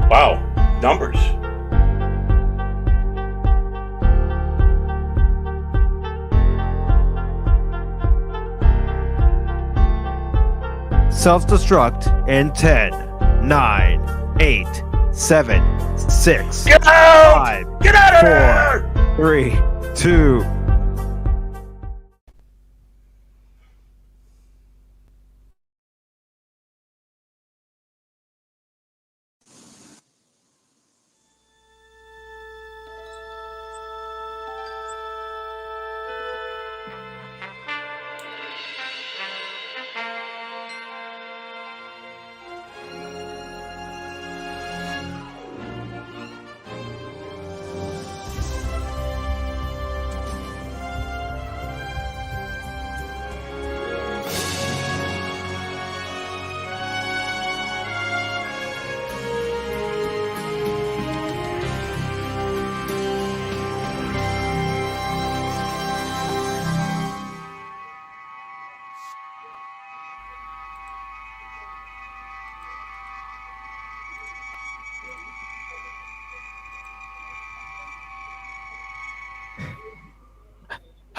Wow, numbers. Self-destruct in 10, 9, 8, 7, 6, Get out! 5, Get out of 4, here! 3, 2.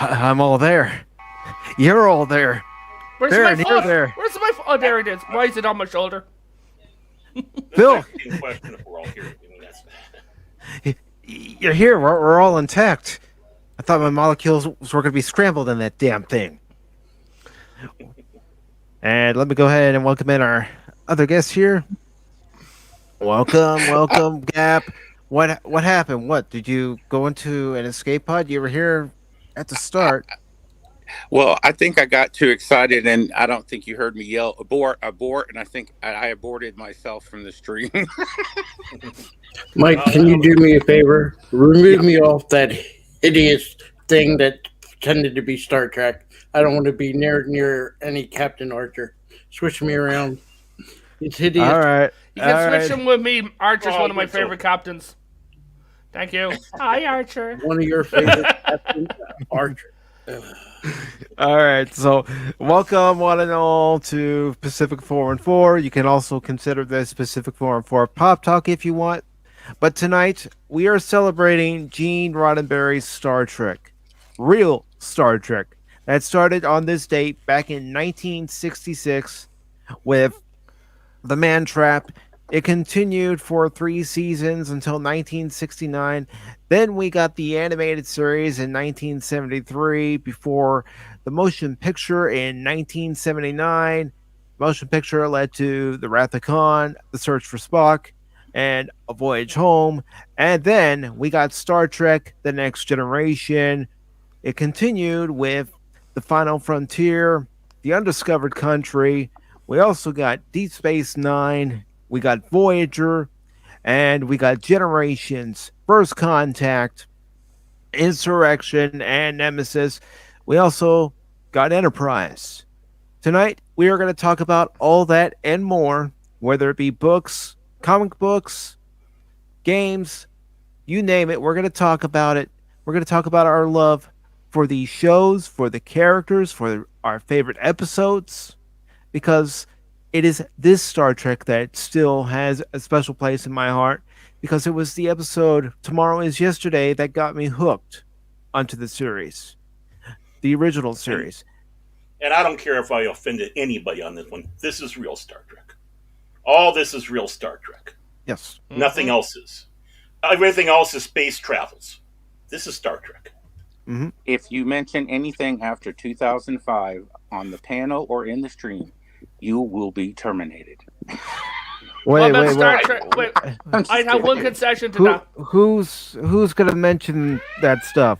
I'm all there. You're all there. Where's There, my and foot? you're there. Where's my foot? Oh, there it is. Why is it on my shoulder? Phil, Same question if we're all here. I mean, that's... you're here. We're all intact. I thought my molecules were going to be scrambled in that damn thing. And let me go ahead and welcome in our other guest here. Welcome, Gap. What happened? What did you go into an escape pod? You were here at the start. Well, I think I got too excited, and I don't think you heard me yell abort, and I think I aborted myself from the stream. Mike, can you do me a favor? Remove me off that hideous thing that pretended to be Star Trek. I don't want to be near any Captain Archer. Switch me around. It's hideous. All right. You can all switch right. him with me. Archer's Oh, one of my good so. favorite captains. Thank you. Hi, Archer. One of your favorite Captain Archer. All right, so welcome one and all to Pacific 414. You can also consider this Pacific 414 Pop Talk if you want. But tonight, we are celebrating Gene Roddenberry's Star Trek. Real Star Trek. That started on this date back in 1966 with The Man Trap. It continued for 3 seasons until 1969. Then we got the animated series in 1973 before the motion picture in 1979. Motion picture led to The Wrath of Khan, The Search for Spock, and A Voyage Home. And then we got Star Trek, The Next Generation. It continued with The Final Frontier, The Undiscovered Country. We also got Deep Space Nine. We got Voyager, and we got Generations, First Contact, Insurrection, and Nemesis. We also got Enterprise. Tonight, we are going to talk about all that and more, whether it be books, comic books, games, you name it. We're going to talk about it. We're going to talk about our love for these shows, for the characters, for our favorite episodes, because it is this Star Trek that still has a special place in my heart, because it was the episode Tomorrow is Yesterday that got me hooked onto the series, the original series. And I don't care if I offended anybody on this one. This is real Star Trek. All this is real Star Trek. Yes. Nothing else is. Everything else is space travels. This is Star Trek. Mm-hmm. If you mention anything after 2005 on the panel or in the stream, you will be terminated. What about Wait. Star Trek? Wait, I have one concession to that. Who's going to mention that stuff?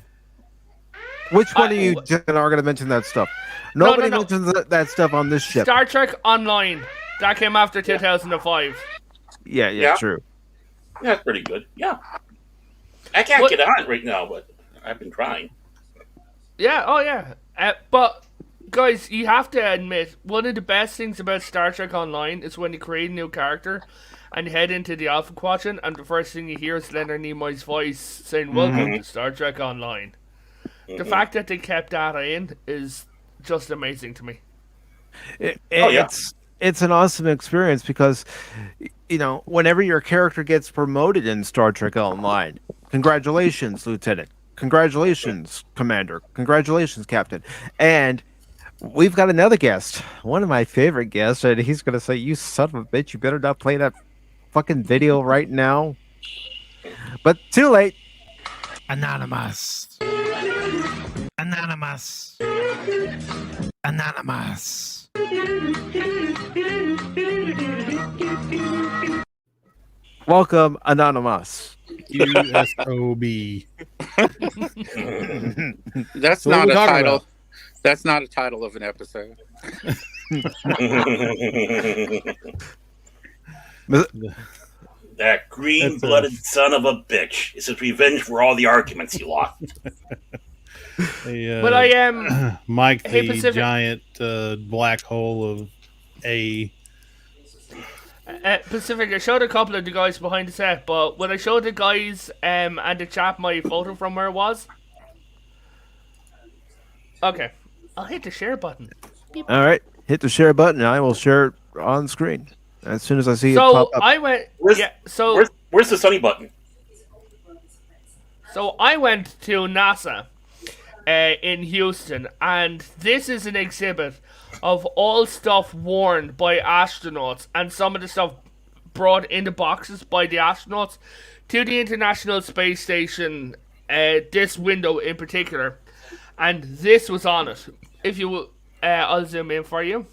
Which one of you Jen, are going to mention that stuff? Nobody No. mentions that stuff on this ship. Star Trek Online. That came after 2005. Yeah, true. Yeah, that's pretty good. Yeah. I can't get on it right now, but I've been trying. Yeah, oh yeah. But, guys, you have to admit, one of the best things about Star Trek Online is when you create a new character and you head into the Alpha Quadrant, and the first thing you hear is Leonard Nimoy's voice saying, "Welcome to Star Trek Online." The fact that they kept that in is just amazing to me. Yeah. it's an awesome experience because whenever your character gets promoted in Star Trek Online, congratulations, Lieutenant. Congratulations, Commander. Congratulations, Captain. And we've got another guest, one of my favorite guests, and he's going to say, "You son of a bitch, you better not play that fucking video right now." But too late. Anonymous. Anonymous. Anonymous. Welcome, Anonymous. USOB. That's So what not we a talking title. about? That's not a title of an episode. That green-blooded son of a bitch is his revenge for all the arguments he lost. But I am Mike, Hey, the Pacific. giant black hole of A. Pacific. I showed a couple of the guys behind the set, but when I showed the guys and the chap my photo from where it was, okay, I'll hit the share button. All right, hit the share button, and I will share it on screen as soon as I see it So pop up. I went. Where's- Yeah. So Where's the sunny button? So I went to NASA in Houston, and this is an exhibit of all stuff worn by astronauts and some of the stuff brought into boxes by the astronauts to the International Space Station, this window in particular. And this was on it. If you will, I'll zoom in for you.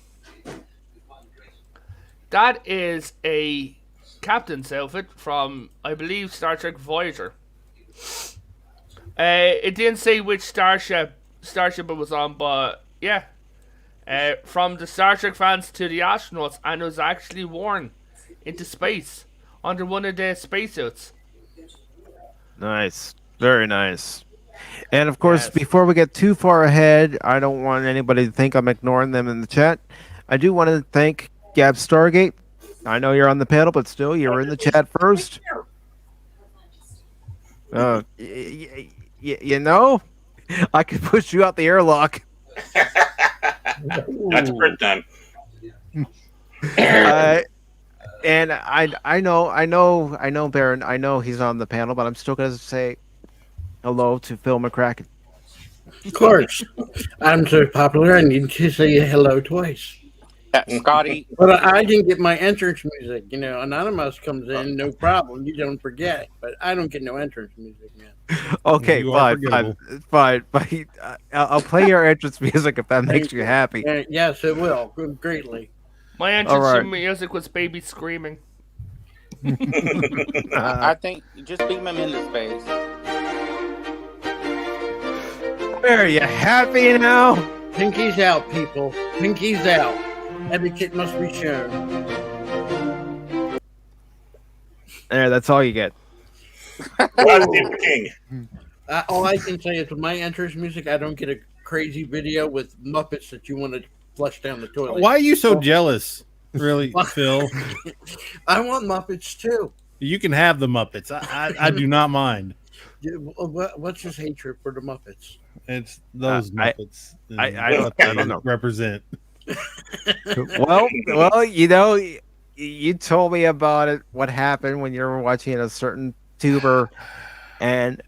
That is a captain's outfit from, I believe, Star Trek Voyager. It didn't say which starship it was on, but yeah. From the Star Trek fans to the astronauts, and it was actually worn into space under one of the spacesuits. Nice, very nice. And of course, Yes. before we get too far ahead, I don't want anybody to think I'm ignoring them in the chat. I do want to thank Gab Stargate. I know you're on the panel, but still, you're in the chat first. I could push you out the airlock. That's print time. And I know, Baron. I know he's on the panel, but I'm still going to say hello to Phil McCracken. Of course. I'm so popular, I need to say hello twice. Scotty, But I didn't get my entrance music. Anonymous comes in, no problem. You don't forget. But I don't get no entrance music, man. Okay, You are fine. I'll play your entrance music if that makes you happy. Yes, it will. Greatly. My entrance Alright. music was baby screaming. I think just beam him into space. Are you happy now? Pinky's out, people. Pinky's out. Etiquette must be shown. There, that's all you get. Goddamn king. All I can say is with my entrance music, I don't get a crazy video with Muppets that you want to flush down the toilet. Why are you so jealous? Really, Phil? I want Muppets too. You can have the Muppets. I do not mind. What's his hatred for the Muppets? It's those Muppets. and I what they don't know. Represent. Well, you told me about it. What happened when you were watching a certain tuber, and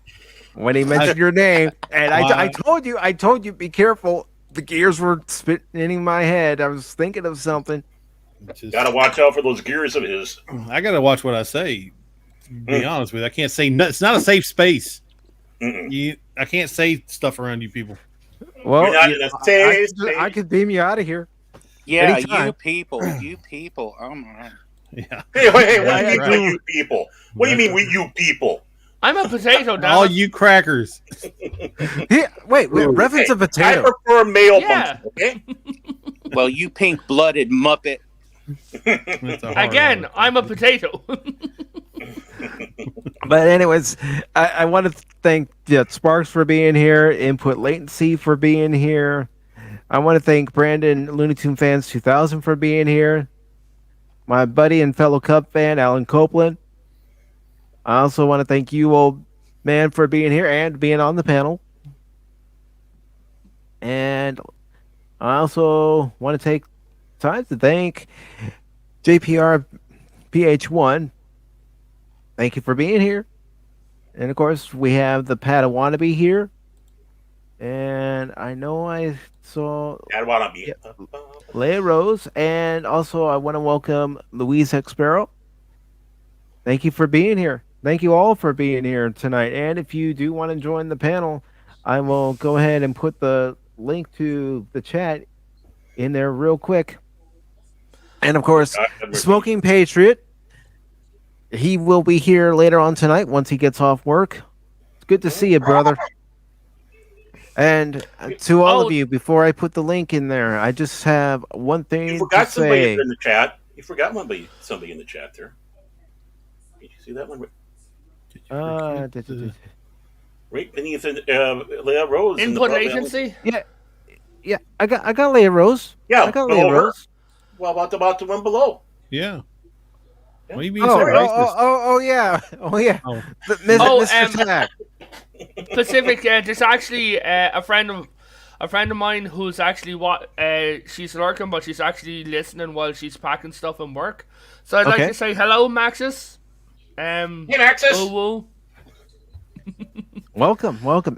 when he mentioned your name, and I told you, be careful. The gears were spinning my head. I was thinking of something. Just- Gotta watch out for those gears of his. I gotta watch what I say. To be honest with you, I can't say it's not a safe space. Mm-mm. I can't say stuff around you people. Well, You're not in a safe I could beam you out of here. Yeah, Anytime. you people. Oh my. Yeah, Hey, what do you That's mean right. by you people? What do you mean we you people? I'm a potato, damn all it. you crackers. Yeah, wait, reference Hey, a potato. I prefer male Yeah. function, okay? Well, you pink-blooded Muppet. It's a hard Again, one. I'm a potato. But anyways, I want to thank Sparks for being here, Input Latency for being here. I want to thank Brandon Looney Tune Fans 2000 for being here. My buddy and fellow Cub fan, Alan Copeland. I also want to thank you, old man, for being here and being on the panel. And I also want to time to thank JPR PH1. Thank you for being here. And of course, we have the Padawannabe here. And I know I saw I want to be. Leia Rose. And also, I want to welcome Louise Exparrow. Thank you for being here. Thank you all for being here tonight. And if you do want to join the panel, I will go ahead and put the link to the chat in there real quick. And of course, Smoking Patriot, he will be here later on tonight once he gets off work. It's good to see you, brother. And to all of you, before I put the link in there, I just have one thing You forgot to somebody say. in the chat. You forgot somebody in the chat there. Did you see that one? Right beneath Leia Rose. Input agency. Yeah, I got Leia Rose. Yeah, I got below Leia her. Rose. Well, about the one below. Yeah. Yeah. What are you being so racist? Oh, yeah. Oh. Mr. Tack. Pacific. There's actually a friend of mine who's actually she's lurking, but she's actually listening while she's packing stuff and work. So I'd like to say hello, Maxis. Hey, Maxis. Oh, Welcome.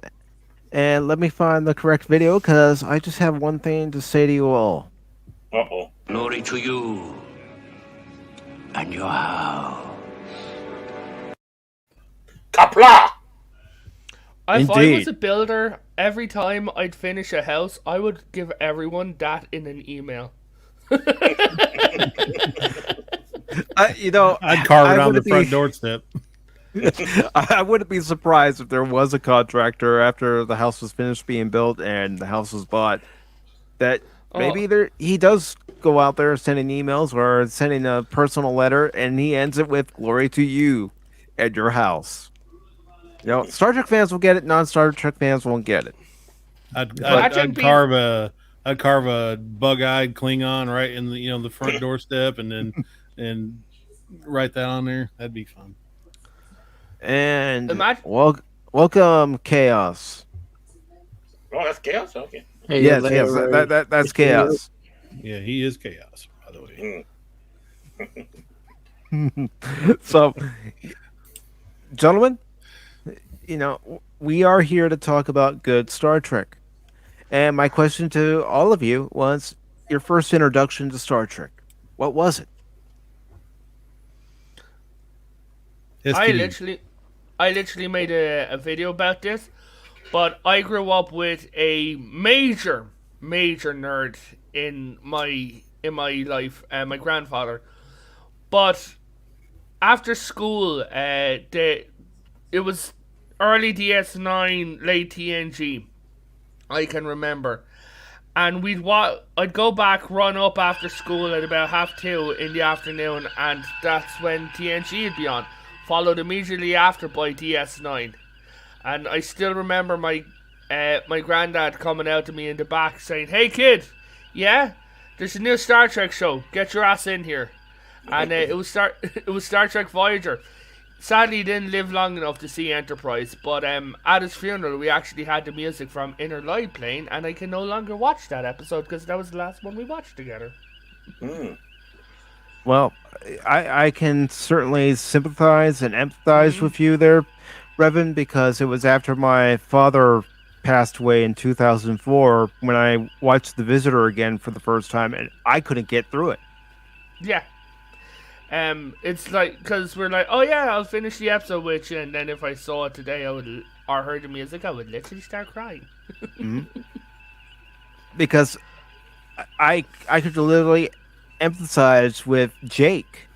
And let me find the correct video because I just have one thing to say to you all. Uh-oh. Glory to you and your house. Kapla! If I Indeed. was a builder, every time I'd finish a house, I would give everyone that in an email. I'd carve it on the front doorstep. I wouldn't be surprised if there was a contractor after the house was finished being built and the house was bought that maybe he does go out there sending emails or sending a personal letter and he ends it with "Glory to you at your house." Star Trek fans will get it. Non-Star Trek fans won't get it. I'd carve a bug-eyed Klingon right in the front doorstep and write that on there. That'd be fun. And welcome, Chaos. Oh, that's Chaos? Okay. Hey, Yes, Leia, that's Chaos. Yeah, he is chaos, by the way. So, gentlemen, we are here to talk about good Star Trek. And my question to all of you was your first introduction to Star Trek. What was it? I literally made a video about this, but I grew up with a major nerd in my life, my grandfather. But after school, it was early DS9, late TNG. I can remember, and I'd go back, run up after school at about 2:30 in the afternoon, and that's when TNG would be on, followed immediately after by DS9. And I still remember my granddad coming out to me in the back saying, "Hey kid, yeah, there's a new Star Trek show. Get your ass in here." And it was Star Trek Voyager. Sadly, he didn't live long enough to see Enterprise, but at his funeral, we actually had the music from Inner Light playing, and I can no longer watch that episode because that was the last one we watched together. Well, I can certainly sympathize and empathize with you there, Revan, because it was after my father passed away in 2004 when I watched The Visitor again for the first time, and I couldn't get through it. Yeah. It's like, because we're like, oh yeah, I'll finish the episode with you, and then if I saw it today, or heard the music, I would literally start crying. Because I could literally empathize with Jake.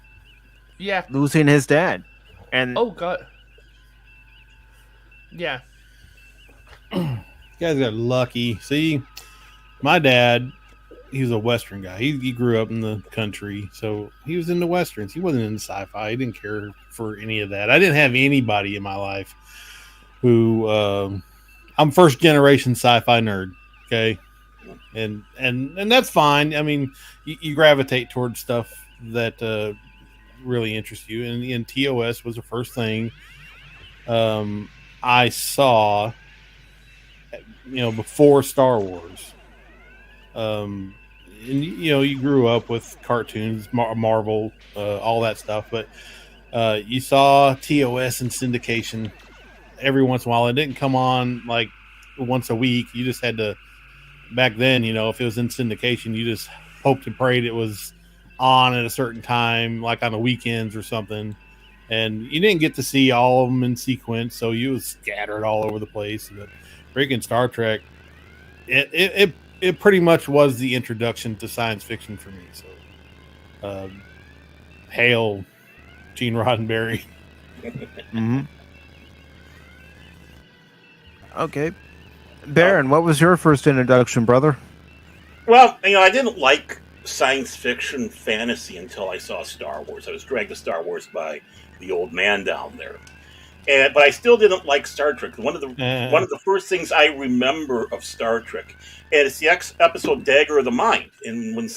Yeah. Losing his dad. And oh god. Yeah. You guys got lucky. See, my dad, he was a Western guy. He grew up in the country, so he was into Westerns. He wasn't into sci-fi. He didn't care for any of that. I didn't have anybody in my life who I'm first generation sci-fi nerd. Okay. And that's fine. I mean, you gravitate towards stuff that really interests you. And TOS was the first thing I saw, before Star Wars. and you grew up with cartoons, Marvel, all that stuff, but you saw TOS and syndication every once in a while. It didn't come on like once a week. You just had to, back then, if it was in syndication, you just hoped and prayed it was on at a certain time, like on the weekends or something. And you didn't get to see all of them in sequence, so you was scattered all over the place. But freaking Star Trek, it pretty much was the introduction to science fiction for me. So, hail Gene Roddenberry. Mm-hmm. Okay. Baron, what was your first introduction, brother? Well, I didn't like science fiction fantasy until I saw Star Wars. I was dragged to Star Wars by the old man down there. But I still didn't like Star Trek. One of the first things I remember of Star Trek, and it's the episode Dagger of the Mind, and when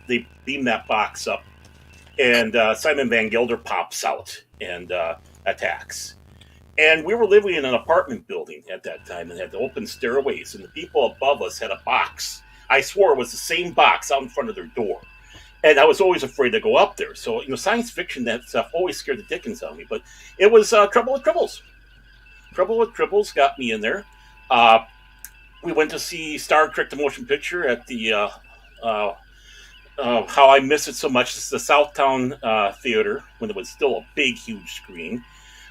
they beam that box up, and Simon Van Gelder pops out and attacks. And we were living in an apartment building at that time and had the open stairways, and the people above us had a box. I swore it was the same box out in front of their door. And I was always afraid to go up there. So, science fiction, that stuff always scared the dickens out of me. But it was Trouble with Tribbles. Trouble with Tribbles got me in there. We went to see Star Trek the Motion Picture at the, how I miss it so much, it's the Southtown Theater, when it was still a big, huge screen.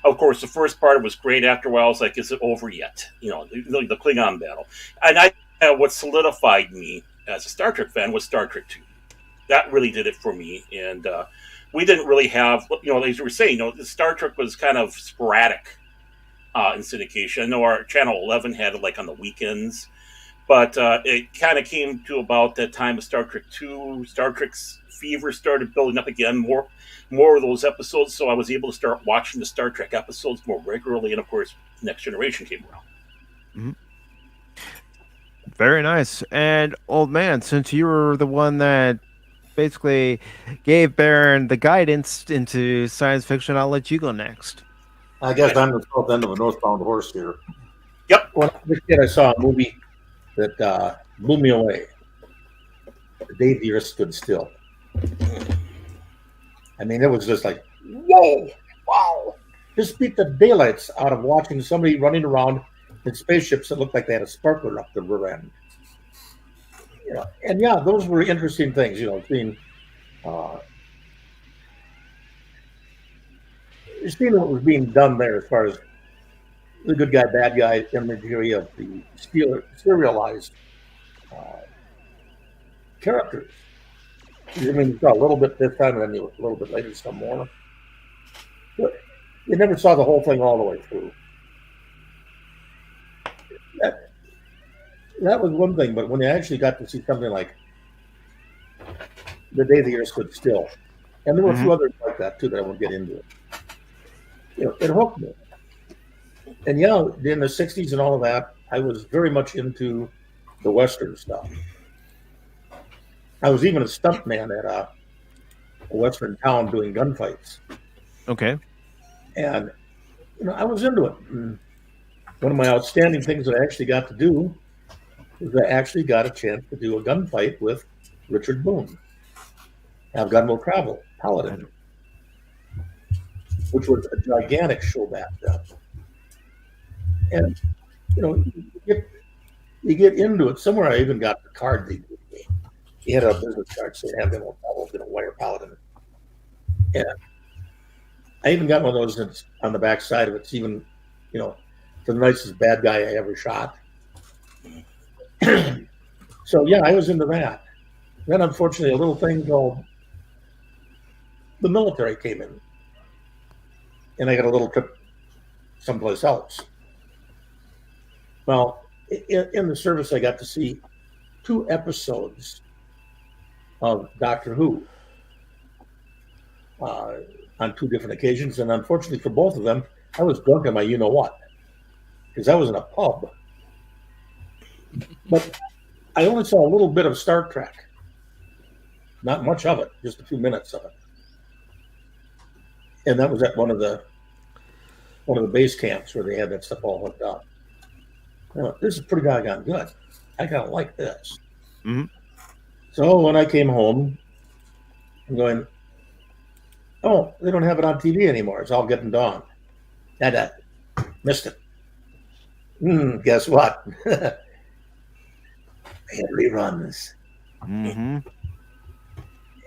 Of course, the first part was great. After a while, I was like, is it over yet? The Klingon battle. And what solidified me as a Star Trek fan was Star Trek 2. That really did it for me. And we didn't really have, as you were saying, the Star Trek was kind of sporadic in syndication. I know our Channel 11 had it like on the weekends, but it kind of came to about that time of Star Trek 2. Star Trek's fever started building up again, more of those episodes, so I was able to start watching the Star Trek episodes more regularly, and of course, Next Generation came around. Mm-hmm. Very nice. And old man, since you were the one that basically gave Baron the guidance into science fiction, I'll let you go next. I guess I'm the south end of a northbound horse here. Yep. When I was a kid, I saw a movie that blew me away. The Day the Earth Stood Still. I mean, it was just like, whoa, wow. Just beat the daylights out of watching somebody running around in spaceships that looked like they had a sparkler up the rear end. And those were interesting things, seeing what was being done there as far as the good guy, bad guy imagery of the serialized characters. I mean, you saw a little bit this time, and then a little bit later, some more. But you never saw the whole thing all the way through. That was one thing, but when you actually got to see something like The Day the Earth Stood Still, and there were a few others like that too that I won't get into. It hooked me. And in the '60s and all of that, I was very much into the Western stuff. I was even a stuntman at a Western town doing gunfights. Okay. And I was into it. And one of my outstanding things that I actually got to do was I actually got a chance to do a gunfight with Richard Boone. Have Gun Will Travel, Paladin, which was a gigantic show back then. And you get into it. Somewhere I even got the card they gave me. He had a business card saying Have Gun Will Travel, Wire Paladin. And I even got one of those that's on the back side of it. It's even, the nicest bad guy I ever shot. So I was into that. Then unfortunately a little thing called the military came in. And I got a little trip someplace else. Well, in the service I got to see 2 episodes of Doctor Who on 2 different occasions. And unfortunately for both of them, I was drunk on my you-know-what. Because I was in a pub. But I only saw a little bit of Star Trek. Not much of it, just a few minutes of it. And that was at one of the base camps where they had that stuff all hooked up. This is pretty doggone good. I kind of like this. Mm-hmm. So when I came home, I'm going, oh, they don't have it on TV anymore. It's all getting dawn. And I missed it. Guess what? They had reruns. Mm-hmm.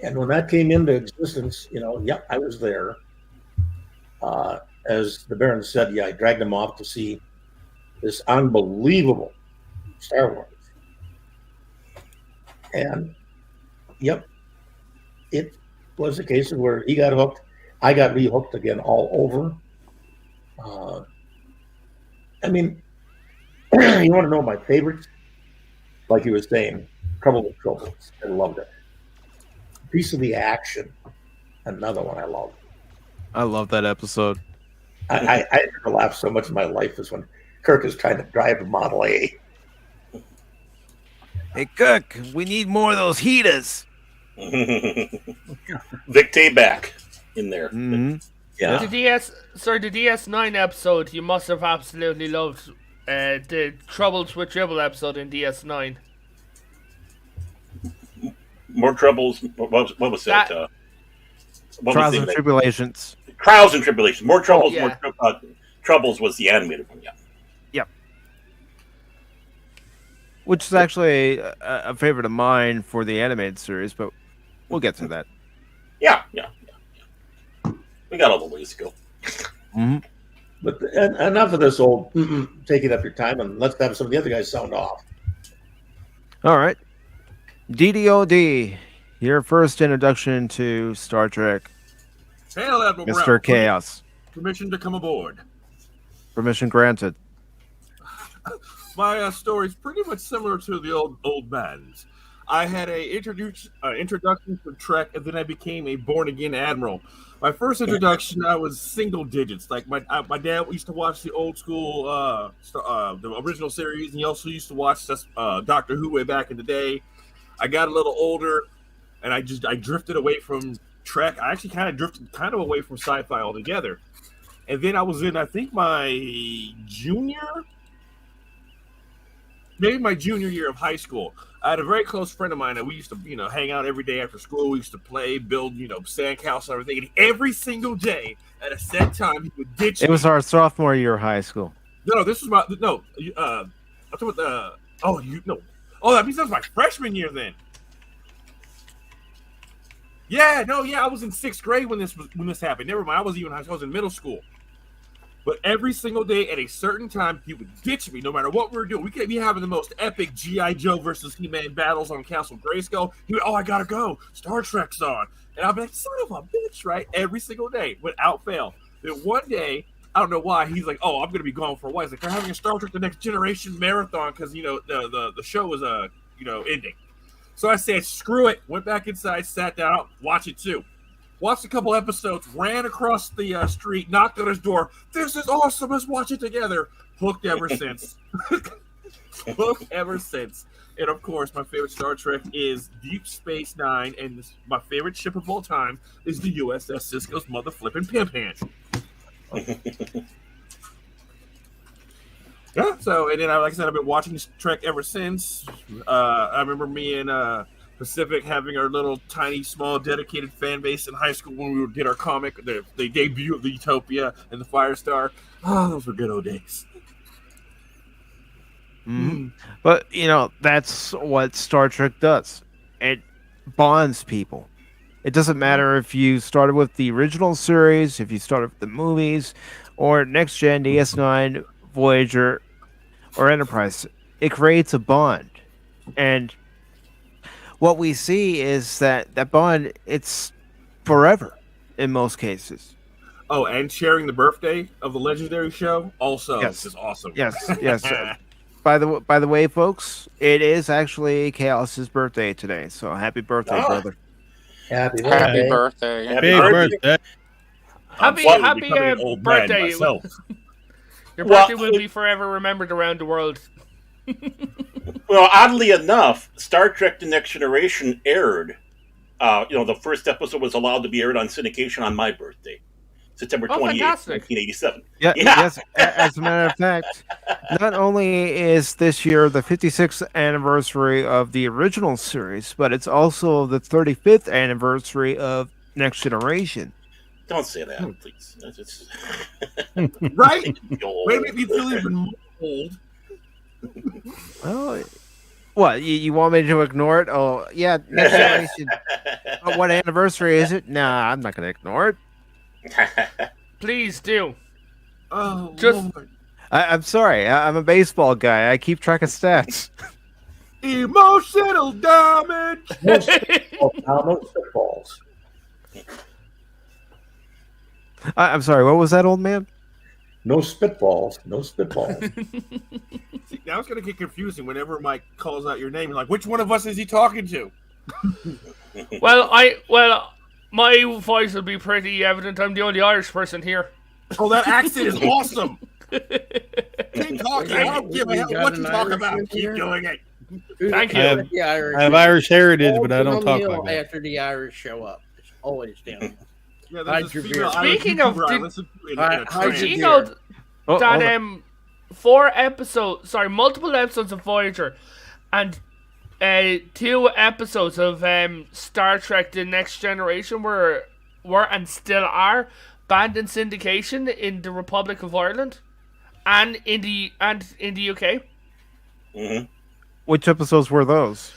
And when that came into existence, I was there. As the Baron said, I dragged him off to see this unbelievable Star Wars. And, it was a case of where he got hooked. I got rehooked again all over. You want to know my favorites? Like you were saying, Trouble with Troubles. I loved it. Piece of the Action. Another one I loved. I love that episode. I never laughed so much in my life as when Kirk is trying to drive a Model A. Hey, Cook, we need more of those heaters. Vic back in there. Mm-hmm. Yeah. The DS9 episode you must have absolutely loved. The Troubles with Dribble episode in DS9. More troubles. What was that? Trials and Tribulations. Trials and Tribulations. More troubles. Yeah. More troubles was the animated one. Yeah. Yep. Which is actually a favorite of mine for the animated series, but we'll get to that. Yeah. We got all the ways to go. Mm-hmm. But enough of this old taking up your time, and let's have some of the other guys sound off. All right. DDOD, your first introduction to Star Trek. Hail, Admiral Mr. Brown. Chaos. Permission to come aboard. Permission granted. My story's pretty much similar to the old man's. I had a introduction to Trek, and then I became a born-again admiral. My first introduction, I was single digits. Like my dad used to watch the old school, the original series, and he also used to watch Doctor Who way back in the day. I got a little older, and I drifted away from Trek. I actually kind of drifted away from sci-fi altogether. And then I was in, I think, my junior year of high school. I had a very close friend of mine that we used to, hang out every day after school. We used to play, build, sandcastles and everything. And every single day at a set time, he would ditch me. It was our sophomore year of high school. No, this was my, I'm talking about that means that was my freshman year then. I was in 6th grade when this happened. Never mind, I wasn't even high school, I was in middle school. But every single day at a certain time, he would ditch me no matter what we were doing. We could be having the most epic G.I. Joe versus He-Man battles on Castle Grayskull. He would, I gotta go. Star Trek's on. And I'd be like, son of a bitch, right? Every single day, without fail. Then one day, I don't know why, he's like, I'm going to be gone for a while. He's like, they're having a Star Trek The Next Generation marathon because, the show was, ending. So I said, screw it. Went back inside, sat down, watch it too. Watched a couple episodes, ran across the street, knocked on his door. This is awesome. Let's watch it together. Hooked ever since. Hooked ever since. And of course, my favorite Star Trek is Deep Space Nine, and my favorite ship of all time is the USS Cisco's mother flipping pimp hand. Yeah. So, and then, like I said, I've been watching Trek ever since. I remember me and Pacific having our little tiny, small, dedicated fan base in high school when we did our comic, the debut of the Utopia and the Firestar. Oh, those were good old days. Mm. But, that's what Star Trek does. It bonds people. It doesn't matter if you started with the original series, if you started with the movies, or Next Gen, DS9, Voyager, or Enterprise. It creates a bond. And what we see is that bond, it's forever in most cases. Oh, and sharing the birthday of the legendary show also is awesome. Yes. By the way, folks, it is actually Chaos's birthday today. So happy birthday, brother! Happy birthday! Happy birthday! Happy birthday! Your birthday will be forever remembered around the world. Well, oddly enough, Star Trek The Next Generation aired. The first episode was allowed to be aired on syndication on my birthday. September Oh, 28th, fantastic. 1987. Yeah, Yeah. yes. As a matter of fact, not only is this year the 56th anniversary of the original series, but it's also the 35th anniversary of Next Generation. Don't say that, please. That's just Right? old. Wait a minute, you feel even more old. Well, what, you want me to ignore it? Oh, yeah, Next Generation. Oh, what anniversary is it? Nah, I'm not going to ignore it. Please do. Oh, Just- Lord. I'm sorry. I'm a baseball guy. I keep track of stats. Emotional damage. No spitballs. I'm sorry. What was that, old man? No spitballs. No spitballs. See, now it's going to get confusing whenever Mike calls out your name. You're like, which one of us is he talking to? Well, my voice will be pretty evident. I'm the only Irish person here. Oh, that accent is awesome. Keep talking. I don't give a hell what you talk about. Keep doing it. Thank you. I have Irish heritage, but I don't talk Downhill like that. after the Irish show up. It's always down. Yeah, Hide there's your this female beard. Irish Speaking of- YouTuber I did- listen to in Hide a your Did trance. you beard. know Oh, that multiple episodes of Voyager and 2 episodes of Star Trek: The Next Generation were and still are banned in syndication in the Republic of Ireland and in the UK. Mhm. Which episodes were those?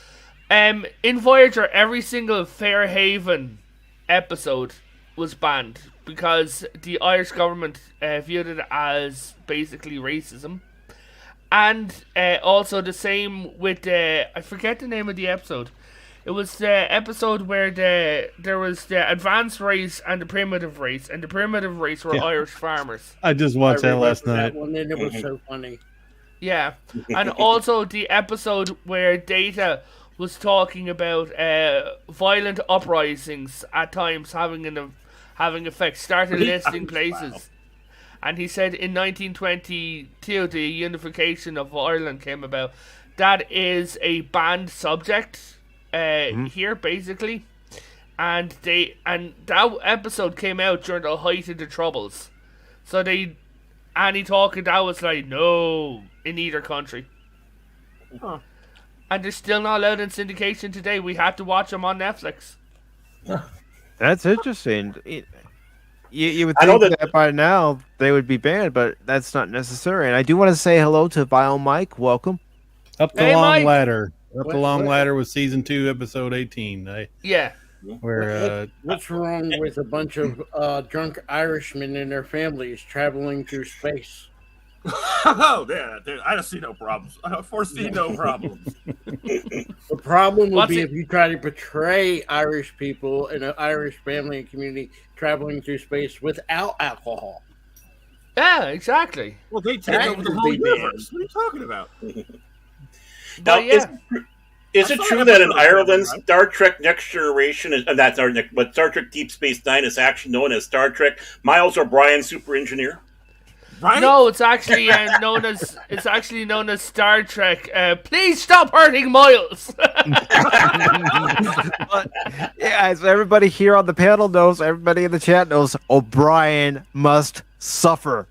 In Voyager, every single Fairhaven episode was banned because the Irish government viewed it as basically racism. And also the same with I forget the name of the episode. It was the episode where there was the advanced race and the primitive race, and the primitive race were Yeah. Irish farmers. I just watched that last night. That one, and it was so funny. Yeah, and also the episode where Data was talking about violent uprisings at times having effect, started listing places. And he said in 1922 the unification of Ireland came about. That is a banned subject here, basically. And that episode came out during the height of the Troubles. So Annie talking that was like, no, in either country. Huh. And they're still not allowed in syndication today. We had to watch them on Netflix. That's interesting. You would I know think that- that by now they would be banned, but that's not necessary. And I do want to say hello to Vile Mike. Welcome. Up the Hey, long Mike. ladder. Up What- the long what- ladder was season 2, episode 18. Yeah. Where What's wrong with a bunch of drunk Irishmen and their families traveling through space? Oh, yeah, dude, I don't see no problems. I foresee no problems. The problem would What's be it- if you try to portray Irish people and an Irish family and community traveling through space without alcohol. Yeah, exactly. Well, they take That over the would whole be universe. What are you talking about? Now, But yeah. is I it saw true an that in episode of Ireland, that, right? Star Trek Next Generation is not Star Trek, but Star Trek Deep Space Nine is actually known as Star Trek Miles O'Brien Super Engineer? Right? No, it's actually known as Star Trek. Please stop hurting Miles. But, yeah, as everybody here on the panel knows, everybody in the chat knows, O'Brien must suffer.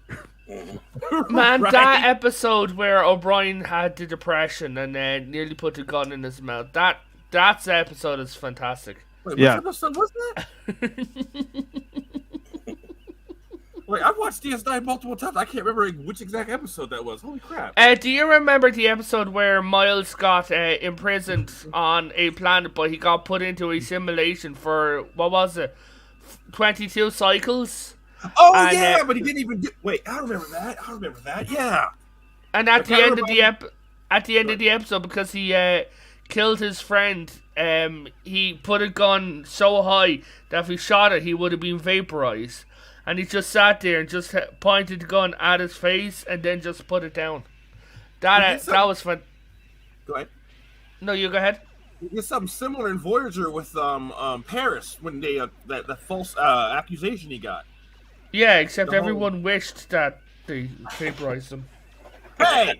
Man, Right. that episode where O'Brien had the depression and nearly put the gun in his mouth. That episode is fantastic. Wait, Yeah. which episode was that? Wait, I've watched DS9 multiple times. I can't remember which exact episode that was. Holy crap. Do you remember the episode where Miles got imprisoned on a planet, but he got put into a simulation for, what was it, 22 cycles? Oh, and, yeah, but he didn't even do... Wait, I remember that. Yeah. And I at the can't end of the episode, because he killed his friend, he put a gun so high that if he shot it, he would have been vaporized. And he just sat there and just pointed the gun at his face and then just put it down. That was fun. Go ahead. No, you go ahead. There's something similar in Voyager with Paris when they that false accusation he got. Yeah, except The whole- everyone wished that they vaporized him. Hey,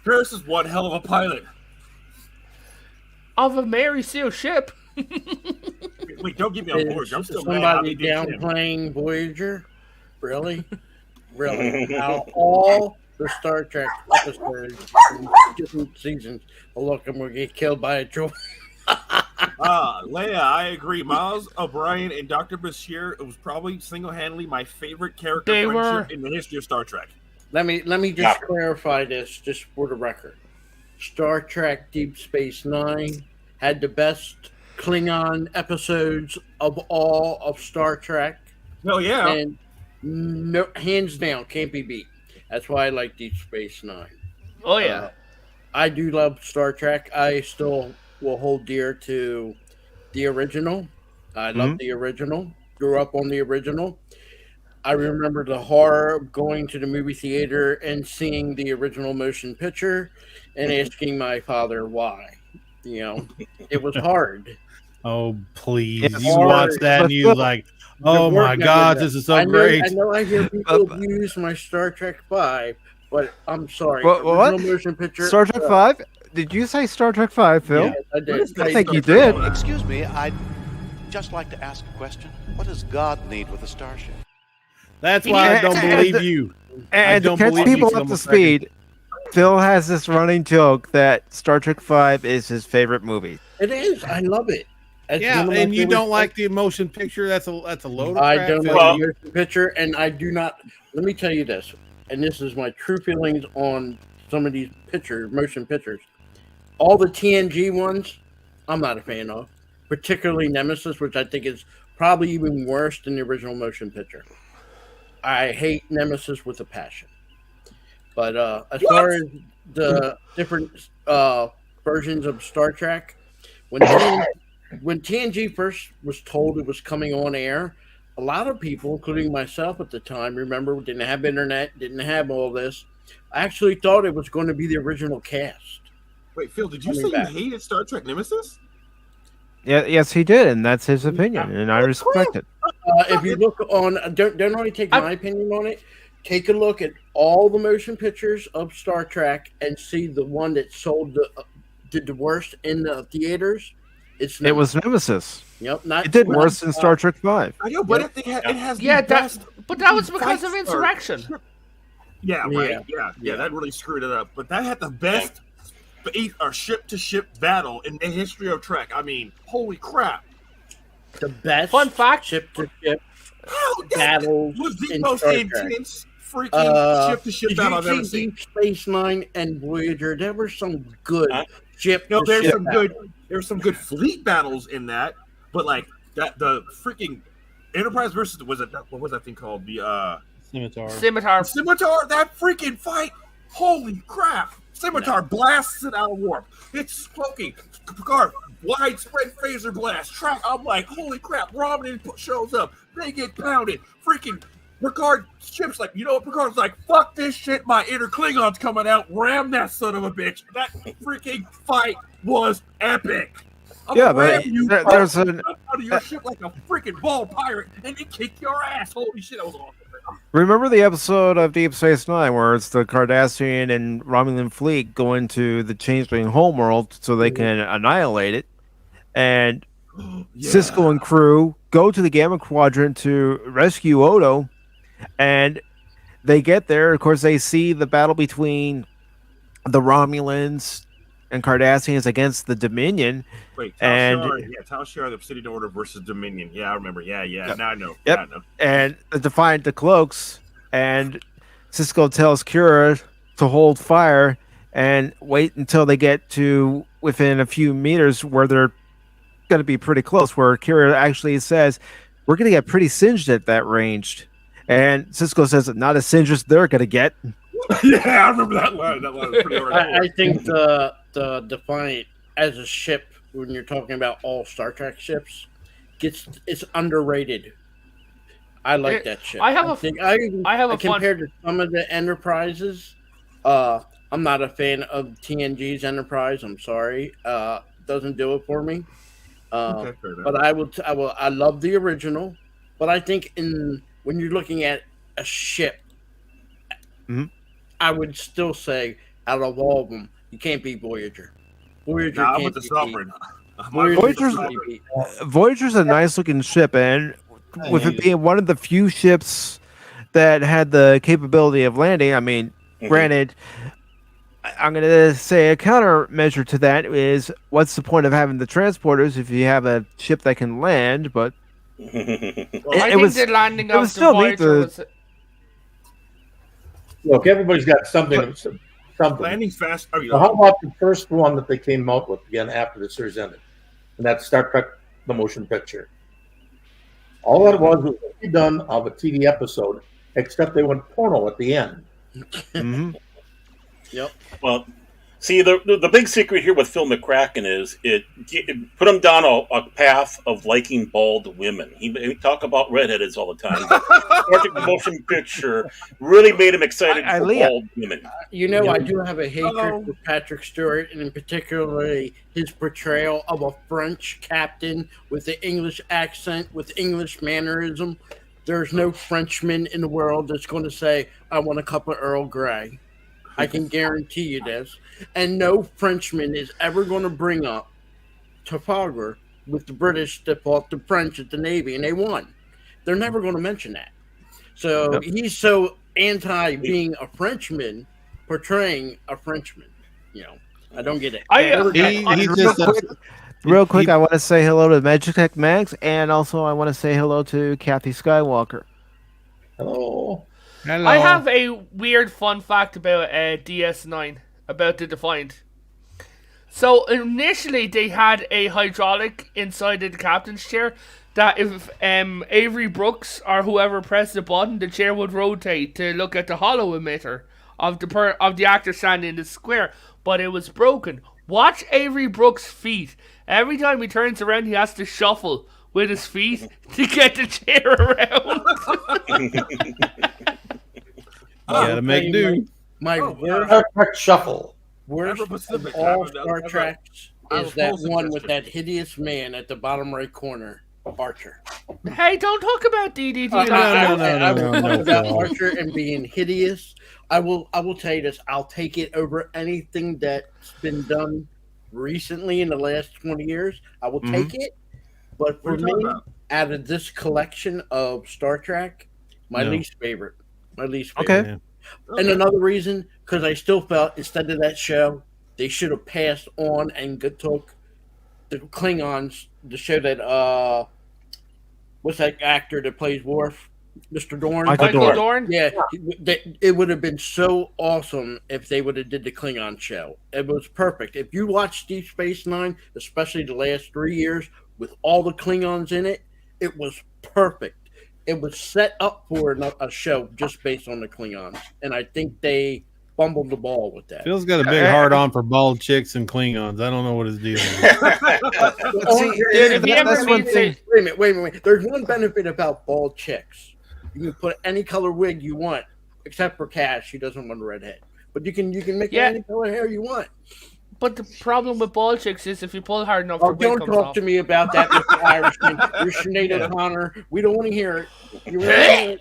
Paris is one hell of a pilot. Of a Mary Sue ship. Wait, don't get me on board. I'm still mad. Somebody downplaying Voyager? Really? Really? How all the Star Trek episodes in different seasons. Oh, look, I'm going to get killed by a droid. Leia, I agree. Miles O'Brien and Dr. Bashir, it was probably single-handedly my favorite character friendship in the history of Star Trek. Let me just clarify this, just for the record. Star Trek Deep Space Nine had the best Klingon episodes of all of Star Trek. Oh yeah, and no, hands down, can't be beat. That's why I like Deep Space Nine. Oh yeah, I do love Star Trek. I still will hold dear to the original. I love the original. Grew up on the original. I remember the horror of going to the movie theater and seeing the original motion picture and asking my father why. You know, it was hard. Oh, please. It's You hard. watch that and you're like, oh my God, this is so great. I know I hear people abuse my Star Trek 5, but I'm sorry. What? Original motion picture. Star Trek 5? Did you say Star Trek 5, Phil? Yes, I did. I think you did. Excuse me, I'd just like to ask a question. What does God need with a starship? That's why I don't believe you. And to catch people up to speed, Phil has this running joke that Star Trek 5 is his favorite movie. It is. I love it. That's Yeah, one of my and you favorite don't like the motion picture? That's a load of crap. I don't Phil. like the motion picture, and I do not. Let me tell you this, and this is my true feelings on some of these motion pictures. All the TNG ones, I'm not a fan of, particularly Nemesis, which I think is probably even worse than the original motion picture. I hate Nemesis with a passion. But as far as the different versions of Star Trek, when TNG first was told it was coming on air, a lot of people, including myself at the time, remember, didn't have internet, didn't have all this, I actually thought it was going to be the original cast. Wait, Phil, did you say you hated Star Trek Nemesis? Yeah, yes, he did, and that's his opinion, and I respect it. If you look on, don't only take my opinion on it. Take a look at all the motion pictures of Star Trek and see the one that did the worst in the theaters. It was Nemesis. Yep, it did worse than Star Trek 5. I know, but it has but that was because of Insurrection. Yeah, right. Yeah, that really screwed it up. But that had the best ship-to-ship battle in the history of Trek. I mean, holy crap! The best fun fact: ship-to-ship battles was the in most Star intense freaking ship-to-ship battle I've ever seen. Deep Space Nine and Voyager, there were some good ship. No, there's some good fleet battles in that, but like that the freaking Enterprise versus what was that thing called? The Scimitar. That freaking fight! Holy crap! Scimitar blasts it out of warp. It's smoking. Picard, widespread phaser blast. I'm like, holy crap! Robin shows up. They get pounded. Freaking Picard ship's like, you know what? Picard's like, fuck this shit. My inner Klingon's coming out. Ram that son of a bitch. That freaking fight was epic. Yeah, but there's out of your ship like a freaking ball pirate, and they kick your ass. Holy shit, that was awesome. Remember the episode of Deep Space Nine where it's the Cardassian and Romulan fleet going to the Changeling homeworld so they can annihilate it, and Sisko and crew go to the Gamma Quadrant to rescue Odo, and they get there. Of course, they see the battle between the Romulans and Cardassians against the Dominion. Wait, Tal Shiar, the Obsidian Order versus Dominion. Yeah, I remember. Yeah. Now I know. Yep. Yeah, I know. And Defiant the Cloaks, and Sisko tells Kira to hold fire and wait until they get to within a few meters where they're going to be pretty close, where Kira actually says, we're going to get pretty singed at that range. And Sisko says, not as singed as they're going to get. Yeah, I remember that line. That line was pretty hard. I think the Defiant as a ship, when you're talking about all Star Trek ships, it's underrated. I like that ship. Compared to some of the Enterprises. I'm not a fan of TNG's Enterprise. I'm sorry, doesn't do it for me. But I love the original. But I think when you're looking at a ship, I would still say out of all of them, you can't beat Voyager. I'm with the Sovereign. Voyager's a nice looking ship, and with it being one of the few ships that had the capability of landing, I mean, granted, I'm going to say a countermeasure to that is, what's the point of having the transporters if you have a ship that can land? But I think the landing of the Voyager was... Look, everybody's got something. Landing fast. Oh, how about the first one that they came out with again after the series ended? And that's Star Trek: The Motion Picture. All that was a redone of a TV episode, except they went porno at the end. Yep. Well, see, the big secret here with Phil McCracken is it put him down a path of liking bald women. He talk about redheads all the time. The motion picture really made him excited for bald women. I do have a hatred for Patrick Stewart, and in particularly his portrayal of a French captain with the English accent, with English mannerism. There's no Frenchman in the world that's going to say, "I want a cup of Earl Grey." I can guarantee you this. And no Frenchman is ever going to bring up Trafalgar with the British that fought the French at the Navy, and they won. They're never going to mention that. So he's so anti being a Frenchman, portraying a Frenchman. I don't get it. Real quick, I want to say hello to Magitech Max, and also I want to say hello to Kathy Skywalker. Hello. I have a weird fun fact about DS9, about the Defiant. So initially they had a hydraulic inside of the captain's chair that if Avery Brooks or whoever pressed the button, the chair would rotate to look at the hollow emitter of the actor standing in the square, but it was broken. Watch Avery Brooks' feet. Every time he turns around, he has to shuffle with his feet to get the chair around. Gotta make do. My Star Trek shuffle. Worst of all Star Treks is that one with that hideous man at the bottom right corner, Archer. Hey, don't talk about DDT. I will talk about Archer and being hideous. I will tell you this. I'll take it over anything that's been done recently in the last 20 years. I will take it. But for me, out of this collection of Star Trek, my least favorite. Okay. And another reason, because I still felt instead of that show, they should have passed on and took the Klingons, the show that what's that actor that plays Worf? Mr. Dorn. Michael Dorn? Yeah. It would have been so awesome if they would have did the Klingon show. It was perfect. If you watch Deep Space Nine, especially the last 3 years, with all the Klingons in it, it was perfect. It was set up for a show just based on the Klingons, and I think they fumbled the ball with that. Phil's got a big hard on for bald chicks and Klingons. I don't know what his deal is. Wait a minute. There's one benefit about bald chicks. You can put any color wig you want, except for Cash. She doesn't want a redhead, but you can make any color hair you want. But the problem with bald chicks is if you pull hard enough, don't talk to me about that, Mr. Irishman. You're Sinead O'Connor. We don't want to hear it.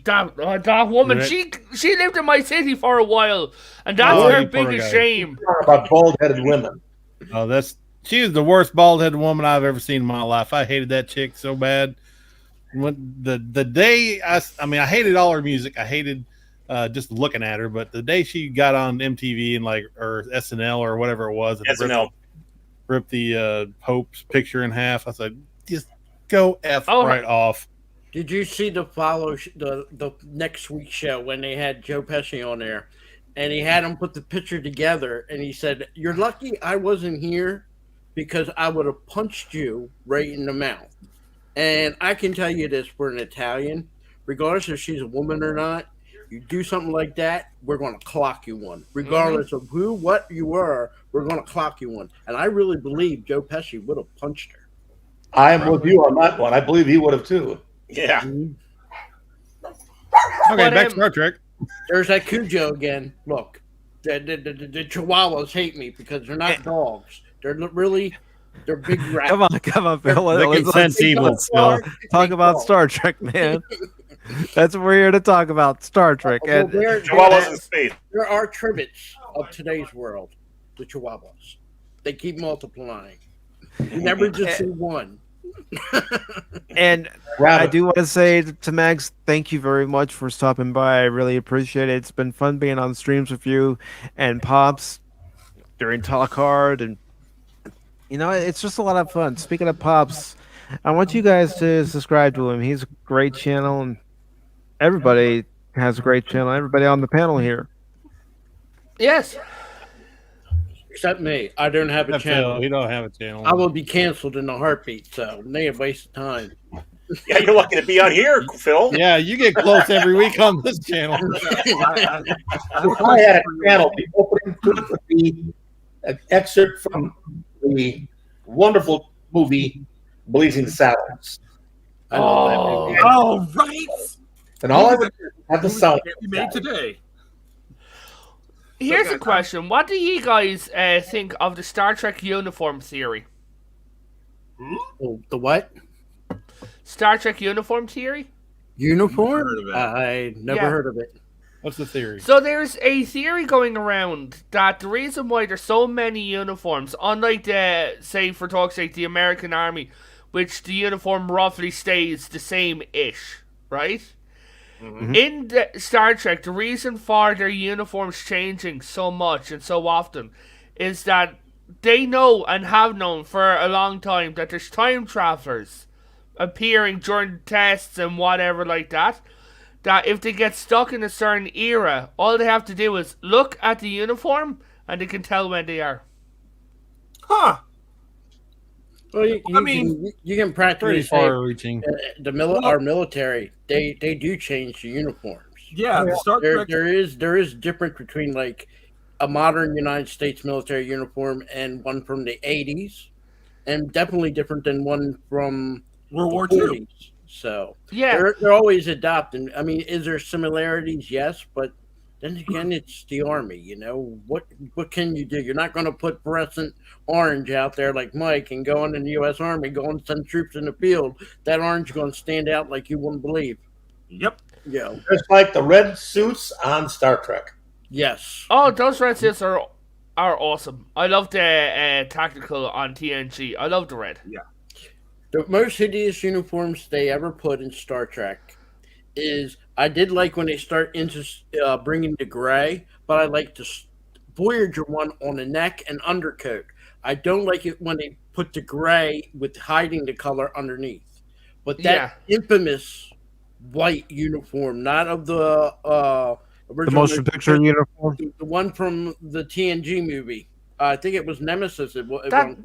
That woman, she lived in my city for a while, and that's her biggest shame. About bald-headed women. Oh, she was the worst bald-headed woman I've ever seen in my life. I hated that chick so bad. When the day I hated all her music. I hated just looking at her, but the day she got on MTV and or SNL or whatever it was, and SNL ripped the Pope's picture in half, I said, just go right off. Did you see the next week's show when they had Joe Pesci on there, and he had him put the picture together, and he said, "You're lucky I wasn't here, because I would have punched you right in the mouth." And I can tell you this for an Italian, regardless if she's a woman or not. You do something like that, we're going to clock you one. Regardless of what you were, we're going to clock you one. And I really believe Joe Pesci would have punched her. I am with you on that one. I believe he would have too. Yeah. Okay, back to Star Trek. There's that Cujo again. Look, the Chihuahuas hate me because they're not dogs. They're big rats. Come on, Phil. Let's talk about Star Trek, man. That's what we're here to talk about, Star Trek. And Chihuahuas in space. There are tributes of today's world, the Chihuahuas. They keep multiplying. You never just see one. And I do want to say to Max, thank you very much for stopping by. I really appreciate it. It's been fun being on streams with you and Pops during Talk Hard, and it's just a lot of fun. Speaking of Pops, I want you guys to subscribe to him. He's a great channel, and everybody has a great channel. Everybody on the panel here. Yes. Except me. I don't have a channel. We don't have a channel. I will be canceled in a heartbeat, so they a waste of time. Yeah, you're lucky to be on here, Phil. Yeah, you get close every week on this channel. If I had a channel, the opening clip would be an excerpt from the wonderful movie Blazing Saddles. I love that movie. Oh, right. And all I would do is have the sound. Can't be made today. Here's a question. What do you guys think of the Star Trek uniform theory? Oh, the what? Star Trek uniform theory? Uniform? Heard of it. I never Yeah. heard of it. What's the theory? So there's a theory going around that the reason why there's so many uniforms, unlike say for talk's sake, the American Army, which the uniform roughly stays the same-ish, right? Mm-hmm. In the Star Trek, the reason for their uniforms changing so much and so often is that they know and have known for a long time that there's time travelers appearing during tests and whatever like that, that if they get stuck in a certain era, all they have to do is look at the uniform and they can tell when they are. Huh. Well, you can practically Pretty say far-reaching. our military, they do change the uniforms. Yeah, the Star Trek. There is difference between like a modern United States military uniform and one from the 80s, and definitely different than one from World War the II. 40s. So Yeah. they're always adopting. I mean, is there similarities? Yes, but then again, it's the Army. What can you do? You're not going to put fluorescent orange out there like Mike and go in the U.S. Army, go and send troops in the field. That orange is going to stand out like you wouldn't believe. Yep. Yeah. Just like the red suits on Star Trek. Yes. Oh, those red suits are awesome. I love the tactical on TNG. I love the red. The most hideous uniforms they ever put in Star Trek is, I did like when they start into bringing the gray, but I like the Voyager one on the neck and undercoat. I don't like it when they put the gray with hiding the color underneath. But that infamous white uniform, not of the original motion picture uniform, the one from the TNG movie. I think it was Nemesis. That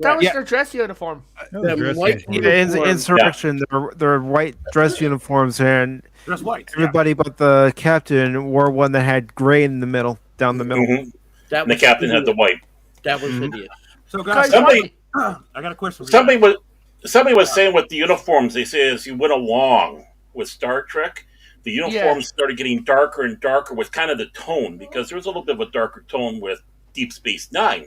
was their dress uniform. Insurrection. They're white dress uniforms, and Dress white. everybody but the captain wore one that had gray in the middle, down the middle. Mm-hmm. That And the captain had the white. That was hideous. So, guys, Somebody, I got a question for somebody you. was saying with the uniforms, they say as you went along with Star Trek, the uniforms started getting darker and darker with kind of the tone, because there was a little bit of a darker tone with Deep Space Nine,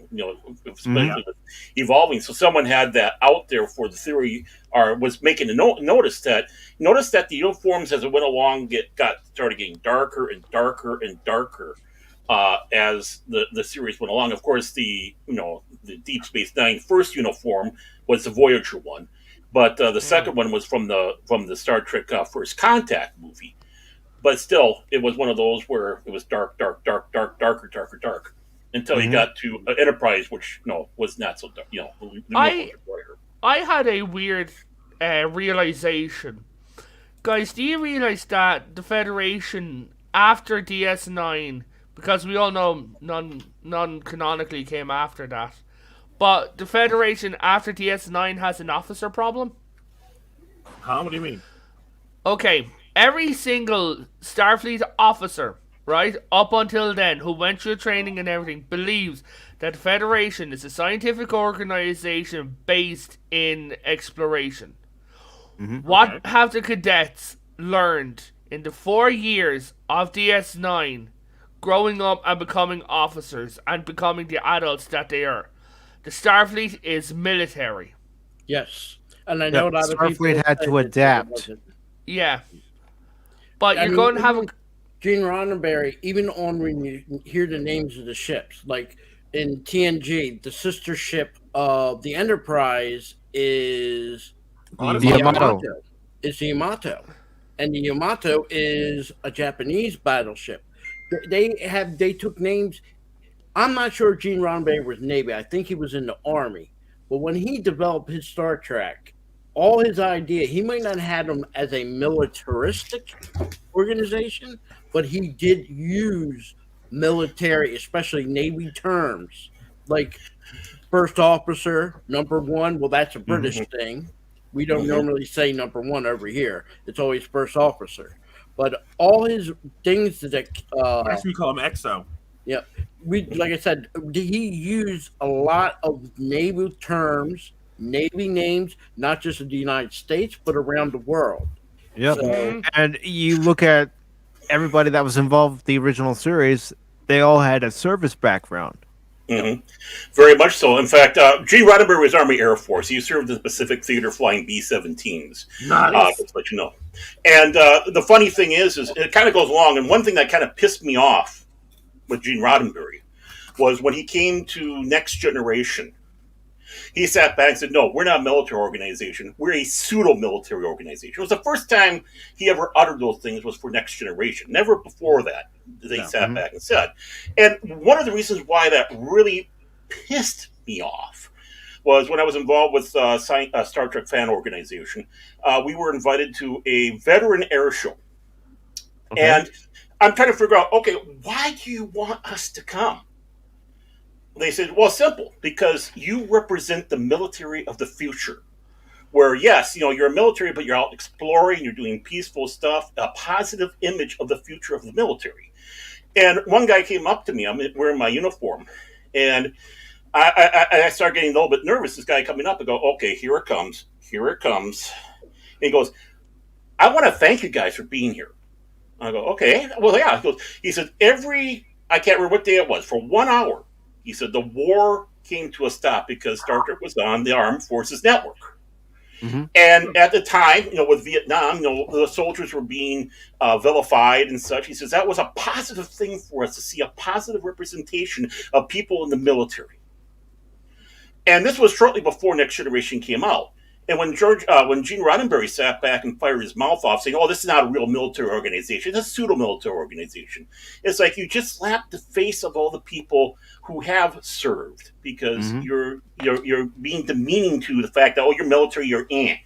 especially with evolving. So someone had that out there for the theory, or was making a notice that the uniforms as it went along started getting darker and darker and darker as the series went along. Of course, the Deep Space Nine first uniform was the Voyager one, but the second one was from the Star Trek First Contact movie. But still, it was one of those where it was dark, darker, until you got to Enterprise, which was not so dark. I had a weird realization, guys. Do you realize that the Federation after DS9, because we all know none canonically came after that, but the Federation after DS9 has an officer problem? Huh? What do you mean? Okay, every single Starfleet officer, right, up until then, who went through training and everything, believes that the Federation is a scientific organization based in exploration. What have the cadets learned in the 4 years of DS9, growing up and becoming officers and becoming the adults that they are? The Starfleet is military. Yes. And I know a lot of people Starfleet had to adapt. Yeah. But you're going to have a... Gene Roddenberry, even on when you hear the names of the ships, like in TNG, the sister ship of the Enterprise is The Yamato. Is the Yamato, and the Yamato is a Japanese battleship. They took names. I'm not sure Gene Roddenberry was Navy. I think he was in the Army. But when he developed his Star Trek, all his idea, he might not have had them as a militaristic organization, but he did use military, especially Navy terms, like first officer, number one. Well, that's a British thing. We don't normally say number one over here. It's always first officer. But all his things that Actually, we call him EXO. yeah, like I said, he used a lot of naval terms, Navy names, not just in the United States, but around the world. Yep. So, And you look at everybody that was involved with the original series, they all had a service background. Very much so. In fact, Gene Roddenberry was Army Air Force. He served in the Pacific Theater flying B-17s. Nice. Just to let you know. And the funny thing is it kind of goes along. And one thing that kind of pissed me off with Gene Roddenberry was when he came to Next Generation. He sat back and said, "No, we're not a military organization. We're a pseudo-military organization." It was the first time he ever uttered those things was for Next Generation. Never before that did they sat back and said. And one of the reasons why that really pissed me off was when I was involved with Star Trek fan organization. We were invited to a veteran air show. Okay. And I'm trying to figure out, okay, why do you want us to come? They said, well, simple, because you represent the military of the future. Where, yes, you're a military, but you're out exploring, you're doing peaceful stuff, a positive image of the future of the military. And one guy came up to me, I'm wearing my uniform, and I started getting a little bit nervous. This guy coming up and go, okay, here it comes. And he goes, I want to thank you guys for being here. I go, okay, well, yeah. He said, I can't remember what day it was, for 1 hour, he said the war came to a stop because Star Trek was on the Armed Forces Network. And at the time, with Vietnam, the soldiers were being vilified and such. He says that was a positive thing for us to see a positive representation of people in the military. And this was shortly before Next Generation came out. And when Gene Roddenberry sat back and fired his mouth off saying, oh, this is not a real military organization, it's a pseudo-military organization. It's like you just slapped the face of all the people who have served because you're being demeaning to the fact that, oh, you're military, you're in.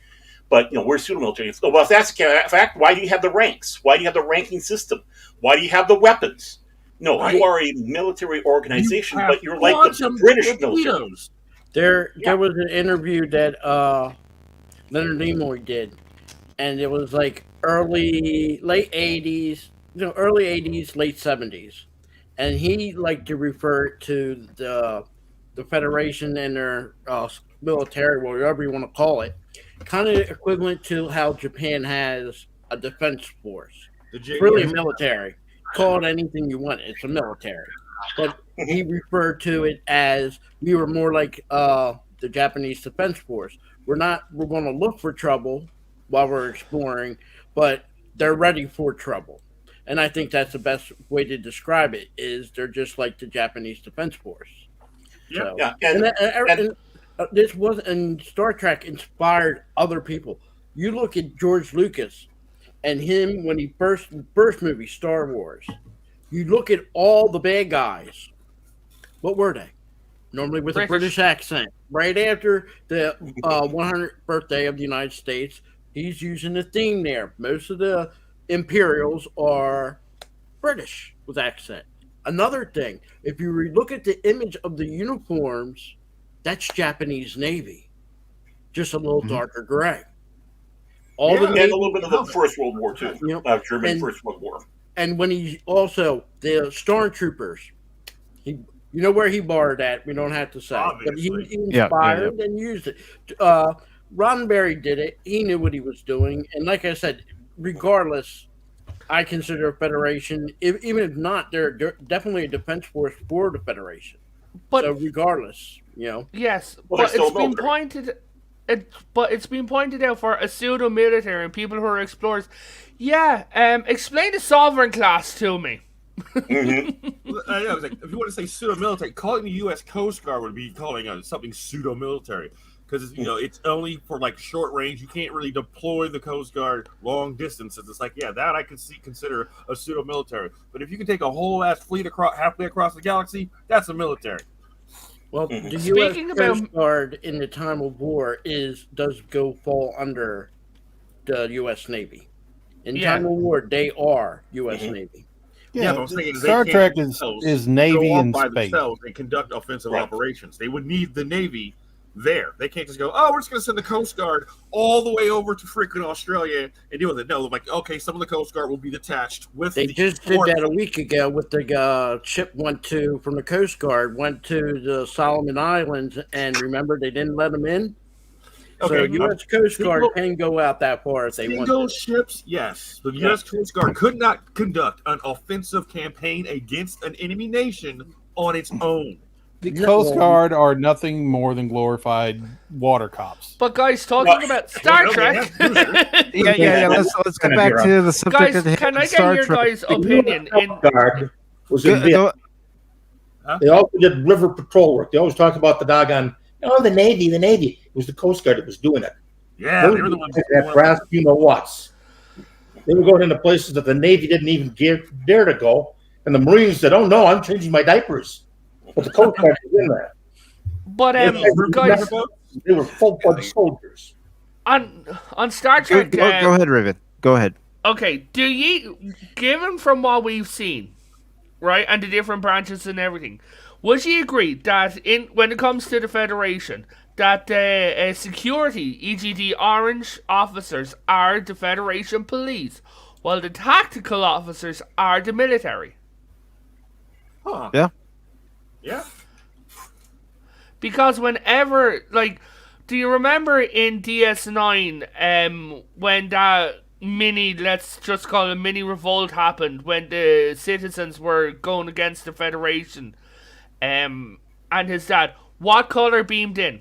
But, we're pseudo-military. Well, if that's the fact, why do you have the ranks? Why do you have the ranking system? Why do you have the weapons? No, you are a military organization, but you're like the British military. There was an interview that Leonard Nimoy did, and it was like late 80s, late 70s, and he liked to refer to the Federation and their military, whatever you want to call it, kind of equivalent to how Japan has a defense force. Really a military. Call it anything you want. It's a military. But he referred to it as we were more like the Japanese Defense Force. We're going to look for trouble while we're exploring, but they're ready for trouble. And I think that's the best way to describe it, is they're just like the Japanese Defense Force. So, and this was, and Star Trek inspired other people. You look at George Lucas and him when he first movie, Star Wars. You look at all the bad guys. What were they? Normally with a British accent. Right after the 100th birthday of the United States, he's using the theme there. Most of the Imperials are British with accent. Another thing, if you look at the image of the uniforms, that's Japanese Navy. Just a little darker gray. And a little bit of the First World War, too. German First World War. And when he also, the Stormtroopers, you know where he borrowed that. We don't have to say. Obviously. But he inspired and used it. Roddenberry did it. He knew what he was doing. And like I said, regardless, I consider a Federation, even if not, they're definitely a defense force for the Federation. But so regardless, Yes, but it's been pointed... but it's been pointed out for a pseudo-military and people who are explorers. Yeah, explain the Sovereign class to me. I know, like, if you want to say pseudo-military, calling the U.S. Coast Guard would be calling something pseudo-military. Because it's only for like short range. You can't really deploy the Coast Guard long distances. It's like, yeah, that I can consider a pseudo military. But if you can take a whole ass fleet halfway across the galaxy, that's a military. Well, the U.S. Coast Guard in the time of war does fall under the U.S. Navy. In time of war, they are U.S. Navy. Yeah, but I'm saying Star Trek is Navy and by space. themselves and conduct offensive operations. They would need the Navy there. They can't just go, oh, we're just going to send the Coast Guard all the way over to freaking Australia and deal with it. No, they're like, okay, some of the Coast Guard will be detached with. They just did that a week ago with the ship from the Coast Guard went to the Solomon Islands, and remember they didn't let them in. Okay, so U.S. Coast Guard can go out that far if they want. Single ships, yes. The U.S. Coast Guard could not conduct an offensive campaign against an enemy nation on its own. The Coast Guard are nothing more than glorified water cops. But guys, talking about Star Trek, let's get back to the subject. Guys, can I get your guys' opinion? Guard was in Vietnam. They also did river patrol work. They always talk about the doggone, the Navy. It was the Coast Guard that was doing it. Yeah, they were the ones that brass, whats. They were going into places that the Navy didn't even dare to go, and the Marines said, "Oh no, I'm changing my diapers." But the Coast Guard was in there. But guys, they were full-fledged soldiers. On Star Trek, go ahead, Riven. Go ahead. Okay, given from what we've seen, right, and the different branches and everything, would you agree that when it comes to the Federation, that the security, e.g. the orange officers, are the Federation police, while the tactical officers are the military? Huh. Yeah. Yeah. Because whenever, do you remember in DS9, when that let's just call it mini revolt happened, when the citizens were going against the Federation, and his dad, what color beamed in?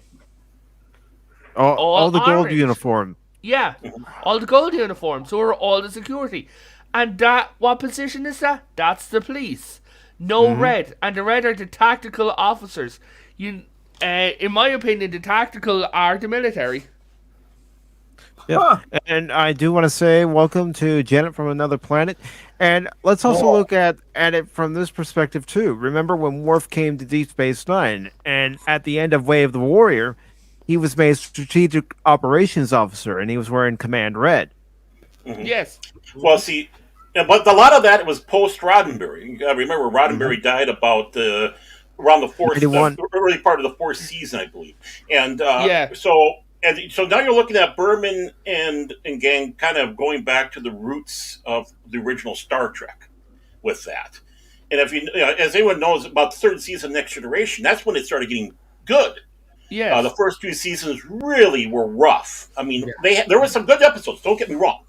All the gold orange. uniform. Yeah, all the gold uniforms, so were all the security. And what position is that? That's the police. No red, and the red are the tactical officers. In my opinion, the tactical are the military. Yeah, and I do want to say welcome to Janet from another planet, and let's also look at it from this perspective too. Remember when Worf came to Deep Space Nine, and at the end of Way of the Warrior, he was made strategic operations officer, and he was wearing command red. Yes. Well, see. Yeah, but a lot of that was post Roddenberry. You got to remember, Roddenberry died about around the early part of the fourth season, I believe. And so now you're looking at Berman and gang kind of going back to the roots of the original Star Trek with that. And if as anyone knows about the third season, Next Generation, that's when it started getting good. Yeah, the first two seasons really were rough. I mean, there were some good episodes. Don't get me wrong,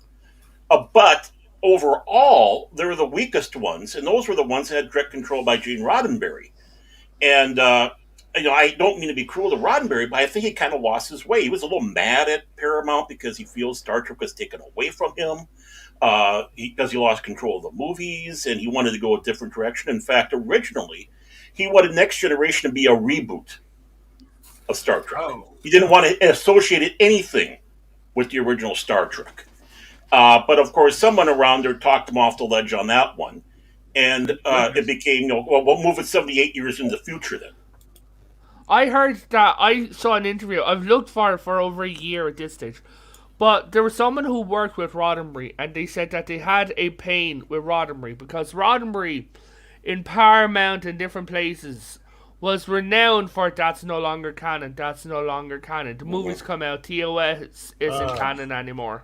but overall, they were the weakest ones, and those were the ones that had direct control by Gene Roddenberry. And I don't mean to be cruel to Roddenberry, but I think he kind of lost his way. He was a little mad at Paramount because he feels Star Trek was taken away from him because he lost control of the movies, and he wanted to go a different direction. In fact, originally, he wanted Next Generation to be a reboot of Star Trek. Oh. He didn't want to associate anything with the original Star Trek. But of course, someone around there talked him off the ledge on that one, and it became, we'll move it 78 years into the future then. I heard that. I saw an interview. I've looked for it for over a year at this stage, but there was someone who worked with Roddenberry, and they said that they had a pain with Roddenberry because Roddenberry, in Paramount and different places, was renowned for that's no longer canon. That's no longer canon. The movies come out. TOS isn't canon anymore.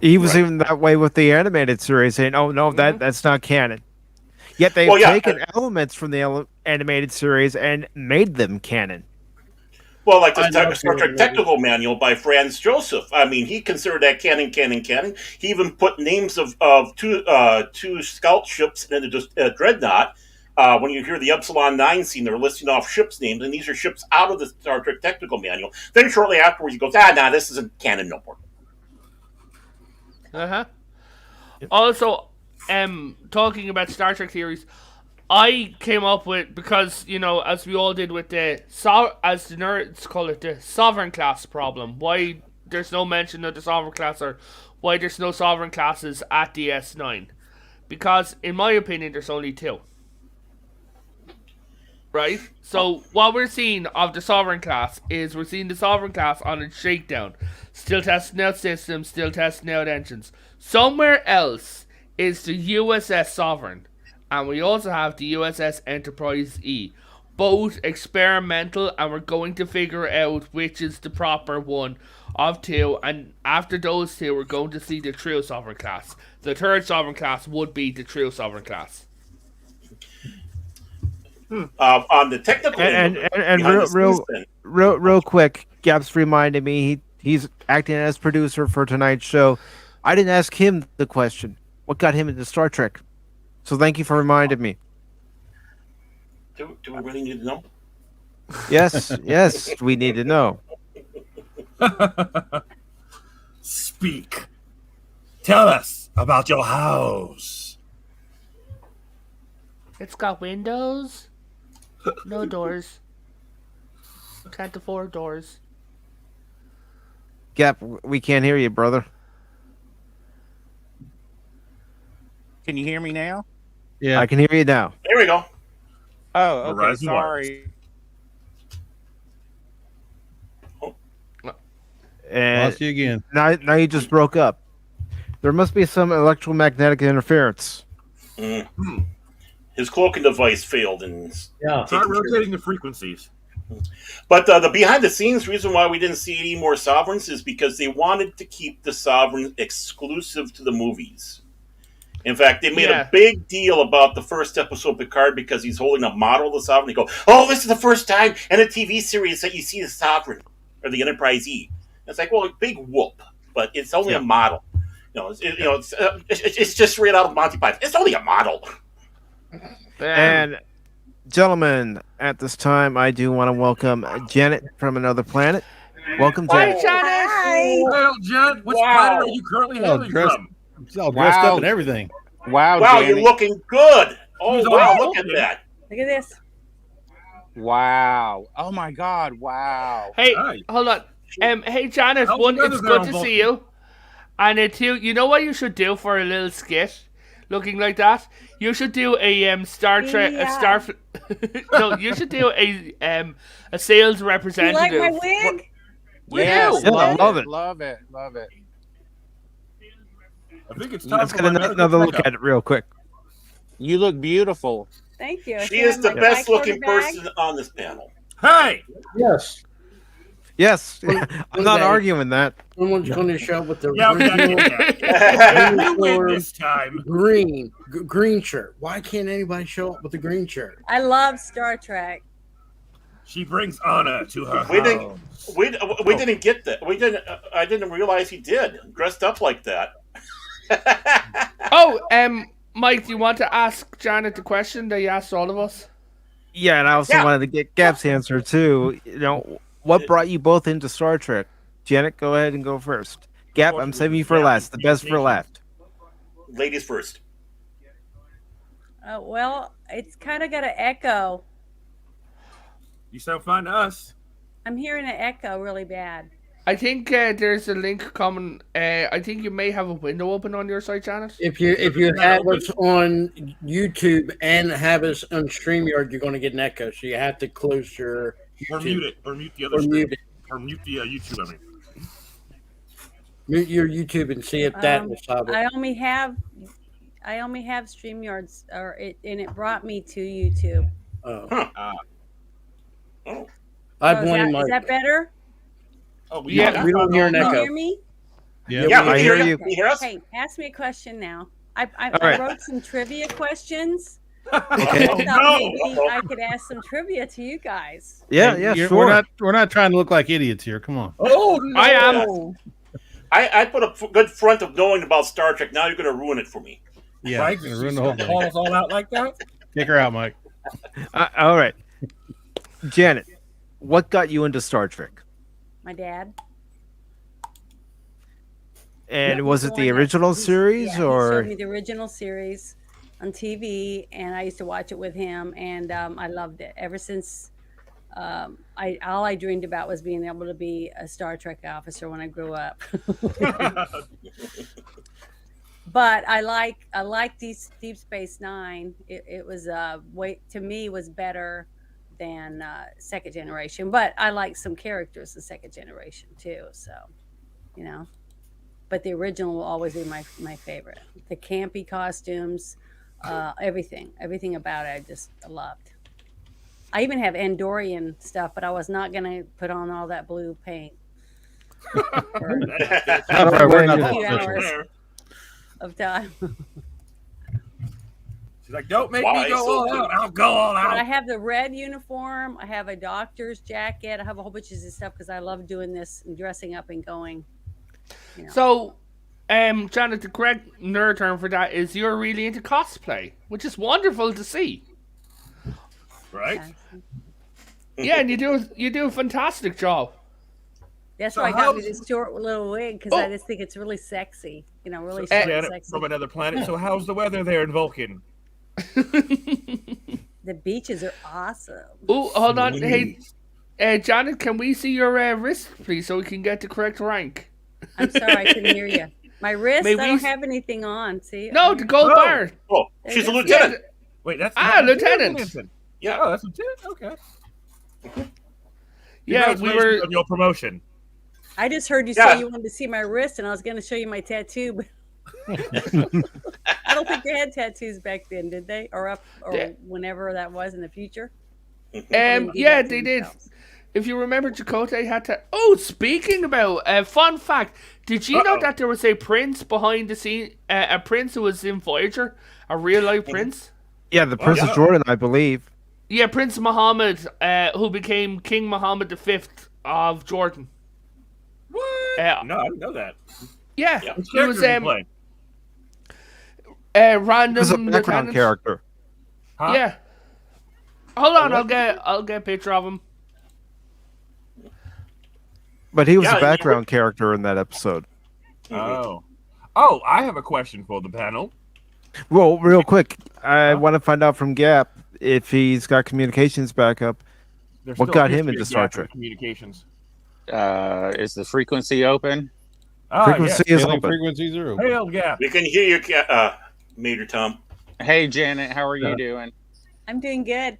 He was even that way with the animated series, saying, "Oh no, that's not canon." Yet they've taken elements from the animated series and made them canon. Well, like the Star Trek Technical Manual by Franz Joseph. I mean, he considered that canon. He even put names of two scout ships into Dreadnought. When you hear the Epsilon 9 scene, they're listing off ships' names, and these are ships out of the Star Trek Technical Manual. Then shortly afterwards, he goes, this isn't canon no more. Uh-huh. Yep. Also, talking about Star Trek theories, I came up with, because, as we all did with as the nerds call it, the sovereign class problem. Why there's no mention of the sovereign class, or why there's no sovereign classes at DS9. Because, in my opinion, there's only 2. Right? So, what we're seeing of the sovereign class is we're seeing the sovereign class on a shakedown. Still testing out systems, still testing out engines. Somewhere else is the USS Sovereign. And we also have the USS Enterprise E. Both experimental, and we're going to figure out which is the proper one of 2. And after those 2, we're going to see the true sovereign class. The third sovereign class would be the true sovereign class. On the technical And behind the scenes thing, real quick, Gaps reminded me he's acting as producer for tonight's show. I didn't ask him the question. What got him into Star Trek? So thank you for reminding me. do we really need to know? Yes, we need to know. Speak. Tell us about your house. It's got windows, no doors. Can't afford doors. Gap, we can't hear you, brother. Can you hear me now? Yeah. I can hear you now. There we go. Oh, okay. Verizon Sorry. And Lost you again. now you just broke up. There must be some electromagnetic interference. His cloaking device failed, and Yeah. Start rotating the frequencies. but the behind the scenes reason why we didn't see any more sovereigns is because they wanted to keep the sovereign exclusive to the movies. In fact, they made a big deal about the first episode of Picard because he's holding a model of the sovereign. They go, "Oh, this is the first time in a TV series that you see the sovereign or the Enterprise E." It's like, well, a big whoop, but it's only a model. It's just straight out of Monty Python. It's only a model. And gentlemen, at this time, I do want to welcome Janet from another planet. Welcome, Hi, Janet. Janet! Well, Jen, which planet are you currently hailing from? He's all dressed Wow. up and everything. Wow, Wow, Danny. you're looking good. Oh, Who's wow, on look at Vulcan? that. Look at this. Wow. Oh my God. Wow. Hey, Hi. hold on. Hey, Janet, How's one, the weather it's there good on to Vulcan? see you. And two, you know what you should do for a little skit? Looking like that? You should do a Star Trek, Yeah. no, you should do a sales You representative. like my wig? We Yes, do. Yeah, love it. Love it. Love it. I think it's time Let's for get my medical another look checkup. at it real quick. You look beautiful. Thank you. I She still is have the my best looking bicorder bag. person on this panel. Hey! Yes. Yes, I'm not Okay. arguing that. Someone's going to show with the Yeah, okay, original yeah. You win uniform this time. green shirt. Why can't anybody show up with a green shirt? I love Star Trek. She brings honor to her We didn't- house. We didn't get that. We didn't. I didn't realize he did dressed up like that. Oh, Mike, do you want to ask Janet the question that you asked all of us? Yeah, and I also Yeah. wanted to get Gap's answer too. What brought you both into Star Trek? Janet, go ahead and go first. Gap, I'm saving you for last. The best for last. Ladies first. Well, it's kind of got an echo. You sound fine to us. I'm hearing an echo really bad. I think there's a link coming. I think you may have a window open on your site, Janet. If you have us on YouTube and have us on StreamYard, you're going to get an echo. So you have to close your Or YouTube. mute it. Or mute the other Or stream. mute it. Or mute the YouTube, I mean. Mute your YouTube and see if that will solve it. I only have StreamYards, and it brought me to YouTube. Oh. Oh, I Oh, blame is Mike. that better? Oh, Yeah, we don't hear an Can you echo. hear me? Yeah. yeah, I we hear hear you. you. Can you hear us? Hey, ask me a question now. I right. wrote some trivia questions. Okay. I thought no. maybe I could ask some trivia to you guys. Yeah, Hey, yeah, We're sure. not trying to look like idiots here. Come on. Oh, no. I am. I put a good front of knowing about Star Trek. Now you're going to ruin it for me. Yeah. Mike, gonna is ruin she the whole gonna call thing. us all out like that? Kick her out, Mike. All right. Janet, what got you into Star Trek? My dad. And Yeah, was he's it the the one that- original he's- series yeah, he or showed me the original series, on TV, and I used to watch it with him, and I loved it ever since. All I dreamed about was being able to be a Star Trek officer when I grew up. But I like Deep Space Nine. It was to me was better than Second Generation. But I like some characters in Second Generation too. So, you know. But the original will always be my favorite. The campy costumes, everything about it, I just loved. I even have Andorian stuff, but I was not gonna put on all that blue paint. For a few hours of time. She's like, "Don't make me go all out. I'll go all out." But I have the red uniform. I have a doctor's jacket. I have a whole bunch of stuff because I love doing this and dressing up and going. You know. So, Janet, the correct nerd term for that is you're really into cosplay, which is wonderful to see. Right? Yeah, and you do a fantastic job. That's why I got me this short little wig because I just think it's really sexy. You know, really short and sexy. From another planet. So how's the weather there in Vulcan? The beaches are awesome. Oh, hold on. Hey, Janet, can we see your wrist, please, so we can get the correct rank? I'm sorry, I couldn't hear you. My wrist, I don't have anything on. See? No, the gold bar. Oh, she's a lieutenant. Yeah. Wait, that's lieutenant. Yeah, oh, that's lieutenant. Okay. Yeah, we were on your promotion. I just heard you say you wanted to see my wrist, and I was going to show you my tattoo, but I don't think they had tattoos back then, did they? Or whenever that was in the future? Yeah, they did. If you remember, Chakotay had to... Oh, speaking about... fun fact. Did you know that there was a prince behind the scene? A prince who was in Voyager? A real-life prince? Yeah, the Prince of Jordan, I believe. Yeah, Prince Muhammad, who became King Muhammad V of Jordan. What? No, I didn't know that. Yeah. Which He was... random He's a background character. Huh? Yeah. Hold on, I'll get a picture of him. But he was a background character in that episode. Oh, I have a question for the panel. Well, real quick, I want to find out from Gap if he's got communications backup. What got him into Star Trek? Communications. Is the frequency open? Frequency is open. Frequencies are open. Hail, Gap. We can hear you, Major Tom. Hey, Janet, how are you doing? I'm doing good.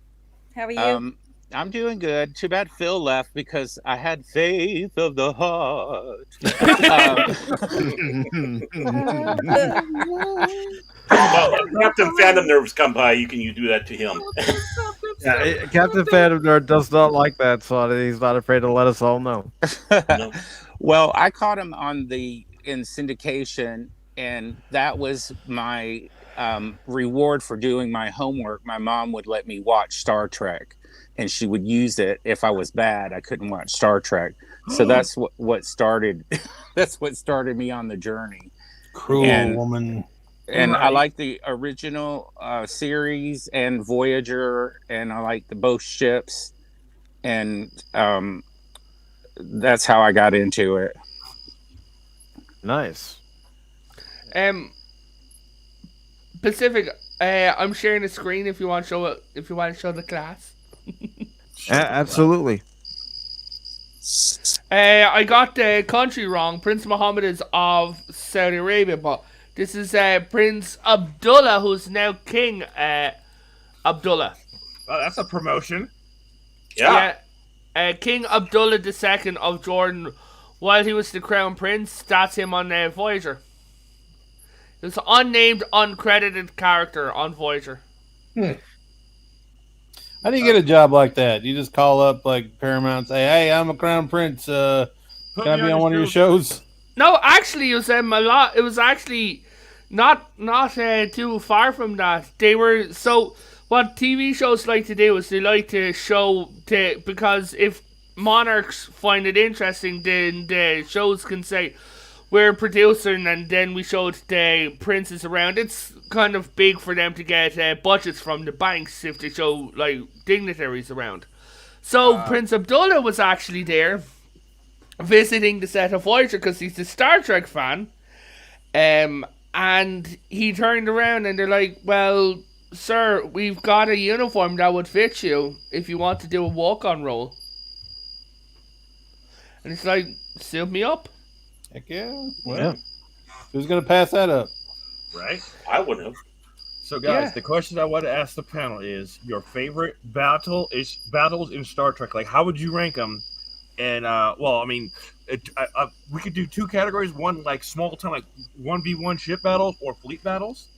How are you? I'm doing good. Too bad Phil left because I had faith of the heart. Well, if Captain Phantom Nerves come by, you do that to him. Yeah, Captain Phantom Nerd does not like that, so he's not afraid to let us all know. No. Well, I caught him in syndication, and that was my reward for doing my homework. My mom would let me watch Star Trek, and she would use it if I was bad. I couldn't watch Star Trek, so that's what started. That's what started me on the journey. Cruel woman. And Right. I like the original series and Voyager, and I like both ships, and that's how I got into it. Nice. Pacific, I'm sharing the screen if you want to show it. If you want to show the class. Absolutely. I got the country wrong. Prince Muhammad is of Saudi Arabia, but this is Prince Abdullah, who's now King Abdullah. Oh, that's a promotion. Yeah. King Abdullah II of Jordan, while he was the crown prince, that's him on Voyager. He was an unnamed, uncredited character on Voyager. How do you get a job like that? You just call up like Paramount and say, "Hey, I'm a crown prince. Can I be on one of your shows?" No, actually, it was a lot. It was actually not too far from that. They were what TV shows like to do is they like to show because if monarchs find it interesting, then the shows can say we're producing, and then we showed the princes around. It's kind of big for them to get budgets from the banks if they show like dignitaries around. So Prince Abdullah was actually there visiting the set of Voyager because he's a Star Trek fan. And And he turned around and they're like, well, sir, we've got a uniform that would fit you if you want to do a walk-on role. And it's like, suit me up. Heck yeah. Well, who's going to pass that up? Right? I wouldn't have. So, guys, Yeah. the question I want to ask the panel is your favorite battles in Star Trek. Like, how would you rank them? And, well, I mean, we could do two categories. One, like, small time, like 1v1 ship battles or fleet battles.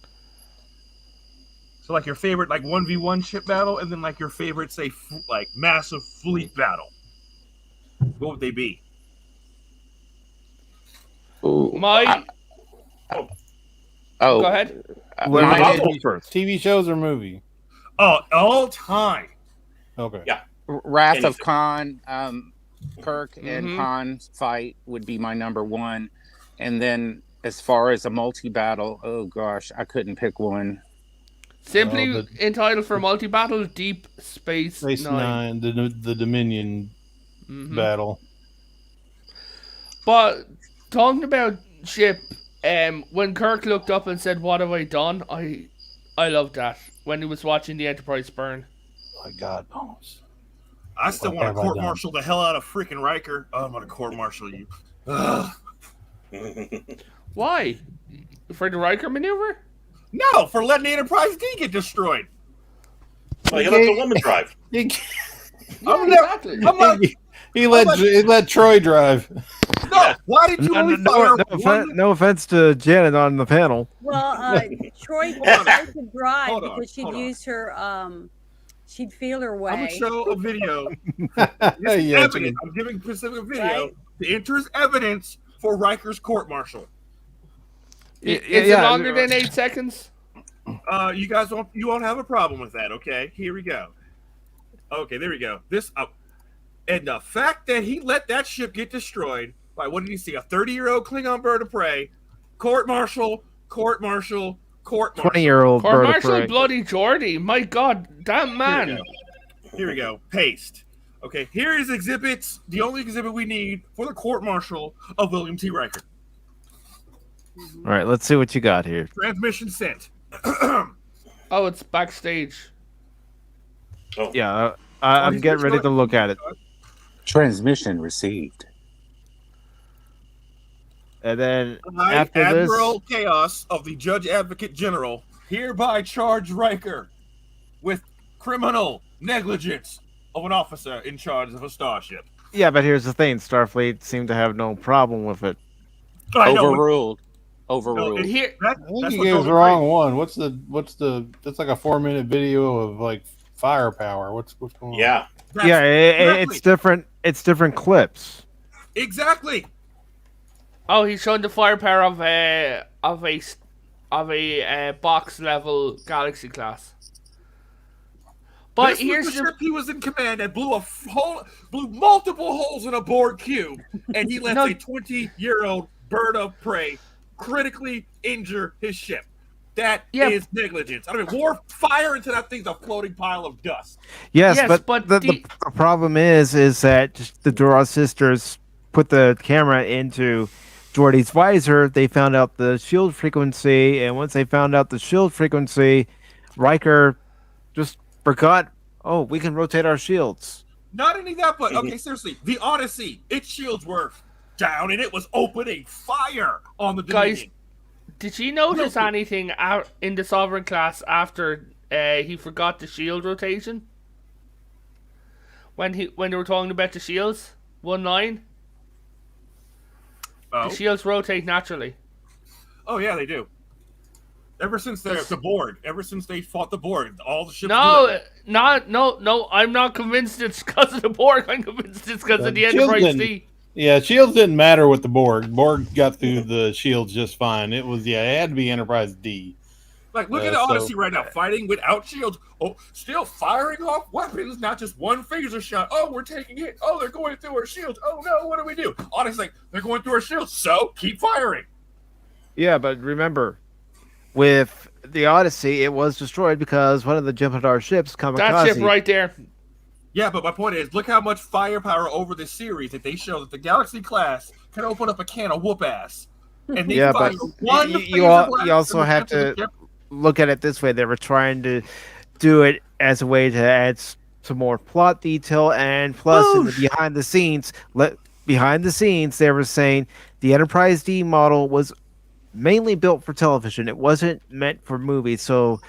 So, like, your favorite, like, 1v1 ship battle, and then, like, your favorite, say, like, massive fleet battle. What would they be? Ooh. Go ahead. I'll go first. TV shows or movie? Oh, all time. Okay. Yeah. Wrath of Khan, Kirk and Khan's fight would be my number one. And then as far as a multi-battle, oh gosh, I couldn't pick one. Simply entitled for multi-battle, Deep Space Nine. The Dominion battle. But talking about ship, when Kirk looked up and said, "What have I done?" I loved that when he was watching the Enterprise burn. My God, knows. I still want to court-martial the hell out of freaking Riker. Oh, I'm going to court-martial you. Why? For the Riker maneuver? No, for letting the Enterprise D get destroyed. Well, you let the woman drive. He let Troy drive. No, why did you only fire one? No offense to Janet on the panel. Well, Troy could drive because she'd use her, she'd feel her way. I'm going to show a video. This is evidence. I'm giving specific video to enter as evidence for Riker's court-martial. Is it longer than 8 seconds? You guys won't have a problem with that, okay? Here we go. Okay, there we go. And the fact that he let that ship get destroyed by, what did he see? A 30-year-old Klingon bird of prey. Court-martial. 20-year-old bird of Court-martial prey. bloody Geordie. My God, that man. Here we go. Paste. Okay, here is exhibits. The only exhibit we need for the court-martial of William T. Riker. All right, let's see what you got here. Transmission sent. Oh, it's backstage. Oh. Yeah, I'm getting ready to look at it. Transmission received. And then I, after Admiral this, Chaos of the Judge Advocate General, hereby charge Riker with criminal negligence of an officer in charge of a starship. yeah, but here's the thing: Starfleet seemed to have no problem with it. Overruled. Here, I think you gave the wrong one. What's the? That's like a 4-minute video of like firepower. What's going on? Yeah. It's different. It's different clips. Exactly. oh, he's showing the firepower of a box level Galaxy class. But this here's was the the ship he was in command and blew multiple holes in a Borg cube, and he lets a 20-year-old bird of prey critically injure his ship. That is negligence. I mean, fire into that thing's a floating pile of dust. Yes, but the problem is that the Duras sisters put the camera into Geordie's visor. They found out the shield frequency, and once they found out the shield frequency, Riker just forgot, oh, we can rotate our shields. Not only that, but, okay, seriously, the Odyssey, its shields were down, and it was opening fire on the Dominion. guys. Did you notice anything out in the Sovereign class after he forgot the shield rotation? When they were talking about the shields, 1-9. The shields rotate naturally. Oh yeah, they do. Ever since the Borg, ever since they fought the Borg, all the ships. No, I'm not convinced it's because of the Borg. I'm convinced it's because of the Enterprise D. Yeah, shields didn't matter with the Borg. Borg got through the shields just fine. It had to be Enterprise D. Like, look at the Odyssey right now, fighting without shields. Oh, still firing off weapons, not just one phaser shot. Oh, we're taking it. Oh, they're going through our shields. Oh no, what do we do? Odyssey's like, they're going through our shields, so keep firing. Yeah, but remember, with the Odyssey, it was destroyed because one of the Jem'Hadar ships, Kamikaze. That ship right there. Yeah, but my point is, look how much firepower over this series that they show that the Galaxy class can open up a can of whoop ass. And they Yeah, but find one you phaser blast you also in the have depth of the to ship. look at it this way. They were trying to do it as a way to add some more plot detail, and plus in the Boosh! behind the scenes they were saying the Enterprise D model was mainly built for television. It wasn't meant for movies, so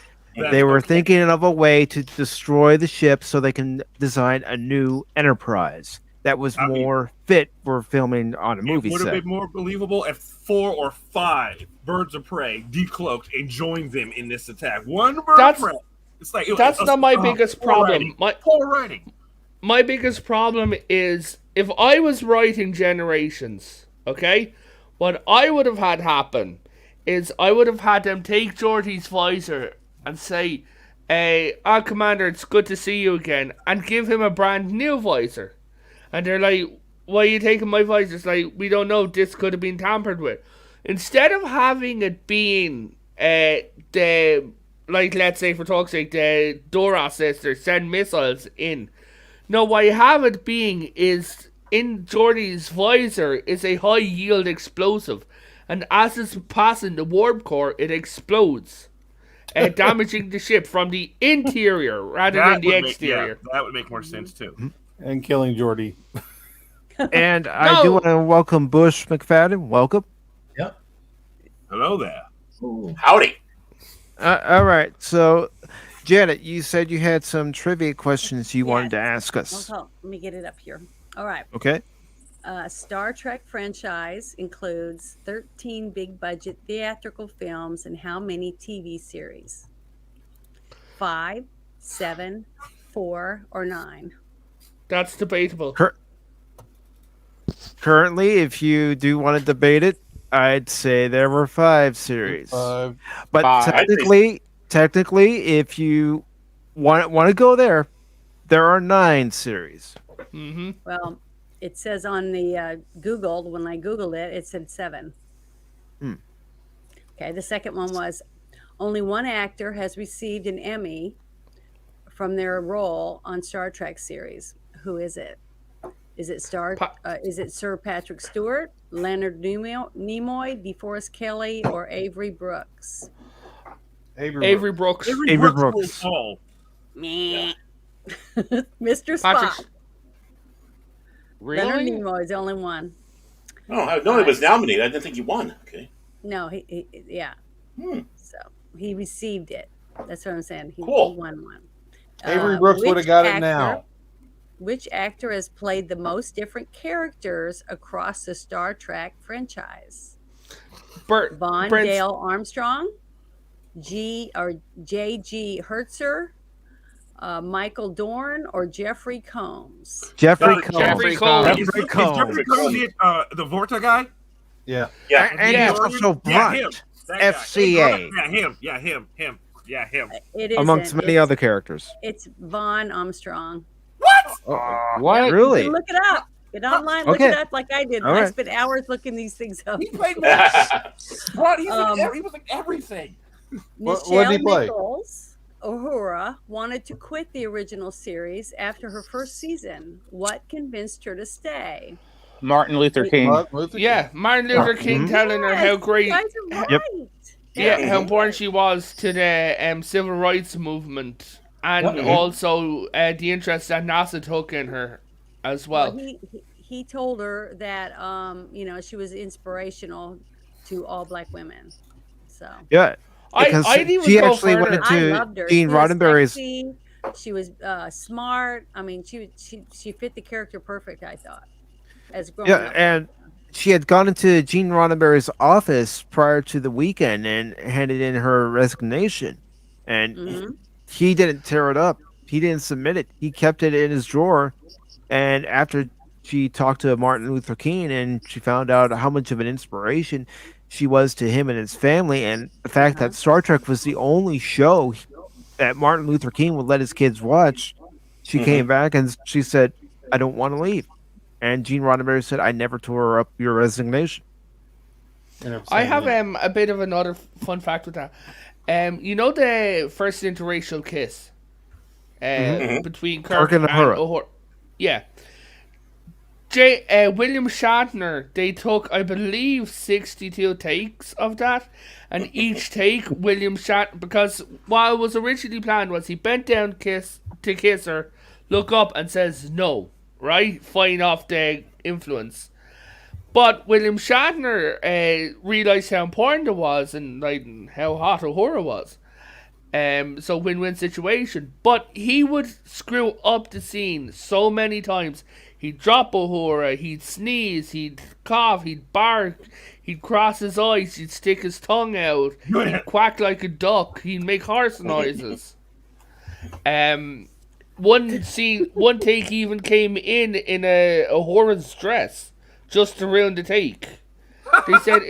they were thinking of a way to destroy the ship so they can design a new Enterprise that was I mean, more fit for filming on a It movie would have set. been more believable if 4 or 5 birds of prey decloaked and joined them in this attack. One bird That's- of prey. It's like That's not my biggest poor problem. writing. Poor writing. My biggest problem is if I was writing Generations, okay, what I would have had happen is I would have had them take Geordie's visor and say, Commander, it's good to see you again, and give him a brand new visor. And they're like, why are you taking my visor? It's like, we don't know, this could have been tampered with. Instead of having it being like, let's say, for talk's sake, the Dora sisters send missiles in. No, what you have it being is, in Geordie's visor, is a high-yield explosive. And as it's passing the warp core, it explodes, damaging the ship from the interior rather than the exterior. That would make more sense, too. And killing Geordie. And I do want to welcome Bush McFadden. Welcome. Yep. Hello there. Howdy. All right. So, Janet, you said you had some trivia questions you wanted to ask us. Let me get it up here. All right. Okay. Star Trek franchise includes 13 big budget theatrical films and how many TV series? 5, 7, 4, or 9? That's debatable. Currently, if you do want to debate it, I'd say there were 5 series. But 5. technically, if you want to go there are 9 series. Mm-hmm. Well, it says on the Google, when I Googled it, it said 7. Okay, the second one was only one actor has received an Emmy from their role on Star Trek series. Who is it? Is it Sir Patrick Stewart, Leonard Nimoy, DeForest Kelley, or Avery Brooks? Avery Brooks. Avery Brooks. Meh. Mr. Spock. Patrick. Leonard Really? Nimoy is the only one. Oh, I know he was nominated. I didn't think he won. Okay. No, yeah. So he received it. That's what I'm saying. He Cool. won one. Avery Brooks would have got it actor- now. Which actor has played the most different characters across the Star Trek franchise? Von Brent- Dale Armstrong, J.G. Hertzer, Michael Dorn, or Jeffrey Combs? Jeffrey Combs. Jeffrey Combs. Is Jeffrey Combs the Vorta guy? Yeah. Yeah. And he's also Yeah, him. Brunt, That guy. FCA, Yeah, him. It amongst isn't. many other characters. It's Von Armstrong. What? Really? You can look it up. Get online, look Okay. it up like I did. All I right. spent hours looking these things up. He played Brunt. He was like everything. What did Michelle he play? Nichols, Uhura, wanted to quit the original series after her first season. What convinced her to stay? Martin Luther King. Yeah, Martin Luther King telling her how Yes, great, you guys are Yep. right. how important she was to the civil rights movement, and also the interest that NASA took in her as well. He told her that she was inspirational to all Black women. So Yeah. Because I'd even she go actually further. went I loved into her. Gene She was Roddenberry's. sexy, she was smart. I mean, she fit the character perfect, I thought. As growing Yeah, up. and she had gone into Gene Roddenberry's office prior to the weekend and handed in her resignation. And Mhm. he didn't tear it up. He didn't submit it. He kept it in his drawer. And after she talked to Martin Luther King and she found out how much of an inspiration she was to him and his family, and the fact that Star Trek was the only show that Martin Luther King would let his kids watch, she came back and she said, I don't want to leave. And Gene Roddenberry said, I never tore up your resignation. I have a bit of another fun fact with that. You know the first interracial kiss between Kirk Kirk and Uhura. Uhura? Yeah. William Shatner, they took, I believe, 62 takes of that, and each take, William Shatner, because what was originally planned was he bent down to kiss her, look up and says no, right? Fighting off the influence. But William Shatner realised how important it was and like how hot Uhura was. So win-win situation. But he would screw up the scene so many times. He'd drop Uhura, he'd sneeze, he'd cough, he'd bark, he'd cross his eyes, he'd stick his tongue out, he'd quack like a duck, he'd make horse noises. One take even came in a Uhura's dress just to ruin the take. They said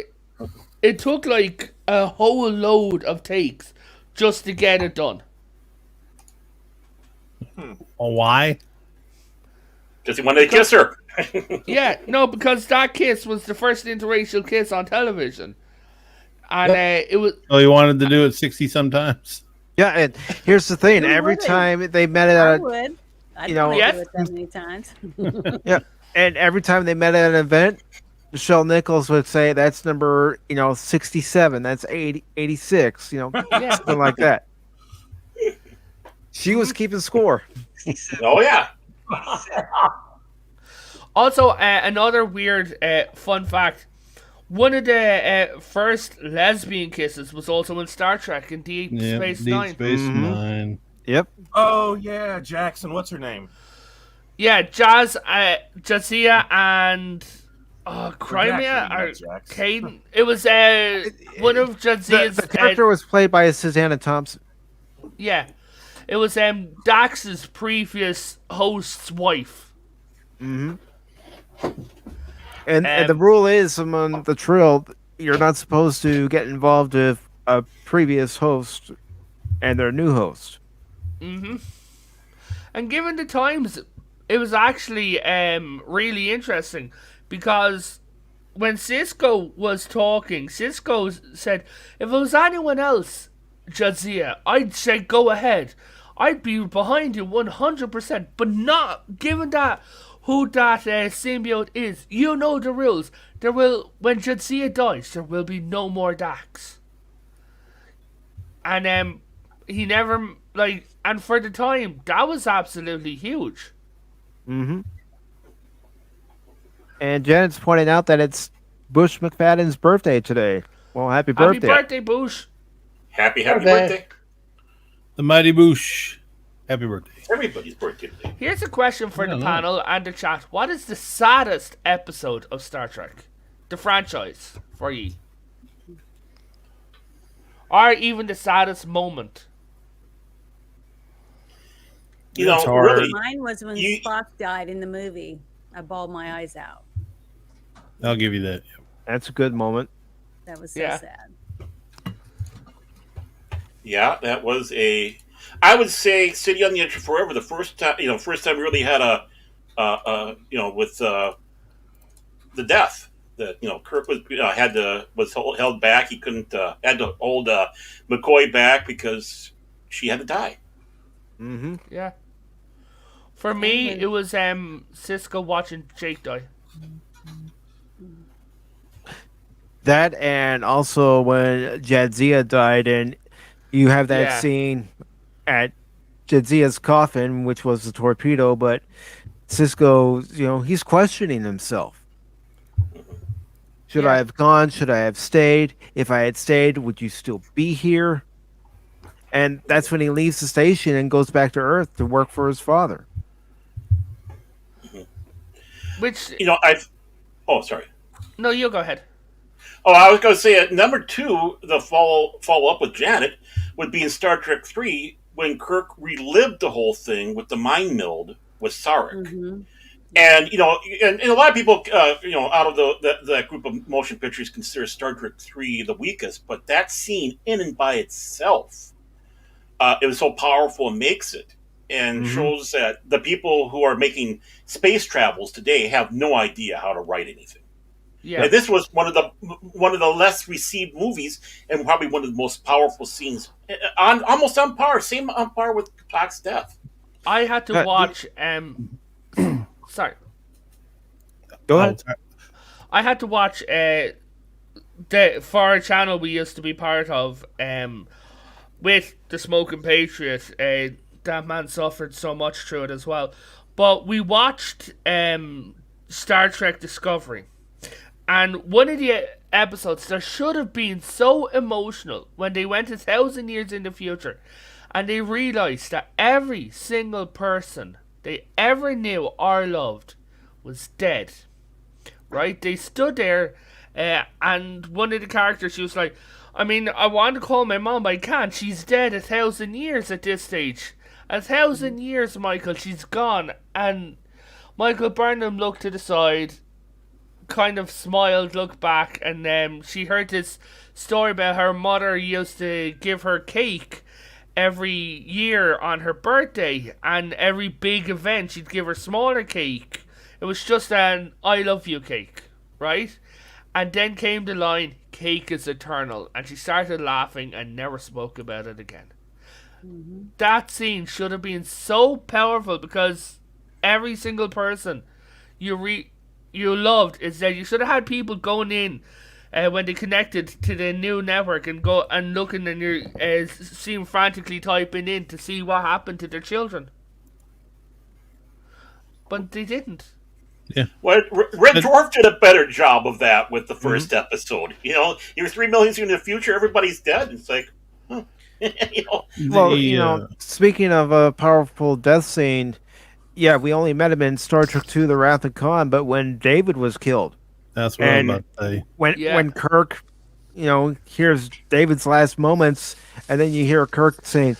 it took like a whole load of takes just to get it done. Why? Because he wanted to kiss her. Yeah, no, because that kiss was the first interracial kiss on television. And it was... Oh, he wanted to do it 60 sometimes. Yeah, and here's the thing. Every time they met I at would. I'd you know- probably do it that many times. and every time they met at an event, Michelle Nichols would say that's number 67, that's 86, something like that. She was keeping score. Oh yeah. Also, another weird fun fact. One of the first lesbian kisses was also in Star Trek in Deep Space Nine. Space Nine. Yep. Oh yeah, Jackson. What's her name? Yeah, Jadzia and Crimea Jackson, or not Jax. Caden. It was one of Jadzia's. The character was played by Susanna Thompson. Yeah, it was Dax's previous host's wife. Mm-hmm. And the rule is among the Trill, you're not supposed to get involved with a previous host and their new host. Mm-hmm. And given the times, it was actually really interesting because when Cisco was talking, Cisco said, if it was anyone else, Jadzia, I'd say go ahead. I'd be behind you 100%, but not given that who that symbiote is. You know the rules. When Jadzia dies, there will be no more Dax. And he never and for the time, that was absolutely huge. Mm-hmm. And Janet's pointing out that it's Bush McFadden's birthday today. Well, happy birthday. Happy birthday, Bush. Happy birthday. The Mighty Bush. Happy birthday. Everybody's birthday today. Here's a question for I the don't know. panel and the chat. What is the saddest episode of Star Trek? The franchise, for ye. Or even the saddest moment. You know, It's hard. really, Mine was when You- Spock died in the movie. I bawled my eyes out. I'll give you that. That's a good moment. That was so Yeah. sad. yeah, that was I would say City on the Edge of Forever. The first time we really had with the death that Kirk was held back. He couldn't had to hold McCoy back because she had to die. Mm-hmm. Yeah. For me, it was Cisco watching Jake die. That and also when Jadzia died, and you have that Yeah. scene at Jadzia's coffin, which was the torpedo, but Cisco, he's questioning himself. Should I have gone? Should I have stayed? If I had stayed, would you still be here? And that's when he leaves the station and goes back to Earth to work for his father. Which, Oh, sorry. no, you go ahead. Oh, I was going to say number 2, the follow up with Janet would be in Star Trek 3 when Kirk relived the whole thing with the mind meld with Sarek. Mm-hmm. And and a lot of people, out of that group of motion pictures, consider Star Trek 3 the weakest. But that scene, in and by itself, it was so powerful and makes it, and shows that the people who are making space travels today have no idea how to write anything. Yeah. And this was one of the less received movies, and probably one of the most powerful scenes, almost on par with Spock's death. I had to watch. Sorry. Go ahead. I had to watch for a channel we used to be part of with the Smoking Patriot. That man suffered so much through it as well. But we watched Star Trek Discovery, and one of the episodes there should have been so emotional when they went 1,000 years in the future, and they realized that every single person they ever knew or loved was dead. Right? They stood there, and one of the characters, she was like, I mean, I want to call my mom, but I can't. She's dead 1,000 years at this stage. 1,000 years, Michael, she's gone. And Michael Burnham looked to the side, kind of smiled, looked back, and she heard this story about her mother used to give her cake every year on her birthday, and every big event she'd give her smaller cake. It was just an I love you cake, right? And then came the line, cake is eternal, and she started laughing and never spoke about it again. Mm-hmm. That scene should have been so powerful because every single person you loved is dead. You should have had people going in when they connected to the new network and go and looking and you're seeing frantically typing in to see what happened to their children. But they didn't. Yeah. Well, Red Dwarf did a better job of that with the first episode. You know, you're 3 million years in the future, everybody's dead. It's like, huh. You know. Well, speaking of a powerful death scene, yeah, we only met him in Star Trek II: The Wrath of Khan, but when David was killed, that's what I'm about to say. When Kirk, hears David's last moments, and then you hear Kirk saying,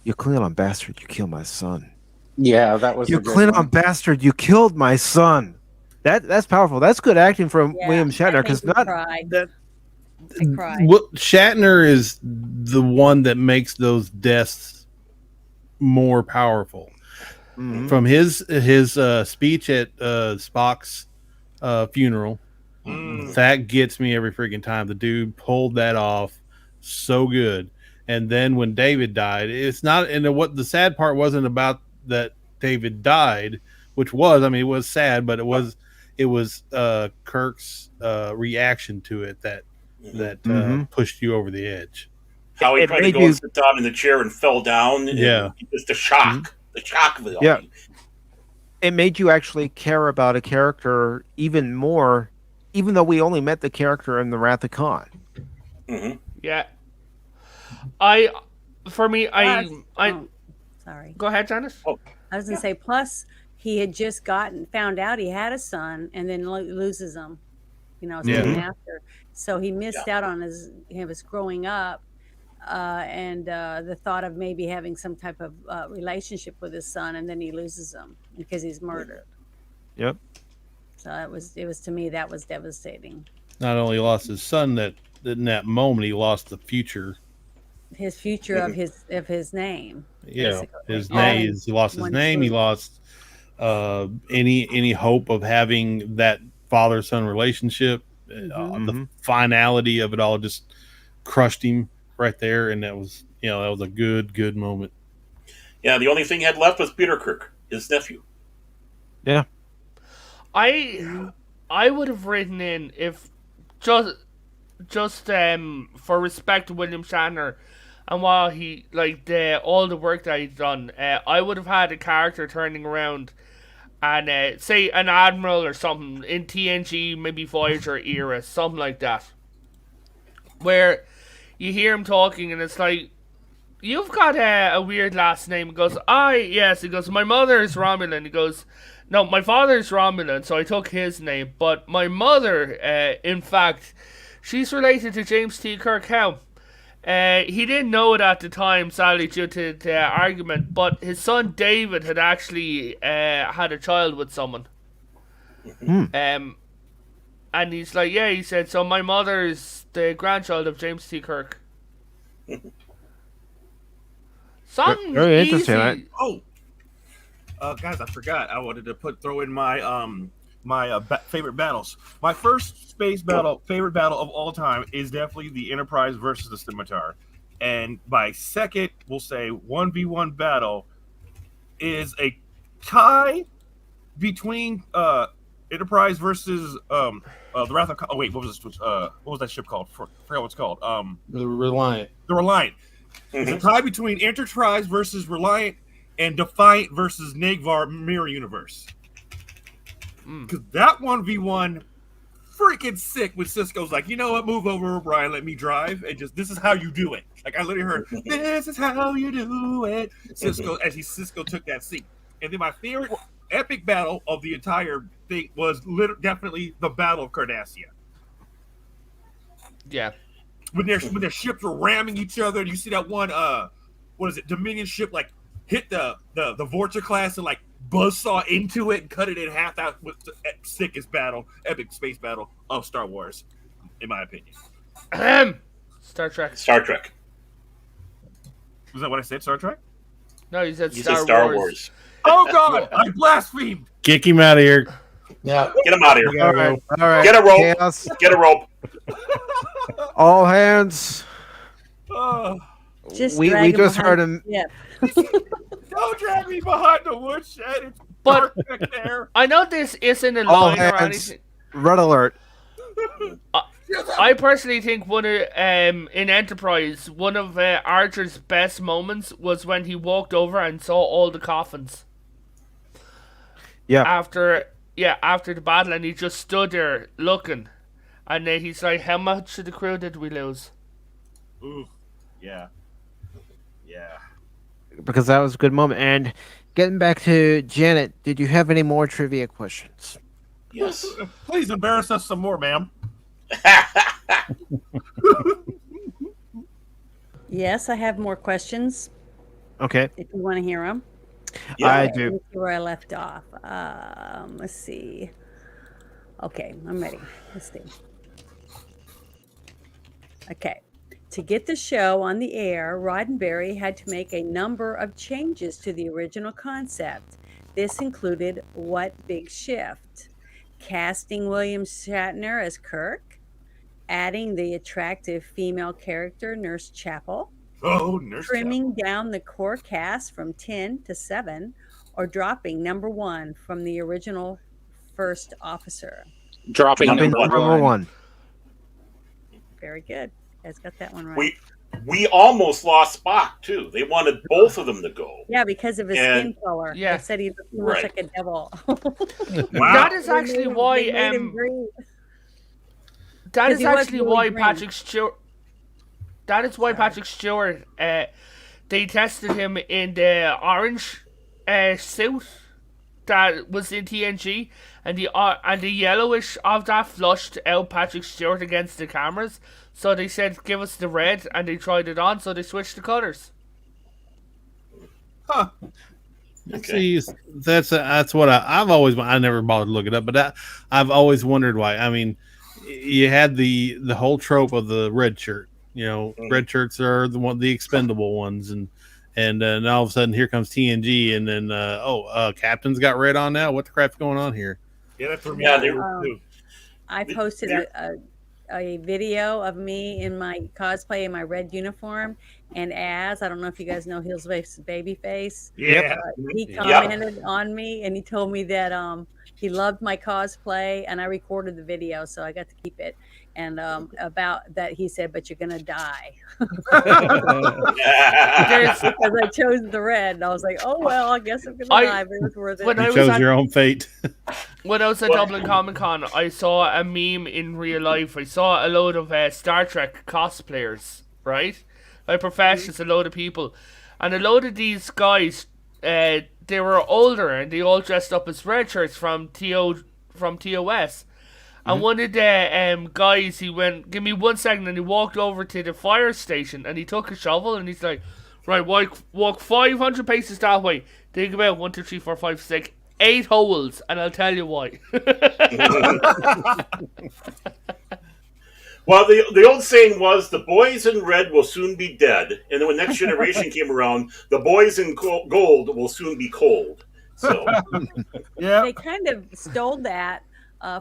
"You Klingon bastard, you killed my son." Yeah, that was you Klingon bastard, you killed my son. That's powerful. That's good acting from William Shatner because not that. Shatner is the one that makes those deaths more powerful. Mm-hmm. From his speech at Spock's funeral, that gets me every freaking time. The dude pulled that off so good. And then when David died, it's not. And what the sad part wasn't about that David died, which was, I mean, it was sad, but it was Kirk's reaction to it that pushed you over the edge. How he tried to go and sit down in the chair and fell down. Yeah, just the shock, the shock of it all. Yeah, it made you actually care about a character even more, even though we only met the character in the Wrath of Khan. Mm-hmm. Yeah, sorry. Go ahead, Janice. Oh. I was going to say, plus he had just found out he had a son and then loses him, soon after. So he missed out on his growing up and the thought of maybe having some type of relationship with his son, and then he loses him because he's murdered. Yep. So it was to me, that was devastating. Not only lost his son, that in that moment he lost the future. His future of his name. Yeah, his name. He lost his name. He lost any hope of having that father-son relationship. The finality of it all just crushed him right there, and that was a good moment. Yeah, the only thing he had left was Peter Kirk, his nephew. Yeah, I would have written in if just for respect to William Shatner. And while he all the work that he's done, I would have had a character turning around and say an admiral or something in TNG, maybe Voyager era, something like that, where you hear him talking and it's like, you've got a weird last name. He goes, yes. He goes, my mother is Romulan. He goes, no, my father is Romulan, so I took his name. But my mother, in fact, she's related to James T. Kirk Howe. He didn't know it at the time, sadly, due to the argument, but his son David had actually had a child with someone. And he's like, yeah, he said, so my mother's the grandchild of James T. Kirk. Something very interesting. Guys, I forgot. I wanted to throw in my favorite battles. My first space favorite battle of all time is definitely the Enterprise versus the Scimitar. And my second, we'll say 1v1 battle, is a tie between Enterprise versus the Wrath of oh wait, what was that ship called? Forgot what it's called. The Reliant. The Reliant. It's a tie between Enterprise versus Reliant and Defiant versus Nagvar Mirror Universe. Because that 1v1 freaking sick when Cisco's like, you know what, move over, O'Brien, let me drive, and just this is how you do it. Like I literally heard, this is how you do it. Cisco took that seat. And then my favorite epic battle of the entire thing was definitely the Battle of Cardassia. Yeah. When their ships were ramming each other, and you see that one Dominion ship like hit the Voyager class and like buzzsaw into it and cut it in half. That was the sickest battle, epic space battle of Star Wars, in my opinion. Star Trek. Star Trek. Was that what I said? Star Trek? No, you said You Star, said Star Wars. Wars. Oh God, I blasphemed. Kick him out of here. Yeah. Get him out of here. All right. All right. Get a rope. Chaos. Get a rope. All hands. Oh, Just We drag him just behind heard him. the ship. don't drag me behind the woodshed. It's But- dark back there. I know this isn't a All line or hands. anything. Red alert. I personally think one of in Enterprise, one of Archer's best moments was when he walked over and saw all the coffins Yeah. after the battle, and he just stood there looking, and then he's like, "How much of the crew did we lose?" Ooh, yeah. Because that was a good moment. And getting back to Janet, did you have any more trivia questions? Yes. Please embarrass us some more, ma'am. Yes, I have more questions Okay. if you want to hear them. Yeah. I Let do. me see where I left off. Let's see. Okay, I'm ready. Let's see. Okay. To get the show on the air, Roddenberry had to make a number of changes to the original concept. This included what big shift? Casting William Shatner as Kirk, adding the attractive female character Nurse Chapel, Oh, nurse. trimming down the core cast from 10 to 7, or dropping number 1 from the original first officer. Dropping Number number one. one. Very good. You guys got that one right. We almost lost Spock too. They wanted both of them to go. Yeah, because of his And- skin color. Yeah. They said he looked too much Right. like a devil. Wow. That is actually why They made him green. that 'Cause is he was actually really why green. Patrick Stewart. That is why Patrick Stewart. They tested him in the orange suit that was in TNG, and the yellowish of that flushed out Patrick Stewart against the cameras. So they said, "Give us the red," and they tried it on. So they switched the colors. Huh. Okay. See, that's what I've always. I never bothered to look it up, but I've always wondered why. I mean, you had the whole trope of the red shirt. You know, red shirts are the expendable ones, and then all of a sudden here comes TNG, and then Captain's got red on now. What the crap's going on here? Yeah, that threw me Yeah, off they- too. I posted a video of me in my cosplay in my red uniform, and I don't know if you guys know Hillsbake's Babyface. Yeah. He Yep. commented on me, and he told me that he loved my cosplay, and I recorded the video, so I got to keep it. And about that, he said, "But you're gonna die," There's, because I chose the red. And I was like, "Oh well, I guess I'm gonna I- die, but it was worth it." when I You was chose at- your own fate. When I was at Dublin Comic Con, I saw a meme in real life. I saw a load of Star Trek cosplayers, right? Like professionals, a load of people. And a load of these guys, they were older and they all dressed up as red shirts from TOS. And one of the guys, he went, "Give me 1 second," and he walked over to the fire station and he took a shovel and he's like, "Right, walk 500 paces that way. Dig about 1, 2, 3, 4, 5, 6, 8 holes, and I'll tell you why." Well, the old saying was, "The boys in red will soon be dead," and then when next generation came around, "The boys in gold will soon be cold." So Yeah. They kind of stole that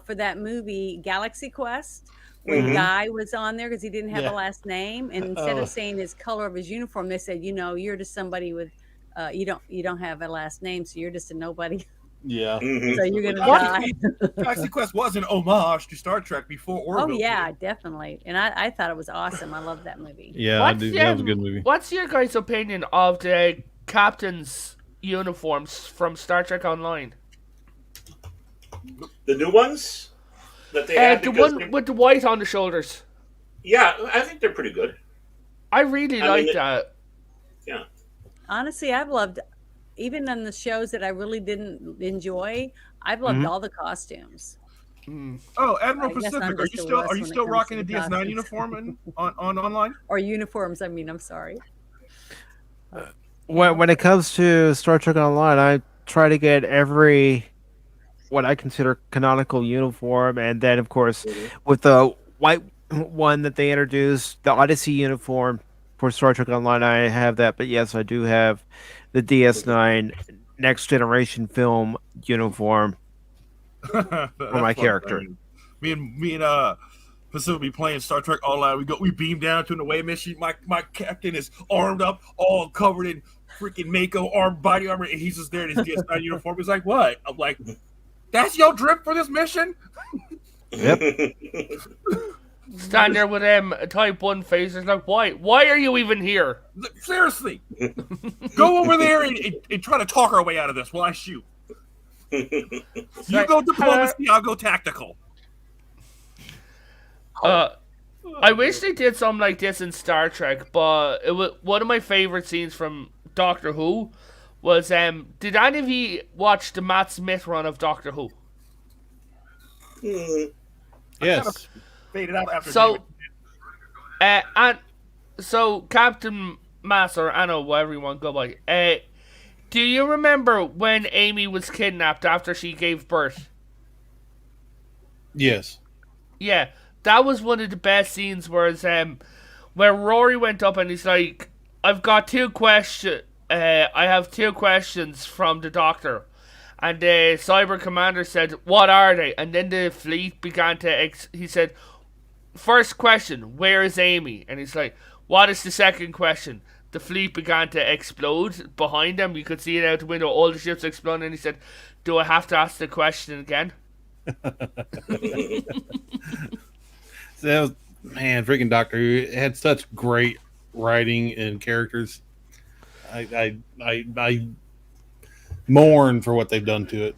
for that movie Galaxy Quest, where Mhm. Guy was on there because he didn't have Yeah. a last name, and instead Oh. of saying his color of his uniform, they said, "You're just somebody with you don't have a last name, so you're just a nobody." Yeah. So you're gonna What? die. Galaxy Quest was an homage to Star Trek before Oh Orville. yeah, definitely. And I thought it was awesome. I love that movie. Yeah, I do. That was a good movie. What's your guys' opinion of the captain's uniforms from Star Trek Online? The new ones that they had. The one with the white on the shoulders. Yeah, I think they're pretty good. I really like that. Yeah. Honestly, I've loved, even on the shows that I really didn't enjoy, I've loved all the costumes. Oh, Admiral I guess Pacific, I'm are just you a still wuss are you when it still comes rocking to the the DS9 costumes. uniform on online? Or uniforms, I mean, I'm sorry. When it comes to Star Trek Online, I try to get every what I consider canonical uniform, and then of course with the white one that they introduced, the Odyssey uniform for Star Trek Online, I have that. But yes, I do have the DS9 Next Generation film uniform for my character. Man. Me and Pacific be playing Star Trek Online. We beam down to an away mission. My captain is armed up, all covered in freaking Mako body armor, and he's just there in his DS9 uniform. He's like, "What?" I'm like, "That's your drip for this mission?" Yep. Stand there with Type 1 faces like, why? Why are you even here? Seriously, go over there and try to talk our way out of this while I shoot. You go diplomacy, I'll go tactical. I wish they did something like this in Star Trek, but it was one of my favorite scenes from Doctor Who was did any of you watch the Matt Smith run of Doctor Who? Yes. Faded out after So and so Captain Master, I know whatever you want to go by. Do you remember when Amy was kidnapped after she gave birth? Yes. Yeah, that was one of the best scenes where Rory went up and he's like, I've got two questions. I have two questions from the Doctor. And the Cyber Commander said, what are they? And then the fleet began to... he said, first question, where is Amy? And he's like, what is the second question? The fleet began to explode behind them. You could see it out the window. All the ships exploding. And he said, do I have to ask the question again? So that was, man, freaking Doctor Who had such great writing and characters. I mourn for what they've done to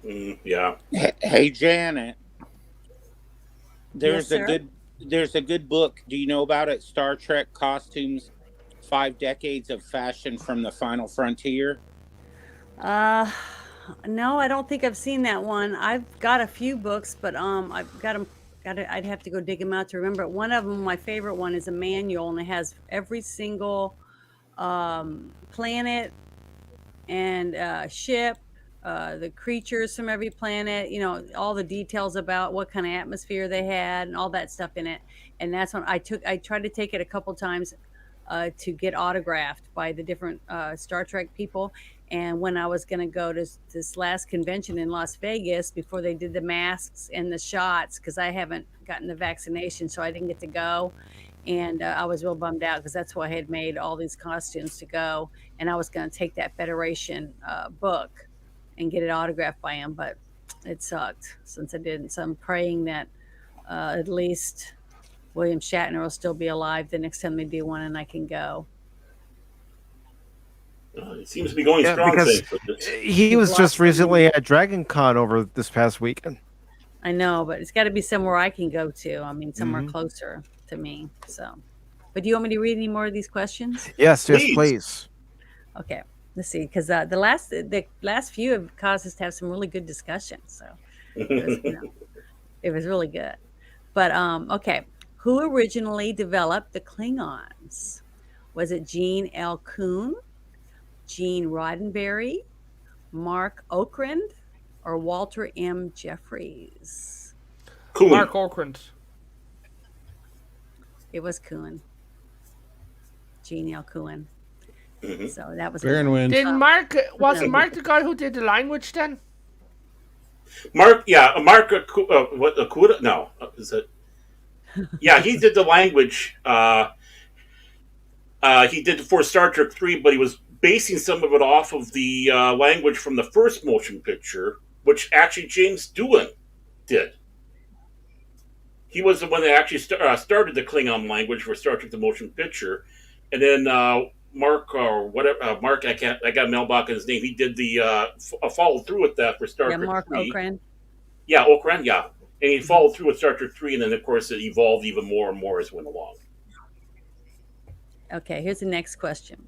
it. Yeah. Hey, Janet. Yes, sir? There's a good book. Do you know about it? Star Trek Costumes: 5 Decades of Fashion from the Final Frontier. No, I don't think I've seen that one. I've got a few books, but I've got them. I'd have to go dig them out to remember it. One of them, my favorite one, is a manual, and it has every single planet and ship, the creatures from every planet. You know, all the details about what kind of atmosphere they had and all that stuff in it. And that's when I tried to take it a couple times to get autographed by the different Star Trek people. And when I was going to go to this last convention in Las Vegas before they did the masks and the shots, because I haven't gotten the vaccination, so I didn't get to go. And I was real bummed out because that's why I had made all these costumes to go. And I was going to take that Federation book and get it autographed by him, but it sucked since I didn't. So I'm praying that at least William Shatner will still be alive the next time they do one and I can go. It seems to be going strong. Because he was just recently at Dragon Con over this past weekend. I know, but it's got to be somewhere I can go to. I mean, somewhere closer to me. So, but do you want me to read any more of these questions? Yes, please. Okay, let's see, because the last few have caused us to have some really good discussions. So it was really good. But okay, who originally developed the Klingons? Was it Gene L. Kuhn, Gene Roddenberry, Mark Okrand, or Walter M. Jeffries? Kuhn. Mark Okrand. It was Kuhn. Gene L. Kuhn. So that was Baron wins. Wasn't Mark the guy who did the language then? Mark Akuda? No, is it? Yeah, he did the language. He did it for Star Trek 3, but he was basing some of it off of the language from the first motion picture, which actually James Doohan did. He was the one that actually started the Klingon language for Star Trek: The Motion Picture, and then Mark or whatever Mark, I got Melbach in his name. He did the followed through with that for Star Trek Mark 3. Okran. Yeah, Okran, yeah, and he followed through with Star Trek 3, and then of course it evolved even more and more as it went along. Okay, here's the next question.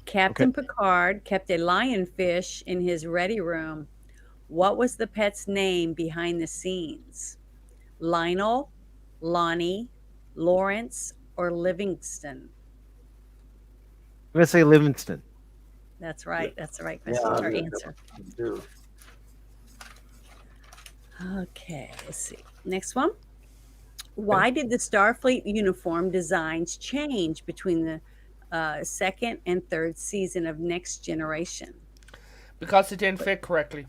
Captain Picard kept a lionfish in his ready room. What was the pet's name behind the scenes? Lionel, Lonnie, Lawrence, or Livingston? I'm gonna say Livingston. That's right. That's the right question or answer. Okay, let's see. Next one. Why did the Starfleet uniform designs change between the second and third season of Next Generation? Because it didn't fit correctly.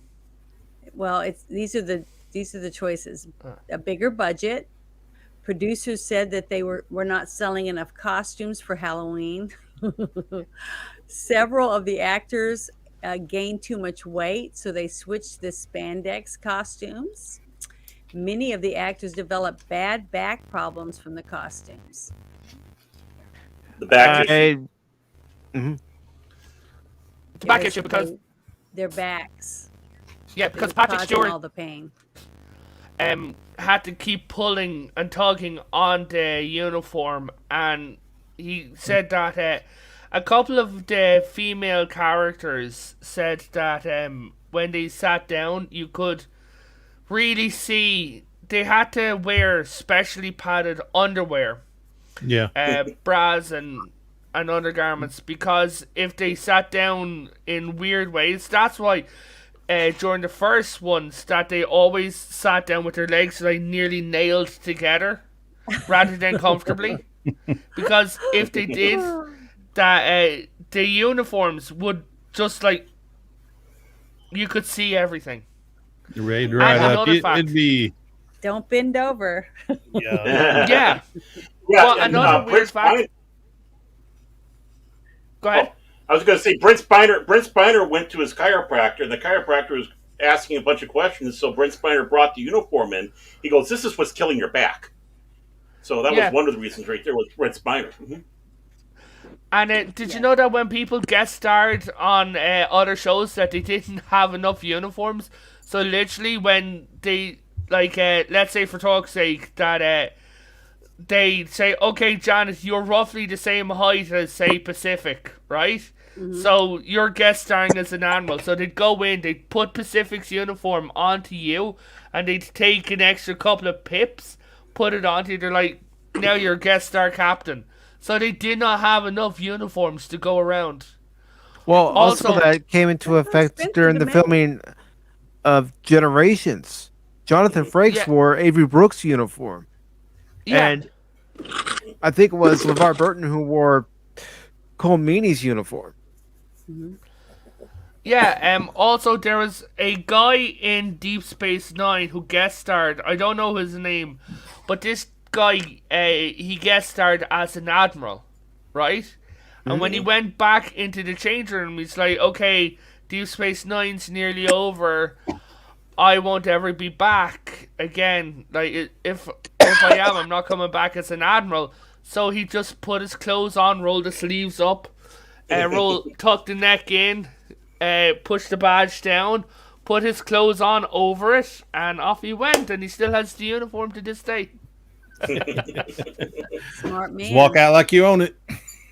Well, these are the choices. A bigger budget. Producers said that they were not selling enough costumes for Halloween. Several of the actors gained too much weight, so they switched the spandex costumes. Many of the actors developed bad back problems from the costumes. The back issue. The back issue because their backs. Yeah, because Patrick Stewart all the pain. Had to keep pulling and tugging on the uniform, and he said that a couple of the female characters said that when they sat down, you could really see they had to wear specially padded underwear, bras and undergarments, because if they sat down in weird ways, that's why during the first ones that they always sat down with their legs like nearly nailed together rather than comfortably, because if they did that, the uniforms would just like you could see everything. You're ready to ride up. It'd be. Don't bend over. Yeah. Well, another weird fact. Go ahead. I was going to say, Brent Spiner went to his chiropractor, and the chiropractor was asking a bunch of questions. So Brent Spiner brought the uniform in. He goes, "This is what's killing your back." So that was one of the reasons right there was Brent Spiner. Mm-hmm. And did you know that when people guest starred on other shows that they didn't have enough uniforms? So literally when they, like, let's say for talk's sake, that they say, okay, Janet, you're roughly the same height as, say, Pacific, right? Mm-hmm. So you're guest starring as an admiral. So they'd go in, they'd put Pacific's uniform onto you, and they'd take an extra couple of pips, put it onto you. They're like, now you're guest star captain. So they did not have enough uniforms to go around. Well, also that came into effect during the filming of Generations. Jonathan Frakes wore Avery Brooks' uniform. Yeah. And I think it was LeVar Burton who wore Cole Meany's uniform. Mm-hmm. Yeah, also there was a guy in Deep Space Nine who guest starred. I don't know his name, but this guy, he guest starred as an admiral, right? And when he went back into the change room, he's like, okay, Deep Space Nine's nearly over. I won't ever be back again. Like, if I am, I'm not coming back as an admiral. So he just put his clothes on, rolled the sleeves up, tucked the neck in, pushed the badge down, put his clothes on over it, and off he went. And he still has the uniform to this day. Smart man. Just walk out like you own it.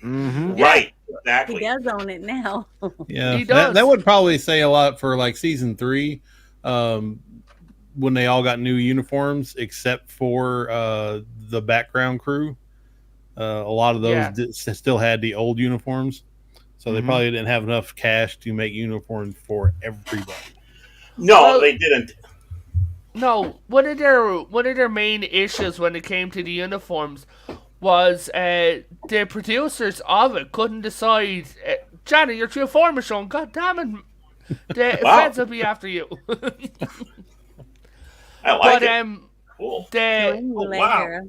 Mm-hmm. Right. Exactly. He does own it now. Yeah. He does. That would probably say a lot for like season 3, when they all got new uniforms, except for the background crew. A lot of those still had the old uniforms, so they probably didn't have enough cash to make uniforms for everybody. No, they didn't. No, one of their main issues when it came to the uniforms was the producers of it couldn't decide. Johnny, you're too formal, Sean. God damn it, the feds will be after you. I like it. Cool. Wow.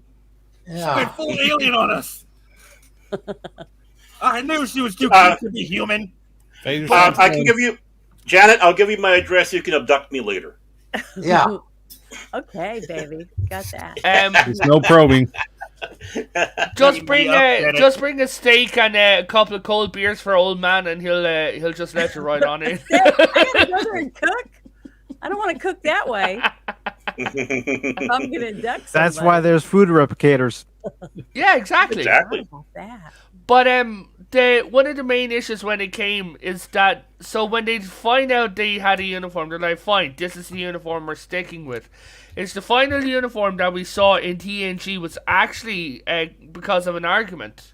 Yeah. Went full alien on us. I knew she was too cute to be human. I can give you, Janet. I'll give you my address. You can abduct me later. Yeah. Okay, baby, got that. There's no probing. Just bring Janet. a steak and a couple of cold beers for old man, and he'll just let you right on it. I gotta go there and cook. I don't want to cook that way. If I'm gonna induct somebody. That's why there's food replicators. Yeah, exactly. Exactly. How about that? But one of the main issues when it came is that when they find out they had a uniform, they're like, fine, this is the uniform we're sticking with. It's the final uniform that we saw in TNG was actually because of an argument.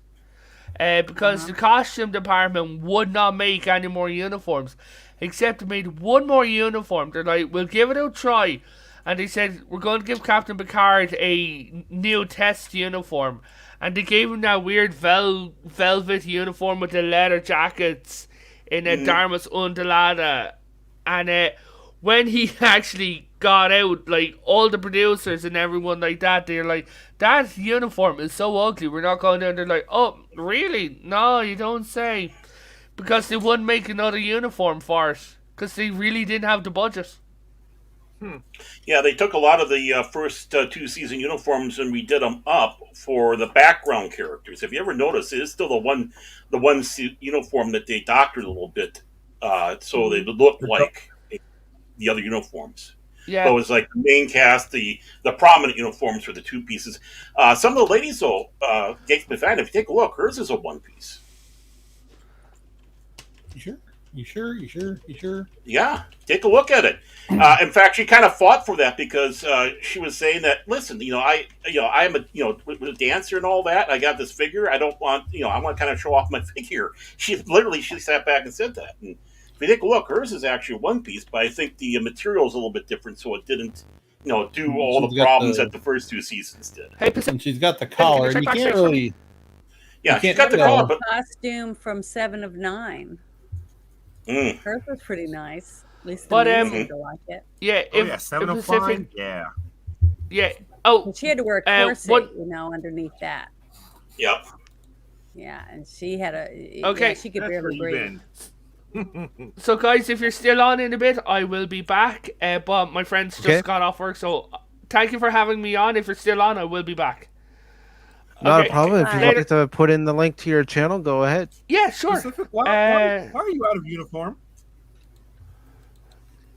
Because the costume department would not make any more uniforms. Except they made one more uniform. They're like, we'll give it a try. And they said, we're going to give Captain Picard a new test uniform. And they gave him that weird velvet uniform with the leather jackets in Darmas Undulata. And when he actually got out, like, all the producers and everyone like that, they're like, that uniform is so ugly, we're not going down. They're like, oh, really? No, you don't say. Because they wouldn't make another uniform for it. Because they really didn't have the budget. Yeah, they took a lot of the first 2 season uniforms and redid them up for the background characters. If you ever notice, it is still the one uniform that they doctored a little bit, so they look like the other uniforms. Yeah. So it was like the main cast, the prominent uniforms for the 2 pieces. Some of the ladies, though, Gates McFadden, if you take a look, hers is a 1 piece. You sure? Yeah, take a look at it. In fact, she kind of fought for that because she was saying that, listen, I am a dancer and all that. I got this figure. I don't want, I want to kind of show off my figure. She sat back and said that. And if you take a look, hers is actually a 1 piece, but I think the material is a little bit different, so it didn't, do all the problems that the first 2 seasons did. Hey, And she's got the collar, and you can't really. Yeah, she's got the collar, but Costume from 7 of 9. Hers was pretty nice. At least But, the seemed to like it. yeah, if 7 of Pacific, 5. Yeah. yeah. Oh, And she had to wear a corset, what- underneath that. yep. Yeah, and she had Okay. she could That's where barely you breathe. been. So, guys, if you're still on in a bit, I will be back. But my friends just Okay. got off work, so thank you for having me on. If you're still on, I will be back. Not Okay. a problem. If you'd Later. like to put in the link to your channel, go ahead. Yeah, sure. Pacific, why are you out of uniform?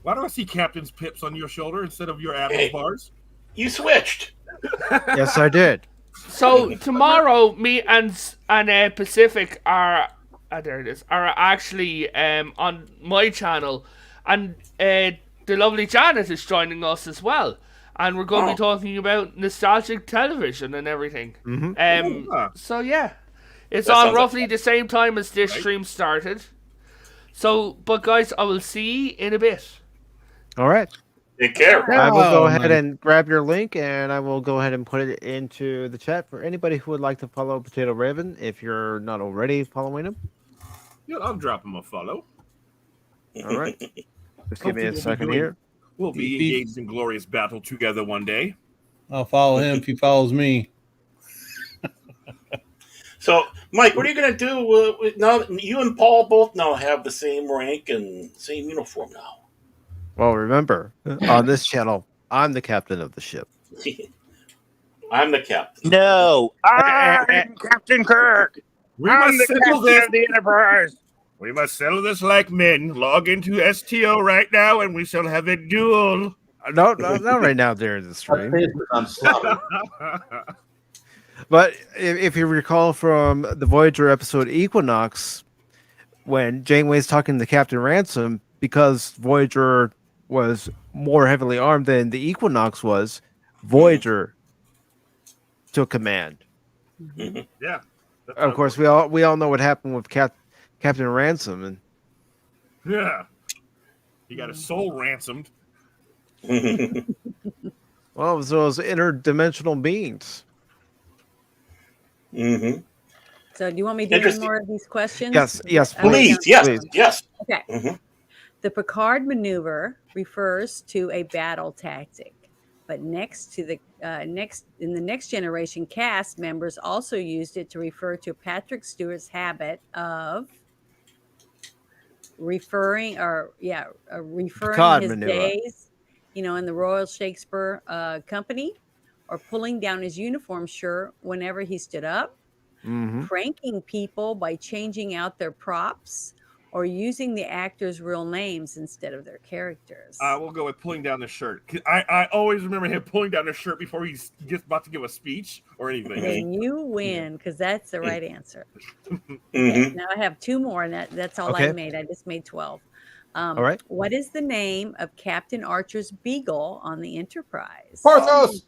Why do I see captain's pips on your shoulder instead of your admiral's bars? You switched. Yes, I did. So tomorrow, me and Pacific are there it is, are actually on my channel, and the lovely Janet is joining us as well, and we're going to be talking about nostalgic television and everything. So yeah, it's That on sounds roughly the same time as this stream started. So, but guys, I will see you in a bit. All right. Take care. I will go Oh, ahead my- and grab your link, and I will go ahead and put it into the chat for anybody who would like to follow Potato Raven if you're not already following him. Yeah, I'll drop him a follow. All right. Just give me a Hopefully we'll be second doing- here. We'll be engaged in glorious battle together one day. I'll follow him if he follows me. So, Mike, what are you going to do now? You and Paul both now have the same rank and same uniform now. Well, remember, on this channel, I'm the captain of the ship. I'm the captain. No, I'm Captain Kirk. We I'm must the settle captain this. of the Enterprise. We must settle this like men. Log into STO right now, and we shall have a duel. No, not right now during the stream. I'm sloppy. But if you recall from the Voyager episode Equinox, when Janeway's talking to Captain Ransom, because Voyager was more heavily armed than the Equinox was, Voyager took command. Yeah. Of course, we all know what happened with Captain Ransom, and Yeah. He got his soul ransomed. well, it was those interdimensional beings. Mm-hmm. So do you want me to do any Interesting. more of these questions? Yes, I mean, Please, yes, Please. yes. Okay. Mhm. The Picard maneuver refers to a battle tactic, but next to the in the Next Generation cast members also used it to refer to Patrick Stewart's habit of referring Cod his manure. days, in the Royal Shakespeare Company, or pulling down his uniform shirt whenever he stood up, Mm-hmm. pranking people by changing out their props, or using the actors' real names instead of their characters. We'll go with pulling down the shirt. 'Cause I always remember him pulling down the shirt before he's just about to give a speech or anything. Then you win, because that's the right answer. Mhm. Okay, now I have two more, and that's all I Okay. made. I just made 12. All right. What is the name of Captain Archer's beagle on the Enterprise? Porthos.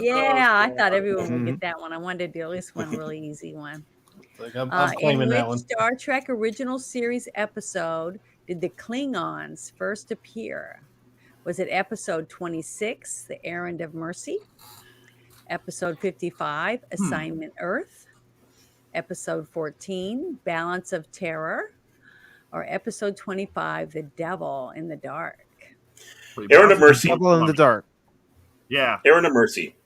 Yeah, I thought everyone would Mhm. get that one. I wanted to do at least one really easy one. Like I'm In claiming that which one. Star Trek original series episode did the Klingons first appear? Was it episode 26, The Errand of Mercy? Episode 55, Assignment Earth? Episode 14, Balance of Terror? Or episode 25, The Devil in the Dark? Errand of Mercy. Devil in the Dark. Yeah. Errand of Mercy.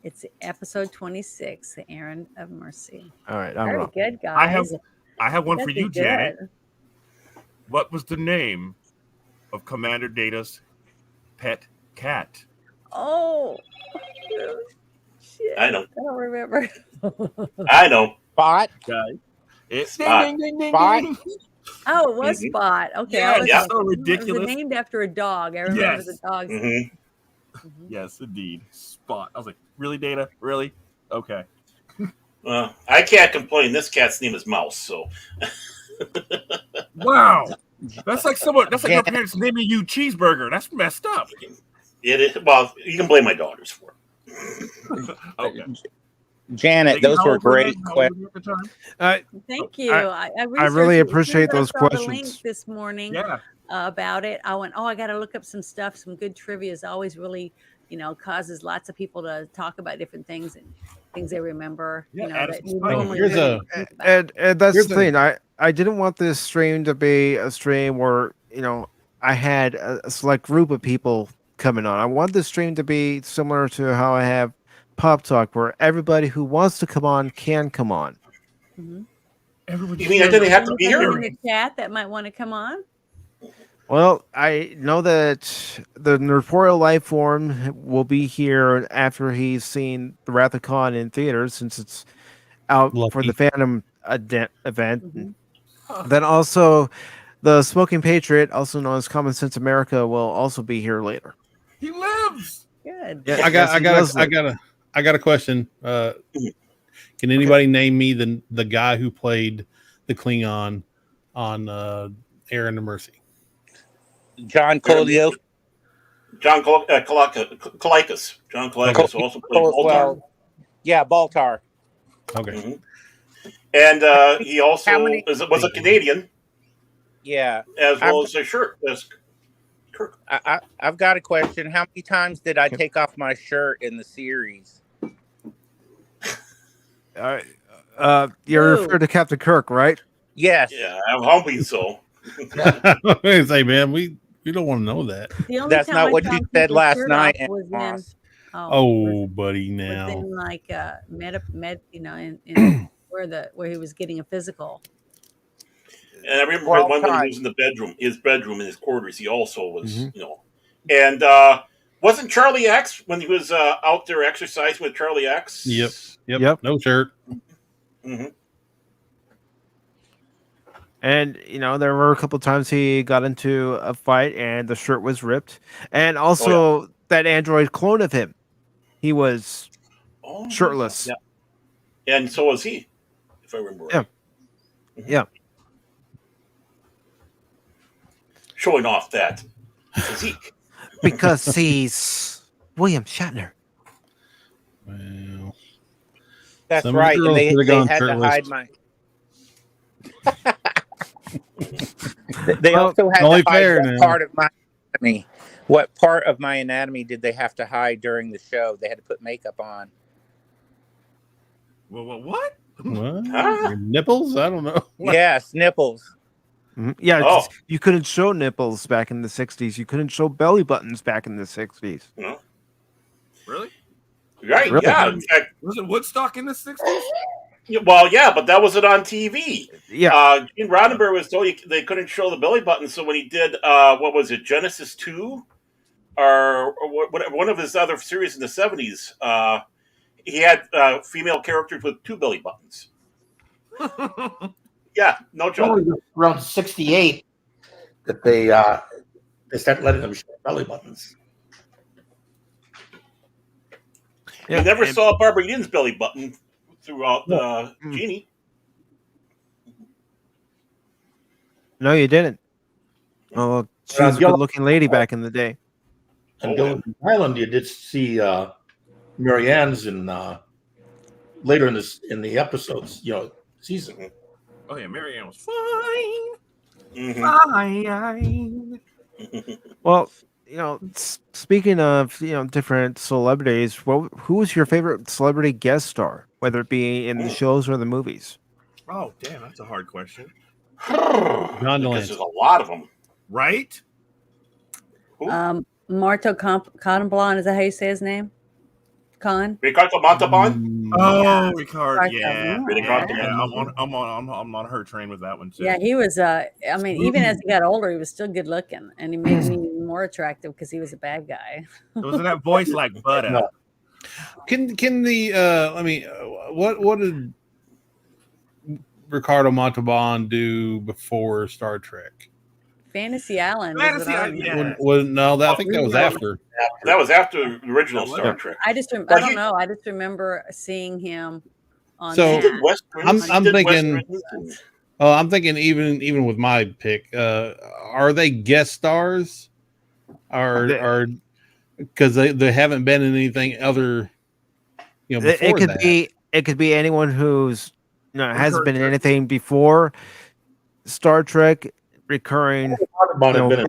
It's episode 26, The Errand of Mercy. All right, I'm Very wrong. good, guys. I have one for That's you, good. Janet. What was the name of Commander Data's pet cat? Oh, shit. I know. I don't remember. I know. Spot. It's Spot. ding, ding, ding, Spot. ding. Oh, it was Mhm. Spot. Okay, Yeah, I was yeah. like, So it was ridiculous. named after a dog. I remember Yes. the dog's. Mhm. Mhm. Yes, indeed. Spot. I was like, really, Data? Really? Okay. Well, I can't complain. This cat's name is Mouse, so Wow. That's like your parents naming you cheeseburger. That's messed up. it is. Well, you can blame my daughters for it. Okay. Janet, those How were old were they? great How old were questions. you at the time? Thank you. I really researched it. appreciate As soon those as I saw the questions. link this morning Yeah. about it. I went, I got to look up some stuff. Some good trivia is always really, causes lots of people to talk about different things and things they remember. Yeah, add That some you spice. normally Here's really a- don't think about. And that's Here's the a- thing. I didn't want this stream to be a stream where I had a select group of people coming on. I want this stream to be similar to how I have Pop Talk, where everybody who wants to come on can come on. Mhm. Everybody You mean I didn't have to be Anybody here? in the chat that might want to come on? Well, I know that the Nerporial Life Form will be here after he's seen the Wrath of Khan in theaters, since it's out for Lucky. the Phantom event. Mhm. Then also, the Smoking Patriot, also known as Common Sense America, will also be here later. He lives. Good. Yeah, I yes, he does live. got a question. Can anybody name me the guy who played the Klingon on Errand of Mercy? John Colio. John Kalikas. John Kalikas also played Baltar. Well, yeah, Baltar. Okay. Mhm. And he also How many- was a Canadian, Yeah. as well as a shirt. As Kirk. I've got a question. How many times did I take off my shirt in the series? You're Who? referring to Captain Kirk, right? Yes. Yeah, I'm hoping so. I say, man, we don't want to know that. The only That's time not I what saw you him said take his last shirt night, off was Moss. Oh, buddy, was now. in like in where he was getting a physical. And I remember Well, one when he time. was in his bedroom in his quarters. He also was, Mhm. And wasn't Charlie X when he was out there exercising with Charlie X? Yep. No shirt. hmm And there were a couple times he got into a fight and the shirt was ripped. And also that android clone of him, he was Oh, shirtless. Yeah. And so was he, if I remember right. Yeah. Showing off that physique. Because he's William Shatner. Well, That's Some of the right. And girls they could've gone had to shirtless. hide my. They Well, also had only to hide fair what now. part of my anatomy. What part of my anatomy did they have to hide during the show? They had to put makeup on. Well, what? what? Huh? Your nipples? I don't know. Yes, nipples. Mhm. Yeah, Oh. 'cause you couldn't show nipples back in the 60s. You couldn't show belly buttons back in the 60s. Really? Right, Really? yeah. In fact, Was it Woodstock in the 60s? Well, yeah, but that wasn't on TV. Yeah. Gene Roddenberry was told they couldn't show the belly button, so when he did, what was it, Genesis 2? Or one of his other series in the 70s, he had female characters with 2 belly buttons. Yeah, no joke. Only around 68 that they started letting them show belly buttons. You never saw Barbara Yin's belly button throughout Genie. No, you didn't. Oh, she was a good-looking lady back in the day. And Gilligan's Island, you did see Marianne's in later in the episodes, season. Oh yeah, Marianne was fine. Fine. Well, speaking of different celebrities, who was your favorite celebrity guest star, whether it be in the shows or the movies? Oh damn, that's a hard question. John Because there's a lot of them, right? Marto Conblon, is that how you say his name? Ricardo Montalban. Oh, Ricardo, yeah. I'm on her train with that one too. Yeah, he was. I mean, even as he got older, he was still good looking, and he made me more attractive because he was a bad guy. Wasn't that voice like butter? No. Can the what did Ricardo Montalban do before Star Trek? Fantasy Island. Fantasy Island, yeah. I think that was after. That was after the original Star Trek. I don't know. I just remember seeing him on. So that. I'm thinking even with my pick, are they guest stars, or because they haven't been in anything other, before it could be anyone who's hasn't been in anything before Star Trek. Recurring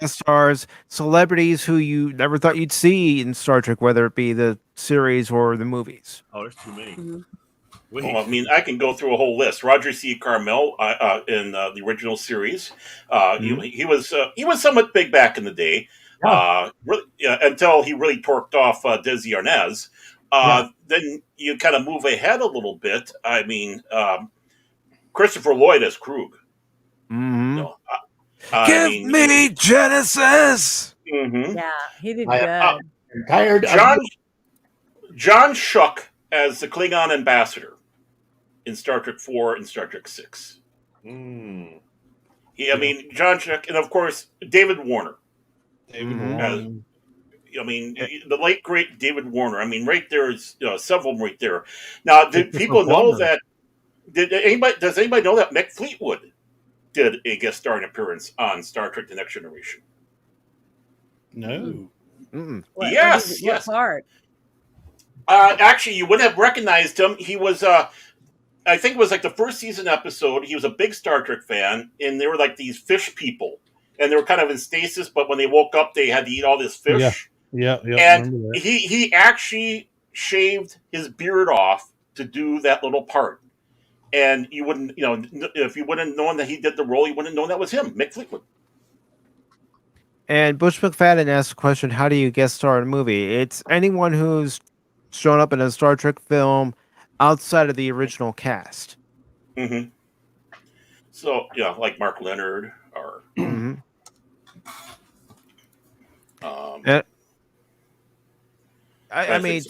guest stars, celebrities who you never thought you'd see in Star Trek, whether it be the series or the movies. Oh, there's too many. Mm-hmm. Well, I mean, I can go through a whole list. Roger C. Carmel in the original series, he was somewhat big back in the day, until he really torqued off Desi Arnaz. Then you kind of move ahead a little bit. I mean, Christopher Lloyd as Krug. Mm-hmm. Give me Genesis. Mm-hmm. Yeah, he did good. Tired. John Schuck as the Klingon ambassador in Star Trek 4 and Star Trek 6. I mean, John Schuck, and of course David Warner. I mean, the late great David Warner. I mean, right there is several of them right there. Now, did people know that? Does anybody know that Mick Fleetwood did a guest starring appearance on Star Trek: The Next Generation? No. Yes. What part? Actually, you wouldn't have recognized him. He was, I think it was like the first season episode. He was a big Star Trek fan, and they were like these fish people, and they were kind of in stasis. But when they woke up, they had to eat all this fish. Yeah. And he actually shaved his beard off to do that little part. And you wouldn't, if you wouldn't have known that he did the role, you wouldn't have known that was him, Mick Fleetwood. And Bush McFadden asked the question, how do you guest star in a movie? It's anyone who's shown up in a Star Trek film outside of the original cast. Mm-hmm. So, like Mark Leonard or... I mean,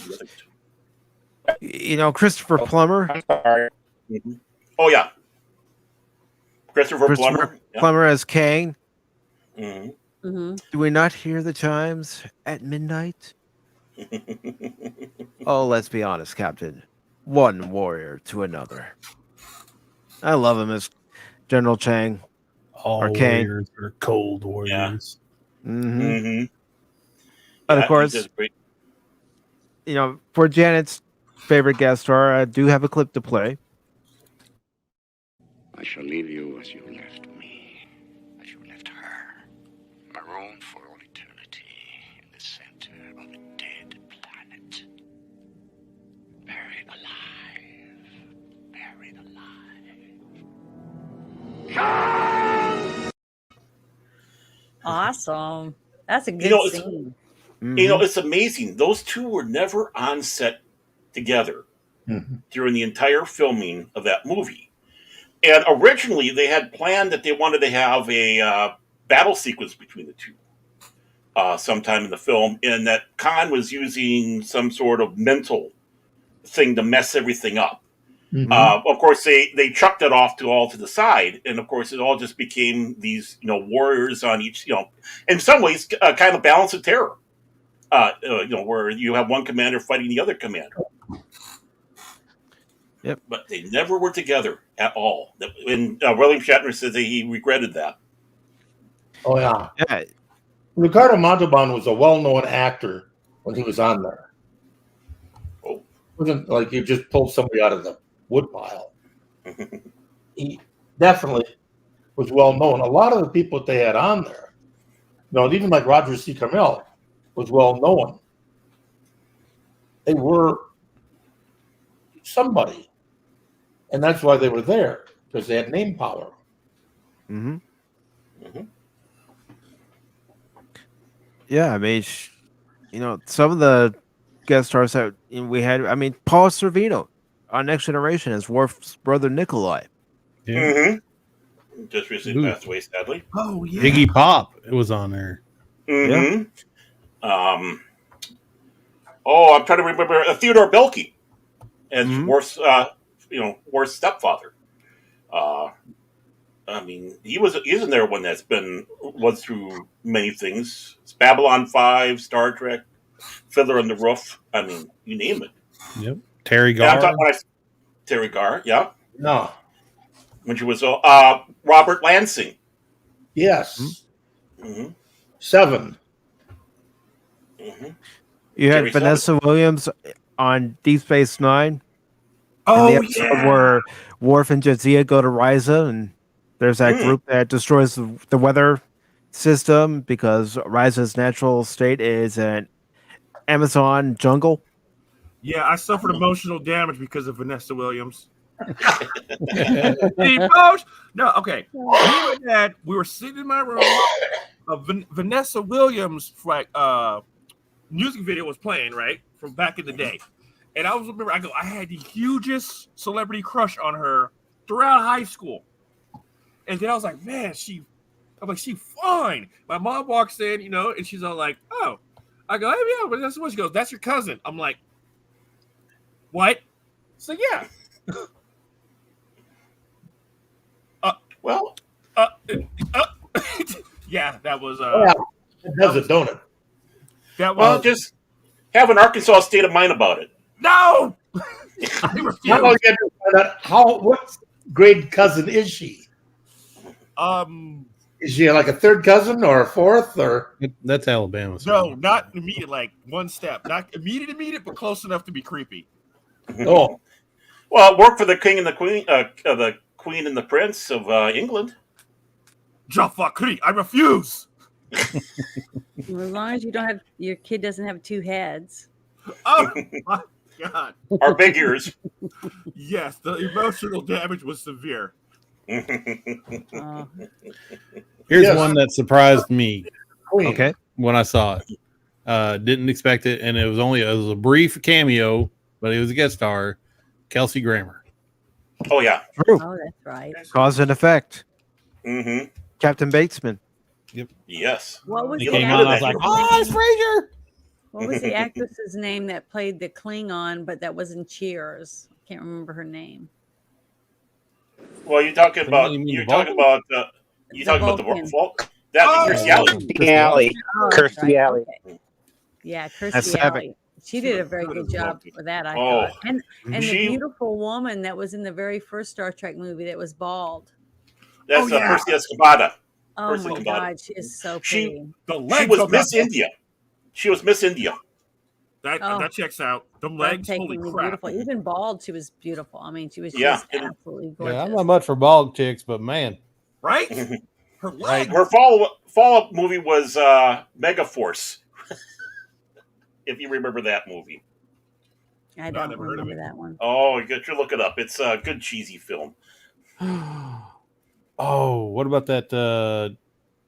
Christopher Plummer. Mm-hmm. Oh, yeah. Christopher Plummer as Kang. Mm-hmm. Mm-hmm. Do we not hear the chimes at midnight? Oh, let's be honest, Captain. One warrior to another. I love him as General Chang. All or Kang. warriors are cold warriors. Yeah. Mm-hmm. And of course, for Janet's favorite guest star, I do have a clip to play. I shall leave you as you left me, as you left her, marooned for all eternity in the center of a dead planet. Buried alive. Awesome. That's a good scene. It's amazing. Those two were never on set together. during the entire filming of that movie. And originally, they had planned that they wanted to have a battle sequence between the two sometime in the film, and that Khan was using some sort of mental thing to mess everything up. Of course, they chucked it off to the side, and of course, it all just became these warriors on each in some ways kind of balance of terror. Where you have one commander fighting the other commander. Yep. But they never were together at all. And William Shatner said that he regretted that. Oh yeah. Yeah. Ricardo Montalban was a well-known actor when he was on there. Oh. It wasn't like you just pulled somebody out of the woodpile. He definitely was well-known. A lot of the people that they had on there, even like Roger C. Carmel, was well-known. They were somebody. And that's why they were there, because they had name power. Mm-hmm. Yeah, I mean, some of the guest stars that we had. I mean, Paul Sorvino on Next Generation as Worf's brother Nikolai. Yeah. Just recently passed away, sadly. Oh yeah, Iggy Pop was on there. Yeah. I'm trying to remember Theodore Belke as Worf's, Worf's stepfather. I mean, he's in there one that's was through many things. It's Babylon 5, Star Trek, Fiddler on the Roof. I mean, you name it. Yep. Terry Garr. Yeah, I'm talking about Terry Garr, yeah. No. When she was Robert Lansing. Yes. 7. You had Terry Vanessa Williams on Deep Space Nine. Oh, the episode where Worf and Jadzia go to Risa, and there's that group that destroys the weather system because Risa's natural state is an Amazon jungle. Yeah, I suffered emotional damage because of Vanessa Williams. No, okay. Me and my dad, we were sitting in my room. Vanessa Williams music video was playing, right, from back in the day. And I had the hugest celebrity crush on her throughout high school. And then I was like, man, she's fine. My mom walks in, and she's all like, oh. I go, hey, yeah, but that's what she goes, that's your cousin. I'm like, what? So, yeah. Yeah, that was. It does it, don't it? That was. Just have an Arkansas state of mind about it. No! What grade cousin is she? Is she like a third cousin or a fourth or? That's Alabama. No, not immediate. Like one step, not immediate, but close enough to be creepy. Oh, well, it worked for the king and the queen, the queen and the prince of England. Jaffa Cree, I refuse. As long as your kid doesn't have 2 heads. Oh my God! Our big ears. Yes, the emotional damage was severe. Here's Yes. one that surprised me. Queen. Okay. When I saw it. Didn't expect it, and it was a brief cameo, but it was a guest star, Kelsey Grammer. Oh yeah. True. Oh, that's right. Cause and effect. Mm-hmm. Captain Batesman. Yes. What was He the came on, I was actress- like, oh, it's Frazier. What was the actress's name that played the Klingon, but that was in Cheers? Can't remember her name. Well, you're talking about You mean you're the talking about the Vulcan. Vulcan. That Kirstie Alley. Oh, Kirstie that's right. Alley. Okay. Yeah, That's Kirstie Savick. Alley. She did a very good job for that, I Oh. thought. And the She- beautiful woman that was in the very first Star Trek movie that was bald. That's Oh, yeah. Percy Escobar. Oh Percy my Kambata. God, she is so She- pretty. The She legs was of Miss that, India. She was Miss India. that checks out. The legs, holy Breathtakingly crap! beautiful. Even bald, she was beautiful. I mean, she was Yeah. just absolutely gorgeous. Yeah, I'm not much for bald chicks, but man, Right? Her legs. Her follow-up movie was Megaforce. If you remember that movie. I No, I don't never heard of remember it. that one. Oh, you got to look it up. It's a good cheesy film. oh, what about that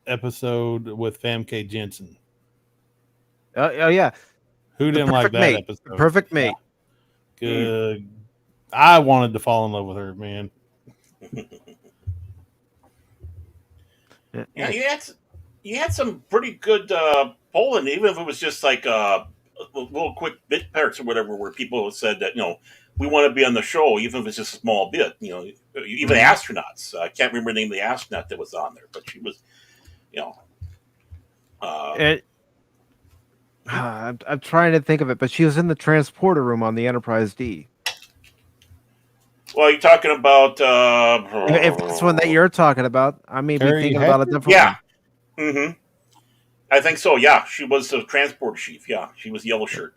episode with Famke Jensen? Oh yeah. Who didn't like Perfect that Mate. episode? Perfect Mate. Good I wanted to fall in love with her, man. Yeah, you had some pretty good polling, even if it was just like little quick bit parts or whatever, where people said that we want to be on the show, even if it's just a small bit. Even astronauts. I can't remember the name of the astronaut that was on there, but she was, you know. I'm trying to think of it, but she was in the transporter room on the Enterprise D. Well, you're talking about If that's one that you're talking about, I may be Terry thinking about a Hatcher? different yeah. one. Mm-hmm. I think so. Yeah, she was the transporter chief. Yeah, she was yellow shirt.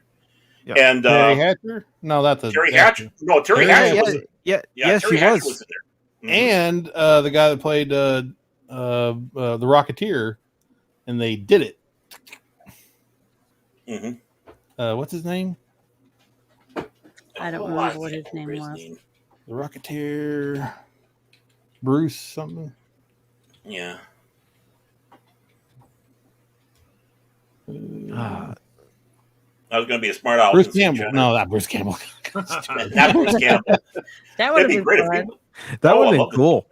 Yeah. And Terry Hatcher? No, that's a Terry Hatcher. No, Terry Terry Hatcher Hatcher. was. Yes, Terry she Hatcher was. was in there. And the guy that played the Rocketeer, and they did it. What's his name? I don't remember what his name was. The Rocketeer, Bruce something. Yeah. Ah, I was going to be a smart aleck. Bruce Campbell. No, not Bruce Campbell. Not Bruce Campbell. That would That'd have be been great if fun. that would I have been love this. cool.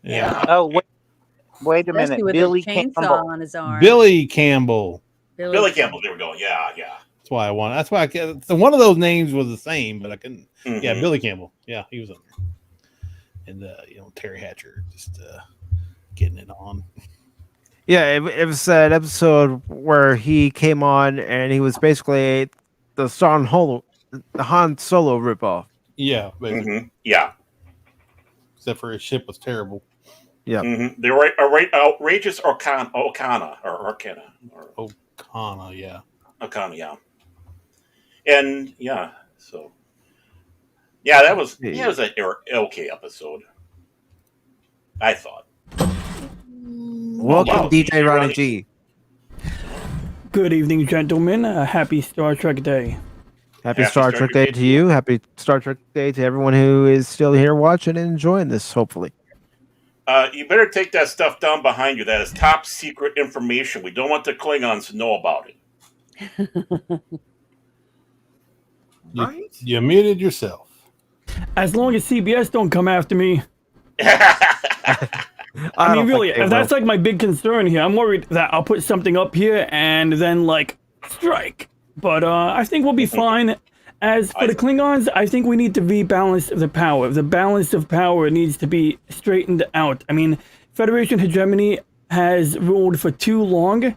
Yeah. Oh, wait a minute. Especially with Billy a chainsaw Campbell. on his arm. Billy Campbell. Billy Campbell. There we go. Yeah, yeah. That's why I wanted. That's why I can't. So one of those names was the same, but I couldn't. Mhm. Yeah, Billy Campbell. Yeah, he was on there. And Terry Hatcher just getting it on. Yeah, it was an episode where he came on and he was basically the Han Solo ripoff. Yeah, basically. Mm-hmm. Yeah. Except for his ship was terrible. Yeah. Mm-hmm. They were outrageous Arcana. Kana, yeah. Arcana, yeah. And yeah, so yeah, that was an okay episode. I thought. Welcome, wow. DJ Ronnie G. Good evening, gentlemen. Happy Star Trek Day. Happy Star Trek Day to you. Happy Star Trek Day to everyone who is still here watching and enjoying this, hopefully. You better take that stuff down behind you. That is top secret information. We don't want the Klingons to know about it. You muted yourself. As long as CBS don't come after me. I mean, don't really, think they if that's will. like my big concern here. I'm worried that I'll put something up here and then like strike. But I think we'll be fine. As for the Klingons, I think we need to rebalance the power. The balance of power needs to be straightened out. I mean, Federation hegemony has ruled for too long,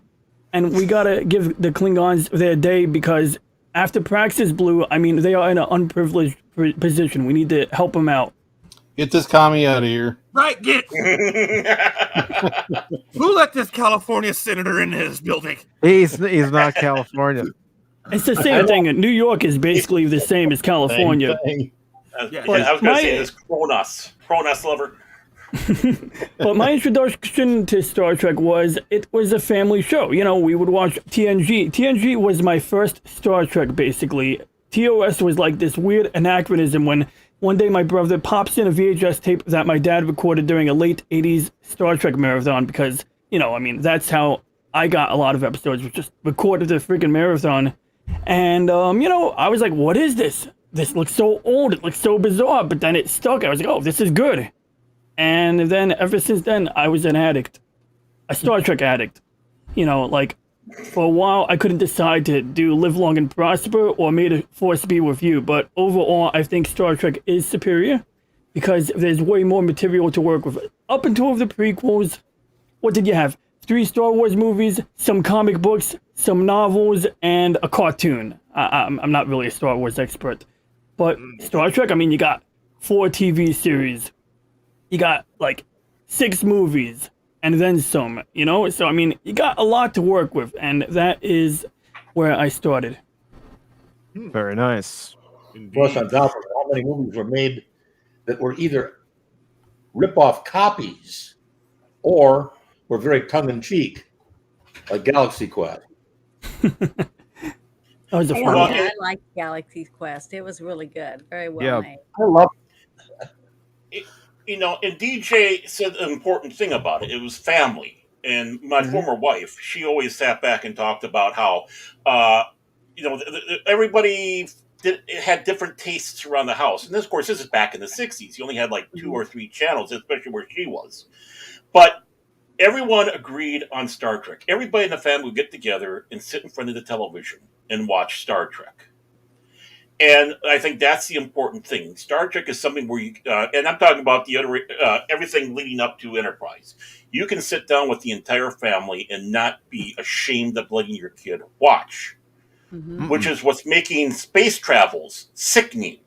and we gotta give the Klingons their day because after Praxis blew, I mean, they are in an unprivileged position. We need to help them out. Get this commie out of here. Right, get Who let this California senator into his building? He's not California. It's the same thing. New York is basically the same as California. I was going to say this Kronos lover. But my introduction to Star Trek was it was a family show. You know, we would watch TNG. TNG was my first Star Trek, basically. TOS was like this weird anachronism when one day my brother pops in a VHS tape that my dad recorded during a late 80s Star Trek marathon because, you know, I mean, that's how I got a lot of episodes, was just recorded the freaking marathon. And, you know, I was like, what is this? This looks so old. It looks so bizarre. But then it stuck. I was like, oh, this is good. And then ever since then, I was an addict. A Star Trek addict. You know, like, for a while, I couldn't decide to do Live Long and Prosper or May the Force Be With You. But overall, I think Star Trek is superior because there's way more material to work with. Up until the prequels, what did you have? 3 Star Wars movies, some comic books, some novels, and a cartoon. I'm not really a Star Wars expert. But Star Trek, I mean, you got 4 TV series. You got, like, 6 movies, and then some, you know? So, I mean, you got a lot to work with, and that is where I started. Very nice. Plus, on top of it, how many movies were made that were either rip-off copies or were very tongue-in-cheek, like Galaxy Quest. That was a fun Yeah, one. I liked Galaxy Quest. It was really good. Very well made. I love You know, and DJ said an important thing about it. It was family. And my former wife, she always sat back and talked about how, you know, everybody it had different tastes around the house. And this, of course, this is back in the 60s. You only had like 2 or 3 channels, especially where she was. But everyone agreed on Star Trek. Everybody in the family would get together and sit in front of the television and watch Star Trek. And I think that's the important thing. Star Trek is something where you, and I'm talking about the other, everything leading up to Enterprise. You can sit down with the entire family and not be ashamed of letting your kid watch, which is what's making space travels sickening.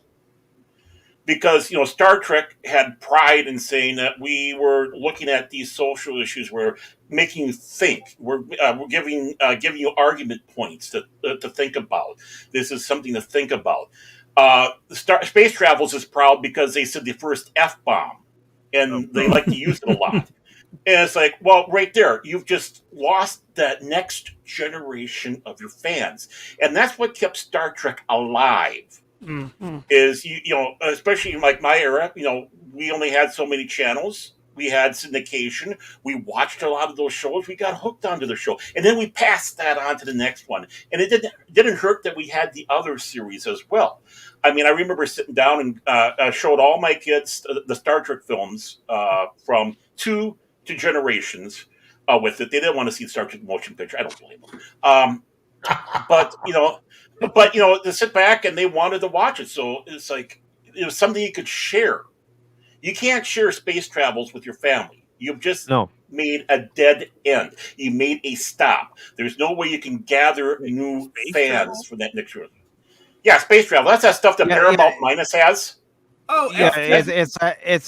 Because Star Trek had pride in saying that we were looking at these social issues, we're making you think, we're giving you argument points to think about. This is something to think about. Space Travels is proud because they said the first F-bomb, and they like to use it a lot. And it's like, well, right there, you've just lost that next generation of your fans, and that's what kept Star Trek alive. Is especially in like my era, we only had so many channels. We had syndication. We watched a lot of those shows. We got hooked onto the show, and then we passed that on to the next one. And it didn't hurt that we had the other series as well. I mean, I remember sitting down and showed all my kids the Star Trek films from 2 to Generations with it. They didn't want to see the Star Trek motion picture. I don't blame them. But to sit back and they wanted to watch it, so it's like it was something you could share. You can't share Space Travels with your family. You've just made a dead end. You made a stop. There's no way you can gather new fans for that next year. Yeah, Space Travel. That's that stuff that Paramount Minus has. Oh, yeah, it's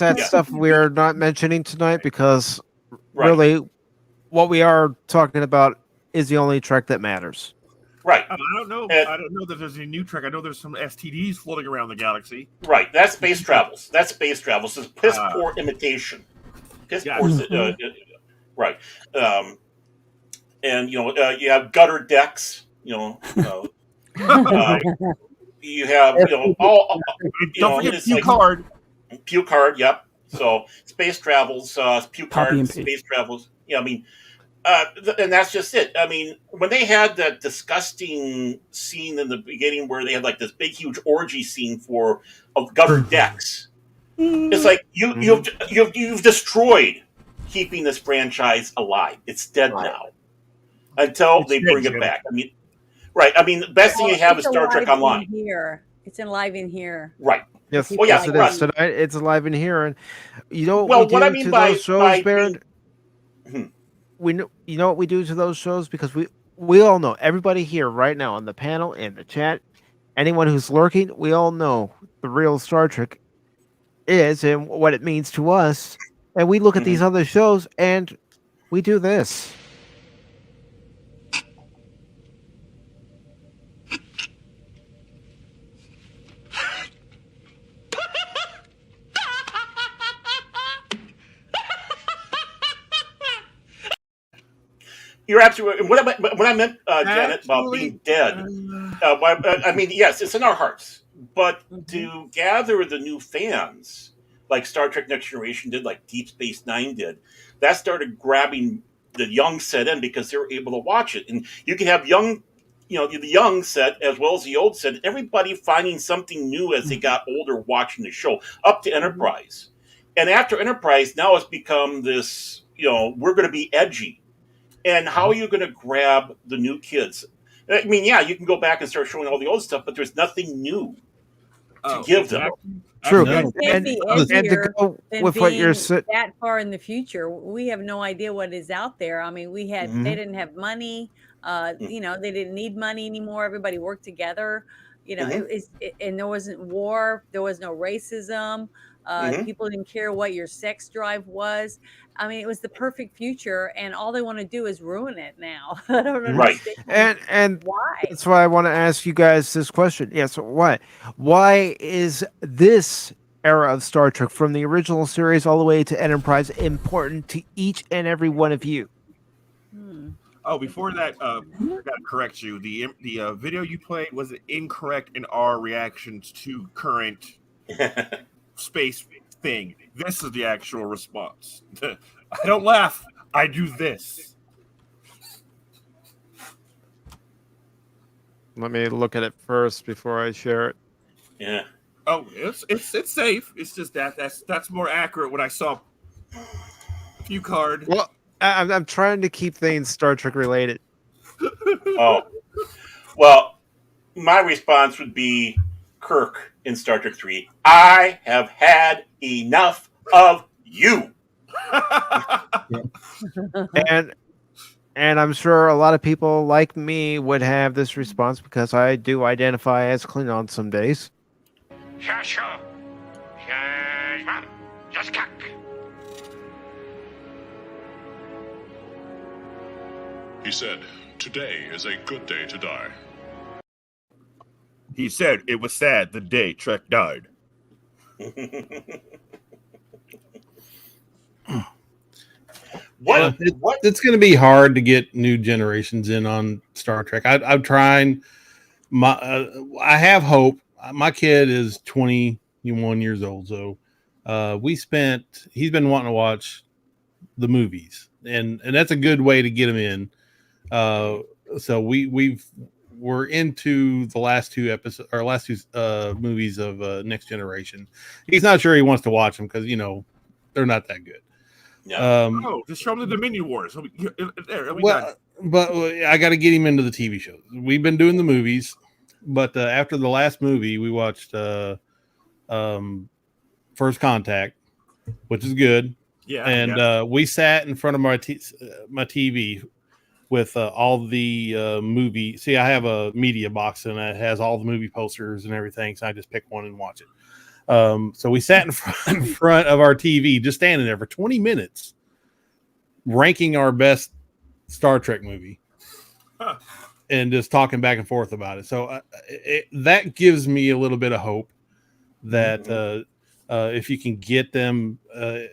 that stuff we're not mentioning tonight because really, what we are talking about is the only Trek that matters. Right. I don't know. I don't know that there's a new Trek. I know there's some STDs floating around the galaxy. Right. That's Space Travels. That's Space Travels. It's piss poor imitation. Piss poor. Right. And you have gutter decks. You have all. Don't forget Puke-Card. Puke-Card. Yep. So Space Travels. Puke-Card. Space Travels. Yeah. I mean. And that's just it. I mean, when they had that disgusting scene in the beginning where they had like this big, huge orgy scene of gutter decks, it's like you've destroyed keeping this franchise alive. It's dead now until they bring it back. I mean, right? I mean, the best thing you have is Star Trek Online. It's alive in here. Right. Yes. Well, yes, it is tonight. It's alive in here, and what I mean by those shows, Baron. You know what we do to those shows, because we all know, everybody here right now on the panel, in the chat, anyone who's lurking, we all know the real Star Trek is and what it means to us, and we look at these other shows and we do this. You're absolutely. What I meant, Janet, about being dead. I mean, yes, it's in our hearts, but to gather the new fans, like Star Trek Next Generation did, like Deep Space Nine did, that started grabbing the young set in because they were able to watch it, and you can have young, the young set as well as the old set. Everybody finding something new as they got older, watching the show up to Enterprise, and after Enterprise, now it's become this. We're going to be edgy. And how are you going to grab the new kids? I mean, yeah, you can go back and start showing all the old stuff, but there's nothing new to give them. True. And to go with what you're saying, that far in the future, we have no idea what is out there. I mean, they didn't have money. They didn't need money anymore. Everybody worked together. And there wasn't war. There was no racism. People didn't care what your sex drive was. I mean, it was the perfect future, and all they want to do is ruin it now. I don't understand. And why? That's why I want to ask you guys this question. Yes, why? Why is this era of Star Trek, from the original series all the way to Enterprise, important to each and every one of you? Oh, before that, I got to correct you. The video you played was incorrect in our reactions to current space thing. This is the actual response. I don't laugh. I do this. Let me look at it first before I share it. Yeah. Oh, it's safe. It's just that's more accurate when I saw View card. Well, I'm trying to keep things Star Trek related. Oh, well, my response would be Kirk in Star Trek 3. I have had enough of you. and and I'm sure a lot of people like me would have this response because I do identify as Klingon some days. He said, "Today is a good day to die." He said it was sad the day Trek died. It's going to be hard to get new generations in on Star Trek. I'm trying. I have hope. My kid is 21 years old, so he's been wanting to watch the movies, and that's a good way to get him in. So we're into the last two episodes or last two movies of Next Generation. He's not sure he wants to watch them because they're not that good. Yeah. Just show him the Dominion Wars. But I got to get him into the TV shows. We've been doing the movies, but after the last movie, we watched First Contact, which is good. Yeah, and we sat in front of my TV with all the movie. See, I have a media box and it has all the movie posters and everything. So I just pick one and watch it. So we sat in front of our TV, just standing there for 20 minutes, ranking our best Star Trek movie, and just talking back and forth about it. So that gives me a little bit of hope that if you can get them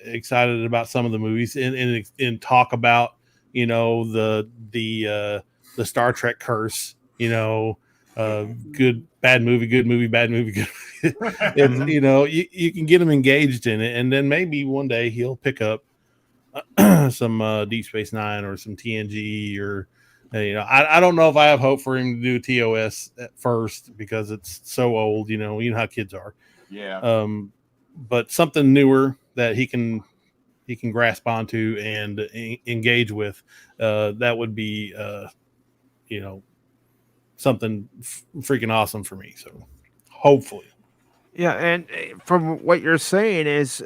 excited about some of the movies and talk about the Star Trek curse, good bad movie, good movie, bad movie, good movie. You can get him engaged in it, and then maybe one day he'll pick up some Deep Space Nine or some TNG or I don't know if I have hope for him to do TOS at first because it's so old. You know how kids are. Yeah. But something newer that he can grasp onto and engage with, that would be something freaking awesome for me. So hopefully. Yeah, and from what you're saying is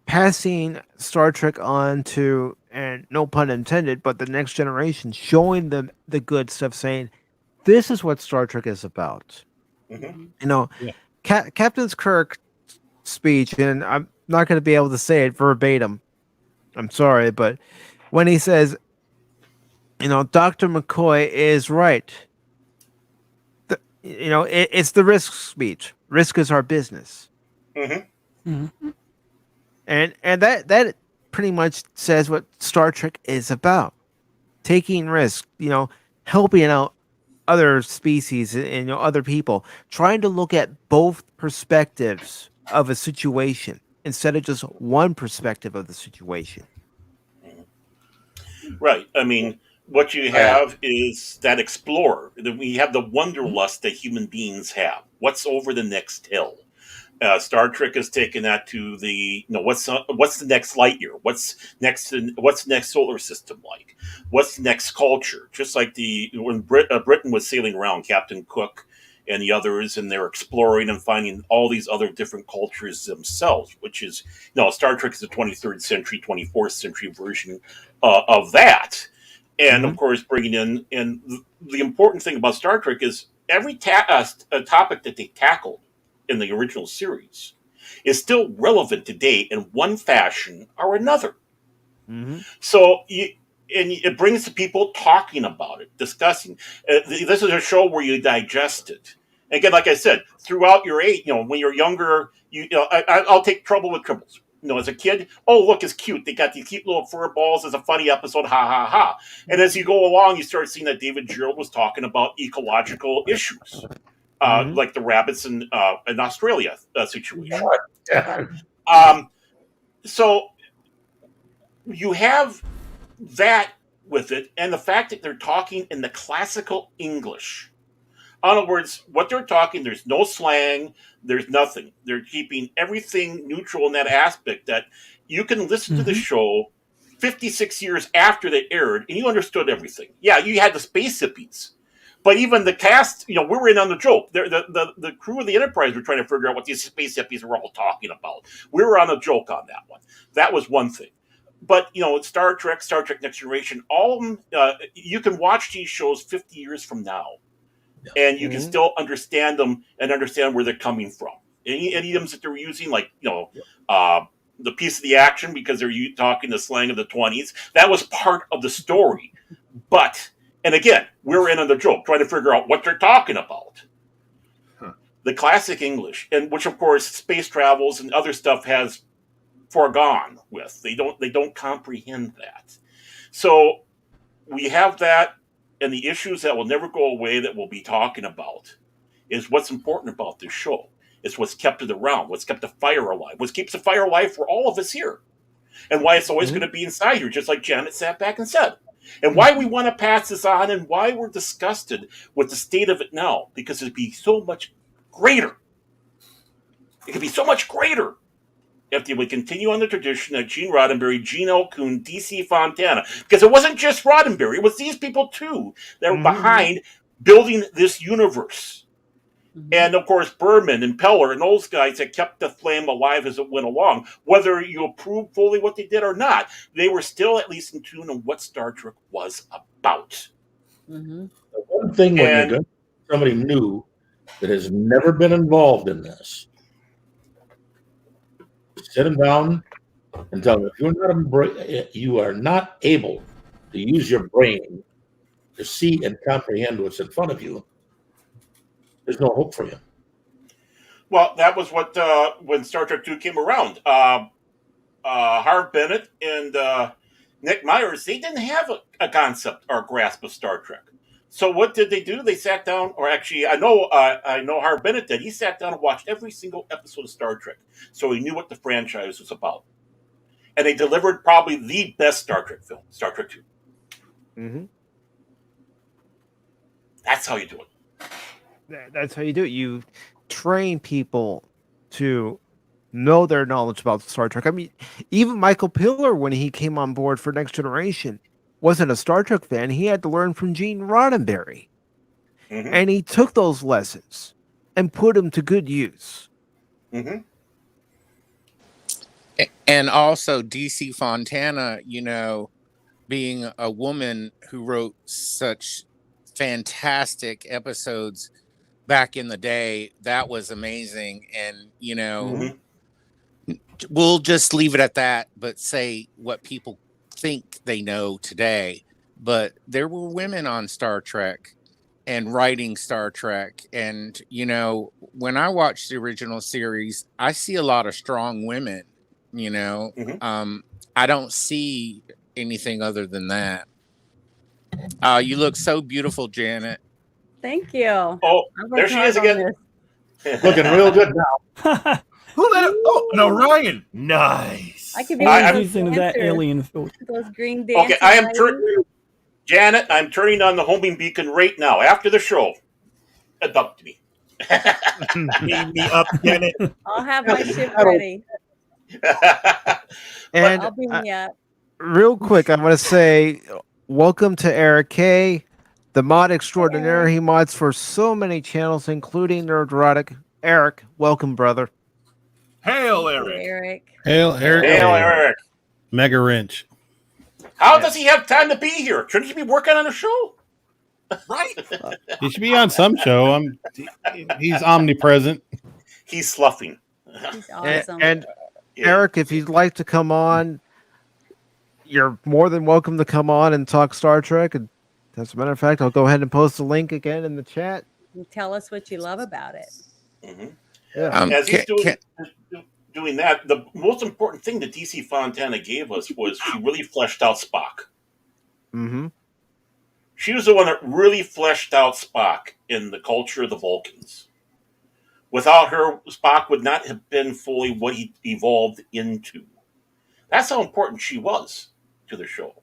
passing Star Trek on to, and no pun intended, but the next generation, showing them the good stuff, saying this is what Star Trek is about. Mm-hmm. Captain Kirk's speech, and I'm not going to be able to say it verbatim. I'm sorry, but when he says, Dr. McCoy is right. It's the risk speech. Risk is our business. Mm-hmm. Mm-hmm. And that pretty much says what Star Trek is about. Taking risks, helping out other species and other people, trying to look at both perspectives of a situation instead of just one perspective of the situation. Right. I mean, what you have is that explorer. We have the wanderlust that human beings have. What's over the next hill? Star Trek has taken that to the what's the next light year? What's next solar system like? What's the next culture? Just like when Britain was sailing around, Captain Cook and the others, and they're exploring and finding all these other different cultures themselves, which is Star Trek is the 23rd century, 24th century version of that. And of course, bringing in, and the important thing about Star Trek is every topic that they tackled in the original series is still relevant today in one fashion or another. Mm-hmm. So it brings the people talking about it, discussing. This is a show where you digest it. And again, like I said, throughout your age, when you're younger, I'll take trouble with tribbles. As a kid, oh, look, it's cute. They got these cute little fur balls. It's a funny episode, ha, ha, ha. And as you go along, you start seeing that David Gerald was talking about ecological issues, like the rabbits in Australia situation. So you have that with it, and the fact that they're talking in the classical English In other words, what they're talking, there's no slang, there's nothing. They're keeping everything neutral in that aspect that you can listen to the show 56 years after they aired and you understood everything. Yeah, you had the space hippies. But even the cast, we were in on the joke. The crew of the Enterprise were trying to figure out what these space hippies were all talking about. We were on a joke on that one. That was one thing. But, Star Trek, Star Trek Next Generation, all of them, you can watch these shows 50 years from now. And you can still understand them and understand where they're coming from. Any idioms that they're using, like, the piece of the action, because they're talking the slang of the 20s, that was part of the story. But, and again, we're in on the joke, trying to figure out what they're talking about. The classic English, and which, of course, space travels and other stuff has foregone with. They don't comprehend that. So we have that, and the issues that will never go away that we'll be talking about is what's important about this show. It's what's kept it around, what's kept the fire alive, what keeps the fire alive for all of us here, and why it's always going to be inside you, just like Janet sat back and said. And why we want to pass this on, and why we're disgusted with the state of it now, because it'd be so much greater. It could be so much greater if they would continue on the tradition of Gene Roddenberry, Gene L. Kuhn, DC Fontana. Because it wasn't just Roddenberry, it was these people too that were behind building this universe. And of course, Berman and Peller and those guys that kept the flame alive as it went along. Whether you approve fully what they did or not, they were still at least in tune on what Star Trek was about. The one thing when you're somebody new that has never been involved in this, sit them down and tell them, if you are not able to use your brain to see and comprehend what's in front of you, there's no hope for you. Well, that was what when Star Trek II came around. Harv Bennett and Nick Myers, they didn't have a concept or a grasp of Star Trek. So what did they do? They sat down, or actually, I know Harv Bennett did. He sat down and watched every single episode of Star Trek, so he knew what the franchise was about. And they delivered probably the best Star Trek film, Star Trek II. That's how you do it. That's how you do it. You train people to know their knowledge about Star Trek. I mean, even Michael Piller, when he came on board for Next Generation, wasn't a Star Trek fan. He had to learn from Gene Roddenberry. And he took those lessons and put them to good use. And also DC Fontana, being a woman who wrote such fantastic episodes back in the day, that was amazing. And we'll just leave it at that, but say what people think they know today. But there were women on Star Trek and writing Star Trek, and when I watch the original series, I see a lot of strong women. I don't see anything other than that. You look so beautiful, Janet. Thank you. Oh, there she is again. Looking real good now. Who let? Oh no, Ryan. Nice. I could be using that alien food. Those green dancing. Okay, I am Janet. I'm turning on the homing beacon right now after the show. Adopt me. Beam me up, Janet. I'll have my ship ready. And I'll beam you up. real quick, I'm going to say welcome to Eric K, the mod extraordinaire. He mods for so many channels, including Nerdrotic. Eric, welcome, brother. Hail, Eric. Eric. Hail, Eric. Hail, Eric. Mega wrench. How does he have time to be here? Shouldn't he be working on a show? Right. He should be on some show. He's omnipresent. He's sloughing. He's awesome. And Eric, if you'd like to come on, you're more than welcome to come on and talk Star Trek. And as a matter of fact, I'll go ahead and post the link again in the chat. And tell us what you love about it. Yeah. As he's doing that, the most important thing that DC Fontana gave us was she really fleshed out Spock. She was the one that really fleshed out Spock in the culture of the Vulcans. Without her, Spock would not have been fully what he evolved into. That's how important she was to the show.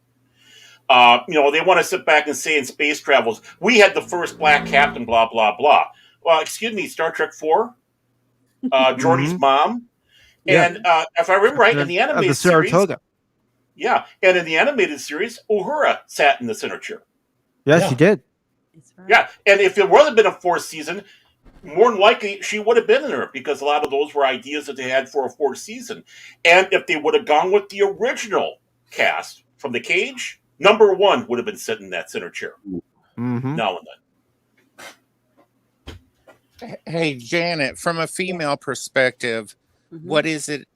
They want to sit back and say in space travels, we had the first black captain, blah, blah, blah. Well, excuse me, Star Trek 4, Geordi's mom. Yeah. And if I remember right, in the the animated series, Saratoga. yeah, and in the animated series, Uhura sat in the center chair. Yes, she did. Yeah, and if it would have been a fourth season, more than likely she would have been in there because a lot of those were ideas that they had for a fourth season. And if they would have gone with the original cast from the cage, number one would have been sitting in that center chair. Now and then. Hey, Janet, from a female perspective, what is it?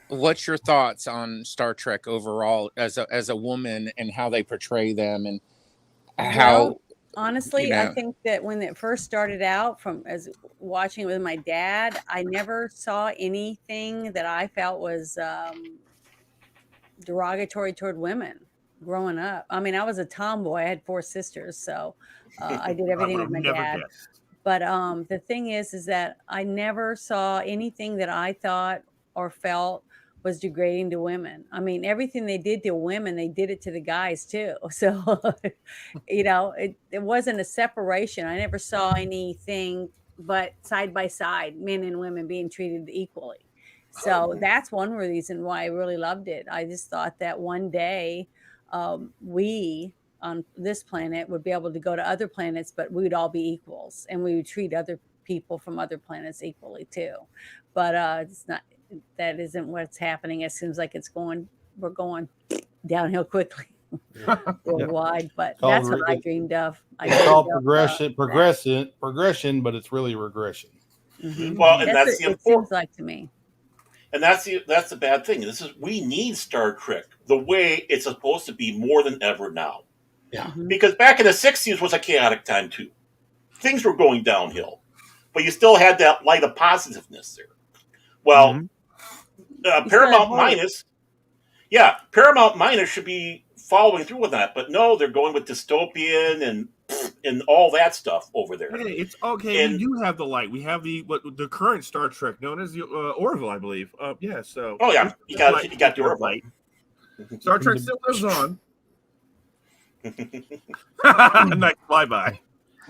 What's your thoughts on Star Trek overall as a woman and how they portray them and how? Well, honestly, I think that when it first started out, from as watching it with my dad, I never saw anything that I felt was derogatory toward women growing up. I mean, I was a tomboy. I had 4 sisters, so I did everything with my dad. But the thing is that I never saw anything that I thought or felt was degrading to women. I mean, everything they did to women, they did it to the guys too. So, it wasn't a separation. I never saw anything but side by side, men and women being treated equally. So that's one reason why I really loved it. I just thought that one day we on this planet would be able to go to other planets, but we would all be equals and we would treat other people from other planets equally too. But it's not, that isn't what's happening. It seems like we're going downhill quickly worldwide, but that's what I dreamed of. It's called progression, but it's really regression. Well, and that's the it seems like to me. And that's the bad thing. We need Star Trek the way it's supposed to be more than ever now. Yeah. Because back in the 60s was a chaotic time too. Things were going downhill. But you still had that light of positiveness there. Well, Paramount Minus should be following through with that, but no, they're going with dystopian and all that stuff over there. Hey, it's okay. And we do have the light. We have the current Star Trek known as the Orville, I believe. So. Oh yeah, you got the Orville. Light. Star Trek still lives on. Nice flyby.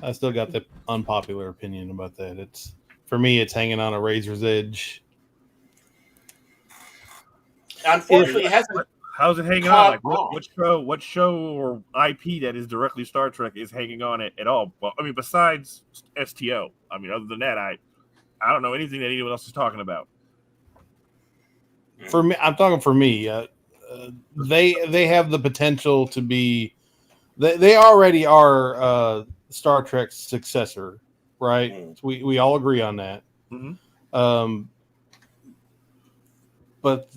I still got the unpopular opinion about that. For me, it's hanging on a razor's edge. Unfortunately, it hasn't. How's it hanging on? Like what show or IP that is directly Star Trek is hanging on it at all? Well, I mean, besides STO. I mean, other than that, I don't know anything that anyone else is talking about. For me, I'm talking for me. They have the potential to be. They already are Star Trek's successor, right? So we all agree on that. But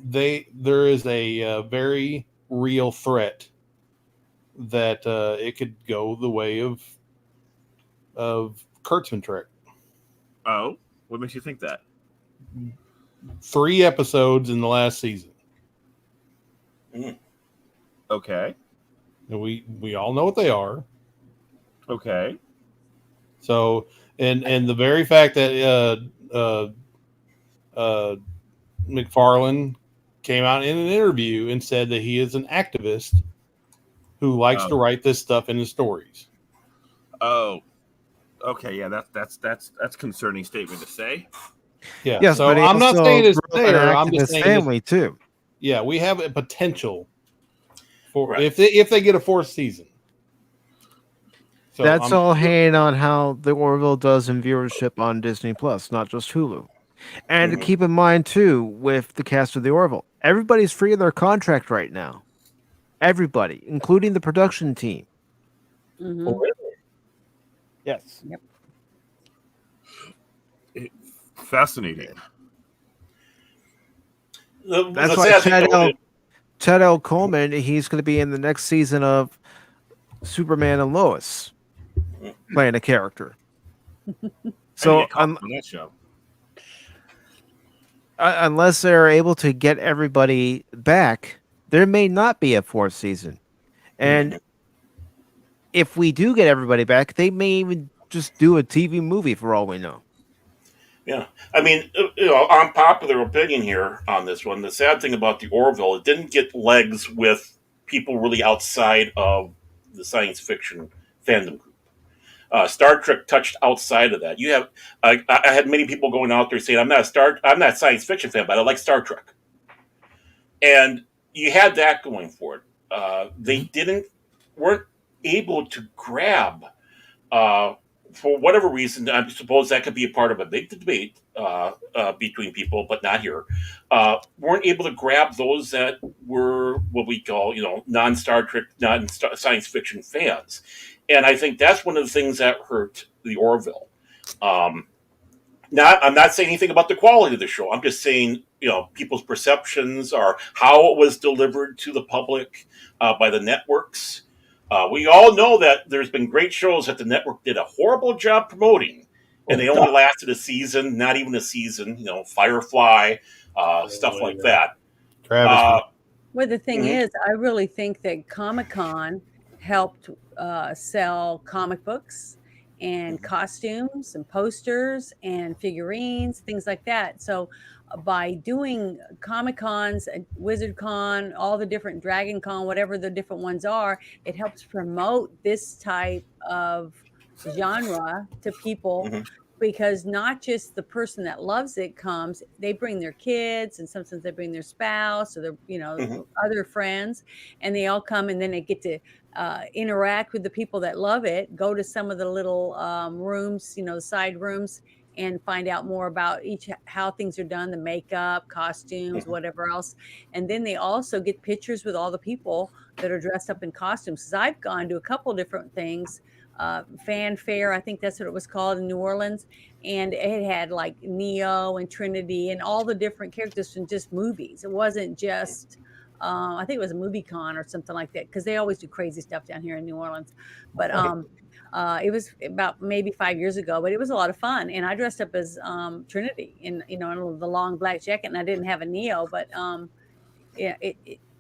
there is a very real threat that it could go the way of Kurtzman Trek. Oh, what makes you think that? 3 episodes in the last season. Okay. And we all know what they are. Okay. So and the very fact that McFarlane came out in an interview and said that he is an activist who likes to write this stuff in his stories. Oh, okay, yeah, that's a concerning statement to say. Yeah, yes, so but I'm not saying it's there. I'm just saying family too. Yeah, we have a potential for if they get a 4th season. So that's all hanging on how the Orville does in viewership on Disney Plus, not just Hulu. And to keep in mind too, with the cast of the Orville, everybody's free of their contract right now. Everybody, including the production team. Oh, really? Yes. Yep. Fascinating. That's why Ted L. Coleman, he's going to be in the next season of Superman and Lois, playing a character. So on that show. Unless they're able to get everybody back, there may not be a 4th season. And if we do get everybody back, they may even just do a TV movie for all we know. Yeah. I mean, unpopular opinion here on this one. The sad thing about the Orville, it didn't get legs with people really outside of the science fiction fandom group. Star Trek touched outside of that. You have I had many people going out there saying, I'm not a science fiction fan, but I like Star Trek, and you had that going for it. They weren't able to grab, for whatever reason. I suppose that could be a part of a big debate between people, but not here. Weren't able to grab those that were what we call, non-Star Trek, non-science fiction fans, and I think that's one of the things that hurt the Orville. I'm not saying anything about the quality of the show. I'm just saying, people's perceptions or how it was delivered to the public by the networks. We all know that there's been great shows that the network did a horrible job promoting, and they only lasted a season, not even a season. Firefly, stuff like that. Travis. Well, the thing is, I really think that Comic-Con helped sell comic books and costumes and posters and figurines, things like that. So by doing Comic-Cons, WizardCon, all the different Dragon Con, whatever the different ones are, it helps promote this type of genre to people. Because not just the person that loves it comes, they bring their kids, and sometimes they bring their spouse or their, other friends, and they all come, and then they get to interact with the people that love it, go to some of the little rooms, side rooms, and find out more about how things are done, the makeup, costumes, whatever else. And then they also get pictures with all the people that are dressed up in costumes. Because I've gone to a couple different things. Fanfare, I think that's what it was called, in New Orleans, and it had like Neo and Trinity and all the different characters from just movies. It wasn't just I think it was a movie con or something like that, because they always do crazy stuff down here in New Orleans. But it was about maybe 5 years ago, but it was a lot of fun, and I dressed up as Trinity in in the long black jacket, and I didn't have a Neo, but yeah,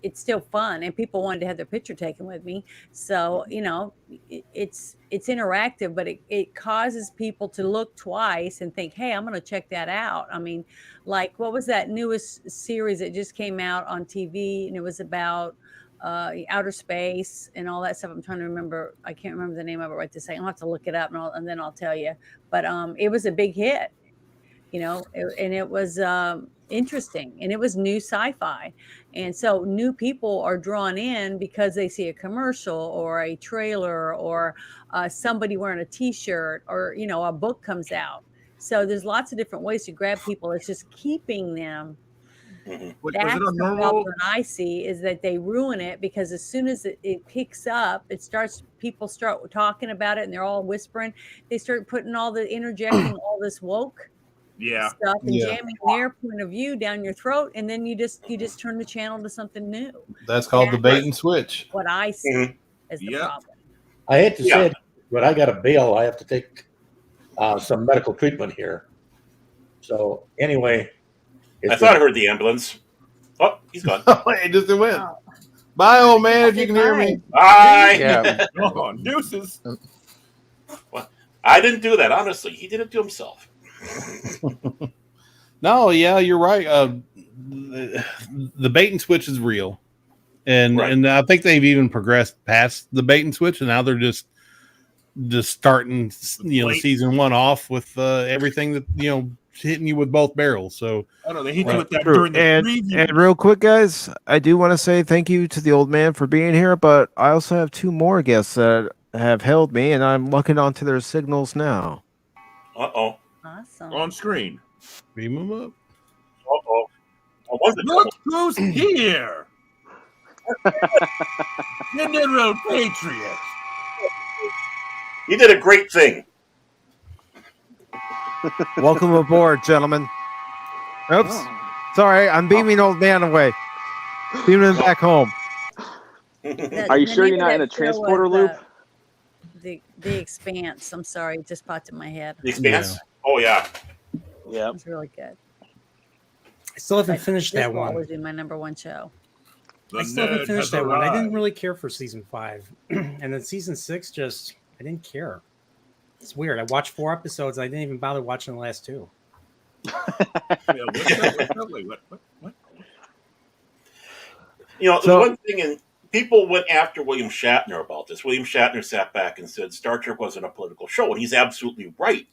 it's still fun, and people wanted to have their picture taken with me. So it's interactive, but it causes people to look twice and think, hey, I'm going to check that out. I mean, like, what was that newest series that just came out on TV, and it was about outer space and all that stuff? I'm trying to remember. I can't remember the name of it right this second. I'll have to look it up, and then I'll tell you. But it was a big hit, and it was interesting, and it was new sci-fi, and so new people are drawn in because they see a commercial or a trailer or somebody wearing a t-shirt, or a book comes out. So there's lots of different ways to grab people. It's just keeping them. That's the problem I see, is that they ruin it, because as soon as it picks up, people start talking about it, and they're all whispering. They start interjecting all this woke stuff and jamming their point of view down your throat, and then you just turn the channel to something new. That's called the bait and switch. What I see as the problem. I hate to say it, but I got a bail. I have to take some medical treatment here. So anyway, I thought I heard the ambulance. Oh, he's gone. It just went. Bye, old man, if you can hear me. Bye. Yeah. Oh, deuces. Well, I didn't do that, honestly. He did it to himself. No, yeah, you're right. The bait and switch is real, and I think they've even progressed past the bait and switch, and now they're just starting, season one off with everything that hitting you with both barrels. So I know they hit you with that during the preview. And real quick, guys, I do want to say thank you to the old man for being here, but I also have two more guests that have held me, and I'm looking onto their signals now. Uh-oh. Awesome. On screen. Beam them up. Uh-oh. Look who's here. General Patriot. You did a great thing. Welcome aboard, gentlemen. Oops. Sorry, I'm beaming old man away. Beaming him back home. Are you sure you're not in a transporter loop? The Expanse. I'm sorry, it just popped in my head. The Expanse? Yeah. Oh, yeah. Yeah. It was really good. I still haven't finished that one. This will always be my number one show. I still haven't finished that one. I didn't really care for season 5. And then season 6, I didn't care. It's weird. I watched 4 episodes. I didn't even bother watching the last 2. What? The one thing in people went after William Shatner about this. William Shatner sat back and said Star Trek wasn't a political show, and he's absolutely right.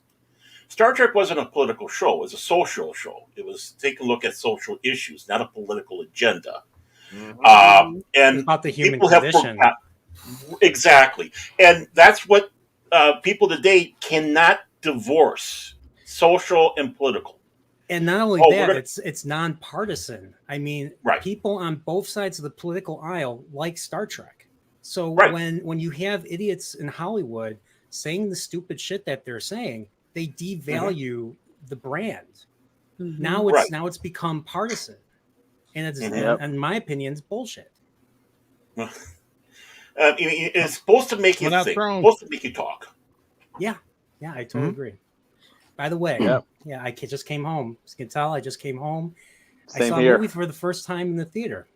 Star Trek wasn't a political show; it was a social show. It was taking a look at social issues, not a political agenda. And about the human people have condition. exactly, and that's what people today cannot divorce: social and political. And not only that, it's nonpartisan. I mean, people on both sides of the political aisle like Star Trek. So when you have idiots in Hollywood saying the stupid shit that they're saying, they devalue the brand. Now it's become partisan, and it's in my opinion, it's bullshit. It's supposed to make you think. It's supposed to make you talk. Yeah, I totally agree. By the way, I just came home. As you can tell, I just came home. I saw a movie for the first time in the theater.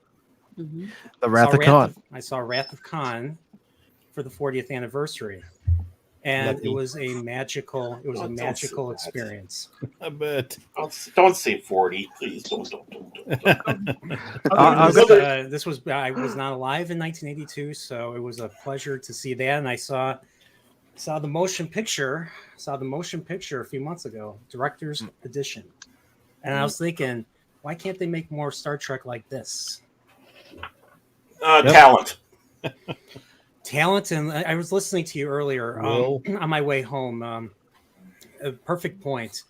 The Wrath of Khan. I saw Wrath of Khan for the 40th anniversary, and it was a magical. It was a magical experience. I bet. Don't say 40, please. Don't. I was not alive in 1982, so it was a pleasure to see that, and I saw the motion picture a few months ago, director's edition, and I was thinking, why can't they make more Star Trek like this? Talent. And I was listening to you earlier on my way home. A perfect point.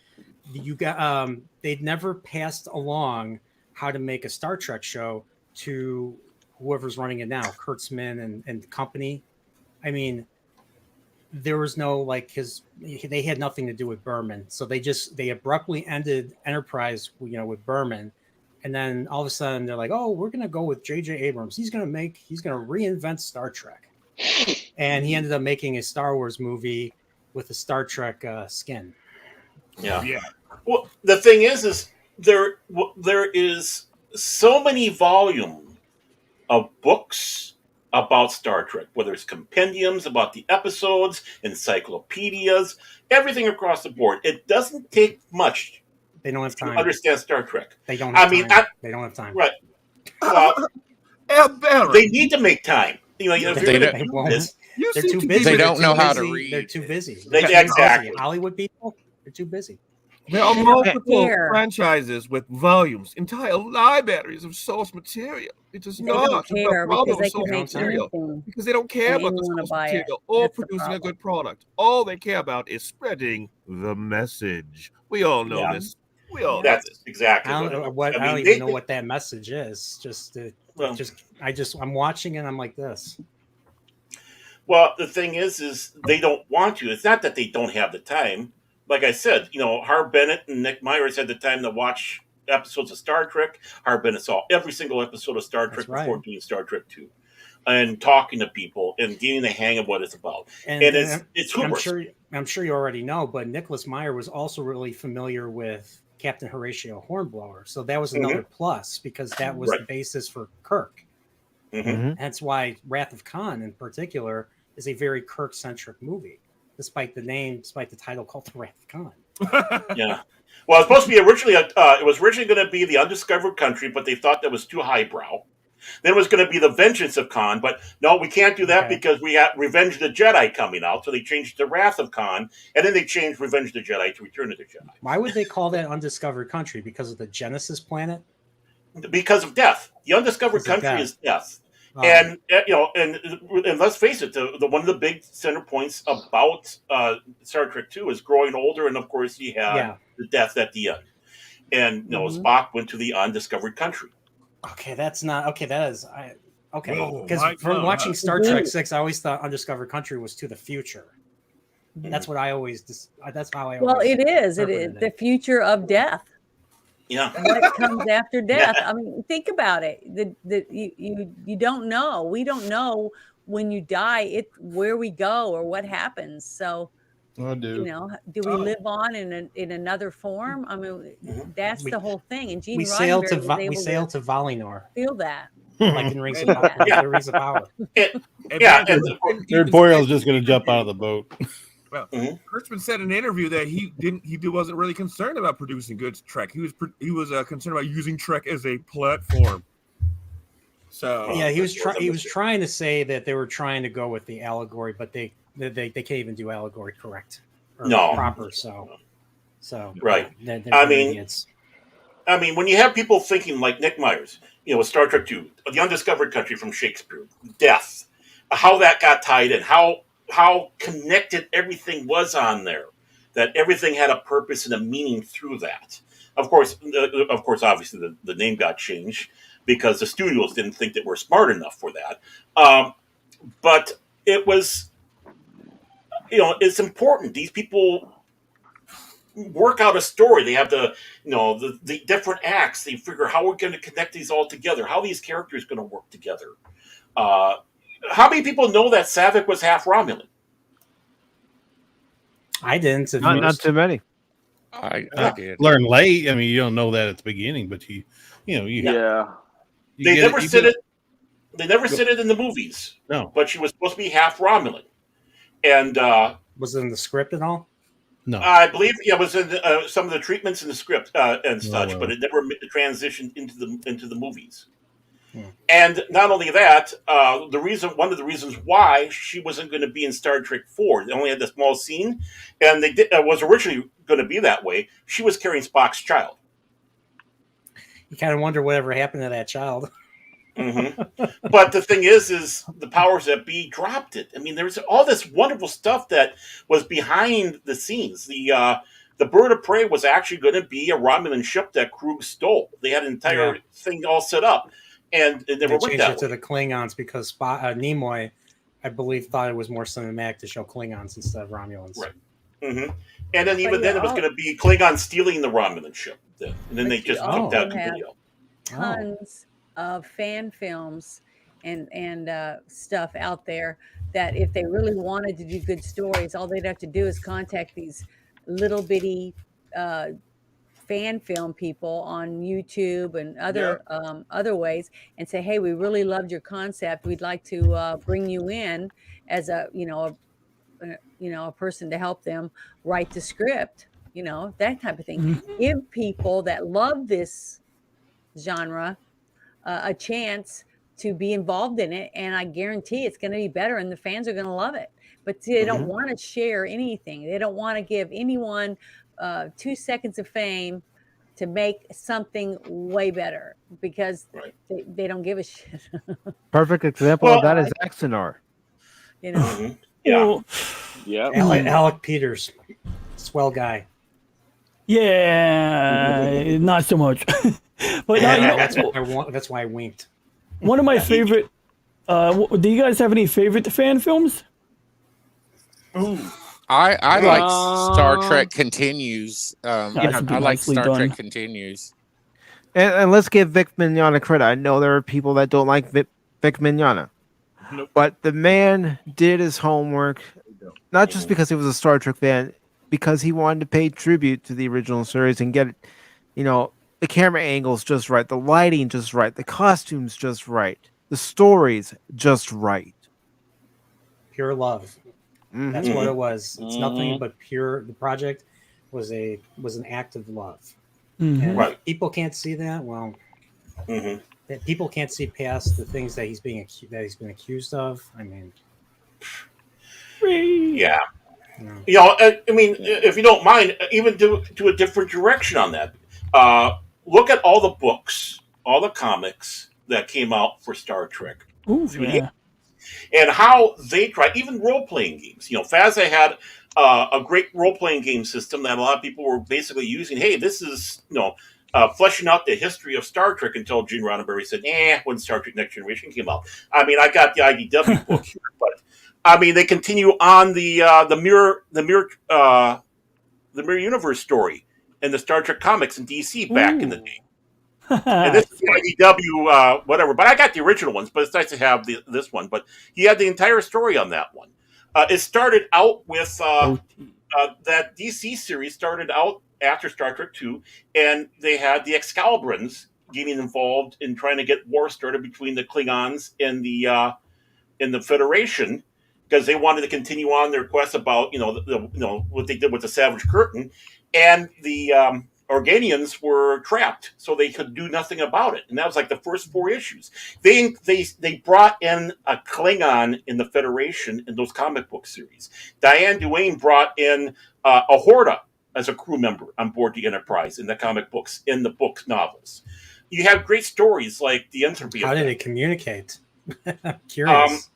You got they'd never passed along how to make a Star Trek show to whoever's running it now, Kurtzman and company. I mean, there was no they had nothing to do with Berman, so they abruptly ended Enterprise, with Berman, and then all of a sudden they're like, oh, we're gonna go with J.J. Abrams. He's gonna reinvent Star Trek, and he ended up making a Star Wars movie with a Star Trek skin. Yeah. Well, the thing is there is so many volumes of books about Star Trek, whether it's compendiums about the episodes, encyclopedias, everything across the board. It doesn't take much. They don't have time to understand Star Trek. They don't have time. They don't have time. Right. They need to make time. They're too busy. They don't know how to read. They're too busy. Exactly. Hollywood people, they're too busy. There are multiple franchises with volumes, entire libraries of source material. It does not care problem because source they can make material anything. because they don't care about the Anyone will source buy it. material or That's the producing a problem. good product. All they care about is spreading the message. We all know this. We all know That's this. exactly I don't what even know what that message is. I'm watching it. I'm like this. Well, the thing is they don't want to. It's not that they don't have the time. Like I said, Harv Bennett and Nick Myers had the time to watch episodes of Star Trek. Harv Bennett saw every single episode of Star Trek before doing Star Trek 2. And talking to people and getting the hang of what it's about. And it's humorous. I'm sure you already know, but Nicholas Meyer was also really familiar with Captain Horatio Hornblower. So that was another plus because that was the basis for Kirk. That's why Wrath of Khan in particular is a very Kirk-centric movie, despite the title called The Wrath of Khan. Yeah. Well, it's supposed to be originally it was originally going to be The Undiscovered Country, but they thought that was too highbrow. Then it was going to be The Vengeance of Khan, but no, we can't do that because we got Revenge of the Jedi coming out, so they changed it to Wrath of Khan, and then they changed Revenge of the Jedi to Return of the Jedi. Why would they call that Undiscovered Country? Because of the Genesis planet? Because of death. The Undiscovered Country is death. Oh. And let's face it, the one of the big center points about Star Trek 2 is growing older, and of course you have the death at the end. And Spock went to the Undiscovered Country. Okay, that's not okay. That is okay. Whoa, Because from watching Star Trek 6, I always thought Undiscovered Country was to the future. That's what I always. That's how I. Well, it is. It is the future of death. Yeah. What comes after death? I mean, think about it. You don't know. We don't know when you die. Where we go or what happens. So. I do. Do we live on in another form? I mean, that's the whole thing. And Gene we sail to Valinor. Feel that, like in Rings of Power. Rings of Power. Jared Boreal is just going to jump out of the boat. Well, Kurtzman said in an interview that he wasn't really concerned about producing good Trek. He was concerned about using Trek as a platform. So yeah, he was trying to say that they were trying to go with the allegory, but they can't even do allegory correct or proper. So right. They're I mean, idiots. When you have people thinking like Nick Myers, with Star Trek II, The Undiscovered Country from Shakespeare, Death, how that got tied in, how connected everything was on there, that everything had a purpose and a meaning through that. Of course, obviously the name got changed because the studios didn't think that we're smart enough for that. But it was, it's important. These people work out a story. They have the different acts. They figure how we're going to connect these all together, how these characters are going to work together. How many people know that Saavik was half Romulan? I didn't. Not too many. I did. Learn late. I mean, you don't know that at the beginning, but you They never said it. They never said it in the movies. No, but she was supposed to be half Romulan, and was it in the script at all? No, I believe it was in some of the treatments in the script and such, but it never transitioned into the movies. And not only that, one of the reasons why she wasn't going to be in Star Trek 4, they only had the small scene, and they was originally going to be that way. She was carrying Spock's child. You kind of wonder whatever happened to that child. Mm-hmm. But the thing is the powers that be dropped it. I mean, there was all this wonderful stuff that was behind the scenes. The Bird of Prey was actually going to be a Romulan ship that Krug stole. They had an entire thing all set up. And it never went changed that it to the Klingons because Nimoy, I believe, thought it was more cinematic to show Klingons instead of Romulans. Right. Mm-hmm. And then then it was going to be Klingon stealing the Romulan ship. And then they just took that video. Tons of fan films and stuff out there that if they really wanted to do good stories, all they'd have to do is contact these little bitty fan film people on YouTube and other ways and say, hey, we really loved your concept. We'd like to bring you in as a person to help them write the script, that type of thing. Mm-hmm. Give people that love this genre a chance to be involved in it, and I guarantee it's going to be better and the fans are going to love it. But see, they don't want to share anything. They don't want to give anyone 2 seconds of fame to make something way better because they don't give a shit. Perfect example of that is Axanar. Alec Peters, swell guy. Yeah, not so much. But that's why I winked. One of my favorite. Do you guys have any favorite fan films? I like Star Trek Continues. I like Star Trek Continues. And let's give Vic Mignogna credit. I know there are people that don't like Vic Mignogna. Nope. But the man did his homework, not just because he was a Star Trek fan, because he wanted to pay tribute to the original series and get, the camera angles just right, the lighting just right, the costumes just right, the stories just right. Pure love. Mm-hmm. That's what it was. It's nothing but pure. The project was an act of love. Mm-hmm. And people can't see that. Well, that people can't see past the things that he's been accused of. I mean, yeah. If you don't mind, even to a different direction on that. Look at all the books, all the comics that came out for Star Trek. Ooh, yeah. And how they try, even role-playing games. Fazza had a great role-playing game system that a lot of people were basically using. Hey, this is, fleshing out the history of Star Trek until Gene Roddenberry said, when Star Trek Next Generation came out. I mean, I got the IDW book here, but they continue on the Mirror Universe story in the Star Trek comics in DC back in the day. And this is the IDW, whatever. But I got the original ones, but it's nice to have this one. But he had the entire story on that one. It started out with that DC series started out after Star Trek II, and they had the Excalibrans getting involved in trying to get war started between the Klingons and the Federation, because they wanted to continue on their quest about what they did with the Savage Curtain, and the Organians were trapped, so they could do nothing about it. And that was like the first 4 issues. They brought in a Klingon in the Federation in those comic book series. Diane Duane brought in a Horta as a crew member on board the Enterprise in the comic books, in the book novels. You have great stories like the Entropy. How did they communicate? I'm curious.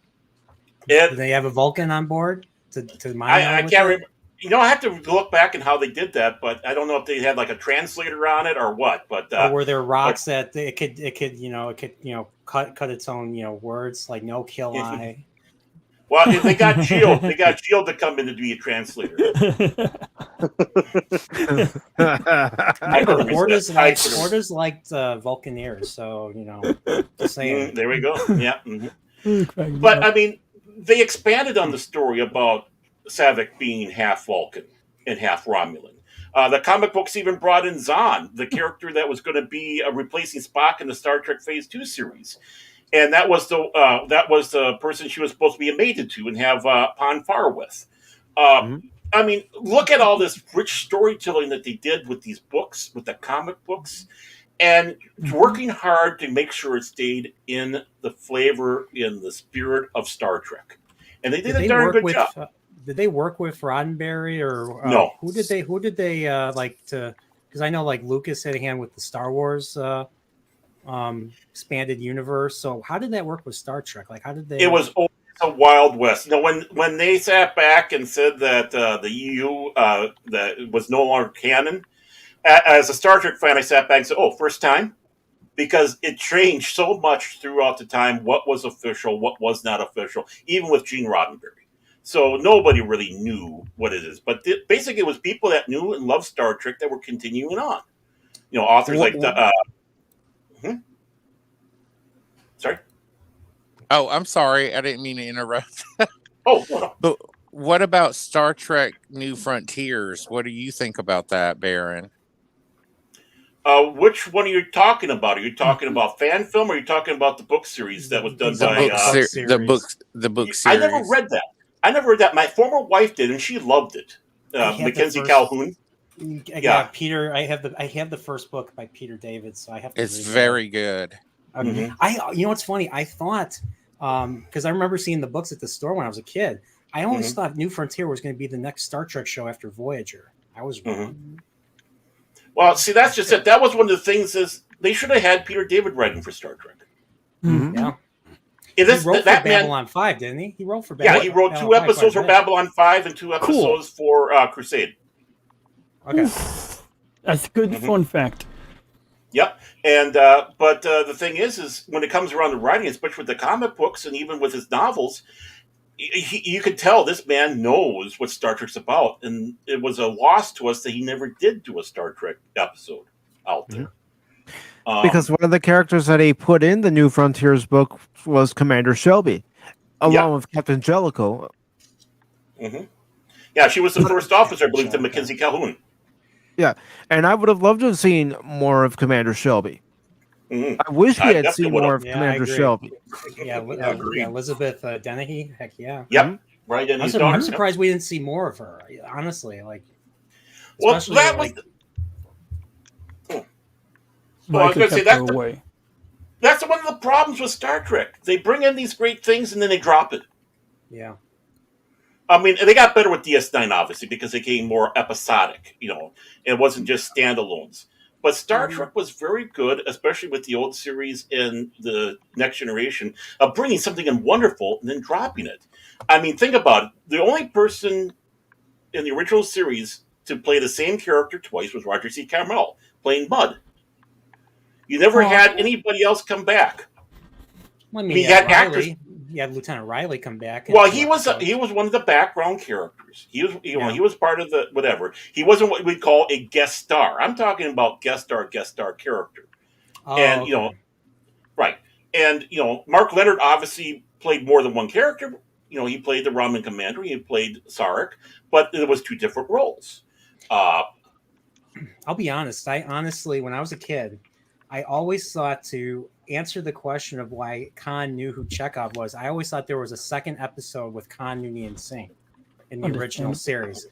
Did they have a Vulcan on board to mine? I can't remember. I have to look back and how they did that, but I don't know if they had like a translator on it or what. But or were there rocks that it could cut its own words like no kill I. Well, they got Shield. They got Shield to come in to be a translator. Orders liked Vulcaneers, so just saying. There we go. Yeah. Mm-hmm. But I mean, they expanded on the story about Saavik being half Vulcan and half Romulan. The comic books even brought in Zahn, the character that was going to be replacing Spock in the Star Trek Phase 2 series. And that was the person she was supposed to be mated to and have Pon Farr with. I mean, look at all this rich storytelling that they did with these books, with the comic books, and working hard to make sure it stayed in the flavor, in the spirit of Star Trek. And they did a darn good job. Did they work with Roddenberry or no? Who did they like to? Because I know like Lucas had a hand with the Star Wars expanded universe. So how did that work with Star Trek? Like how did they? It was always a Wild West. When they sat back and said that the EU that was no longer canon, as a Star Trek fan, I sat back and said, "Oh, first time." Because it changed so much throughout the time, what was official, what was not official, even with Gene Roddenberry. So nobody really knew what it is. But basically, it was people that knew and loved Star Trek that were continuing on. Authors like the... Sorry? Oh, I'm sorry. I didn't mean to interrupt. No. But what about Star Trek New Frontiers? What do you think about that, Baron? Which one are you talking about? Are you talking about fan film, or are you talking about the book series that was done by the book series? I never read that. My former wife did, and she loved it. Mackenzie Calhoun. Yeah, Peter. I have the first book by Peter David, so I have to. It's very good. What's funny? I thought because I remember seeing the books at the store when I was a kid. I always thought New Frontier was going to be the next Star Trek show after Voyager. I was wrong. Well, see, that's just it. That was one of the things is they should have had Peter David writing for Star Trek. Yeah. He wrote for Babylon 5, didn't he? He wrote for Babylon. Yeah, he wrote 2 episodes for Babylon 5 and 2 episodes for Crusade. Okay. That's a good fun fact. Yep. And but the thing is when it comes around to writing, especially with the comic books and even with his novels, you could tell this man knows what Star Trek's about, and it was a loss to us that he never did do a Star Trek episode out there. Because one of the characters that he put in the New Frontiers book was Commander Shelby, along with Captain Jellicoe. Yeah, she was the first officer, I believe, to Mackenzie Calhoun. Yeah, and I would have loved to have seen more of Commander Shelby. I wish we had seen more of Commander Shelby. Yeah, Elizabeth Dennehy. Heck yeah. Yep. Right. I'm surprised we didn't see more of her. Honestly, like. Well, that was. Well, I was going to say that's one of the problems with Star Trek. They bring in these great things and then they drop it. Yeah. I mean, they got better with DS9, obviously, because they became more episodic. It wasn't just standalones. But Star Trek was very good, especially with the old series and the Next Generation, of bringing something in wonderful and then dropping it. I mean, think about it. The only person in the original series to play the same character twice was Roger C. Carmel, playing Mudd. You never had anybody else come back. Well, you had actors. You had Lieutenant Riley come back. Well, he was one of the background characters. He was he was part of the whatever. He wasn't what we'd call a guest star. I'm talking about guest star character. Right. And Mark Leonard obviously played more than one character. He played the Romulan commander. He played Sarek, but it was 2 different roles. I'll be honest. I honestly, when I was a kid, I always thought to answer the question of why Khan knew who Chekhov was. I always thought there was a second episode with Khan, Noonien, and Singh. in the original series.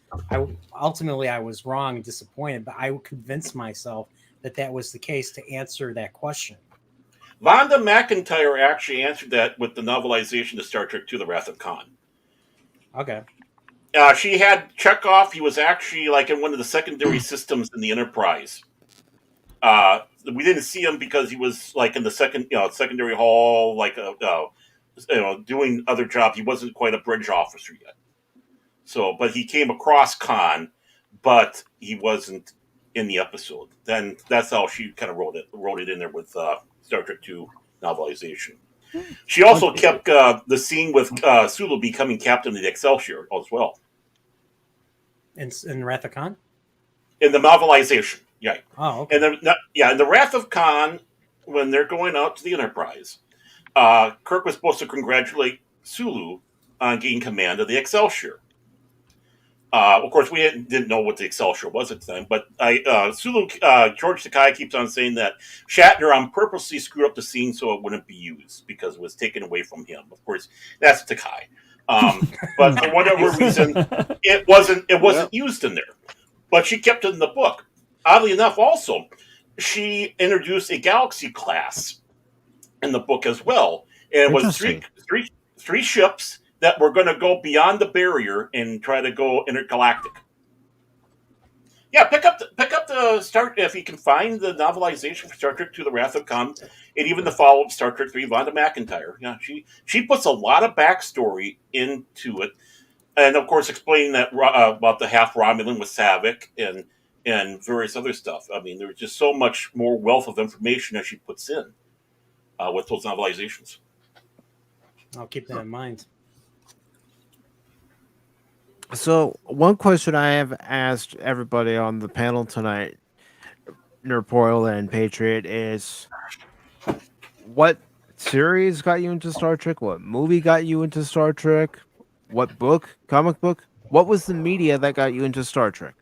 Ultimately, I was wrong and disappointed, but I convinced myself that was the case to answer that question. Vonda McIntyre actually answered that with the novelization of Star Trek II: The Wrath of Khan. Okay. She had Chekhov. He was actually like in one of the secondary systems in the Enterprise. We didn't see him because he was like in the secondary hall, like doing other jobs. He wasn't quite a bridge officer yet. So, but he came across Khan, but he wasn't in the episode. Then that's how she kind of wrote it in there with Star Trek II novelization. She also kept the scene with Sulu becoming captain of the Excelsior as well. In Wrath of Khan? In the novelization, yeah. Oh, okay. And in the Wrath of Khan, when they're going out to the Enterprise, Kirk was supposed to congratulate Sulu on getting command of the Excelsior. Of course, we didn't know what the Excelsior was at the time, but George Takei keeps on saying that Shatner on purposely screwed up the scene so it wouldn't be used because it was taken away from him. Of course, that's Takei. But for whatever reason, it wasn't used in there. But she kept it in the book. Oddly enough, also, she introduced a Galaxy class in the book as well. And it was three ships that were going to go beyond the barrier and try to go intergalactic. Yeah, pick up the Star if you can find the novelization for Star Trek II: The Wrath of Khan, and even the follow-up Star Trek III, Vonda McIntyre. Yeah, she puts a lot of backstory into it, and of course explaining that about the half Romulan with Savick and various other stuff. I mean, there's just so much more wealth of information that she puts in with those novelizations. I'll keep that in mind. So, one question I have asked everybody on the panel tonight, Nerpoil and Patriot, is what series got you into Star Trek? What movie got you into Star Trek? What book, comic book? What was the media that got you into Star Trek?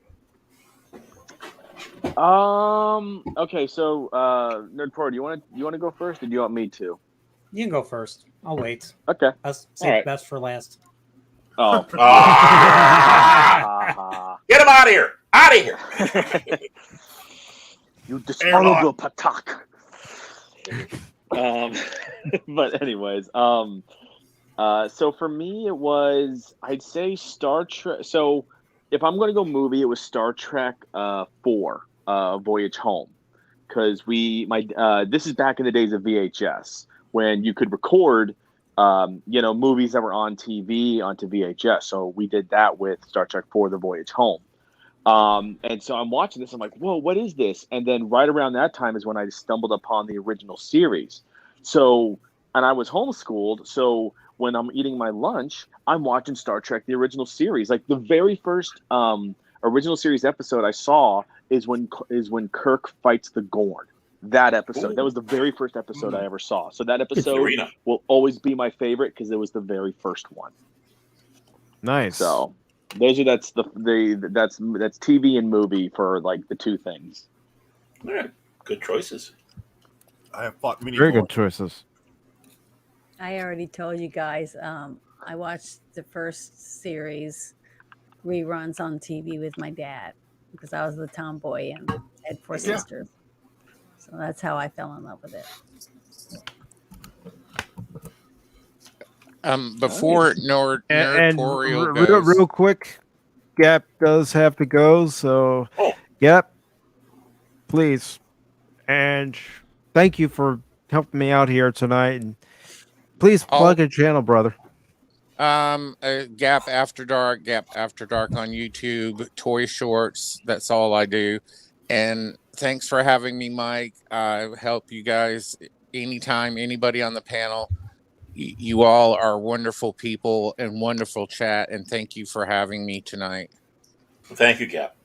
Okay, so Nerdpro, do you want to go first, or do you want me to? You can go first. I'll wait. Okay. I'll save best for last. Oh. Get him out of here! Out of here! You dishonorable Patak. But anyways, so for me it was, I'd say Star Trek. So if I'm going to go movie, it was Star Trek 4, Voyage Home, because this is back in the days of VHS when you could record movies that were on TV onto VHS. So we did that with Star Trek 4, The Voyage Home. And so I'm watching this, I'm like, whoa, what is this? And then right around that time is when I stumbled upon the original series. So, and I was homeschooled, so when I'm eating my lunch, I'm watching Star Trek, the original series. Like the very first original series episode I saw is when Kirk fights the Gorn. That episode. Ooh. That was the very first episode I ever saw. So that episode will always be my favorite because it was the very first one. Nice. So that's TV and movie for like the two things. All right. Good choices. I have fought many. Very good choices. I already told you guys. I watched the first series reruns on TV with my dad because I was the tomboy and had 4 sisters. So that's how I fell in love with it. Before Nerdtorial goes, real quick, Gap does have to go. So, Gap, please, and thank you for helping me out here tonight. And please plug a channel, brother. Gap After Dark on YouTube, toy shorts. That's all I do. And thanks for having me, Mike. I help you guys anytime, anybody on the panel. You all are wonderful people and wonderful chat. And thank you for having me tonight. Thank you, Gap.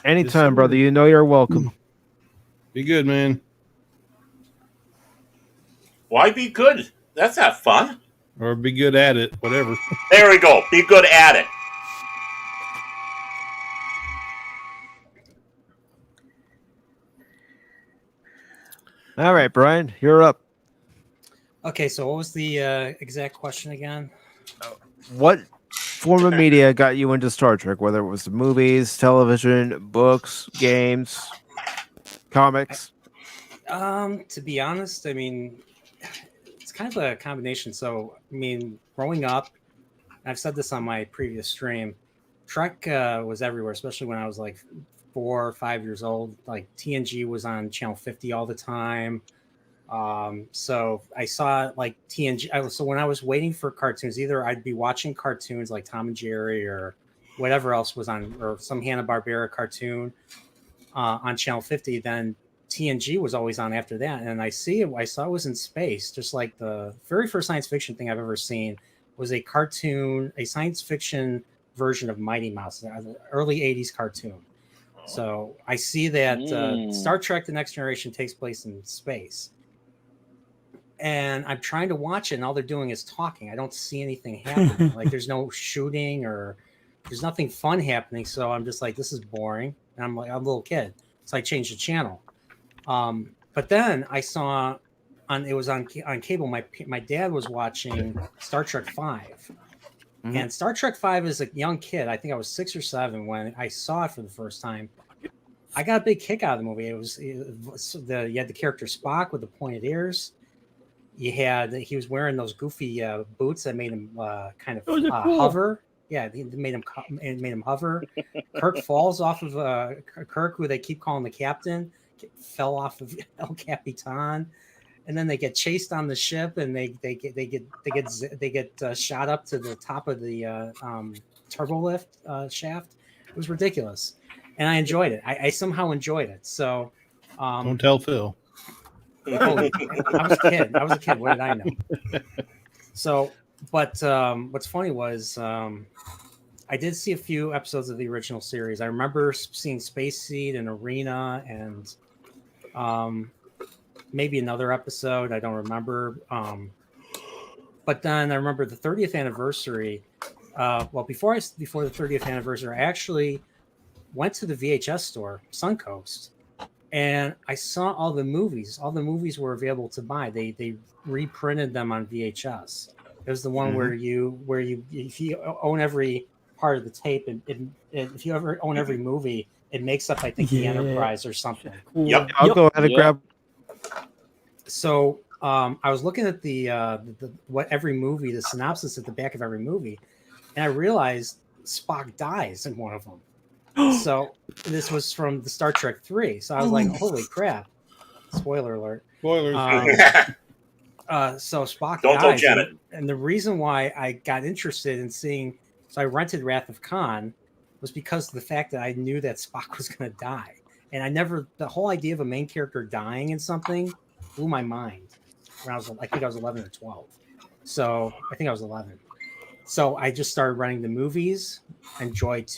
Anytime, brother. You know you're welcome. Be good, man. Why be good? That's not fun. Or be good at it, whatever. There we go. Be good at it. All right, Brian, you're up. Okay, so what was the exact question again? What form of media got you into Star Trek? Whether it was the movies, television, books, games, comics. To be honest, I mean, it's kind of a combination. So, I mean, growing up, I've said this on my previous stream, Trek was everywhere, especially when I was like 4 or 5 years old. Like TNG was on channel 50 all the time. So I saw like TNG. So when I was waiting for cartoons, either I'd be watching cartoons like Tom and Jerry or whatever else was on, or some Hanna-Barbera cartoon on channel 50, then TNG was always on after that. And I saw it was in space, just like the very first science fiction thing I've ever seen was a cartoon, a science fiction version of Mighty Mouse, the early 80s cartoon. So I see that Star Trek The Next Generation takes place in space. And I'm trying to watch it, and all they're doing is talking. I don't see anything happening. Like there's no shooting or there's nothing fun happening. So I'm just like, this is boring. And I'm like, I'm a little kid. So I changed the channel. But then I saw it was on cable. My dad was watching Star Trek 5. And Star Trek 5 as a young kid, I think I was 6 or 7 when I saw it for the first time. I got a big kick out of the movie. You had the character Spock with the pointed ears. He was wearing those goofy boots that made him kind of cool. hover. Yeah, they made him hover. Kirk falls off of Kirk, who they keep calling the captain, fell off of El Capitan, and then they get chased on the ship, and they get shot up to the top of the turbo lift shaft. It was ridiculous, and I enjoyed it. I somehow enjoyed it. So don't tell Phil. I was a kid. What did I know? So, but what's funny was I did see a few episodes of the original series. I remember seeing Space Seed and Arena and maybe another episode. I don't remember. But then I remember the 30th anniversary. Before the 30th anniversary, I actually went to the VHS store, Suncoast, and I saw all the movies. All the movies were available to buy. They reprinted them on VHS. It was the one where if you own every part of the tape, and if you ever own every movie, it makes up, I think, the Enterprise or something. Cool. Yep. I'll go ahead and grab. So I was looking at the every movie, the synopsis at the back of every movie, and I realized Spock dies in one of them. So this was from the Star Trek 3. So I was like, holy crap. Spoiler alert. Spoilers. So Spock Don't tell dies. Janet. And the reason why I got interested in seeing, so I rented Wrath of Khan, was because of the fact that I knew that Spock was going to die. And the whole idea of a main character dying in something blew my mind. I think I was 11 or 12. So I think I was 11. So I just started running the movies. Enjoyed.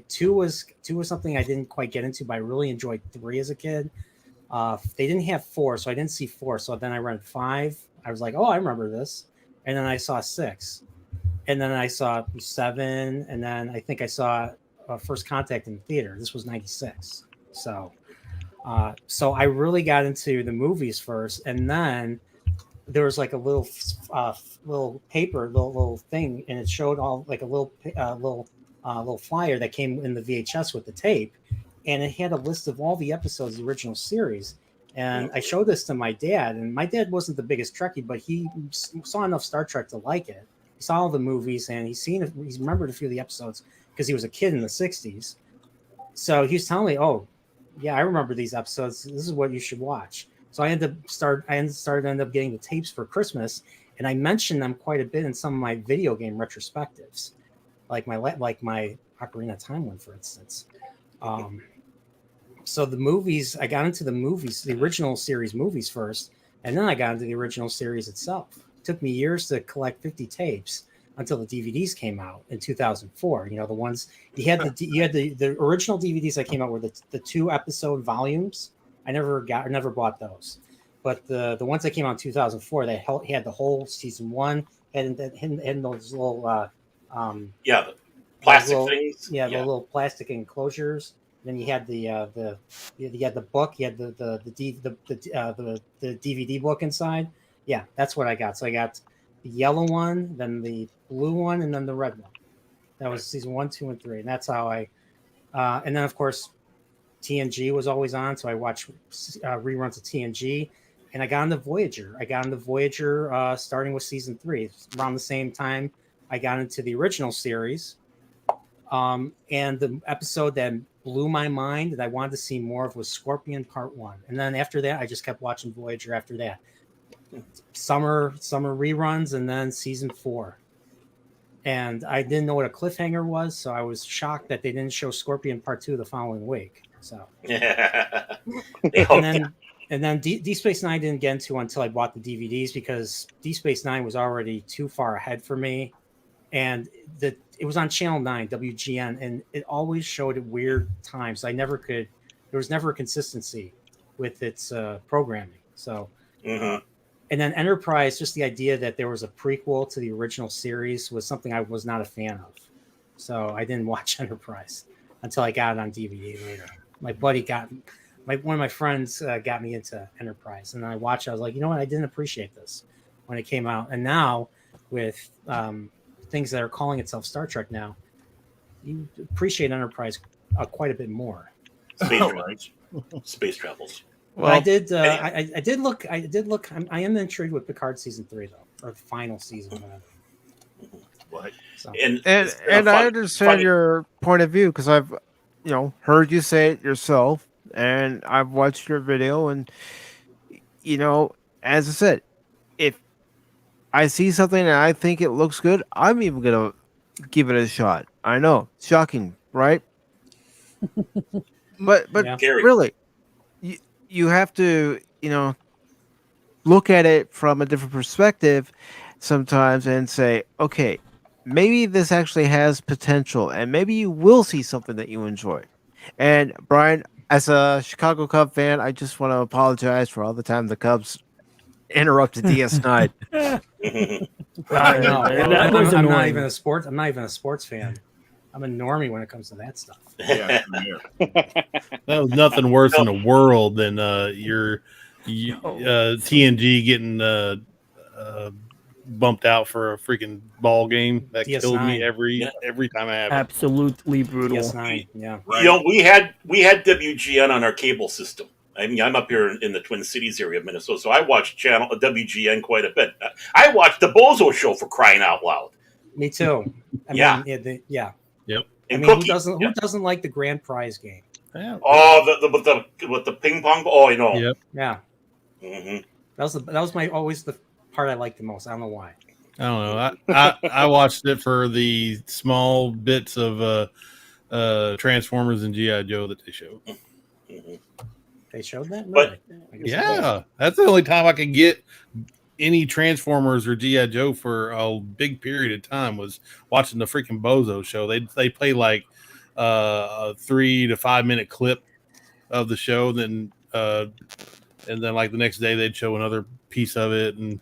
Two was something I didn't quite get into, but I really enjoyed 3 as a kid. They didn't have 4, so I didn't see 4. So then I rented 5. I was like, oh, I remember this. And then I saw 6. And then I saw 7. And then I think I saw First Contact in the theater. This was 96. So I really got into the movies first. And then there was like a little paper, little thing, and it showed all like a little flyer that came in the VHS with the tape, and it had a list of all the episodes of the original series. And I showed this to my dad, and my dad wasn't the biggest Trekkie, but he saw enough Star Trek to like it. He saw all the movies, and he's remembered a few of the episodes because he was a kid in the 60s. So he was telling me, oh, yeah, I remember these episodes. This is what you should watch. So I ended up getting the tapes for Christmas, and I mentioned them quite a bit in some of my video game retrospectives, like my Ocarina of Time one, for instance. So the movies, I got into the movies, the original series movies first, and then I got into the original series itself. It took me years to collect 50 tapes until the DVDs came out in 2004. You know, the ones you had the original DVDs that came out were the 2-episode volumes. I never bought those, but the ones that came out in 2004, they had the whole season 1 and those little the plastic things. The little plastic enclosures. Then you had you had the book, you had the DVD book inside. Yeah, that's what I got. So I got the yellow one, then the blue one, and then the red one. That was season 1, 2, and 3, and that's how I. And then of course, TNG was always on, so I watched reruns of TNG, and I got into Voyager. Starting with season 3, around the same time I got into the original series. And the episode that blew my mind that I wanted to see more of was Scorpion Part 1. And then after that, I just kept watching Voyager after that. Summer reruns, and then season 4. And I didn't know what a cliffhanger was, so I was shocked that they didn't show Scorpion Part 2 the following week. So and then Deep Space Nine didn't get into until I bought the DVDs, because Deep Space Nine was already too far ahead for me. And it was on Channel 9, WGN, and it always showed at weird times. There was never a consistency with its programming. So, and then Enterprise, just the idea that there was a prequel to the original series was something I was not a fan of. So I didn't watch Enterprise until I got it on DVD later. My buddy one of my friends got me into Enterprise, and I watched it. I was like, you know what? I didn't appreciate this when it came out. And now with things that are calling itself Star Trek now, you appreciate Enterprise quite a bit more. Space travels. Well, I did look. I am intrigued with Picard season 3 though, or the final season. What? So. And I understand your point of view, because I've heard you say it yourself, and I've watched your video, and as I said, if I see something and I think it looks good, I'm even gonna give it a shot. I know, shocking, right? but really, you have to look at it from a different perspective sometimes and say, okay, maybe this actually has potential, and maybe you will see something that you enjoy. And Brian, as a Chicago Cub fan, I just want to apologize for all the time the Cubs interrupted DS9. I'm not even a sports fan. I'm a normie when it comes to that stuff. Yeah, that was nothing worse in the world than your TNG getting bumped out for a freaking ball game. That DS9. killed me every time I have it. Absolutely brutal. DS9, yeah. We had WGN on our cable system. I mean, I'm up here in the Twin Cities area of Minnesota, so I watched WGN quite a bit. I watched the Bozo Show, for crying out loud. Me too. Yeah. Yep. And who doesn't like the grand prize game? Yeah. Oh, with the ping pong. Oh, I know. Yep. Yeah. Mm-hmm. That was always the part I liked the most. I don't know why. I don't know. I watched it for the small bits of Transformers and G.I. Joe that they showed. Mm-hmm. They showed that? But yeah, that's the only time I could get any Transformers or G.I. Joe for a big period of time, was watching the freaking Bozo Show. They play like a 3 to 5 minute clip of the show, and then like the next day they'd show another piece of it, and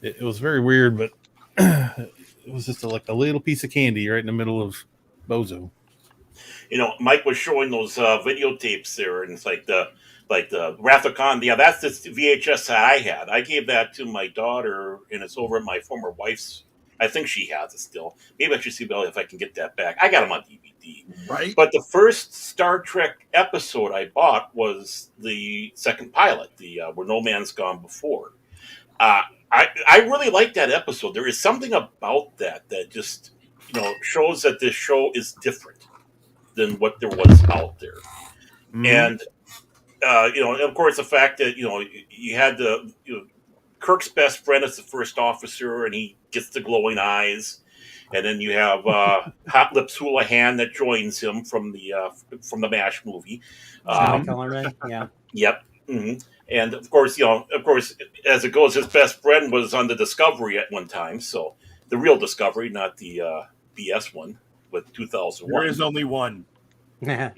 it was very weird, but it was just like a little piece of candy right in the middle of Bozo. Mike was showing those videotapes there, and it's like the Wrath of Khan. Yeah, that's the VHS that I had. I gave that to my daughter, and it's over at my former wife's. I think she has it still. Maybe I should see if I can get that back. I got them on DVD. Right. But the first Star Trek episode I bought was the second pilot, the Where No Man's Gone Before. I really like that episode. There is something about that just shows that this show is different than what there was out there. Mm-hmm. And of course, the fact that you had Kirk's best friend as the first officer, and he gets the glowing eyes, and then you have Hot Lips Houlihan that joins him from the MASH movie. Yeah. Yep. Mm-hmm. And of course, as it goes, his best friend was on the Discovery at one time. So the real Discovery, not the BS one with 2001. There is only one. Yep.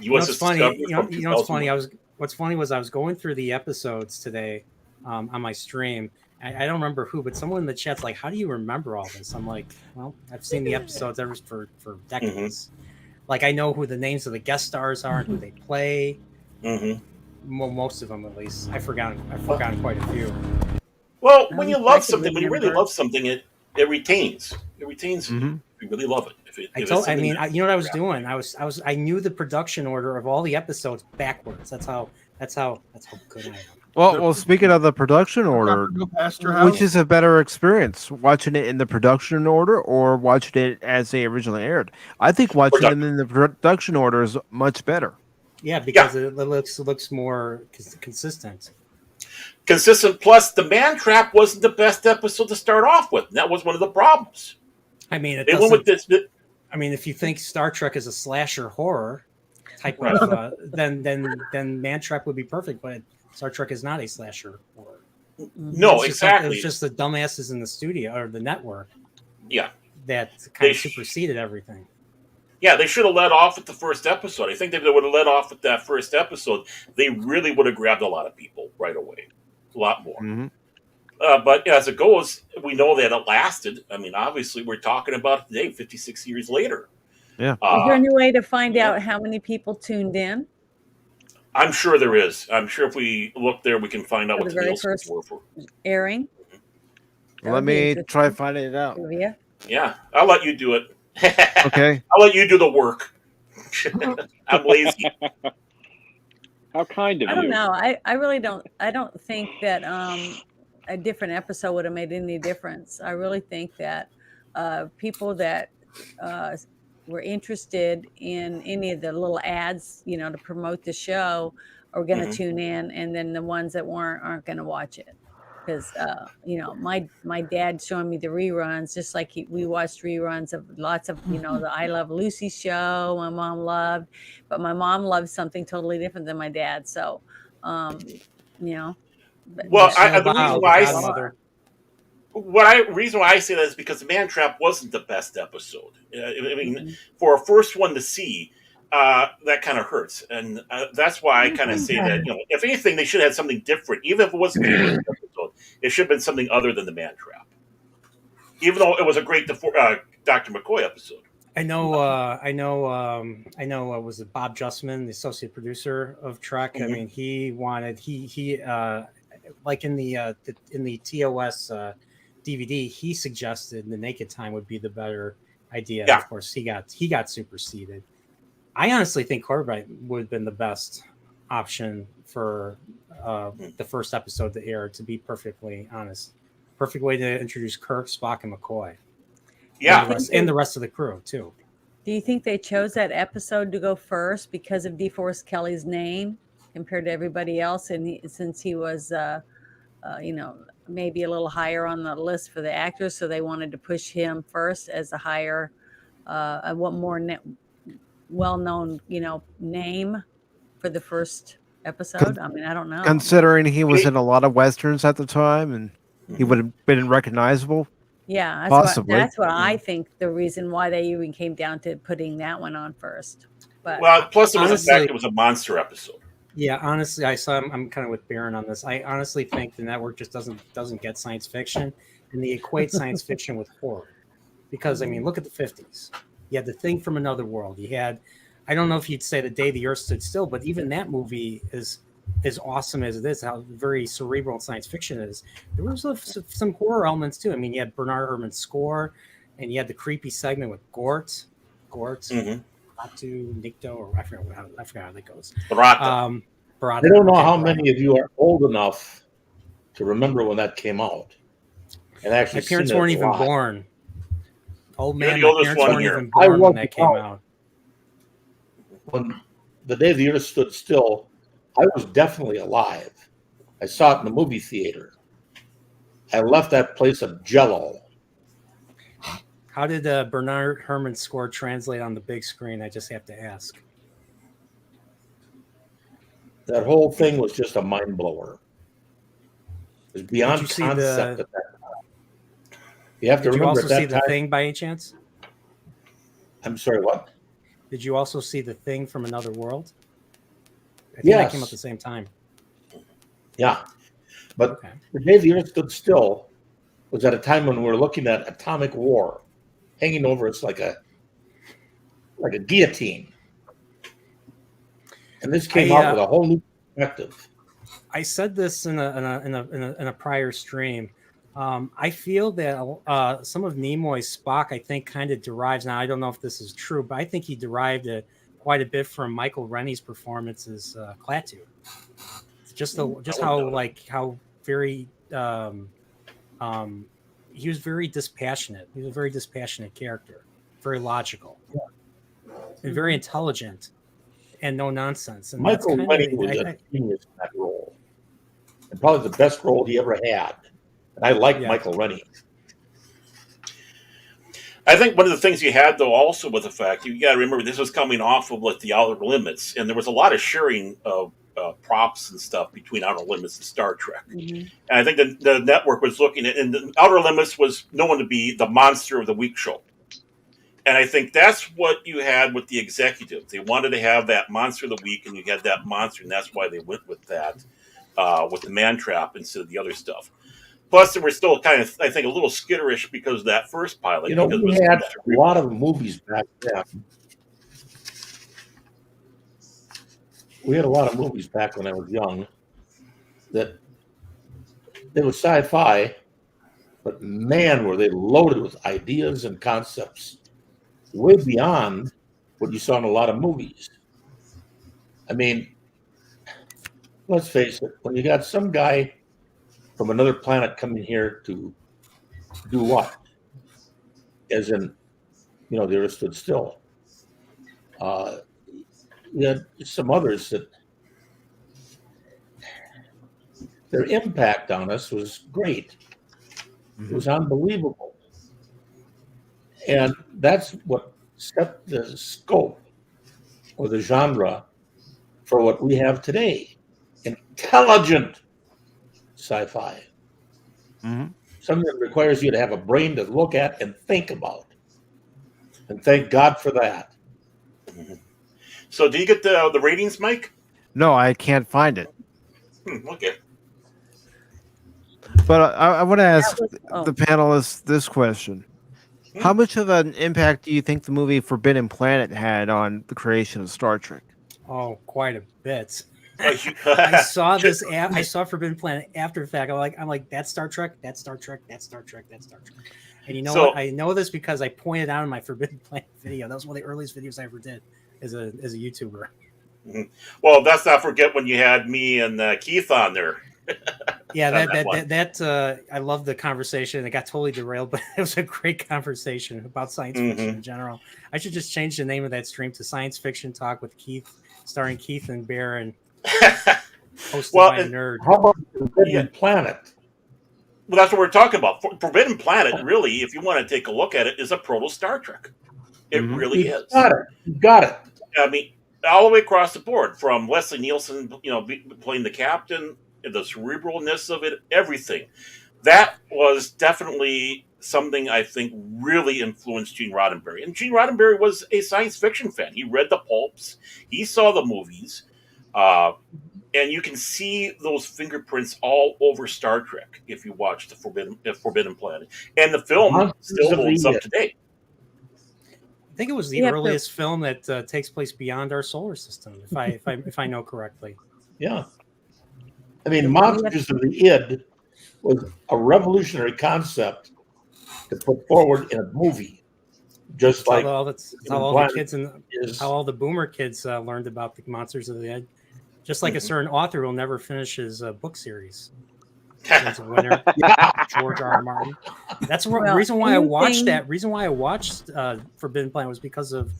What's funny? What's funny? What's funny was I was going through the episodes today on my stream. I don't remember who, but someone in the chat's like, "How do you remember all this?" I'm like, "Well, I've seen the episodes ever for decades. Mm-hmm. Like I know who the names of the guest stars are and who they play. Mm-hmm. Well, most of them, at least. I've forgotten quite a few. Well, when you love something, when you really love something, it retains. It retains. Mm-hmm. You really love it. If you know what I was doing? I knew the production order of all the episodes backwards. That's how good I am. Well, speaking of the production order, which is a better experience, watching it in the production order or watching it as they originally aired? I think watching them in the production order is much better. Yeah, because it looks more consistent. Consistent. Plus, the man trap wasn't the best episode to start off with. And that was one of the problems. I mean, they went with this. I mean, if you think Star Trek is a slasher horror type of, then Man Trap would be perfect. But Star Trek is not a slasher horror. No, exactly. It's just the dumbasses in the studio or the network. Yeah, that kind of superseded everything. Yeah, they should have let off with the first episode. I think if they would have let off with that first episode, they really would have grabbed a lot of people right away. A lot more. Mm-hmm. But as it goes, we know that it lasted. I mean, obviously, we're talking about it today, 56 years later. Yeah. Is there any way to find out how many people tuned in? I'm sure there is. I'm sure if we look there, we can find out what the very Nielsen first were for. airing. Let me try finding it out. Yeah, I'll let you do it. Okay. I'll let you do the work. I'm lazy. How kind of you. I don't know. I really don't. I don't think that a different episode would have made any difference. I really think that people that were interested in any of the little ads, to promote the show, are going to tune in, and then the ones that aren't going to watch it. Because my dad showing me the reruns, just like we watched reruns of lots of the I Love Lucy show my mom loved, but my mom loved something totally different than my dad. So, Well, the reason why I say that is because the Man Trap wasn't the best episode. I mean, for a first one to see, that kind of hurts, and that's why I kind of say that if anything, they should have had something different, even if it wasn't the first episode. It should have been something other than the Man Trap, even though it was a great Dr. McCoy episode. I know. Was it Bob Justman, the associate producer of Trek? I mean, he wanted like in the TOS DVD, he suggested the Naked Time would be the better idea. Yeah. Of course, he got superseded. I honestly think Corbett would have been the best option for the first episode to air, to be perfectly honest. Perfect way to introduce Kirk, Spock, and McCoy. Yeah. And the rest of the crew, too. Do you think they chose that episode to go first because of DeForest Kelly's name compared to everybody else? And since he was, maybe a little higher on the list for the actors, so they wanted to push him first as a higher, well-known, name for the first episode. I mean, I don't know. Considering he was in a lot of westerns at the time, and he would have been recognizable. Yeah, possibly. That's what I think. The reason why they even came down to putting that one on first. But plus it was a monster episode. Yeah, honestly, I'm kind of with Baron on this. I honestly think the network just doesn't get science fiction, and they equate science fiction with horror. Because I mean, look at the 50s. You had The Thing from Another World. You had, I don't know if you'd say The Day the Earth Stood Still, but even that movie is as awesome as it is, how very cerebral science fiction is. There was some horror elements too. I mean, you had Bernard Herrmann's score, and you had the creepy segment with Gort, Batu, Nikto, or I forgot how that goes. I don't know how many of you are old enough to remember when that came out. And actually, my parents weren't even born. Old man, my parents weren't even I born when that came out. When The Day the Earth Stood Still, I was definitely alive. I saw it in the movie theater. I left that place of jello. How did Bernard Herrmann's score translate on the big screen? I just have to ask. That whole thing was just a mind blower. It was beyond concept at that time. You have to remember Did you also see The Thing by any chance? I'm sorry, what? Did you also see The Thing from Another World? I think that came out at the same time. Yeah. But The Day the Earth Stood Still was at a time when we were looking at atomic war hanging over us like a guillotine. And this came out with a whole new perspective. I said this in a prior stream. I feel that some of Nimoy's Spock, I think, kind of derives. Now, I don't know if this is true, but I think he derived quite a bit from Michael Rennie's performance as Klaatu. Just how very he was very dispassionate. He was a very dispassionate character, very logical, and very intelligent, and no nonsense. And Michael Rennie was a genius in that role, and probably the best role he ever had. And I like Michael Rennie. I think one of the things you had, though, also with the fact you got to remember this was coming off of like the Outer Limits, and there was a lot of sharing of props and stuff between Outer Limits and Star Trek. And I think the network was looking at, and the Outer Limits was known to be the Monster of the Week show. And I think that's what you had with the executives. They wanted to have that Monster of the Week, and you had that monster, and that's why they went with that, with the Man Trap instead of the other stuff. Plus, they were still kind of, I think, a little skitterish because of that first pilot. You know, we had a lot of movies back then. We had a lot of movies back when I was young that they were sci-fi, but man, were they loaded with ideas and concepts way beyond what you saw in a lot of movies. I mean, let's face it, when you got some guy from another planet coming here to do what? As in, you know, the Earth stood still. You had some others that their impact on us was great. It was unbelievable. And that's what set the scope or the genre for what we have today. Intelligent sci-fi. Something that requires you to have a brain to look at and think about. And thank God for that. So do you get the ratings, Mike? No, I can't find it. Okay. But I want to ask the panelists this question. How much of an impact do you think the movie Forbidden Planet had on the creation of Star Trek? Oh, quite a bit. I saw this. I saw Forbidden Planet after the fact. I'm like, that's Star Trek. That's Star Trek. That's Star Trek. That's Star Trek. And you know what? I know this because I pointed out in my Forbidden Planet video. That was one of the earliest videos I ever did as a YouTuber. Well, let's not forget when you had me and Keith on there. Yeah, I love the conversation. It got totally derailed, but it was a great conversation about science fiction in general. I should just change the name of that stream to Science Fiction Talk with Keith, starring Keith and Bear, and hosted by a nerd. How about Forbidden Planet? Well, that's what we're talking about. Forbidden Planet, really, if you want to take a look at it, is a proto Star Trek. It really is. You got it. I mean, all the way across the board, from Leslie Nielsen, playing the captain, the cerebralness of it, everything. That was definitely something I think really influenced Gene Roddenberry. And Gene Roddenberry was a science fiction fan. He read the pulps. He saw the movies. And you can see those fingerprints all over Star Trek if you watch the Forbidden Planet. And the film still holds up today. I think it was the earliest film that takes place beyond our solar system, if I know correctly. Yeah. I mean, Monsters of the Id was a revolutionary concept to put forward in a movie. Just like how all the kids and how all the boomer kids learned about the Monsters of the Id. Just like a certain author will never finish his book series. As a winner, George R. R. Martin. That's the reason why I watched that. Reason why I watched Forbidden Planet was because of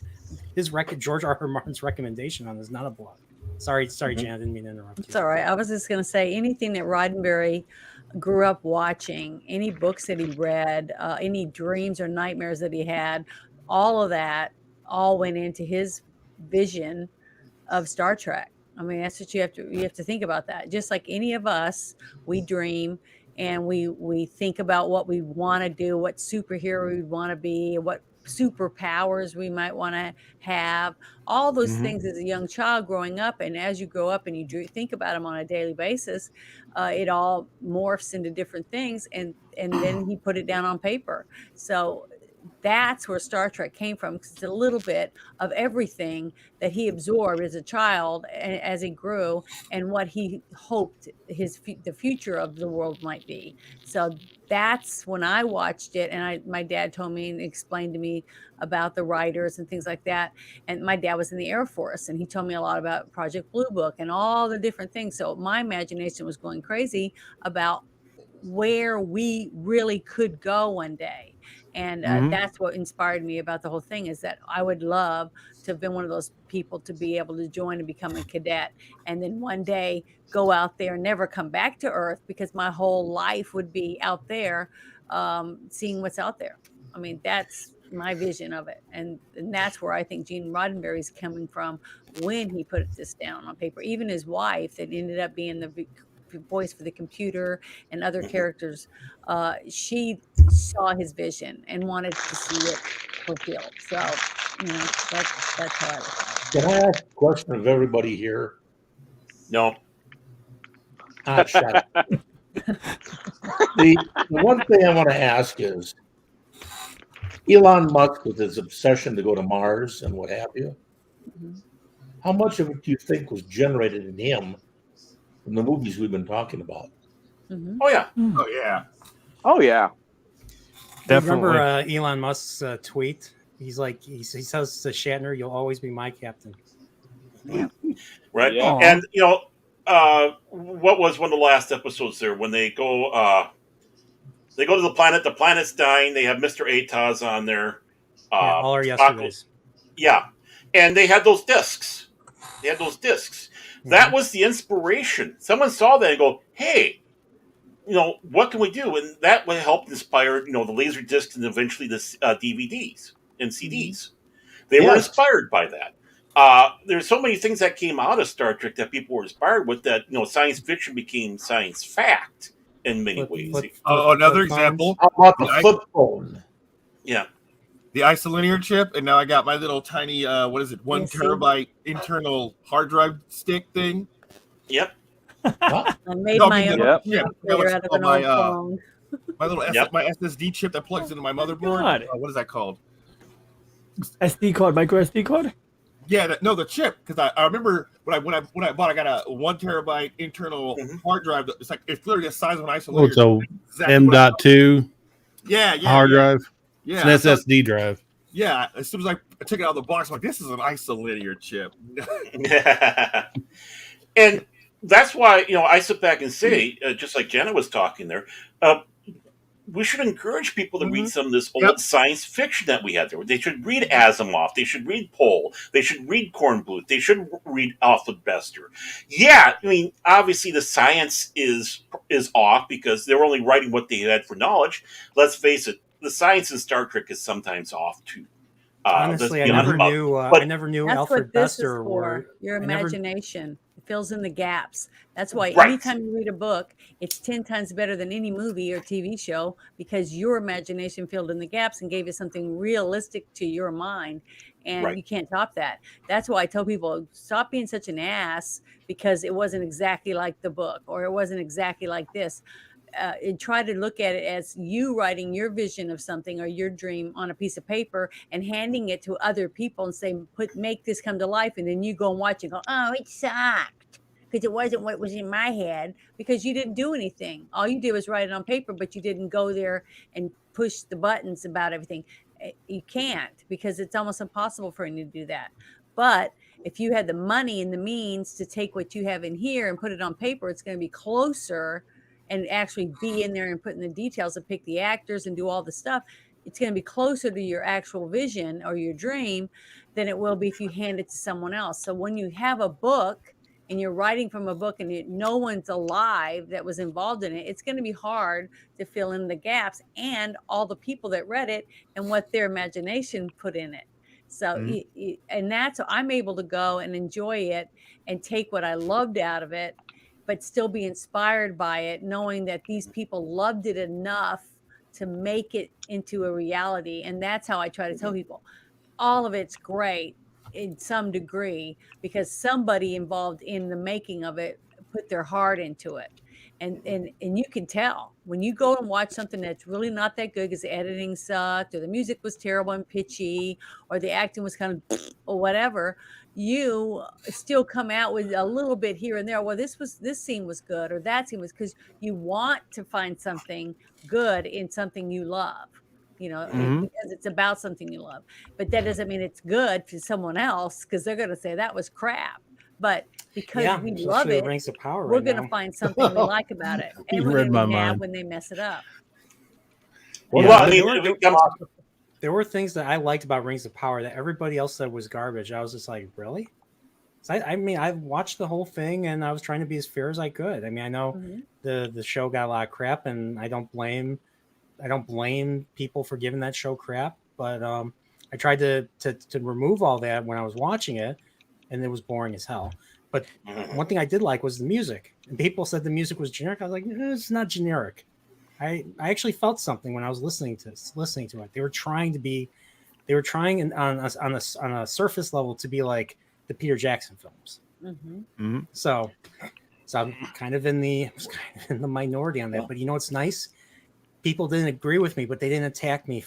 his George R. R. Martin's recommendation on his Not a Blog. Sorry, Jan, I didn't mean to interrupt you. It's all right. I was just going to say anything that Roddenberry grew up watching, any books that he read, any dreams or nightmares that he had, all of that all went into his vision of Star Trek. I mean, that's what you have to think about that. Just like any of us, we dream and we think about what we want to do, what superhero we want to be, what superpowers we might want to have, all those things as a young child growing up. And as you grow up and you think about them on a daily basis, it all morphs into different things. And then he put it down on paper. So that's where Star Trek came from, because it's a little bit of everything that he absorbed as a child as he grew, and what he hoped the future of the world might be. So that's when I watched it, and my dad told me and explained to me about the writers and things like that. And my dad was in the Air Force, and he told me a lot about Project Blue Book and all the different things. So my imagination was going crazy about where we really could go one day. And that's what inspired me about the whole thing, is that I would love to have been one of those people to be able to join and become a cadet, and then one day go out there and never come back to Earth, because my whole life would be out there, seeing what's out there. I mean, that's my vision of it. And that's where I think Gene Roddenberry's coming from when he put this down on paper. Even his wife, that ended up being the voice for the computer and other characters, she saw his vision and wanted to see it fulfilled. So, that's how I look at it. Can I ask a question of everybody here? No. Shut up. The one thing I want to ask is, Elon Musk, with his obsession to go to Mars and what have you, how much of it do you think was generated in him from the movies we've been talking about? Oh yeah. Oh yeah. Oh yeah. Definitely. Remember Elon Musk's tweet? He's like, he says to Shatner, "You'll always be my captain." Right. Yeah. And what was one of the last episodes there when they go to the planet, the planet's dying, they have Mr. Ataz on there. All our yesterdays. Yeah. And they had those discs. That was the inspiration. Someone saw that and go, hey, what can we do? And that would help inspire, the laser discs and eventually the DVDs and CDs. They were inspired by that. There's so many things that came out of Star Trek that people were inspired with, that science fiction became science fact in many ways. Another example. How about the flip phone? Yeah. The isolinear chip, and now I got my little tiny 1 terabyte internal hard drive stick thing. Yep. I made my own out of an old phone. My little my SSD chip that plugs into my motherboard. What is that called? SD card, micro SD card. Yeah, the chip. Because I remember when I bought, I got a 1 terabyte internal hard drive. It's literally the size of an isolator. So M.2. Yeah. Hard drive. Yeah, it's an SSD drive. Yeah, as soon as I took it out of the box, I'm like, this is an isolinear chip. And that's why, I sit back and say, just like Jenna was talking there, we should encourage people to read some of this old science fiction that we had there. They should read Asimov. They should read Pohl. They should read Kornbluth. They should read Alfred Bester. Yeah, obviously the science is off because they were only writing what they had for knowledge. Let's face it, the science in Star Trek is sometimes off too. Honestly, I never knew That's Alfred what this Bester is were. your imagination. It fills in the gaps. That's why Right. anytime you read a book, it's 10 times better than any movie or TV show, because your imagination filled in the gaps and gave you something realistic to your mind. And Right. you can't top that. That's why I tell people, stop being such an ass because it wasn't exactly like the book, or it wasn't exactly like this. And try to look at it as you writing your vision of something or your dream on a piece of paper and handing it to other people and saying, make this come to life. And then you go and watch it and go, oh, it sucked because it wasn't what was in my head, because you didn't do anything. All you did was write it on paper, but you didn't go there and push the buttons about everything. You can't, because it's almost impossible for you to do that. But if you had the money and the means to take what you have in here and put it on paper, it's going to be closer and actually be in there and put in the details and pick the actors and do all the stuff. It's going to be closer to your actual vision or your dream than it will be if you hand it to someone else. So when you have a book and you're writing from a book and no one's alive that was involved in it, it's going to be hard to fill in the gaps and all the people that read it and what their imagination put in it. So, and that's, I'm able to go and enjoy it and take what I loved out of it, but still be inspired by it, knowing that these people loved it enough to make it into a reality. And that's how I try to tell people, all of it's great in some degree because somebody involved in the making of it put their heart into it. and you can tell when you go and watch something that's really not that good because the editing sucked or the music was terrible and pitchy or the acting was kind of or whatever, you still come out with a little bit here and there. Well, this scene was good or that scene was, because you want to find something good in something you love, because it's about something you love. But that doesn't mean it's good to someone else, because they're going to say that was crap. But because we love it, Rings of Power we're right going to now. find something we like about it, You and we're read going to my be mad mind. when they mess it up. Well, Yeah, I mean, there were things that I liked about Rings of Power that everybody else said was garbage. I was just like, really? So I mean, I watched the whole thing and I was trying to be as fair as I could. I mean, I know the show got a lot of crap, and I don't blame people for giving that show crap. But I tried to remove all that when I was watching it, and it was boring as hell. But one thing I did like was the music. And people said the music was generic. I was like, no, it's not generic. I actually felt something when I was listening to it. They were trying on a surface level to be like the Peter Jackson films. So I'm kind of in the minority on that. But you know what's nice? People didn't agree with me, but they didn't attack me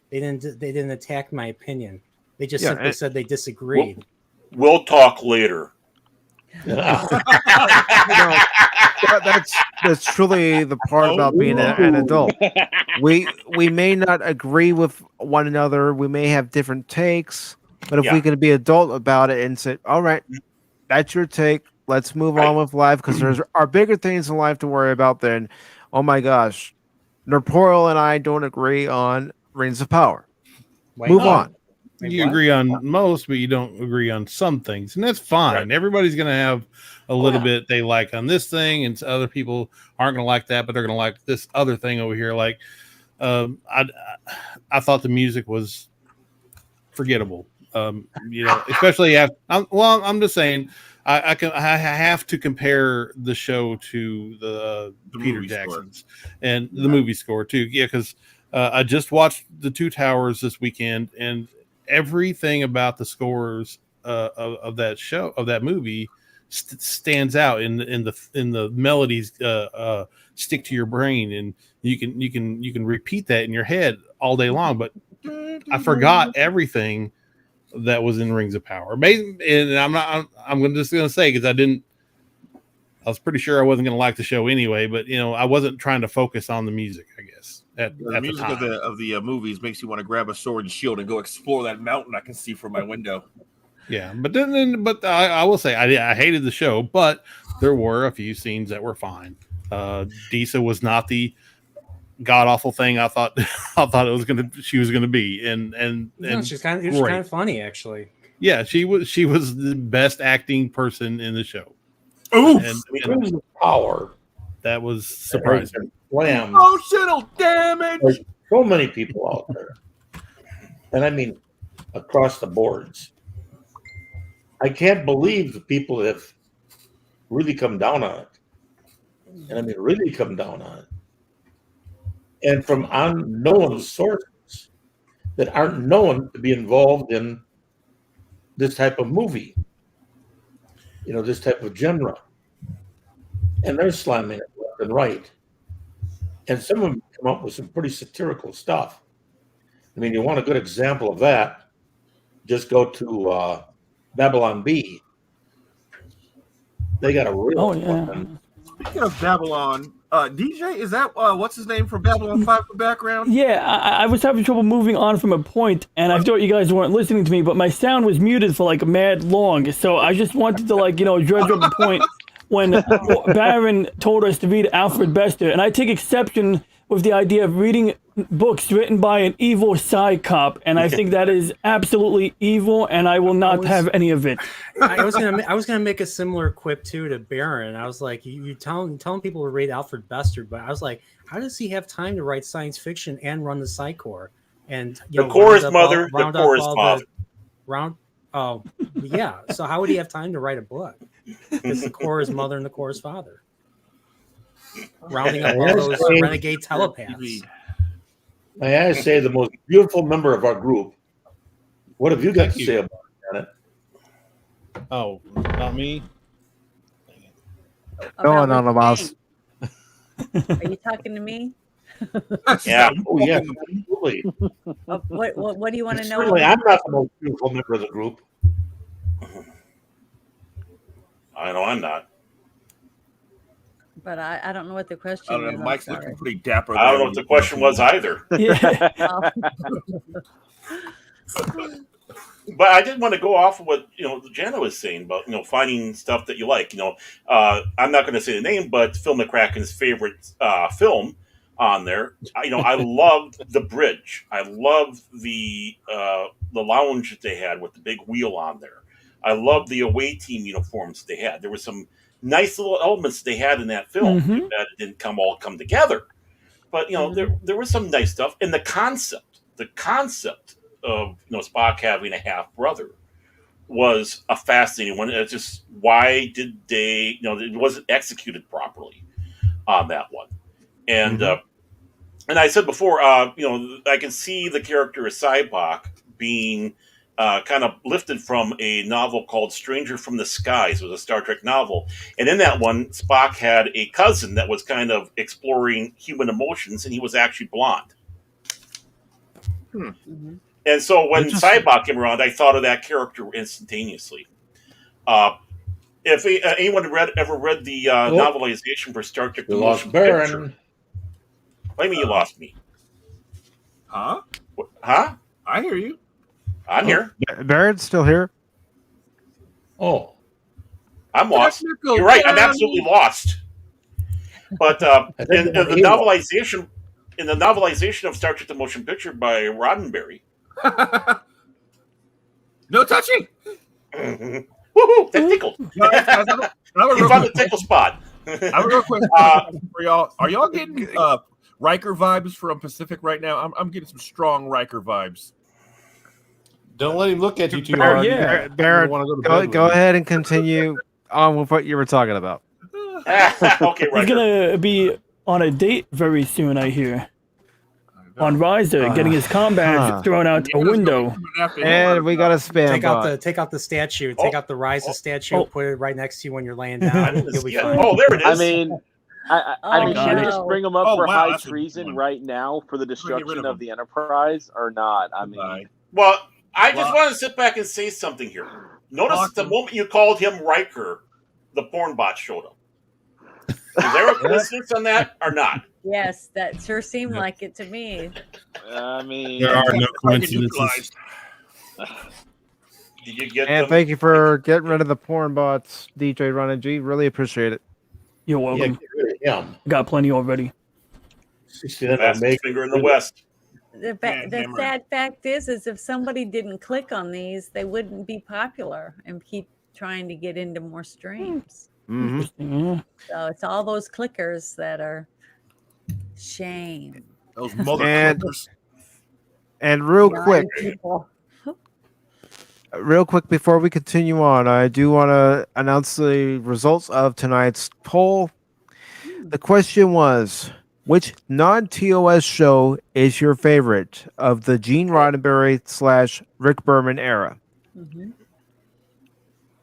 they didn't attack my opinion. They just simply said they disagreed. We'll talk later. That's truly the part about being an adult. We may not agree with one another. We may have different takes, but if we can be adult about it and say, "All right, that's your take. Let's move on with life," because there are bigger things in life to worry about than, oh my gosh, Norporal and I don't agree on Rings of Power. Move on. You agree on most, but you don't agree on some things, and that's fine. Right. Everybody's going to have a little bit they like on this thing, and other people aren't going to like that, but they're going to like this other thing over here. Like, I thought the music was forgettable. Especially after. I'm just saying. I have to compare the show to the Peter Jackson's and the movie score too. Yeah, because I just watched The Two Towers this weekend, and everything about the scores of that movie stands out in the melodies stick to your brain, and you can repeat that in your head all day long. But I forgot everything that was in Rings of Power. And I'm just going to say, because I was pretty sure I wasn't going to like the show anyway, but I wasn't trying to focus on the music, I guess. The music of the movies makes you want to grab a sword and shield and go explore that mountain I can see from my window. Yeah, but I will say I hated the show, but there were a few scenes that were fine. Disa was not the god awful thing I thought she was gonna be, and she's kind of funny actually. Yeah, she was the best acting person in the show. Ooh, and Power. That was surprising. Wham! Emotional damage. There's so many people out there, and I mean across the boards. I can't believe the people have really come down on it, and I mean really come down on it. And from unknown sources that aren't known to be involved in this type of movie, this type of genre. And they're slamming it left and right. And some of them come up with some pretty satirical stuff. I mean, you want a good example of that, just go to Babylon Bee. They got a real Speaking of Babylon, DJ, is that what's his name from Babylon 5 for background? Yeah, I was having trouble moving on from a point, and I thought you guys weren't listening to me, but my sound was muted for like mad long, so I just wanted to dredge up a point when Baron told us to read Alfred Bester, and I take exception with the idea of reading books written by an evil psy-cop, and I think that is absolutely evil, and I will not have any of it. I was gonna make a similar quip too to Baron. I was like, you telling people to read Alfred Bester, but I was like, how does he have time to write science fiction and run the Psi Corps? And the Corps' mother, the Corps' father. Yeah. So how would he have time to write a book? It's the Corps' mother and the Corps' father. Rounding up all those renegade telepaths. May I say, the most beautiful member of our group. What have you got to say about it, Janet? Oh, not me. Going About on the which mouse. game? Are you talking to me? Yeah. Oh, yeah, absolutely. What do you want to know? Certainly, I'm not the most beautiful member of the group. I know I'm not. But I don't know what the I question don't know. is. I'm Mike's sorry. looking pretty dapper. I don't know what the question was either. Oh. But I did want to go off of what Jana was saying about finding stuff that you like. I'm not going to say the name, but Phil McCracken's favorite film on there. I loved the bridge. I loved the lounge that they had with the big wheel on there. I loved the away team uniforms they had. There were some nice little elements they had in that film Mhm. that it didn't all come together. But there was some nice stuff, and the concept of Spock having a half brother was a fascinating one. It's just why did they it wasn't executed properly on that one, and and I said before I can see the character of Cybok being kind of lifted from a novel called Stranger from the Skies. It was a Star Trek novel, and in that one Spock had a cousin that was kind of exploring human emotions, and he was actually blonde. And so when Cybok came around, I thought of that character instantaneously. If anyone ever read the novelization for Star Trek: The Motion Picture, what do you mean you lost me? Huh? Huh? I hear you. I'm here. Barrett's still here. Oh, I'm lost. You're right. I'm absolutely lost. But in the novelization of Star Trek: The Motion Picture by Roddenberry. No touching. Woohoo! That tickled. You found the tickle spot. I have a real quick for y'all. Are y'all getting Riker vibes from Pacific right now? I'm getting some strong Riker vibes. Don't let him look at you too Barrett, hard. yeah. Barrett, go ahead and continue on with what you were talking about. Okay, He's gonna be on a date very soon, I hear. On Riser, getting his comm badge thrown out a window. And we got a spam Take out the statue. Take out the Riser statue. Put it right next to you when you're laying down. You'll be fine. Oh, there it is. I mean, should we just bring him up for wow, high treason right now for the destruction of the Enterprise or not? I mean, well, I just want to sit back and say something here. Notice the moment you called him Riker, the porn bot showed up. Is there a coincidence on that or not? Yes, that sure seemed like it to me. I mean, there are no coincidences. Did you get And thank you for getting rid of the porn bots, DJ Run and G. Really appreciate it. You're welcome. Yeah. Got plenty already. Fastest finger in the West. The sad fact is if somebody didn't click on these, they wouldn't be popular and keep trying to get into more streams. Mm-hmm. So it's all those clickers that are shame. Those mother clickers. And real quick before we continue on, I do want to announce the results of tonight's poll. The question was, which non-TOS show is your favorite of the Gene Roddenberry / Rick Berman era?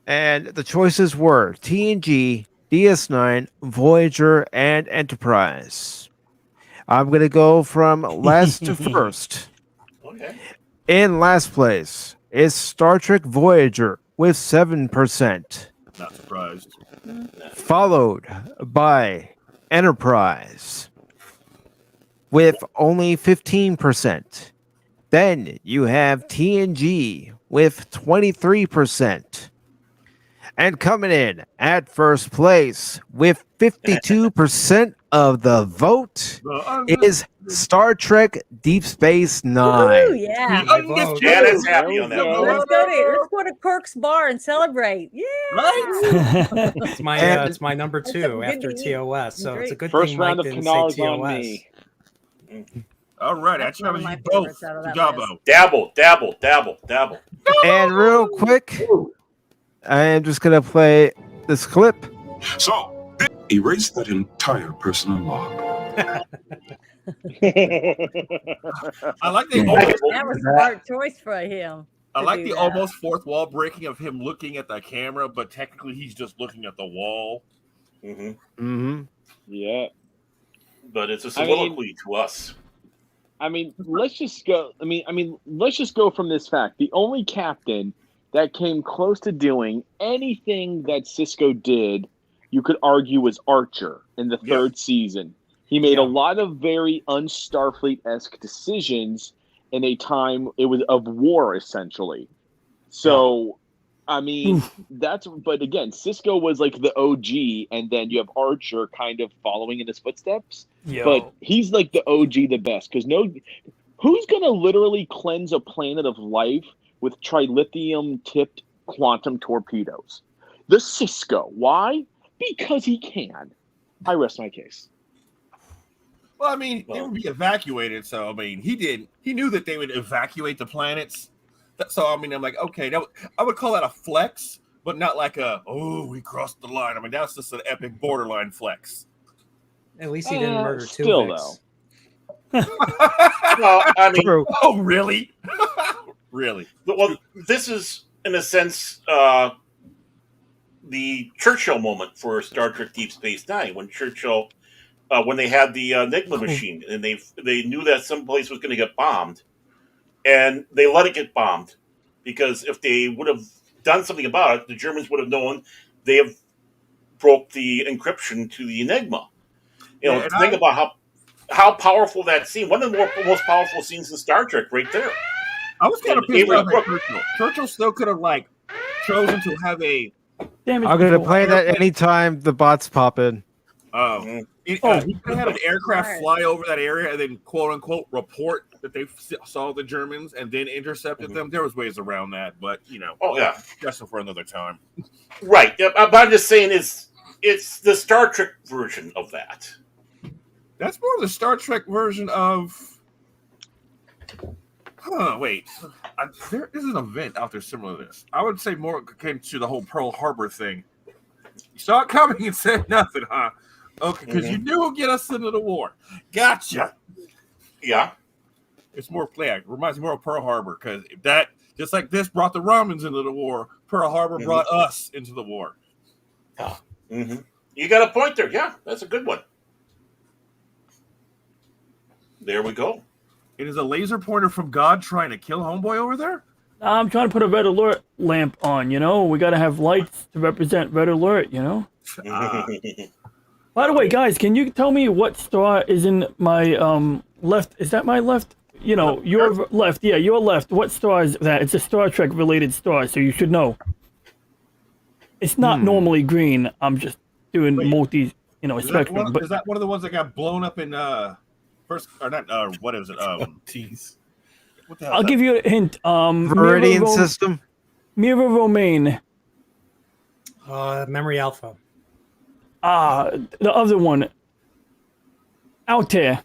And the choices were TNG, DS9, Voyager, and Enterprise. I'm going to go from last to first. Okay. In last place is Star Trek Voyager with 7%. Not surprised. Followed by Enterprise with only 15%. Then you have TNG with 23%. And coming in at first place with 52% of the vote is Star Trek Deep Space Nine. Ooh, yeah. Janet's happy on that one. Let's go to Kirk's bar and celebrate. Yeah. It's my number two after TOS. So it's a good first thing round Mike of didn't canals say on TOS. me. All right, I challenge you both. Gabo. Dabble. And real quick, I am just going to play this clip. So, erase that entire personal log. I like the That was a smart choice for him. I like the almost fourth wall breaking of him looking at the camera, but technically he's just looking at the wall. Mm-hmm. Mm-hmm. Yeah. But it's a soliloquy to us. I mean, let's just go. Let's just go from this fact. The only captain that came close to doing anything that Sisko did, you could argue, was Archer in the third season. He made a lot of very un-Starfleet-esque decisions in a time it was of war, essentially. So, I mean, but again, Sisko was like the OG, and then you have Archer kind of following in his footsteps. Yo. But he's like the OG, the best, because who's gonna literally cleanse a planet of life with trilithium-tipped quantum torpedoes? The Sisko. Why? Because he can. I rest my case. Well, I mean, they would be evacuated. So, I mean, he knew that they would evacuate the planets. So, I mean, I'm like, okay, I would call that a flex, but not like we crossed the line. I mean, that's just an epic borderline flex. At least he didn't murder two still, Vicks. Well, I mean, oh, really? Really? Well, this is, in a sense, the Churchill moment for Star Trek Deep Space Nine, when Churchill, when they had the Enigma machine, and they knew that some place was going to get bombed, and they let it get bombed, because if they would have done something about it, the Germans would have known they have broke the encryption to the Enigma. You know, think about how powerful that scene. One of the most powerful scenes in Star Trek, right there. I was kind of pissed off at Churchill. Churchill still could have chosen to have a. I'm going to play that anytime the bots pop in. He could have had an aircraft fly over that area and then, quote unquote, report that they saw the Germans and then intercepted them. There was ways around that, but that's for another time. Right, but I'm just saying it's the Star Trek version of that. That's more the Star Trek version of. Wait. There is an event out there similar to this. I would say more akin to the whole Pearl Harbor thing. You saw it coming and said nothing, huh? Okay, because you knew it would get us into the war. Gotcha. Yeah. It's more, it reminds me more of Pearl Harbor, because that, just like this brought the Romans into the war, Pearl Harbor brought us into the war. You got a point there. Yeah, that's a good one. There we go. It is a laser pointer from God trying to kill homeboy over there? I'm trying to put a red alert lamp on, We got to have lights to represent red alert, By the way, guys, can you tell me what star is in my left? Is that my left? Your left. Yeah, your left. What star is that? It's a Star Trek related star, so you should know. It's not normally green. I'm just doing multi, spectrum. Is that one of the ones that got blown up in first or not? What is it? Jeez. What the hell? I'll give you a hint. Meridian system. Mira Romaine. Memory Alpha. The other one. Altair.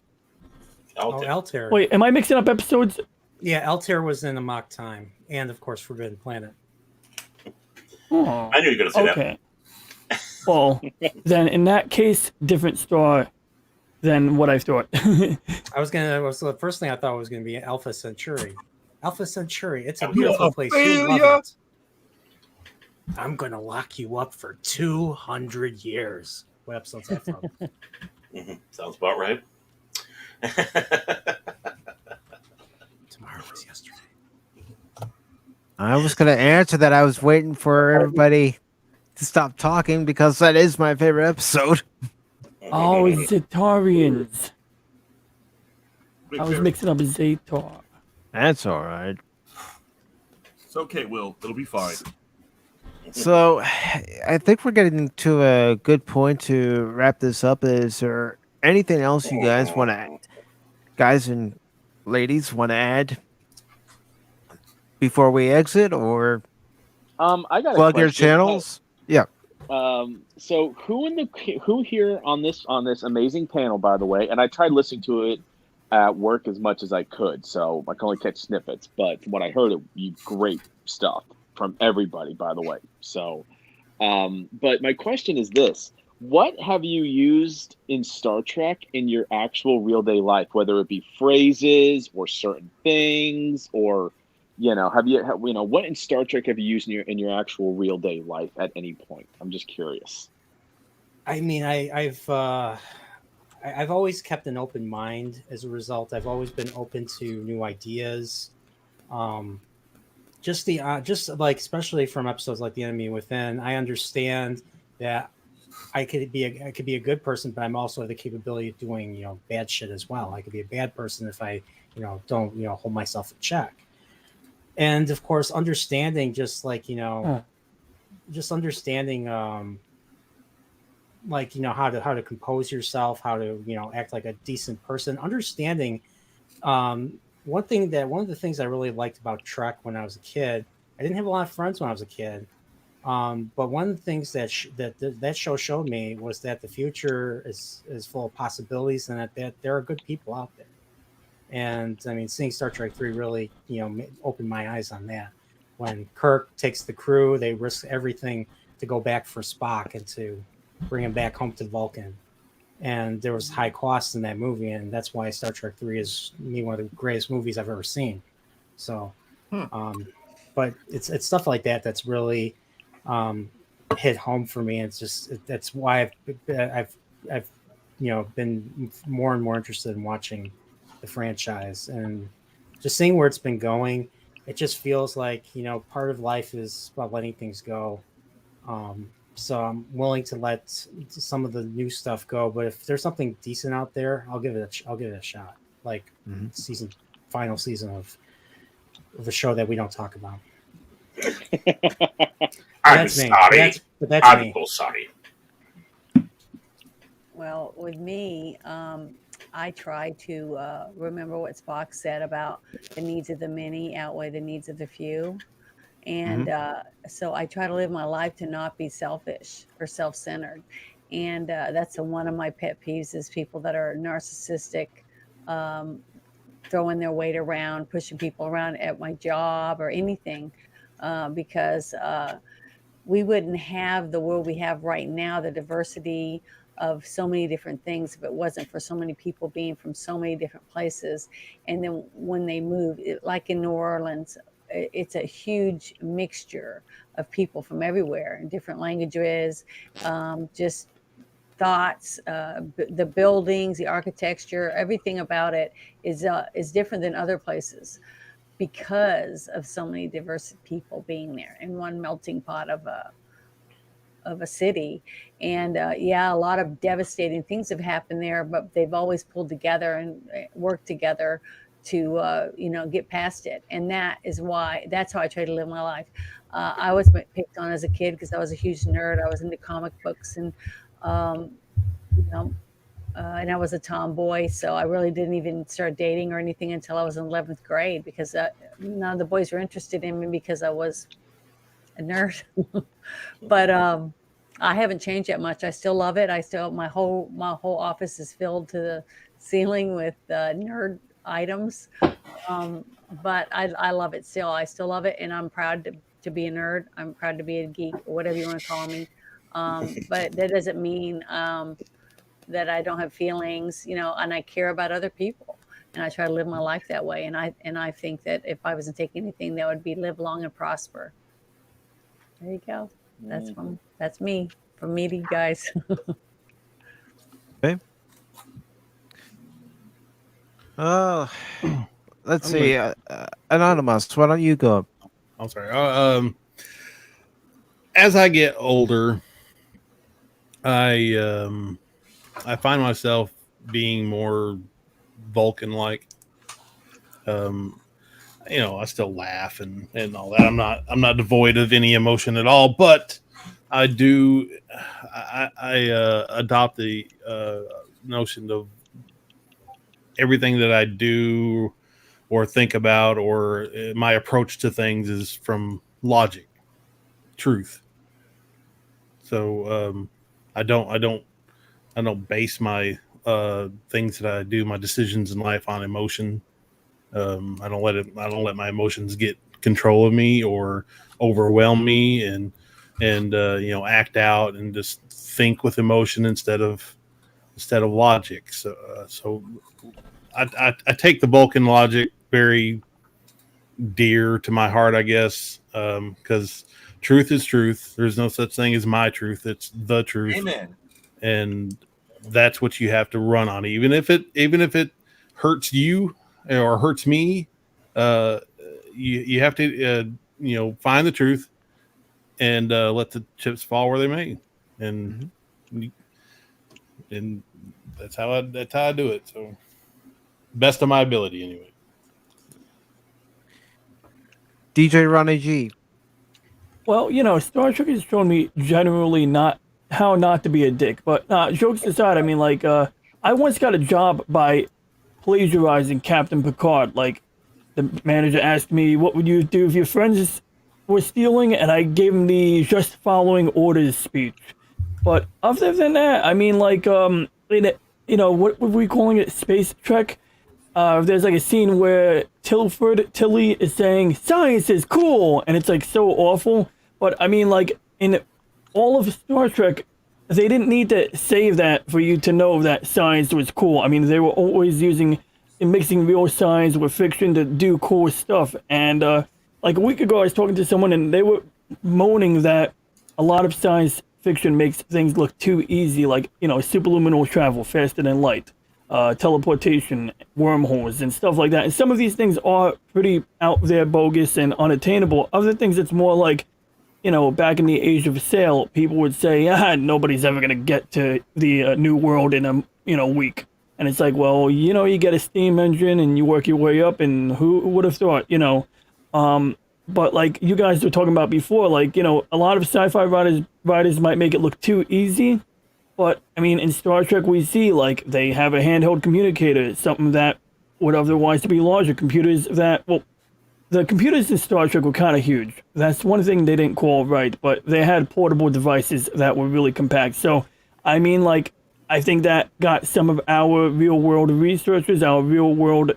Altair. Wait, am I mixing up episodes? Yeah, Altair was in Amok Time, and of course Forbidden Planet. Oh, I knew you were going to say that. Well, then in that case, different star than what I thought. The first thing I thought was going to be Alpha Centauri. Alpha Centauri. It's a beautiful place. You love it. I'm going to lock you up for 200 years. What episode's that from? Sounds about right. Tomorrow was yesterday. I was going to answer that. I was waiting for everybody to stop talking because that is my favorite episode. Oh, Zetarians. I was mixing up Zetar. That's all right. It's okay, Will. It'll be fine. So, I think we're getting to a good point to wrap this up. Is there anything else you guys want to, guys and ladies, want to add before we exit, or I got plug your channels? Yeah. So who here on this amazing panel, by the way, and I tried listening to it at work as much as I could, so I can only catch snippets, but from what I heard, great stuff from everybody, by the way. So, but my question is this: what have you used in Star Trek in your actual real day life, whether it be phrases or certain things, or what in Star Trek have you used in your actual real day life at any point? I'm just curious. I mean, I've always kept an open mind. As a result, I've always been open to new ideas. Just like, especially from episodes like The Enemy Within, I understand that I could be a good person, but I'm also have the capability of doing, bad shit as well. I could be a bad person if I, don't, hold myself in check. And of course, understanding just like, just understanding, like, how to compose yourself, how to, act like a decent person, understanding, one of the things I really liked about Trek when I was a kid, I didn't have a lot of friends when I was a kid. But one of the things that show showed me was that the future is full of possibilities, and that there are good people out there. And I mean, seeing Star Trek 3 really, opened my eyes on that. When Kirk takes the crew, they risk everything to go back for Spock and to bring him back home to Vulcan. And there was high costs in that movie, and that's why Star Trek 3 is one of the greatest movies I've ever seen. So, but it's stuff like that that's really hit home for me. It's just that's why I've been more and more interested in watching the franchise, and just seeing where it's been going. It just feels like, part of life is about letting things go. So I'm willing to let some of the new stuff go, but if there's something decent out there, I'll give it a shot. Like final season of a show that we don't talk about. I'm sorry. I'm so sorry. Well, with me, I try to remember what Spock said about the needs of the many outweigh the needs of the few. And so I try to live my life to not be selfish or self-centered. And that's one of my pet peeves is people that are narcissistic, throwing their weight around, pushing people around at my job or anything, because we wouldn't have the world we have right now, the diversity of so many different things, if it wasn't for so many people being from so many different places. And then when they move, like in New Orleans, it's a huge mixture of people from everywhere and different languages, just thoughts, the buildings, the architecture, everything about it is different than other places because of so many diverse people being there in one melting pot of a city. And a lot of devastating things have happened there, but they've always pulled together and worked together to get past it. And that's how I try to live my life. I was picked on as a kid because I was a huge nerd. I was into comic books and and I was a tomboy, so I really didn't even start dating or anything until I was in 11th grade because none of the boys were interested in me because I was a nerd. But I haven't changed that much. I still love it. My whole office is filled to the ceiling with nerd items. But I love it still. I still love it, and I'm proud to be a nerd. I'm proud to be a geek, or whatever you want to call me. But that doesn't mean that I don't have feelings, and I care about other people, and I try to live my life that way. And I think that if I wasn't taking anything, that would be live long and prosper. There you go. That's me. From me to you guys. Okay. Let's see. Anonymous, why don't you go? I'm sorry. As I get older, I find myself being more Vulcan-like. I still laugh and all that. I'm not devoid of any emotion at all, but I do. I adopt the notion of everything that I do or think about or my approach to things is from logic, truth. So I don't base my things that I do, my decisions in life, on emotion. I don't let my emotions get control of me or overwhelm me and act out and just think with emotion instead of logic. So I take the Vulcan logic very dear to my heart, I guess, because truth is truth. There's no such thing as my truth. It's the truth. Amen. and that's what you have to run on. Even if it hurts you or hurts me, you have to find the truth and let the chips fall where they may, and and that's how I do it. So, best of my ability, anyway. DJ Ronnie G. Well, Star Trek has shown me generally not how not to be a dick. But jokes aside, I mean, like, I once got a job by plagiarizing Captain Picard. Like, the manager asked me, "What would you do if your friends were stealing?" And I gave him the "just following orders" speech. But other than that, I mean, like, what were we calling it? Space Trek. There's like a scene where Tilly is saying "science is cool," and it's like so awful. But I mean, like in all of Star Trek, they didn't need to save that for you to know that science was cool. I mean, they were always mixing real science with fiction to do cool stuff. And like a week ago, I was talking to someone, and they were moaning that a lot of science fiction makes things look too easy, like superluminal travel faster than light. Teleportation, wormholes, and stuff like that. And some of these things are pretty out there, bogus, and unattainable. Other things, it's more like, back in the age of sail, people would say, nobody's ever going to get to the New World in a week. And it's like, well, you get a steam engine and you work your way up, and who would have thought, But like you guys were talking about before, like, a lot of sci-fi writers might make it look too easy. But, I mean, in Star Trek, we see, like, they have a handheld communicator, something that would otherwise be larger. Computers that, well, the computers in Star Trek were kind of huge. That's one thing they didn't call right, but they had portable devices that were really compact. So, I mean, like, I think that got some of our real-world researchers, our real-world,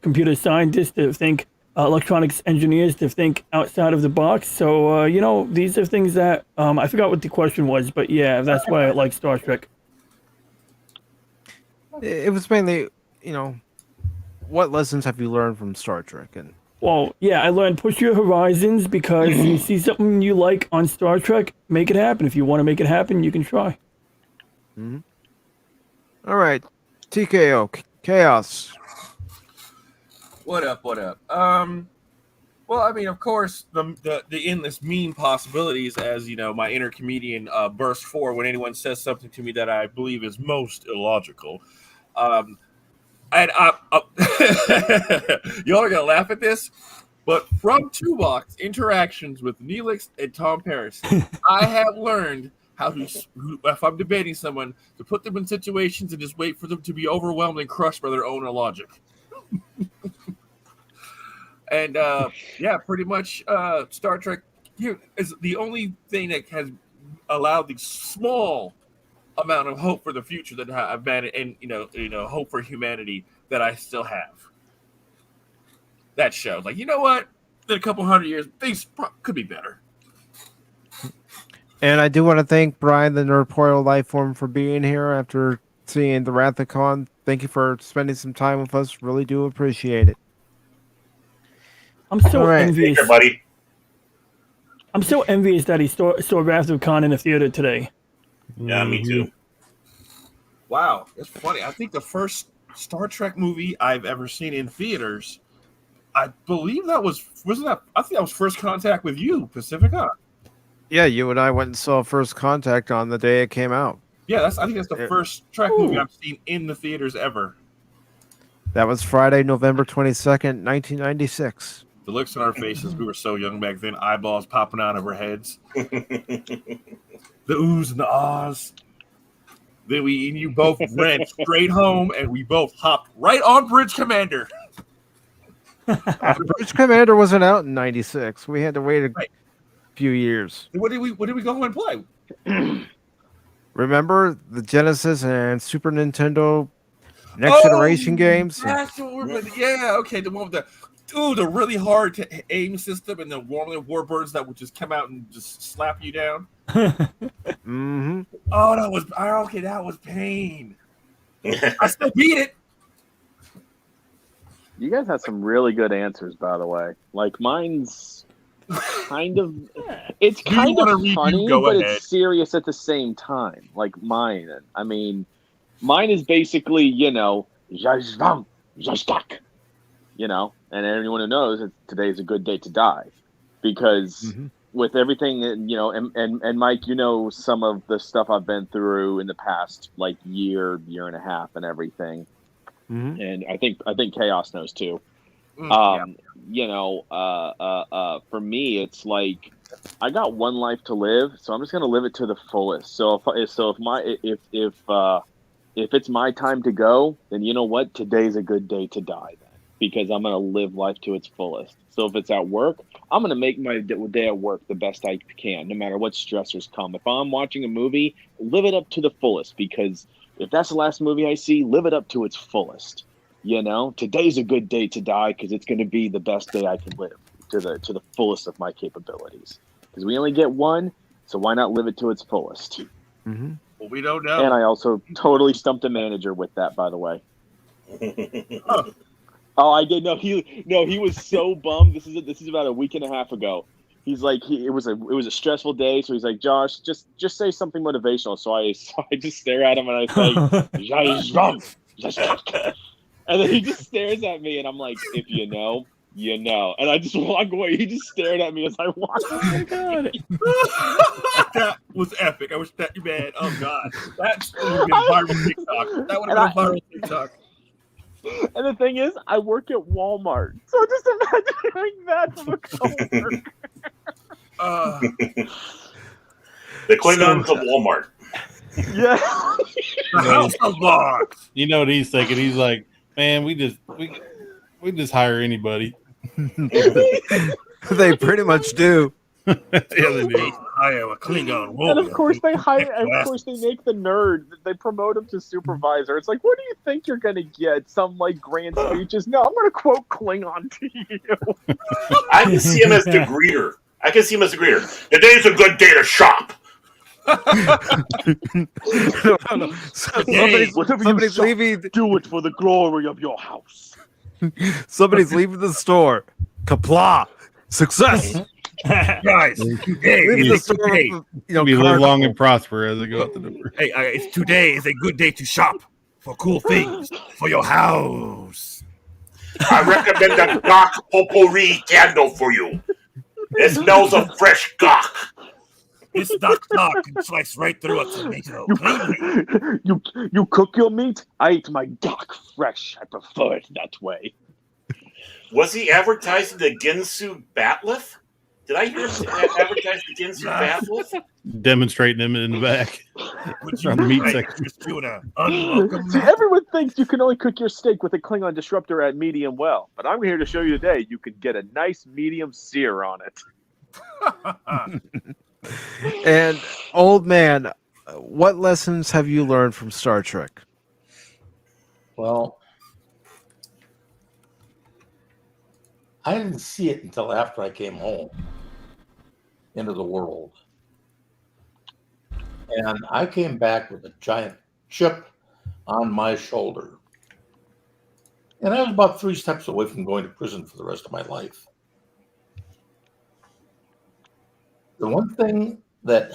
computer scientists to think, electronics engineers to think outside of the box. So, these are things that, I forgot what the question was, but yeah, that's why I like Star Trek. It was mainly, what lessons have you learned from Star Trek? And Well, yeah, I learned push your horizons, because you see something you like on Star Trek, make it happen. If you want to make it happen, you can try. Mm-hmm. All right, TKO, Chaos. What up? Well, I mean, of course, the endless meme possibilities, as my inner comedian bursts forward when anyone says something to me that I believe is most illogical. And y'all are gonna laugh at this, but from Toolbox interactions with Neelix and Tom Paris, I have learned how to, if I'm debating someone, to put them in situations and just wait for them to be overwhelmed and crushed by their own illogic. And yeah, pretty much Star Trek is the only thing that has allowed the small amount of hope for the future that I've been, and hope for humanity that I still have. That shows, like, you know what? In a couple hundred years, things could be better. And I do want to thank Brian, the Nerdpoil Lifeform, for being here after seeing the Wrathacon. Thank you for spending some time with us. Really do appreciate it. I'm so envious. Take care, buddy. I'm so envious that he saw Wrath of Khan in the theater today. Yeah, me too. Wow, it's funny. I think the first Star Trek movie I've ever seen in theaters, I believe I think that was First Contact with you, Pacifica. Yeah, you and I went and saw First Contact on the day it came out. Yeah, I think that's the first Trek movie I've seen in the theaters ever. That was Friday, November 22nd, 1996. The looks on our faces, we were so young back then, eyeballs popping out of our heads. The oohs and the ahs. Then you both ran straight home, and we both hopped right on Bridge Commander. Bridge Commander wasn't out in 96. We had to wait a few years. What did we go and play? Remember the Genesis and Super Nintendo Next Generation games? That's what we're playing. Yeah, okay, the one with the really hard to aim system, and the warbirds that would just come out and just slap you down. Mm-hmm. Oh, that was pain. I still beat it. You guys had some really good answers, by the way. Like, mine's kind of it's Do you kind wanna of review? funny, Go but ahead. it's serious at the same time. Like mine. I mean, mine is basically, Jajvam, Jajdak, and anyone who knows that today's a good day to die. Because with everything, and Mike, some of the stuff I've been through in the past, like year and a half and everything. And I think Chaos knows too. For me, it's like I got one life to live, so I'm just gonna live it to the fullest. So if it's my time to go, then you know what? Today's a good day to die then, because I'm gonna live life to its fullest. So if it's at work, I'm gonna make my day at work the best I can, no matter what stressors come. If I'm watching a movie, live it up to the fullest, because if that's the last movie I see, live it up to its fullest. Today's a good day to die because it's going to be the best day I can live to the fullest of my capabilities. Because we only get one, so why not live it to its fullest? Well, we don't know. And I also totally stumped a manager with that, by the way. Oh, I did. No, he was so bummed. This is about a week and a half ago. He's like, it was a stressful day, so he's like, Josh, just say something motivational. So I just stare at him and I say, and then he just stares at me, and I'm like, if you know, you know. And I just walk away. He just stared at me as I walked. Oh my god. That was epic. I wish that you man. Oh god. That would have been viral TikTok. That would have been viral TikTok. And the thing is, I work at Walmart. So just imagine doing that from a coworker. The Klingon to Walmart. Yeah. The House of Box. You know what he's thinking? He's like, man, we just hire anybody. They pretty much do. Yeah, they do. I am a Klingon And woman. of course they make the nerd. They promote him to supervisor. It's like, what do you think you're gonna get? Some like grand speeches? No, I'm gonna quote Klingon to you. I can see him as the greeter. Today's a good day to shop. No. Somebody's leaving. Do it for the glory of your house. Somebody's leaving the store. Kapla! Success! Guys, today Leave is the a store good day. with, We live long and prosper as I go out the door. Hey, today is a good day to shop for cool things for your house. I recommend a Gok Potpourri candle for you. It smells of fresh Gok. This Doc can slice right through a tomato. You cook your meat? I eat my Gok fresh. I prefer it that way. Was he advertising the Ginsu Batlift? Did I hear him advertise the Ginsu Batlift? Demonstrating him in the back. On the meat section. See, everyone thinks you can only cook your steak with a Klingon disruptor at medium well, but I'm here to show you today you can get a nice medium sear on it. And old man, what lessons have you learned from Star Trek? Well, I didn't see it until after I came home into the world. And I came back with a giant chip on my shoulder. And I was about 3 steps away from going to prison for the rest of my life. The one thing that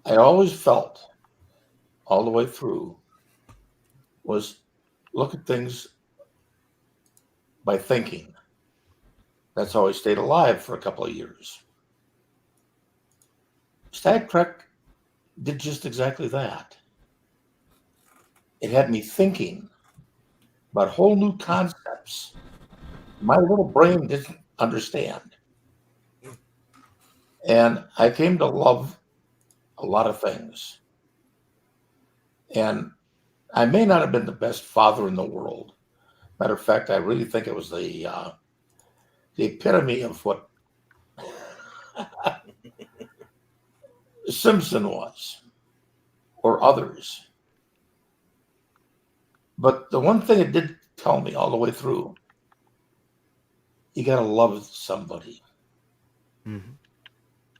I always felt all the way through was look at things by thinking. That's how I stayed alive for a couple of years. Star Trek did just exactly that. It had me thinking about whole new concepts my little brain didn't understand. And I came to love a lot of things. And I may not have been the best father in the world. Matter of fact, I really think it was the epitome of what Simpson was, or others. But the one thing it did tell me all the way through, you got to love somebody. Mm-hmm.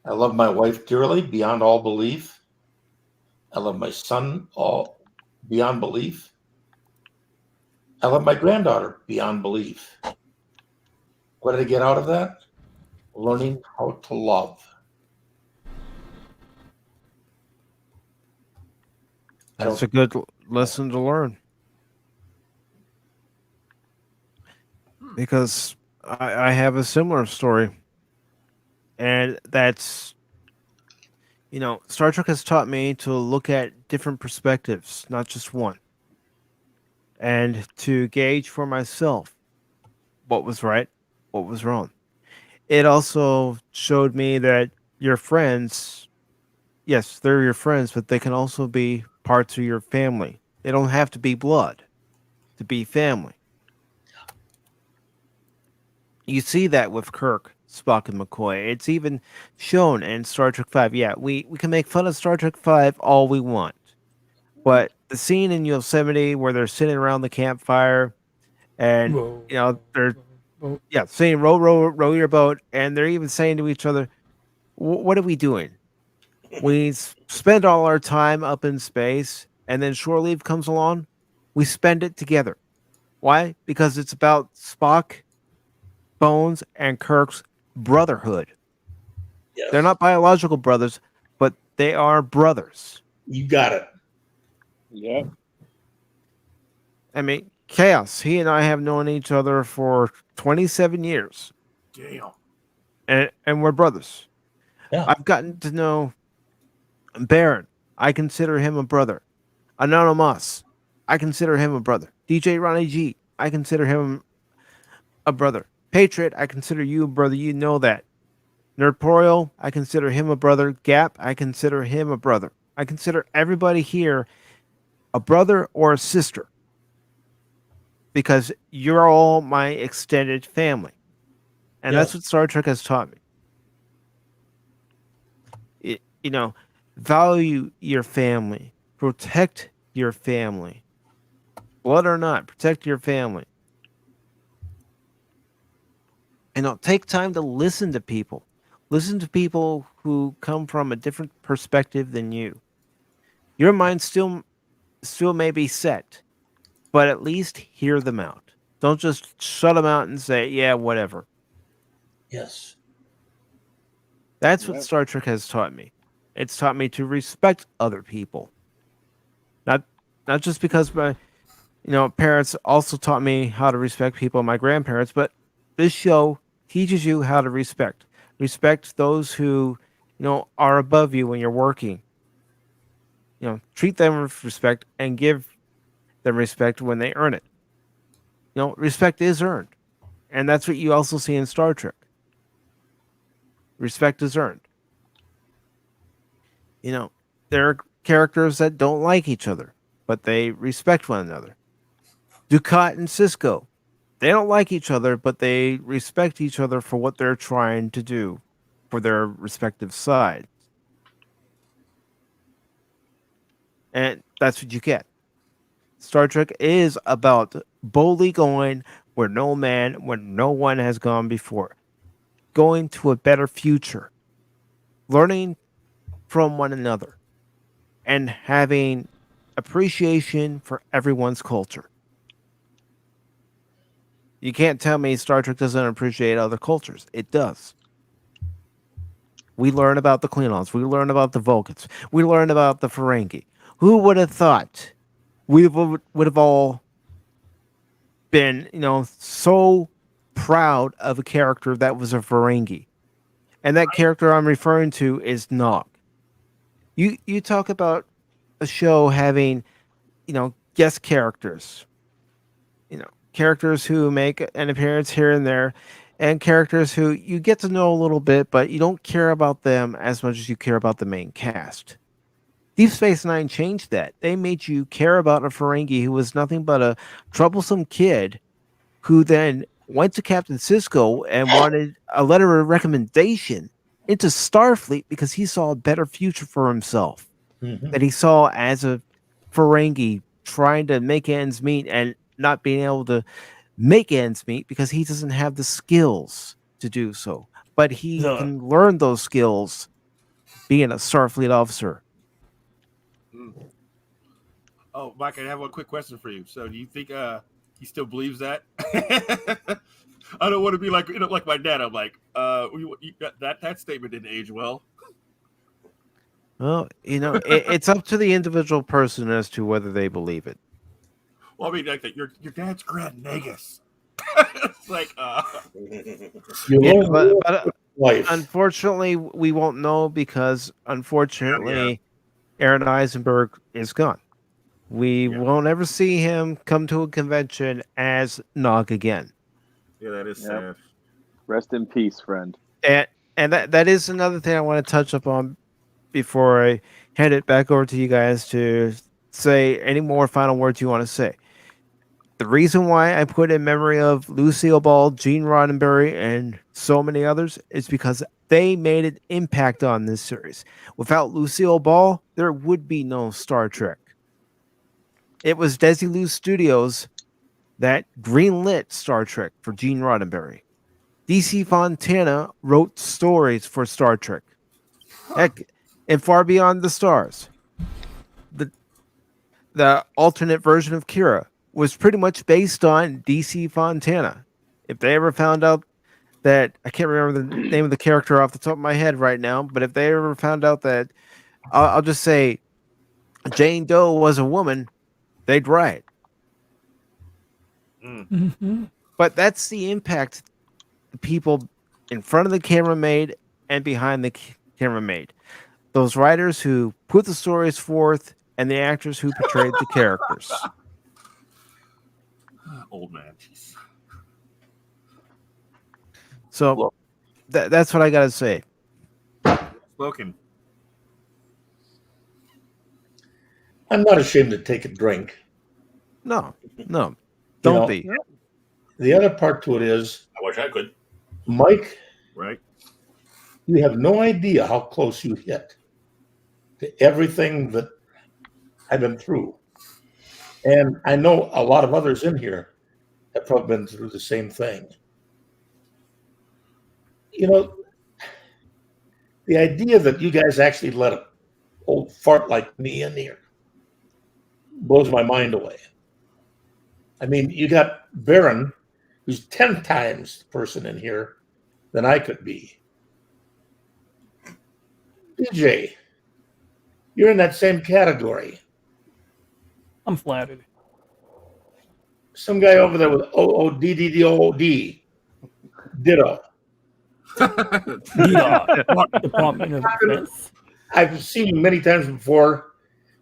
I love my wife dearly, beyond all belief. I love my son all beyond belief. I love my granddaughter beyond belief. What did I get out of that? learning how to love. That's a good lesson to learn. Because I have a similar story. And that's, Star Trek has taught me to look at different perspectives, not just one, and to gauge for myself what was right, what was wrong. It also showed me that your friends, yes, they're your friends, but they can also be parts of your family. They don't have to be blood to be family. You see that with Kirk, Spock, and McCoy. It's even shown in Star Trek V. Yeah, we can make fun of Star Trek V all we want. But the scene in Yosemite where they're sitting around the campfire and, they're saying, row your boat. And they're even saying to each other, what are we doing? We spend all our time up in space, and then shore leave comes along. We spend it together. Why? Because it's about Spock, Bones, and Kirk's brotherhood. Yes. They're not biological brothers, but they are brothers. You got it. Yeah. I mean, Chaos, he and I have known each other for 27 years. Damn. And we're brothers. Yeah. I've gotten to know Baron. I consider him a brother. Anonymous, I consider him a brother. DJ Ronnie G, I consider him a brother. Patriot, I consider you a brother. You know that. Nerdporial, I consider him a brother. Gap, I consider him a brother. I consider everybody here a brother or a sister. Because you're all my extended family. And Yes. that's what Star Trek has taught me. Value your family. Protect your family. Blood or not, protect your family. And take time to listen to people. Listen to people who come from a different perspective than you. Your mind still may be set, but at least hear them out. Don't just shut them out and say, yeah, whatever. Yes. That's what Star Trek has taught me. It's taught me to respect other people. Not just because my parents also taught me how to respect people, my grandparents, but this show teaches you how to respect. Respect those who, are above you when you're working. Treat them with respect and give them respect when they earn it. Respect is earned. And that's what you also see in Star Trek. Respect is earned. There are characters that don't like each other, but they respect one another. Ducat and Cisco, they don't like each other, but they respect each other for what they're trying to do for their respective sides. And that's what you get. Star Trek is about boldly going where no one has gone before. Going to a better future. Learning from one another. And having appreciation for everyone's culture. You can't tell me Star Trek doesn't appreciate other cultures. It does. We learn about the Klingons. We learn about the Vulcans. We learn about the Ferengi. Who would have thought we would have all been, so proud of a character that was a Ferengi? And that character I'm referring to is Nog. You talk about a show having, guest characters. Characters who make an appearance here and there, and characters who you get to know a little bit, but you don't care about them as much as you care about the main cast. Deep Space Nine changed that. They made you care about a Ferengi who was nothing but a troublesome kid who then went to Captain Sisko and wanted a letter of recommendation into Starfleet because he saw a better future for himself. Mm-hmm. That he saw as a Ferengi trying to make ends meet and not being able to make ends meet because he doesn't have the skills to do so. But he can learn those skills being a Starfleet officer. Oh, Mike, I have one quick question for you. So, do you think he still believes that? I don't want to be like like my dad. I'm like, that statement didn't age well. Well, it's up to the individual person as to whether they believe it. Well, I mean, like that. Your dad's Grand Negus. It's like, but unfortunately, we won't know because unfortunately, Aaron Eisenberg is gone. We won't ever see him come to a convention as Nog again. Yeah, that is sad. Rest in peace, friend. And that is another thing I want to touch up on before I hand it back over to you guys to say any more final words you want to say. The reason why I put in memory of Lucille Ball, Gene Roddenberry, and so many others is because they made an impact on this series. Without Lucille Ball, there would be no Star Trek. It was Desilu Studios that greenlit Star Trek for Gene Roddenberry. DC Fontana wrote stories for Star Trek. Heck, and Far Beyond the Stars. The alternate version of Kira was pretty much based on DC Fontana. If they ever found out that, I can't remember the name of the character off the top of my head right now, but if they ever found out that, I'll just say Jane Doe was a woman, they'd riot. But that's the impact the people in front of the camera made and behind the camera made. Those writers who put the stories forth and the actors who portrayed the characters. Old man. Jeez. So that's what I got to say. Spoken. I'm not ashamed to take a drink. No. Don't be. The other part to it is, I wish I could. Mike, right? You have no idea how close you hit to everything that I've been through. And I know a lot of others in here have probably been through the same thing. The idea that you guys actually let an old fart like me in here blows my mind away. I mean, you got Baron, who's 10 times the person in here than I could be. DJ, you're in that same category. I'm flattered. Some guy over there with OODDOD. Ditto. Department of Defense. I've seen you many times before.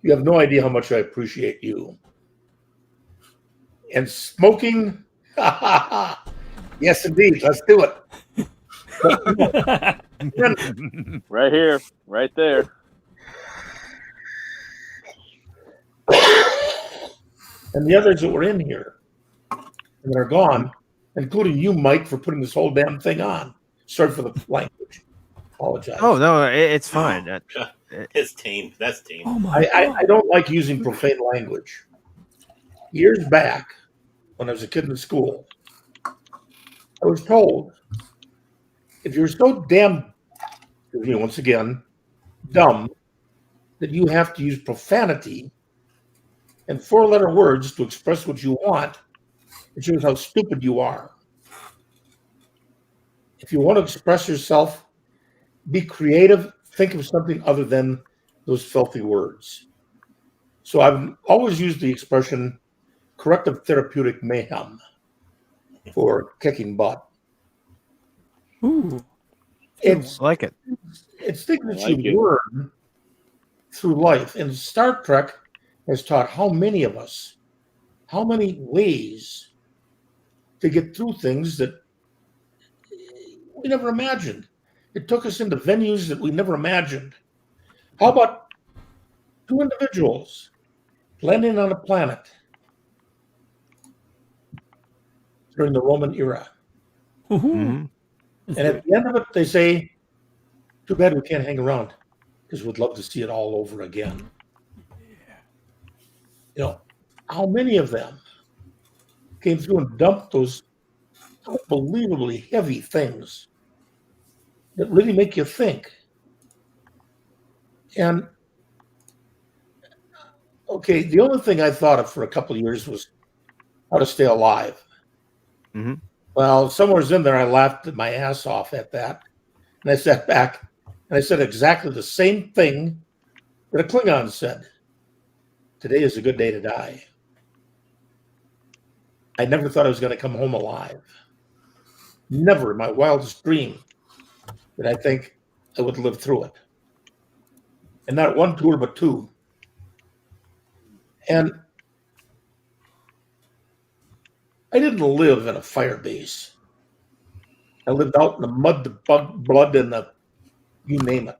You have no idea how much I appreciate you. And smoking, yes, indeed. Let's do it. Right here, right there. And the others that were in here and they're gone, including you, Mike, for putting this whole damn thing on. Sorry for the language. Apologize. Oh, no, it's fine. It's tame. That's tame. Oh I don't like using profane language. Years back, when I was a kid in school, I was told, if you're so damn, once again, dumb, that you have to use profanity and 4-letter words to express what you want, it shows how stupid you are. If you want to express yourself, be creative, think of something other than those filthy words. So I've always used the expression corrective therapeutic mayhem for kicking butt. Ooh. It's like it. It's things that you learn through life. And Star Trek has taught how many of us, how many ways to get through things that we never imagined. It took us into venues that we never imagined. How about 2 individuals landing on a planet during the Roman era? Mm-hmm. And at the end of it, they say, too bad we can't hang around because we'd love to see it all over again. How many of them came through and dumped those unbelievably heavy things that really make you think? And, okay, the only thing I thought of for a couple of years was how to stay alive. Mm-hmm. Well, somewhere's in there, I laughed my ass off at that. And I sat back and I said exactly the same thing that a Klingon said. Today is a good day to die. I never thought I was going to come home alive. Never in my wildest dream did I think I would live through it. And not one tour, but two. And I didn't live in a fire base. I lived out in the mud, the bug, blood, and the you name it.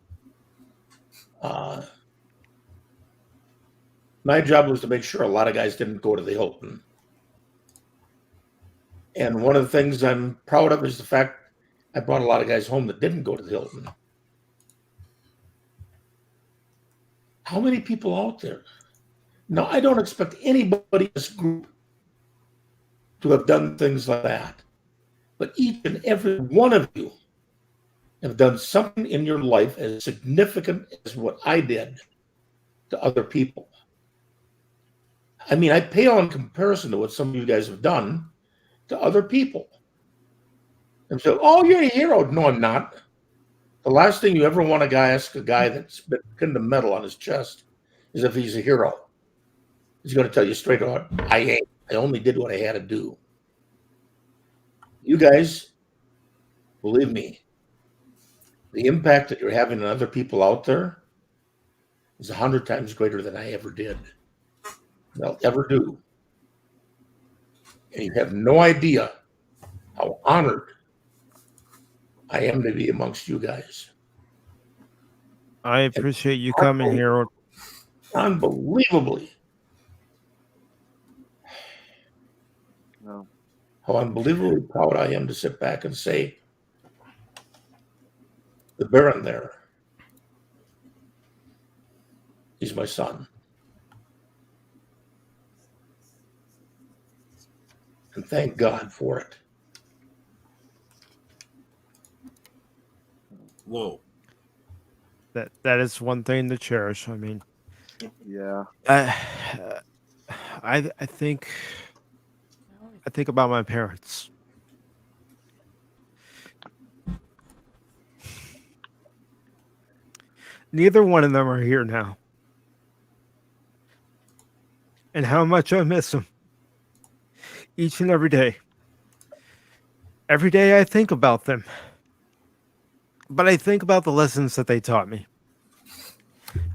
My job was to make sure a lot of guys didn't go to the Hilton. And one of the things I'm proud of is the fact I brought a lot of guys home that didn't go to the Hilton. How many people out there? Now, I don't expect anybody in this group to have done things like that. But each and every one of you have done something in your life as significant as what I did to other people. I mean, I pale in comparison to what some of you guys have done to other people. And so, oh, you're a hero. No, I'm not. The last thing you ever want to ask a guy that's been pinned a medal on his chest is if he's a hero. He's going to tell you straight out, I ain't. I only did what I had to do. You guys, believe me, the impact that you're having on other people out there is 100 times greater than I ever did. I'll ever do. And you have no idea how honored I am to be amongst you guys. I appreciate you coming here. Unbelievably. No. How unbelievably proud I am to sit back and say, the Baron there, he's my son. And thank God for it. Whoa. That is one thing to cherish. I mean, yeah. I think about my parents. Neither one of them are here now. And how much I miss them. Each and every day. Every day I think about them. But I think about the lessons that they taught me.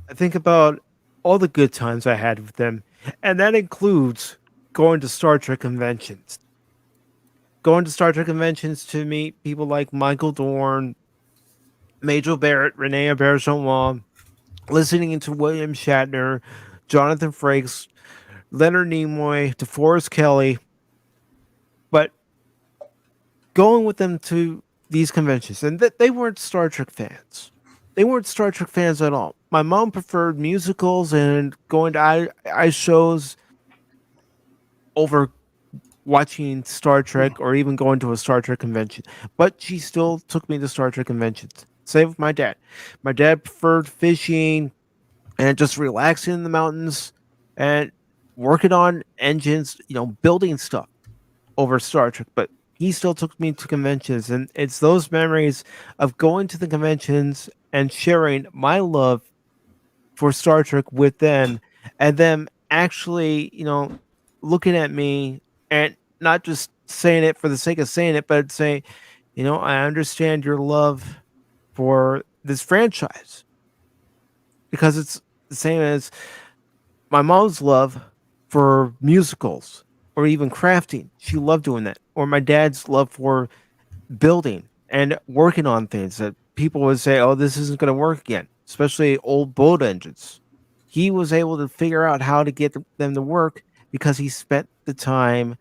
I think about all the good times I had with them. And that includes going to Star Trek conventions. Going to Star Trek conventions to meet people like Michael Dorn, Majel Barrett, Renee Auberjonois, listening to William Shatner, Jonathan Frakes, Leonard Nimoy, DeForest Kelly. But going with them to these conventions, and they weren't Star Trek fans. They weren't Star Trek fans at all. My mom preferred musicals and going to ice shows over watching Star Trek or even going to a Star Trek convention. But she still took me to Star Trek conventions. Same with my dad. My dad preferred fishing and just relaxing in the mountains and working on engines, building stuff over Star Trek. But he still took me to conventions, and it's those memories of going to the conventions and sharing my love for Star Trek with them, and them actually, looking at me and not just saying it for the sake of saying it, but saying, I understand your love for this franchise, because it's the same as my mom's love for musicals or even crafting. She loved doing that. Or my dad's love for building and working on things that people would say, oh, this isn't going to work again, especially old boat engines. He was able to figure out how to get them to work because he spent the time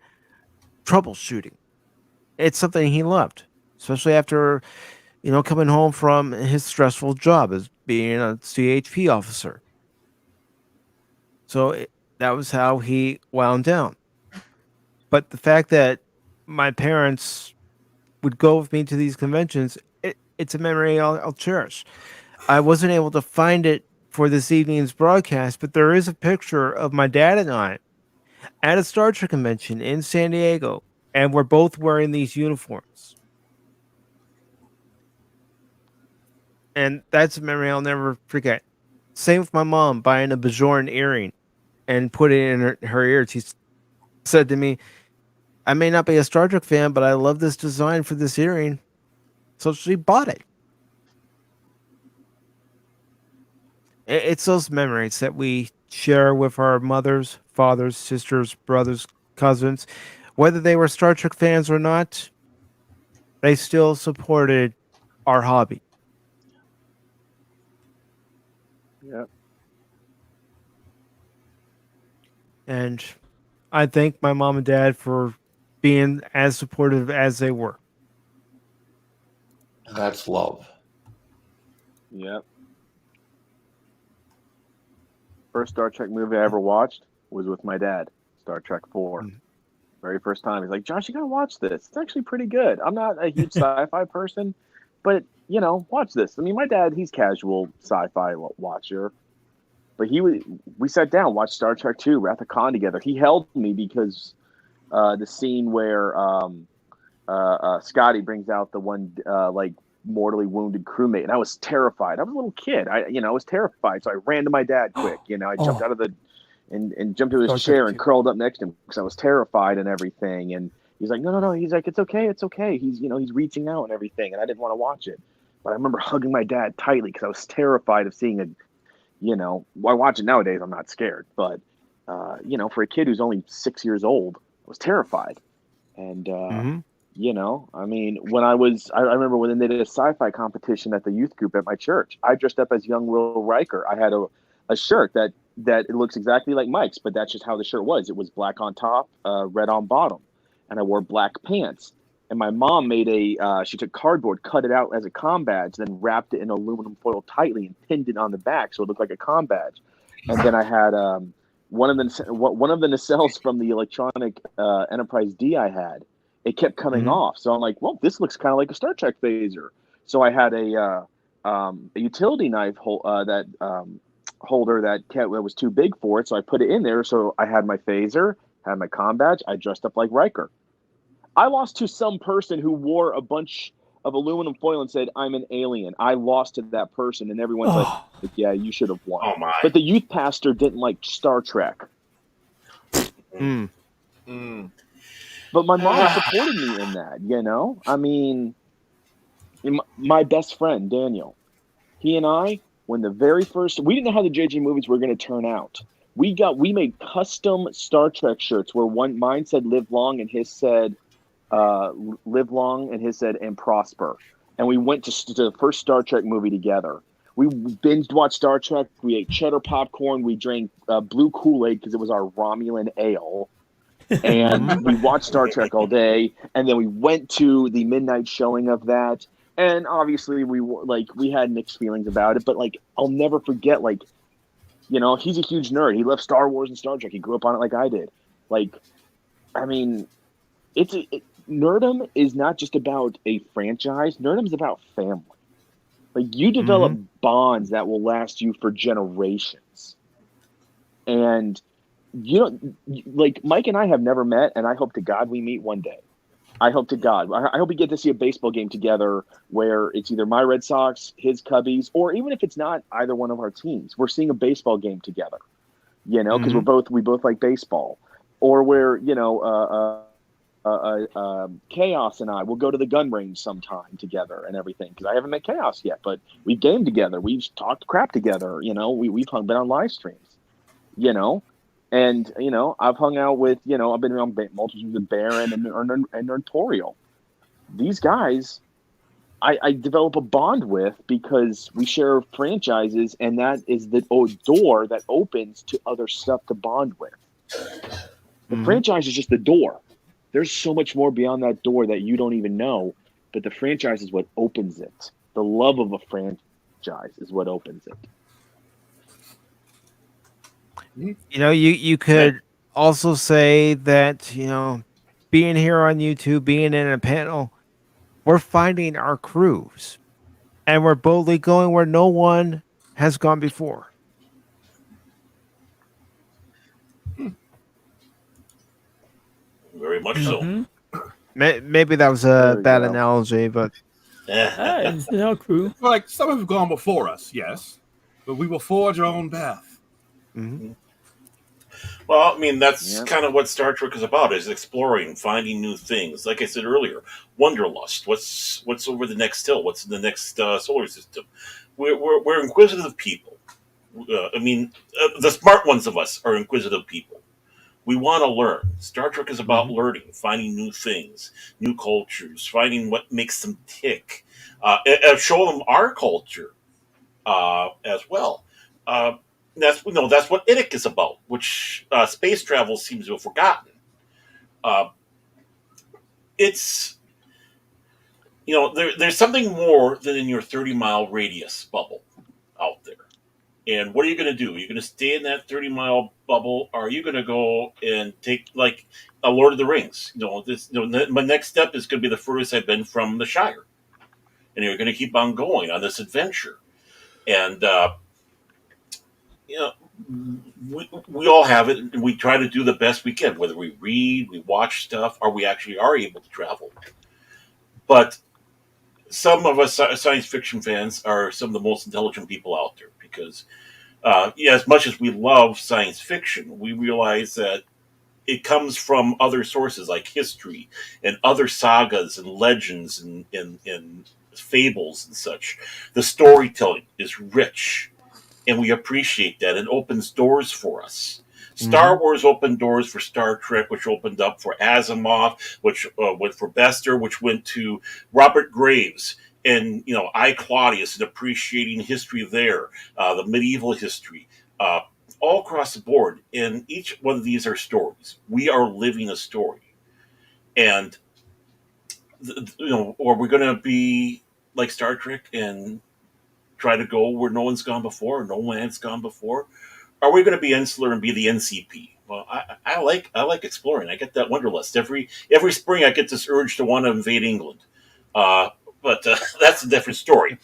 troubleshooting. It's something he loved, especially after, coming home from his stressful job as being a CHP officer. So that was how he wound down. But the fact that my parents would go with me to these conventions, it's a memory I'll cherish. I wasn't able to find it for this evening's broadcast, but there is a picture of my dad and I at a Star Trek convention in San Diego. and we're both wearing these uniforms. And that's a memory I'll never forget. Same with my mom buying a Bajoran earring and putting it in her ear. She said to me, I may not be a Star Trek fan, but I love this design for this earring. So she bought it. It's those memories that we share with our mothers, fathers, sisters, brothers, cousins. Whether they were Star Trek fans or not, they still supported our hobby. Yeah. And I thank my mom and dad for being as supportive as they were. That's love. Yep. First Star Trek movie I ever watched was with my dad. Star Trek 4. Very first time. He's like, Josh, you gotta watch this. It's actually pretty good. I'm not a huge sci-fi person, but watch this. I mean, my dad, he's casual sci-fi watcher, but we sat down, watched Star Trek 2, Wrath of Khan together. He held me because the scene where Scotty brings out the one mortally wounded crewmate, and I was terrified. I was a little kid. I was terrified, so I ran to my dad quick. I jumped out of the and jumped to his chair and curled up next to him because I was terrified and everything. And he's like, no. He's like, it's okay. He's he's reaching out and everything, and I didn't want to watch it, but I remember hugging my dad tightly because I was terrified of seeing it. I watch it nowadays. I'm not scared, but for a kid who's only 6 years old, I was terrified. And I mean, when I remember when they did a sci-fi competition at the youth group at my church, I dressed up as young Will Riker. I had a shirt that it looks exactly like Mike's, but that's just how the shirt was. It was black on top, red on bottom, and I wore black pants. And my mom made she took cardboard, cut it out as a comm badge, then wrapped it in aluminum foil tightly and pinned it on the back so it looked like a comm badge. And then I had one of the nacelles from the electronic Enterprise D I had. It kept coming off, so I'm like, well, this looks kind of like a Star Trek phaser. So I had a utility knife holder that was too big for it, so I put it in there. So I had my phaser, had my comm badge. I dressed up like Riker. I lost to some person who wore a bunch of aluminum foil and said, I'm an alien. I lost to that person, and everyone's like, yeah, you should have won. Oh my. But the youth pastor didn't like Star Trek. But my mom supported me in that, I mean, my best friend, Daniel, he and I, when the very first, we didn't know how the JJ movies were going to turn out. We made custom Star Trek shirts where mine said live long and his said live long and his said and prosper. And we went to the first Star Trek movie together. We binged watched Star Trek. We ate cheddar popcorn. We drank blue Kool-Aid because it was our Romulan ale. And we watched Star Trek all day. And then we went to the midnight showing of that. And obviously we had mixed feelings about it. But I'll never forget, he's a huge nerd. He loved Star Wars and Star Trek. He grew up on it like I did. I mean, nerdom is not just about a franchise. Nerdom is about family. You develop bonds that will last you for generations. And Mike and I have never met, and I hope to God we meet one day. I hope to God. I hope we get to see a baseball game together where it's either my Red Sox, his Cubbies, or even if it's not either one of our teams, we're seeing a baseball game together. Because we both like baseball, or where Chaos and I will go to the gun range sometime together and everything. Because I haven't met Chaos yet, but we've gamed together, we've talked crap together. We've been on live streams. And I've hung out with I've been around multitudes of Baron and Artorial. These guys, I develop a bond with because we share franchises, and that is the door that opens to other stuff to bond with. The franchise is just the door. There's so much more beyond that door that you don't even know, but the franchise is what opens it. The love of a franchise is what opens it. You could also say that, being here on YouTube, being in a panel, we're finding our crews and we're boldly going where no one has gone before. Very much so. Maybe that was a bad analogy, but It's not true. Like some have gone before us, yes, but we will forge our own path. Mm-hmm. Well, I mean, that's kind of what Star Trek is about: is exploring, finding new things. Like I said earlier, wanderlust. What's over the next hill? What's in the next solar system? We're inquisitive people. The smart ones of us are inquisitive people. We want to learn. Star Trek is about learning, finding new things, new cultures, finding what makes them tick, and show them our culture as well. That's what ITIC is about, which space travel seems to have forgotten. Uh, it's there's something more than in your 30-mile radius bubble out there. And what are you going to do? Are you going to stay in that 30-mile bubble? Or are you going to go and take like a Lord of the Rings? My next step is going to be the furthest I've been from the Shire, and you're going to keep on going on this adventure. And we all have it, and we try to do the best we can, whether we read, we watch stuff, or we actually are able to travel. But some of us science fiction fans are some of the most intelligent people out there because, as much as we love science fiction, we realize that it comes from other sources like history and other sagas and legends and fables and such. The storytelling is rich, and we appreciate that. It opens doors for us. Star Wars opened doors for Star Trek, which opened up for Asimov, which went for Bester, which went to Robert Graves and I, Claudius, and appreciating history there, the medieval history, all across the board. And each one of these are stories. We are living a story, and are we going to be like Star Trek and try to go where no one's gone before, or no one has gone before? Are we going to be insular and be the NCP? Well, I like exploring. I get that wanderlust every spring. I get this urge to want to invade England, but that's a different story.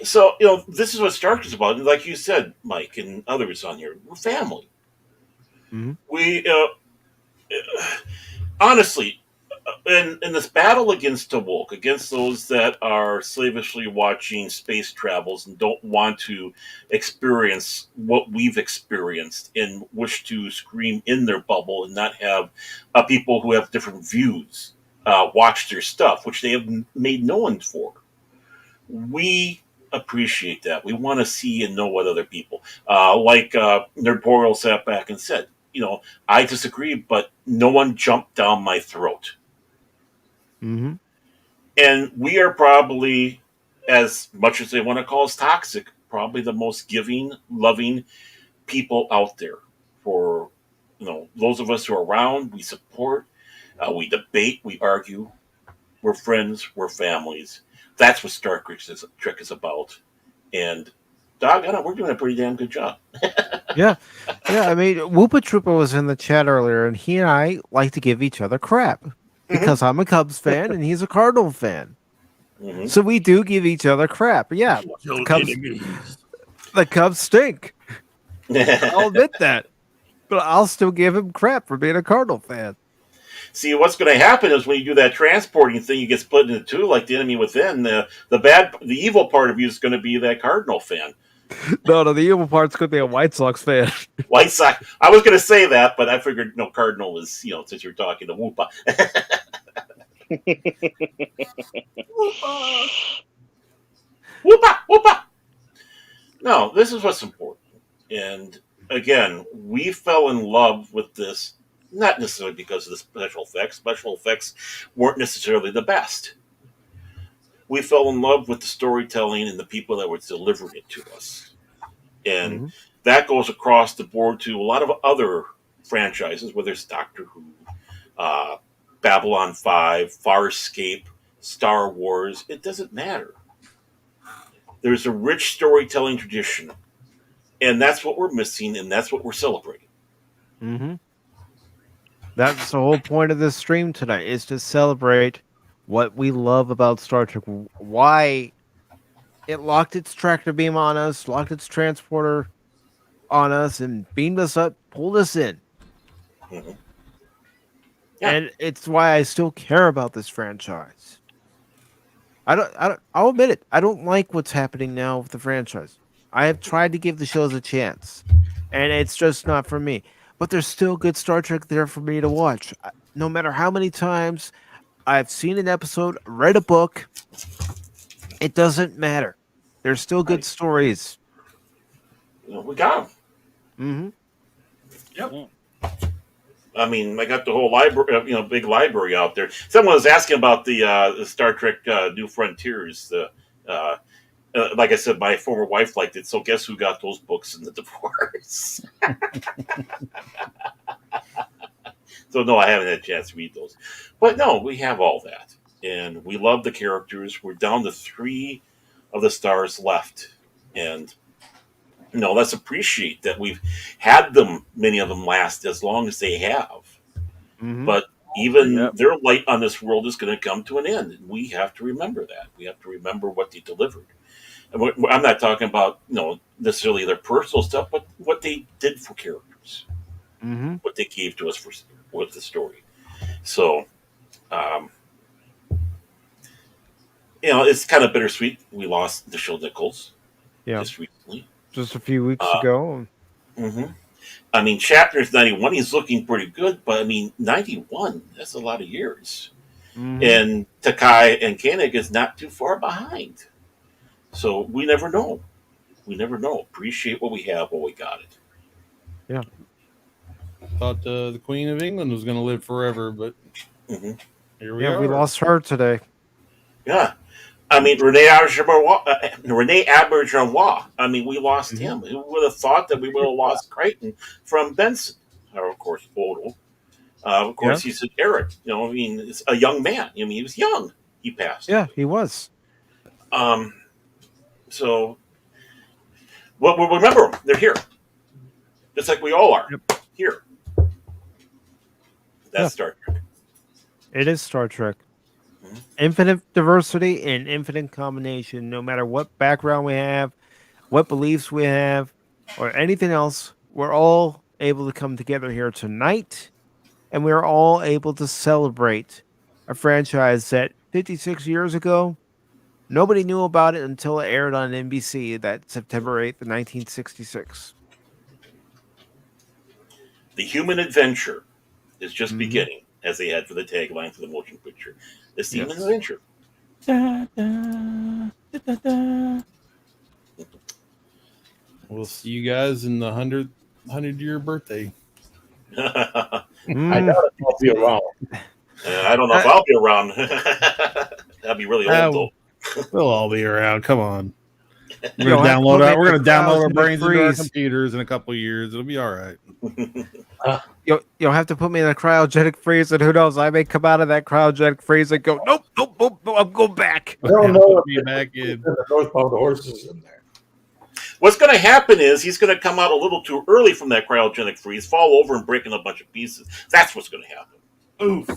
So this is what Star Trek is about. And like you said, Mike, and others on here, we're family. We honestly. In this battle against the woke, against those that are slavishly watching space travels and don't want to experience what we've experienced and wish to scream in their bubble and not have people who have different views watch their stuff, which they have made known for. We appreciate that. We want to see and know what other people, like Nerdboreal sat back and said, I disagree, but no one jumped down my throat. And we are probably, as much as they want to call us toxic, probably the most giving, loving people out there. For those of us who are around, we support, we debate, we argue, we're friends, we're families. That's what Star Trek is about. And doggone it, we're doing a pretty damn good job. Yeah. I mean, Whoopa Trooper was in the chat earlier, and he and I like to give each other crap. Because I'm a Cubs fan and he's a Cardinal fan. So we do give each other crap. Yeah. The Cubs stink. I'll admit that. But I'll still give him crap for being a Cardinal fan. See, what's going to happen is when you do that transporting thing, you get split into two like the enemy within. The evil part of you is going to be that Cardinal fan. No, the evil part's going to be a White Sox fan. White Sox. I was going to say that, but I figured Cardinal is, since you're talking to Whoopa. Whoopa. No, this is what's important. And again, we fell in love with this, not necessarily because of the special effects. Special effects weren't necessarily the best. We fell in love with the storytelling and the people that were delivering it to us. And that goes across the board to a lot of other franchises, whether it's Doctor Who, Babylon 5, Farscape, Star Wars. It doesn't matter. There's a rich storytelling tradition, and that's what we're missing, and that's what we're celebrating. That's the whole point of this stream tonight, is to celebrate what we love about Star Trek, why it locked its tractor beam on us, locked its transporter on us, and beamed us up pulled us in. Mm-hmm. And it's why I still care about this franchise. I'll admit it. I don't like what's happening now with the franchise. I have tried to give the shows a chance, and it's just not for me. But there's still good Star Trek there for me to watch. No matter how many times I've seen an episode, read a book, it doesn't matter. There's still good stories. We got them. Mm-hmm. Yep. I mean, I got the whole library, big library out there. Someone was asking about the Star Trek New Frontiers. Like I said, my former wife liked it. So guess who got those books in the divorce? So no, I haven't had a chance to read those. But no, we have all that, and we love the characters. We're down to 3 of the stars left, and let's appreciate that we've had them, many of them, last as long as they have. Mm-hmm. But even their light on this world is going to come to an end. And we have to remember that. We have to remember what they delivered. And I'm not talking about necessarily their personal stuff, but what they did for characters, what they gave to us with the story. So, it's kind of bittersweet. We lost Nichelle Nichols just recently. Just a few weeks ago. Mm-hmm. I mean, Shatner's 91. He's looking pretty good, but I mean, 91, that's a lot of years. Mm-hmm. And Takai and Koenig is not too far behind. So we never know. We never know. Appreciate what we have while we got it. Yeah. Thought the Queen of England was going to live forever, but here we are. We lost her today. Yeah. I mean, Renee Auberjonois. I mean, we lost him. Who would have thought that we would have lost Crichton from Benson? Or, of course, Odell. Of course, he's an Eric. I mean, it's a young man. I mean, he was young. He passed. Yeah, he was. So, well, remember them. They're here. Just like we all are. Here. That's Star Trek. It is Star Trek. Infinite diversity and infinite combination. No matter what background we have, what beliefs we have, or anything else, we're all able to come together here tonight, and we're all able to celebrate a franchise that 56 years ago, nobody knew about it until it aired on NBC that September 8th, 1966. The human adventure is just beginning, as they had for the tagline for the motion picture. This human adventure. Da, da, da, da, da. We'll see you guys in the 100-year birthday. I doubt if I'll be around. I don't know if I'll be around. That'd be really old, though. We'll all be around. Come on. We're going to download our brains into our computers in a couple of years. It'll be all right. You'll have to put me in a cryogenic freeze, and who knows? I may come out of that cryogenic freeze and go, nope, I'm going back. I don't know if back in. The northbound horses in there. What's going to happen is he's going to come out a little too early from that cryogenic freeze, fall over, and break in a bunch of pieces. That's what's going to happen. Oof.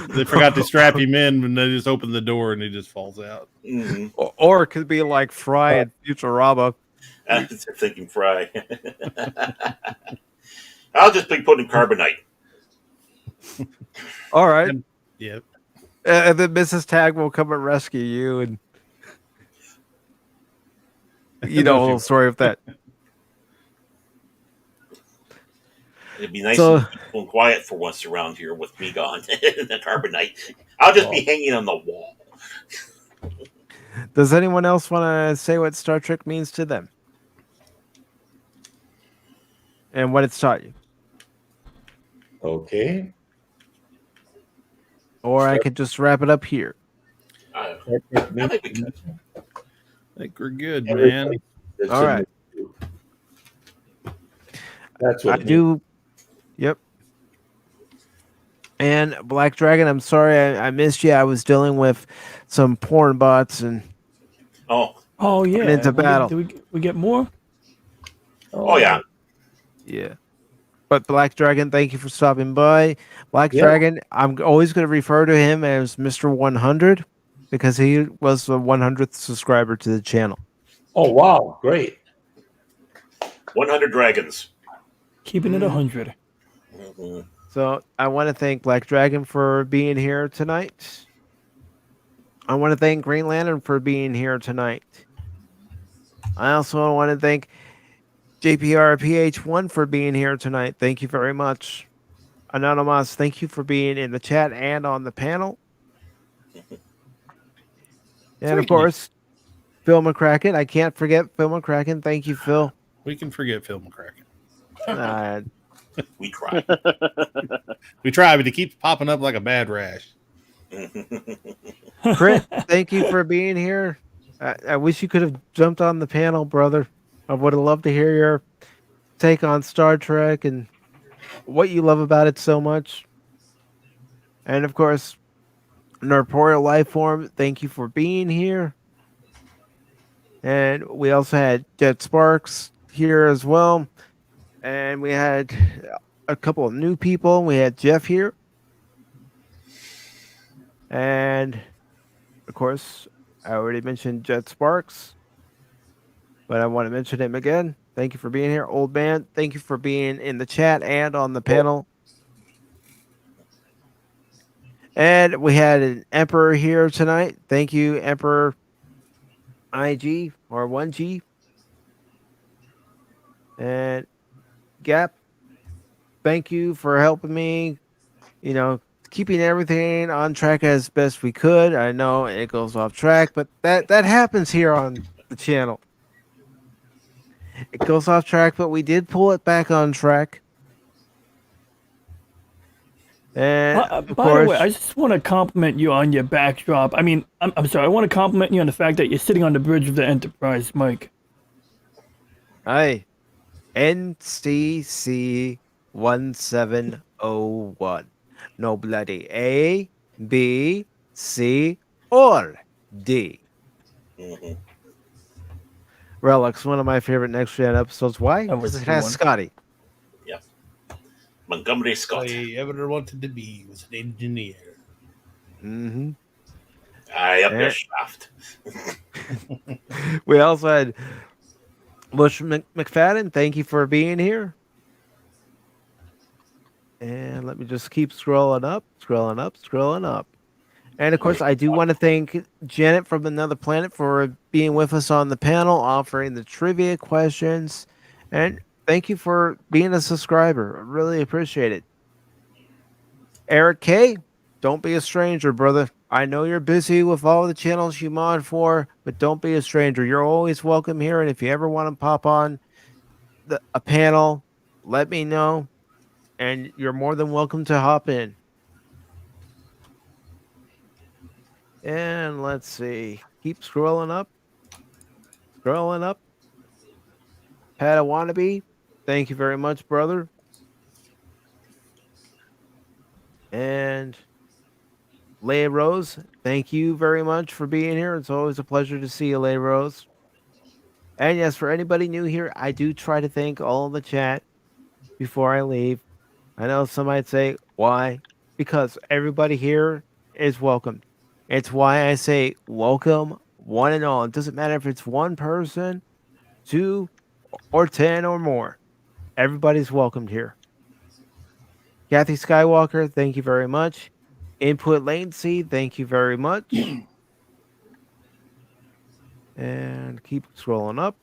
They forgot to strap him in when they just open the door and he just falls out. Mm-hmm. Or it could be like Fry and Futurama. I'm thinking Fry. I'll just be putting carbonite. All right. Yep. And then Mrs. Tag will come and rescue you, and you know a little story of that. It'd be nice and peaceful and quiet for once around here with me gone and the carbonite. I'll just be hanging on the wall. Does anyone else want to say what Star Trek means to them? And what it's taught you? Okay. Or I could just wrap it up here. I think we could. I think we're good, man. All right. That's what I do. Yep. And Black Dragon, I'm sorry I missed you. I was dealing with some porn bots and oh yeah, into battle. Do we get more? Oh yeah. Yeah. But Black Dragon, thank you for stopping by. Black Dragon, I'm always going to refer to him as Mr. 100 because he was the 100th subscriber to the channel. Oh, wow. Great. 100 dragons. Keeping it 100. So I want to thank Black Dragon for being here tonight. I want to thank Green Lantern for being here tonight. I also want to thank JPRPH1 for being here tonight. Thank you very much. Anonymous, thank you for being in the chat and on the panel. And of course, Phil McCracken. I can't forget Phil McCracken. Thank you, Phil. We can forget Phil McCracken. We try. We try, but it keeps popping up like a bad rash. Crit, thank you for being here. I wish you could have jumped on the panel, brother. I would have loved to hear your take on Star Trek and what you love about it so much. And of course, Norporeal Lifeform, thank you for being here. And we also had Jet Sparks here as well. And we had a couple of new people. We had Jeff here. And of course, I already mentioned Jet Sparks, but I want to mention him again. Thank you for being here. Old man, thank you for being in the chat and on the panel. And we had an Emperor here tonight. Thank you, Emperor IG or 1G. And Gap, thank you for helping me, keeping everything on track as best we could. I know it goes off track, but that happens here on the channel. It goes off track, but we did pull it back on track. And by the way, I just want to compliment you on your backdrop. I mean, I'm sorry. I want to compliment you on the fact that you're sitting on the bridge of the Enterprise, Mike. Hi, NCC 1701. No bloody A, B, C, or D. Relics, one of my favorite Next Gen episodes. Why? Because it has Scotty. Yeah. Montgomery Scott. All I ever wanted to be was an engineer. Mm-hmm. Up their shaft. We also had Bush McFadden. Thank you for being here. And let me just keep scrolling up. And of course, I do want to thank Janet from Another Planet for being with us on the panel, offering the trivia questions. And thank you for being a subscriber. I really appreciate it. Eric K., don't be a stranger, brother. I know you're busy with all the channels you mod for, but don't be a stranger. You're always welcome here. And if you ever want to pop on a panel, let me know. And you're more than welcome to hop in. And let's see. Keep scrolling up. Padawannabe, thank you very much, brother. And Leia Rose, thank you very much for being here. It's always a pleasure to see you, Leia Rose. And yes, for anybody new here, I do try to thank all of the chat before I leave. I know some might say, why? Because everybody here is welcome. It's why I say welcome one and all. It doesn't matter if it's one person, 2, or 10 or more. Everybody's welcomed here. Kathy Skywalker, thank you very much. Input Latency, thank you very much. And keep scrolling up.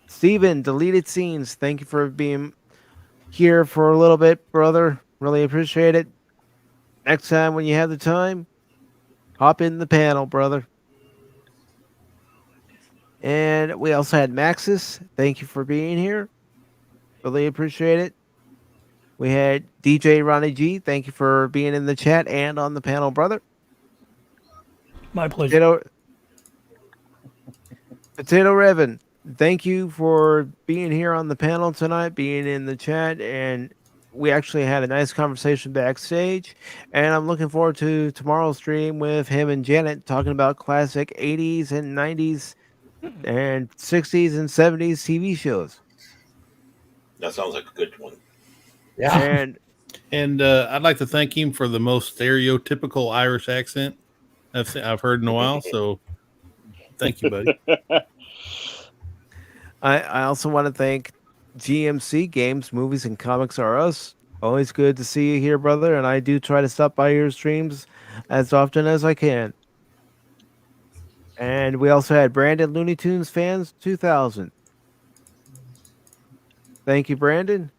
Steven, Deleted Scenes, thank you for being here for a little bit, brother. Really appreciate it. Next time when you have the time, hop in the panel, brother. And we also had Maxis. Thank you for being here. Really appreciate it. We had DJ Ronnie G. Thank you for being in the chat and on the panel, brother. My pleasure. Potato Revan, thank you for being here on the panel tonight, being in the chat, and we actually had a nice conversation backstage, and I'm looking forward to tomorrow's stream with him and Janet talking about classic 80s and 90s and 60s and 70s TV shows. That sounds like a good one. Yeah. And I'd like to thank him for the most stereotypical Irish accent I've heard in a while, so thank you, buddy. I also want to thank GMC, Games, Movies, and Comics Are Us. Always good to see you here, brother, and I do try to stop by your streams as often as I can. And we also had Brandon Looney Tunes Fans 2000. Thank you, Brandon.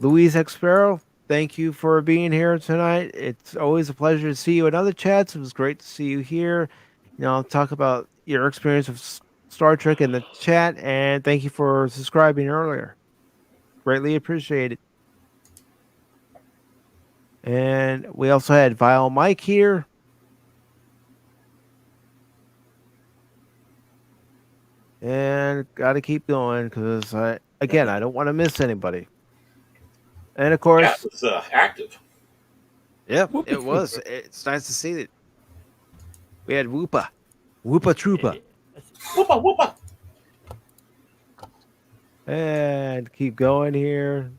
Louise Expero, thank you for being here tonight. It's always a pleasure to see you in other chats. It was great to see you here. Talk about your experience of Star Trek in the chat, and thank you for subscribing earlier. Greatly appreciated. And we also had Vile Mike here. And got to keep going because I don't want to miss anybody. And of course, Yeah, it was active. Yeah, it was. It's nice to see that. We had Whoopa Troopa. Whoopa. And keep going here.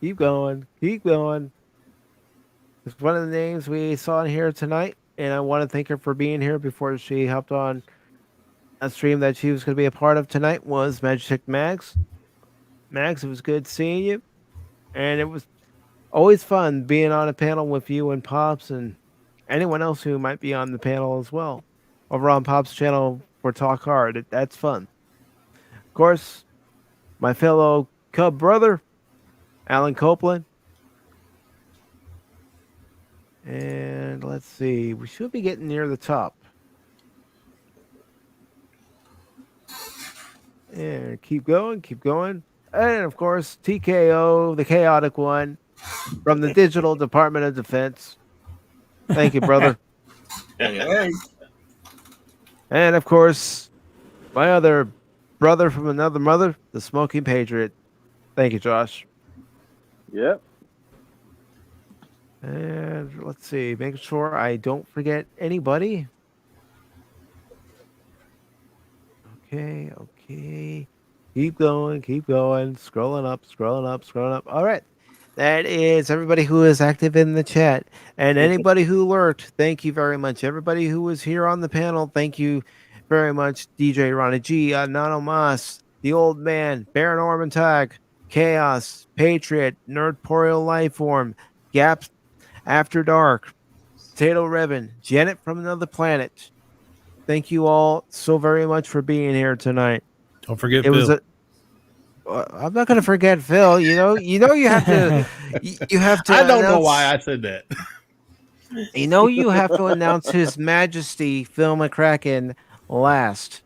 Keep going. It's one of the names we saw in here tonight, and I want to thank her for being here before she hopped on a stream that she was going to be a part of tonight. Was Magic Mags. Mags, it was good seeing you, and it was always fun being on a panel with you and Pops and anyone else who might be on the panel as well. Over on Pop's channel for Talk Hard. That's fun. Of course, my fellow Cub brother, Alan Copeland. And let's see. We should be getting near the top. And keep going. And of course, TKO, the chaotic one, from the Digital Department of Defense. Thank you, brother. And of course, my other brother from another mother, the Smoking Patriot. Thank you, Josh. Yep. And let's see, making sure I don't forget anybody. Okay. Keep going. Scrolling up. All right. That is everybody who is active in the chat. And anybody who lurked, thank you very much. Everybody who was here on the panel, thank you very much. DJ Ronnie G, Nano Mas, The Old Man, Baron Ormantag, Chaos, Patriot, Nerdporeal Lifeform, Gaps, Afterdark, Potato Ribbon, Janet from Another Planet. Thank you all so very much for being here tonight. Don't forget Phil. I'm not going to forget Phil. You have to. You have to. I don't know why I said that. You have to announce His Majesty Phil McCracken last,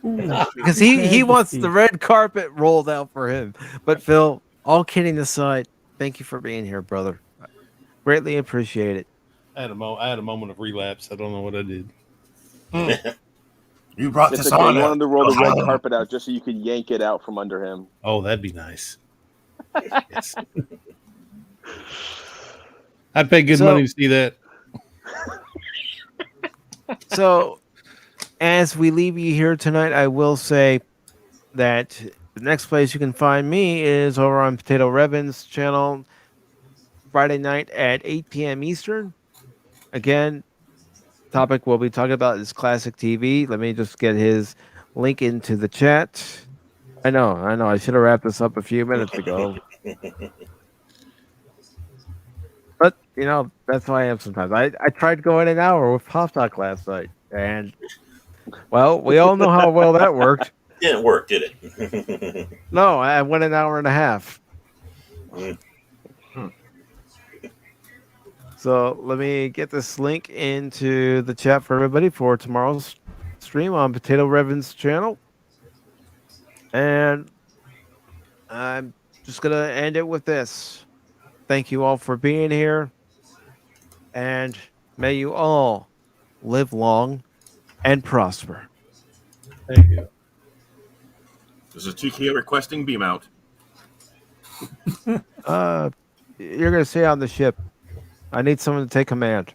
because he wants the red carpet rolled out for him. But Phil, all kidding aside, thank you for being here, brother. Greatly appreciate it. I had a moment of relapse. I don't know what I did. You brought It's this okay. on. You wanted to roll the red carpet out just so you could yank it out from under him. Oh, that'd be nice. Yes. I'd pay good money to see that. So, as we leave you here tonight, I will say that the next place you can find me is over on Potato Revan's channel, Friday night at 8 p.m. Eastern. Again, topic we'll be talking about is classic TV. Let me just get his link into the chat. I know. I should have wrapped this up a few minutes ago. But, that's how I am sometimes. I tried going an hour with Pop Talk last night. And, well, we all know how well that worked. Didn't work, did it? No, I went an hour and a half. So let me get this link into the chat for everybody for tomorrow's stream on Potato Revan's channel. And I'm just going to end it with this. Thank you all for being here. And may you all live long and prosper. Thank you. This is TKO requesting beam out. You're going to stay on the ship. I need someone to take command.